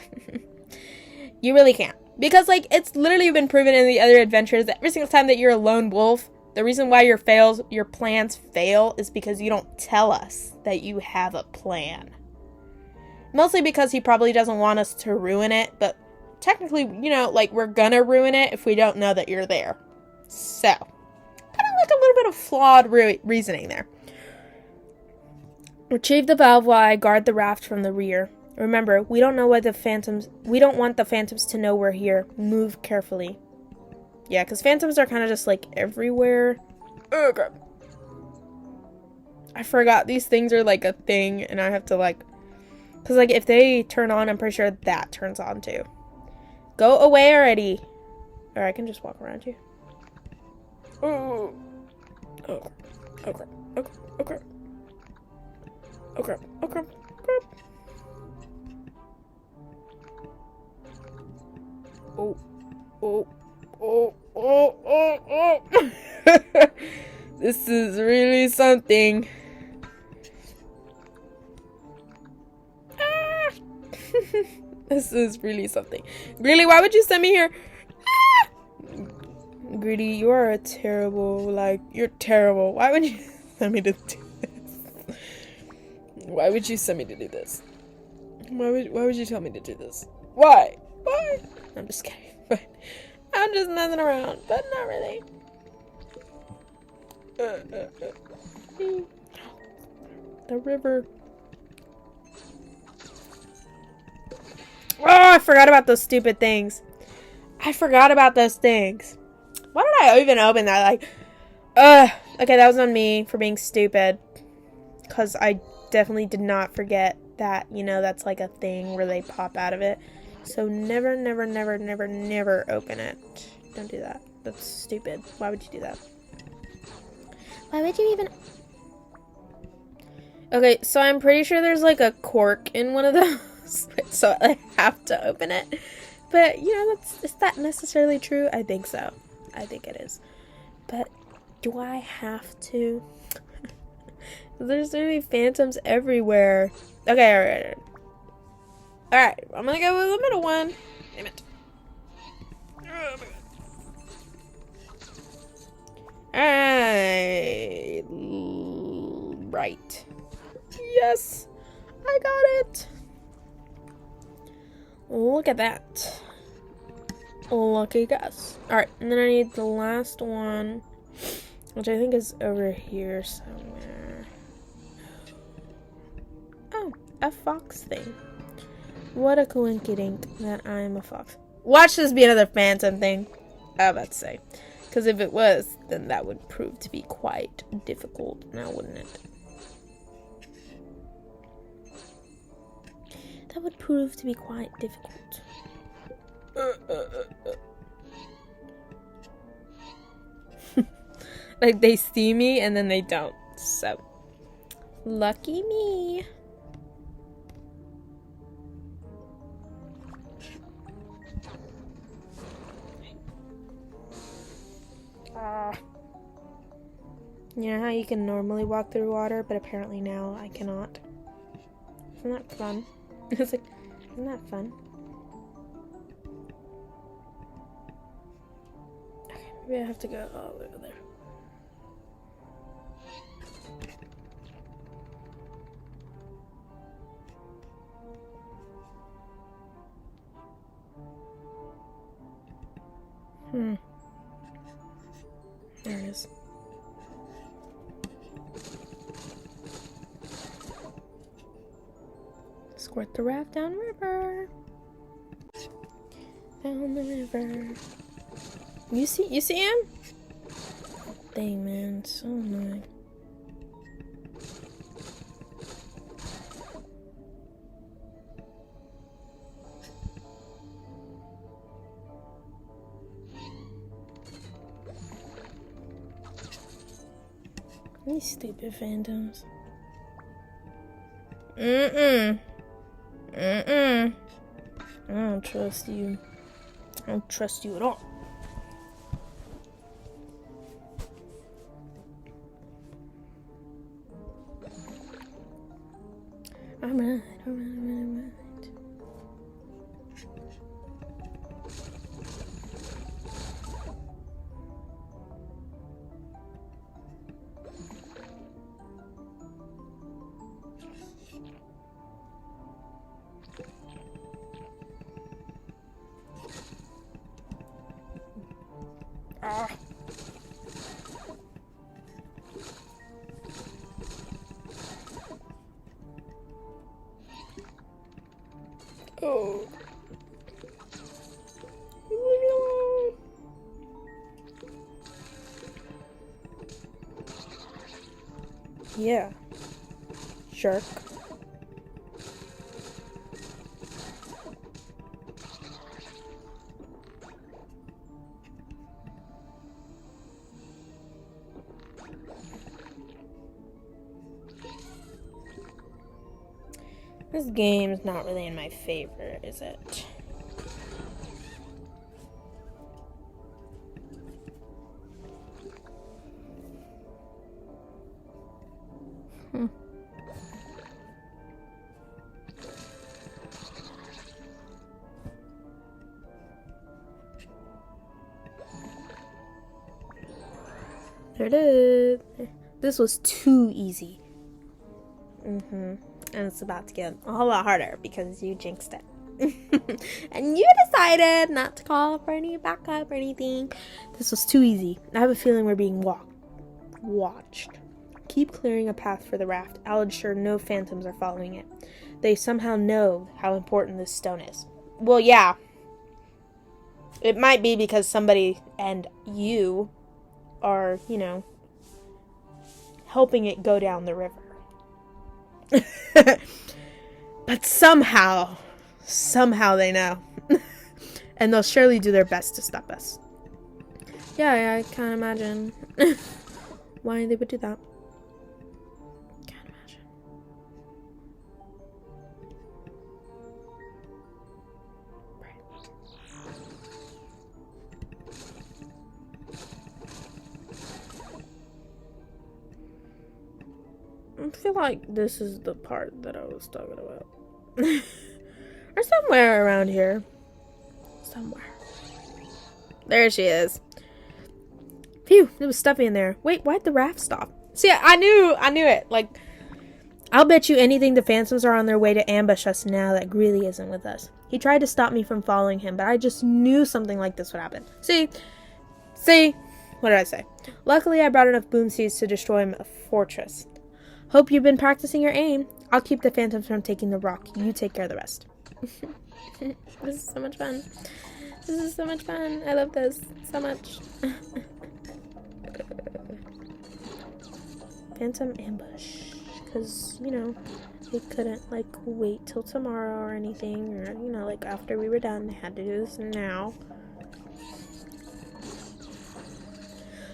Speaker 1: You really can't. Because, like, it's literally been proven in the other adventures that every single time that you're a lone wolf, the reason why your plans fail is because you don't tell us that you have a plan. Mostly because he probably doesn't want us to ruin it, but technically, you know, like, we're gonna ruin it if we don't know that you're there. So, kind of like a little bit of flawed reasoning there. Retrieve the valve while I guard the raft from the rear. Remember, we don't want the phantoms to know we're here. Move carefully. Yeah, because phantoms are kind of just, like, everywhere. Oh, God. I forgot these things are, like, a thing, and I have to, like... Because, like, if they turn on, I'm pretty sure that turns on, too. Go away already. Or I can just walk around you. Oh. Oh. Okay. Okay. Okay. Okay. Okay. Okay. Oh. Oh. Oh. Oh. Oh. Oh. This is really something. This is really something. Greedy, why would you send me here? Ah! Greedy, you are a terrible, like, you're terrible. Why would you send me to do this? Why would you send me to do this? Why would you tell me to do this? Why? Why? I'm just kidding. But I'm just messing around, but not really. The river. Oh, I forgot about those stupid things. I forgot about those things. Why did I even open that? Like, okay, that was on me for being stupid. Because I definitely did not forget that, you know, that's like a thing where they pop out of it. So never, never, never, never, never open it. Don't do that. That's stupid. Why would you do that? Why would you even... Okay, so I'm pretty sure there's like a cork in one of those. So I have to open it. But, you know, is that necessarily true? I think so. I think it is. But do I have to? There's literally phantoms everywhere. Okay, alright. I'm gonna go with the middle one. Damn it. Oh my god. Alright. Right. Yes. I got it. Look at that. Lucky guess. Alright, and then I need the last one, which I think is over here somewhere. Oh, a fox thing. What a coinkydink that I'm a fox. Watch this be another phantom thing. I was about to say. Because if it was, then that would prove to be quite difficult now, wouldn't it? That would prove to be quite difficult. Like they see me and then they don't. So lucky me. You know how you can normally walk through water, but apparently now I cannot. Isn't that fun? It's like, isn't that fun? Okay, maybe I have to go all the way over there. There it is. Squirt the raft down river. Down the river. You see him? Dang, man, so annoying. These stupid phantoms. I don't trust you. I don't trust you at all. Alright. Oh. Yeah. Shark. This game is not really in my favor, is it? There it is. This was too easy. And it's about to get a whole lot harder because you jinxed it. And you decided not to call for any backup or anything. This was too easy. I have a feeling we're being watched. Keep clearing a path for the raft. I'll ensure no phantoms are following it. They somehow know how important this stone is. Well, yeah. It might be because somebody and you are, you know, helping it go down the river. But somehow they know. And they'll surely do their best to stop us. Yeah, I can't imagine why they would do that. Can't imagine. Right. I feel like this is the part that I was talking about. Or somewhere around here. Somewhere. There she is. Phew, there was stuffy in there. Wait, why'd the raft stop? See, I knew it. Like, I'll bet you anything the Phantoms are on their way to ambush us now that Greeley isn't with us. He tried to stop me from following him, but I just knew something like this would happen. See, what did I say? Luckily, I brought enough boom seeds to destroy a fortress. Hope you've been practicing your aim. I'll keep the Phantoms from taking the rock. You take care of the rest. This is so much fun. This is so much fun. I love this so much. Phantom ambush. Because, you know, they couldn't, like, wait till tomorrow or anything. Or, you know, like, after we were done, they had to do this now.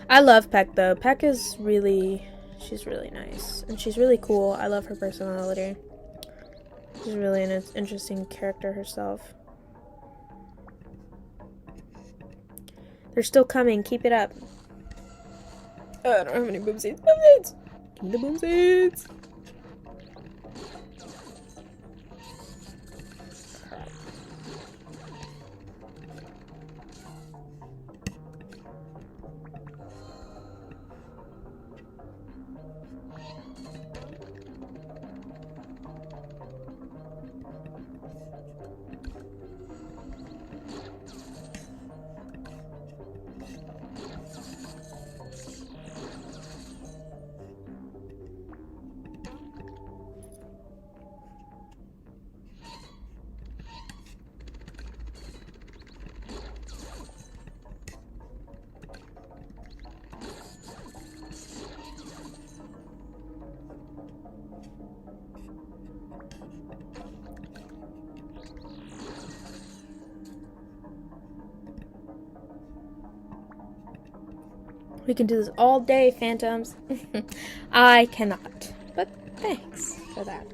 Speaker 1: I love Peck, though. Peck is really... She's really nice. And she's really cool. I love her personality. She's really an interesting character herself. They're still coming. Keep it up. Oh, I don't have any boom seeds. Boom seeds! Give me the boom seeds! We can do this all day, Phantoms. I cannot. But thanks for that.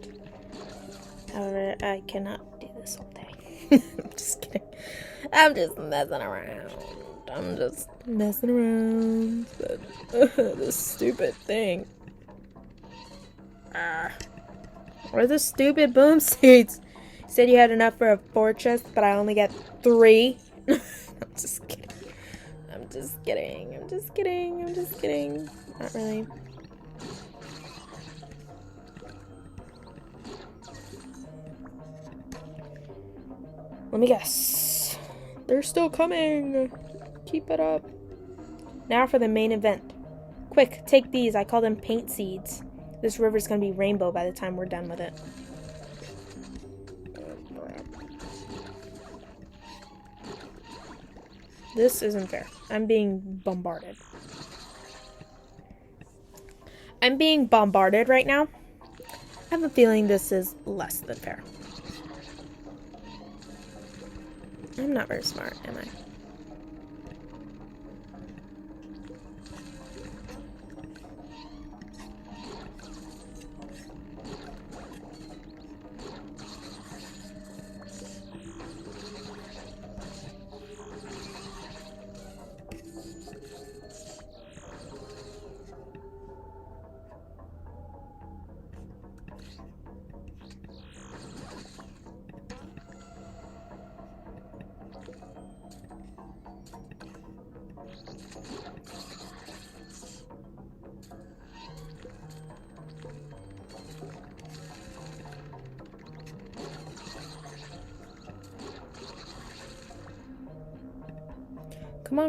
Speaker 1: However, I cannot do this all day. I'm just kidding. I'm just messing around. I'm just messing around. This stupid thing. Where's the stupid boom seeds? You said you had enough for a fortress, but I only get 3. I'm just kidding. I'm just kidding. I'm just kidding. I'm just kidding. Not really. Let me guess. They're still coming. Keep it up. Now for the main event. Quick, take these. I call them paint seeds. This river's gonna be rainbow by the time we're done with it. This isn't fair. I'm being bombarded. I'm being bombarded right now. I have a feeling this is less than fair. I'm not very smart, am I?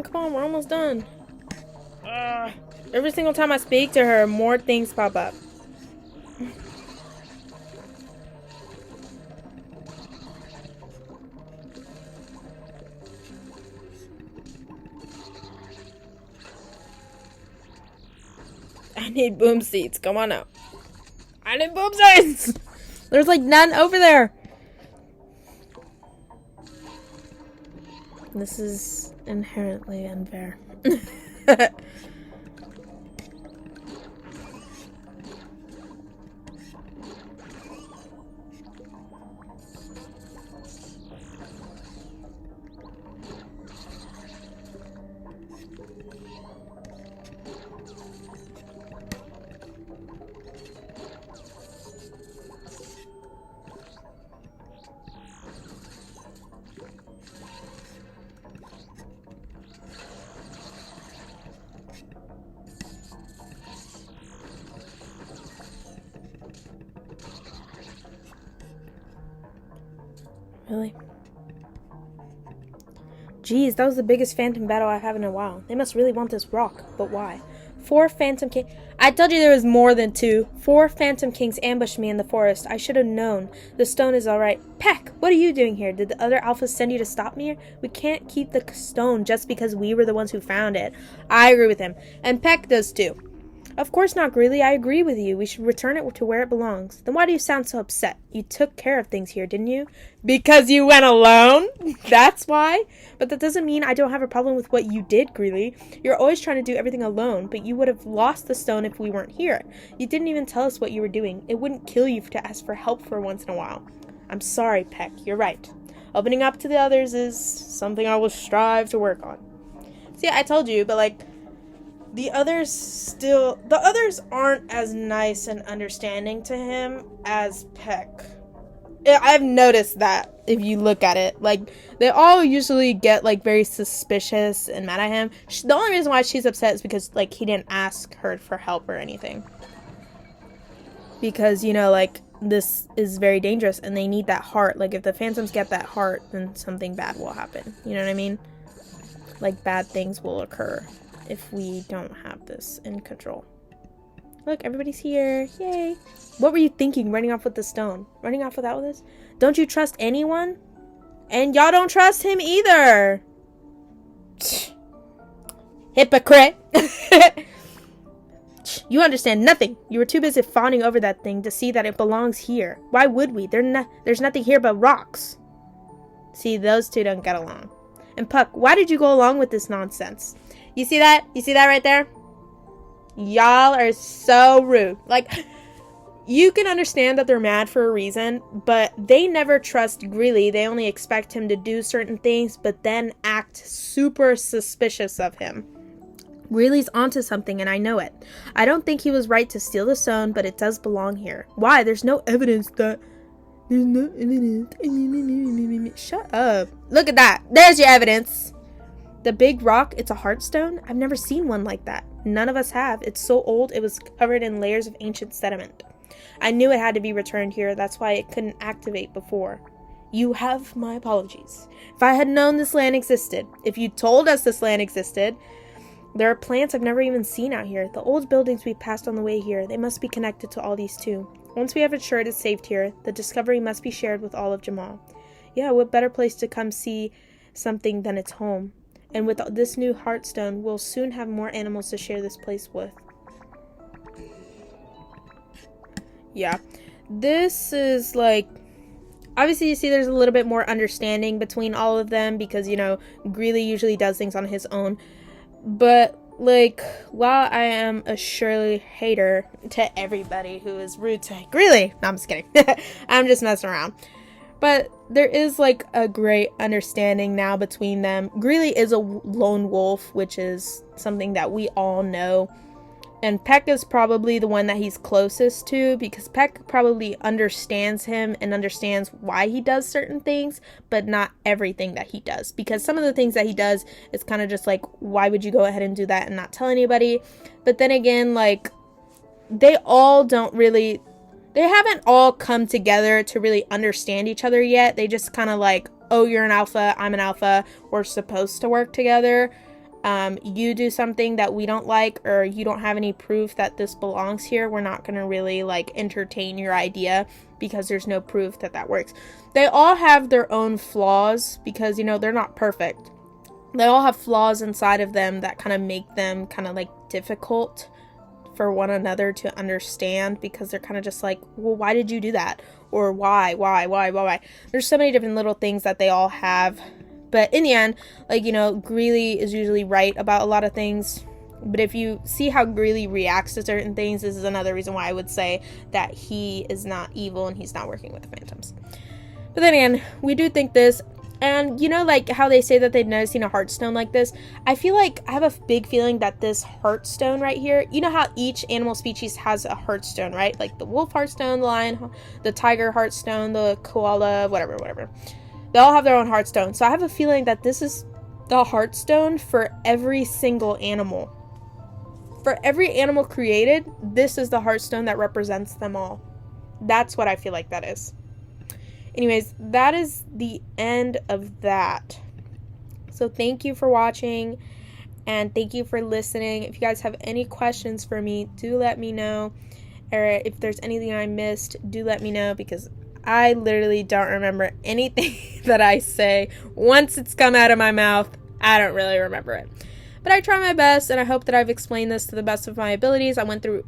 Speaker 1: Come on, we're almost done. Every single time I speak to her, more things pop up. I need boom seeds. Come on out. I need boom seeds! There's like none over there. This is inherently unfair. Really? Geez, that was the biggest phantom battle I have in a while. They must really want this rock, but why? 4 Phantom King. I told you there was more than 2. 4 Phantom Kings ambushed me in the forest. I should have known. The stone is alright. Peck, what are you doing here? Did the other alphas send you to stop me? We can't keep the stone just because we were the ones who found it. I agree with him. And Peck does too. Of course not, Greeley. I agree with you. We should return it to where it belongs. Then why do you sound so upset? You took care of things here, didn't you? Because you went alone? That's why? But that doesn't mean I don't have a problem with what you did, Greeley. You're always trying to do everything alone, but you would have lost the stone if we weren't here. You didn't even tell us what you were doing. It wouldn't kill you to ask for help for once in a while. I'm sorry, Peck. You're right. Opening up to the others is something I will strive to work on. See, I told you, but the others aren't as nice and understanding to him as Peck. I've noticed that if you look at it. They all usually get, very suspicious and mad at him. The only reason why she's upset is because, he didn't ask her for help or anything. Because, this is very dangerous and they need that heart. If the phantoms get that heart, then something bad will happen. You know what I mean? Bad things will occur if we don't have this in control. Look, everybody's here. Yay. What were you thinking running off with the stone? Running off without this? Don't you trust anyone? And y'all don't trust him either. Hypocrite. You understand nothing. You were too busy fawning over that thing to see that it belongs here. Why would we? There's nothing here but rocks. See, those two don't get along. And Puck, why did you go along with this nonsense? You see that? You see that right there? Y'all are so rude. You can understand that they're mad for a reason, but they never trust Greeley. They only expect him to do certain things, but then act super suspicious of him. Greeley's onto something, and I know it. I don't think he was right to steal the stone, but it does belong here. Why? There's no evidence that... There's no evidence. Shut up. Look at that. There's your evidence. The big rock, it's a heartstone? I've never seen one like that. None of us have. It's so old, it was covered in layers of ancient sediment. I knew it had to be returned here. That's why it couldn't activate before. You have my apologies. If I had known this land existed, if you told us this land existed, there are plants I've never even seen out here. The old buildings we passed on the way here, they must be connected to all these too. Once we have ensured it's saved here, the discovery must be shared with all of Jamal. Yeah, what better place to come see something than its home? And with this new heartstone, we'll soon have more animals to share this place with. Yeah. This is obviously you see there's a little bit more understanding between all of them because, Greeley usually does things on his own. But, while I am a surely hater to everybody who is rude to Greeley. No, I'm just kidding. I'm just messing around. But there is a great understanding now between them. Greeley is a lone wolf, which is something that we all know. And Peck is probably the one that he's closest to because Peck probably understands him and understands why he does certain things, but not everything that he does. Because some of the things that he does is kind of just why would you go ahead and do that and not tell anybody? But then again, they all don't really... They haven't all come together to really understand each other yet. They just kind of oh, you're an alpha, I'm an alpha, we're supposed to work together. You do something that we don't like, or you don't have any proof that this belongs here, we're not going to really entertain your idea because there's no proof that that works. They all have their own flaws because, they're not perfect. They all have flaws inside of them that kind of make them kind of difficult for one another to understand because they're kind of just well, why did you do that? Or why? There's so many different little things that they all have. But in the end, Greeley is usually right about a lot of things. But if you see how Greeley reacts to certain things, this is another reason why I would say that he is not evil and he's not working with the Phantoms. But then again, we do think this. And you know, like how they say that they've never seen a Heartstone like this? I feel like I have a big feeling that this Heartstone right here, you know how each animal species has a Heartstone, right? Like the wolf Heartstone, the lion, the tiger Heartstone, the koala, whatever. They all have their own Heartstone. So I have a feeling that this is the Heartstone for every single animal. For every animal created, this is the Heartstone that represents them all. That's what I feel like that is. Anyways, that is the end of that. So thank you for watching, and thank you for listening. If you guys have any questions for me, do let me know. Or if there's anything I missed, do let me know, because I literally don't remember anything that I say. Once it's come out of my mouth, I don't really remember it. But I try my best, and I hope that I've explained this to the best of my abilities. I went through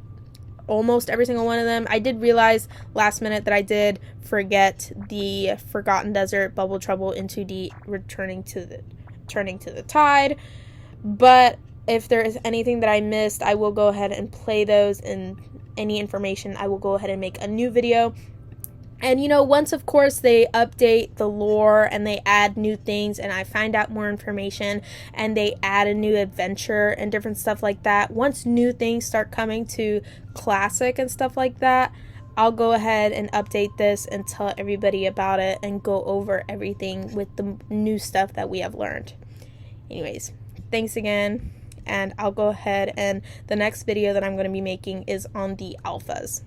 Speaker 1: almost every single one of them. I did realize last minute that I did forget the Forgotten Desert, Bubble Trouble, Into Deep, Turning to the Tide. But if there is anything that I missed, I will go ahead and play those, and any information I will go ahead and make a new video. And you know, once of course they update the lore and they add new things and I find out more information and they add a new adventure and different stuff like that, once new things start coming to Classic and stuff like that, I'll go ahead and update this and tell everybody about it and go over everything with the new stuff that we have learned. Anyways, thanks again, and I'll go ahead, and the next video that I'm going to be making is on the alphas.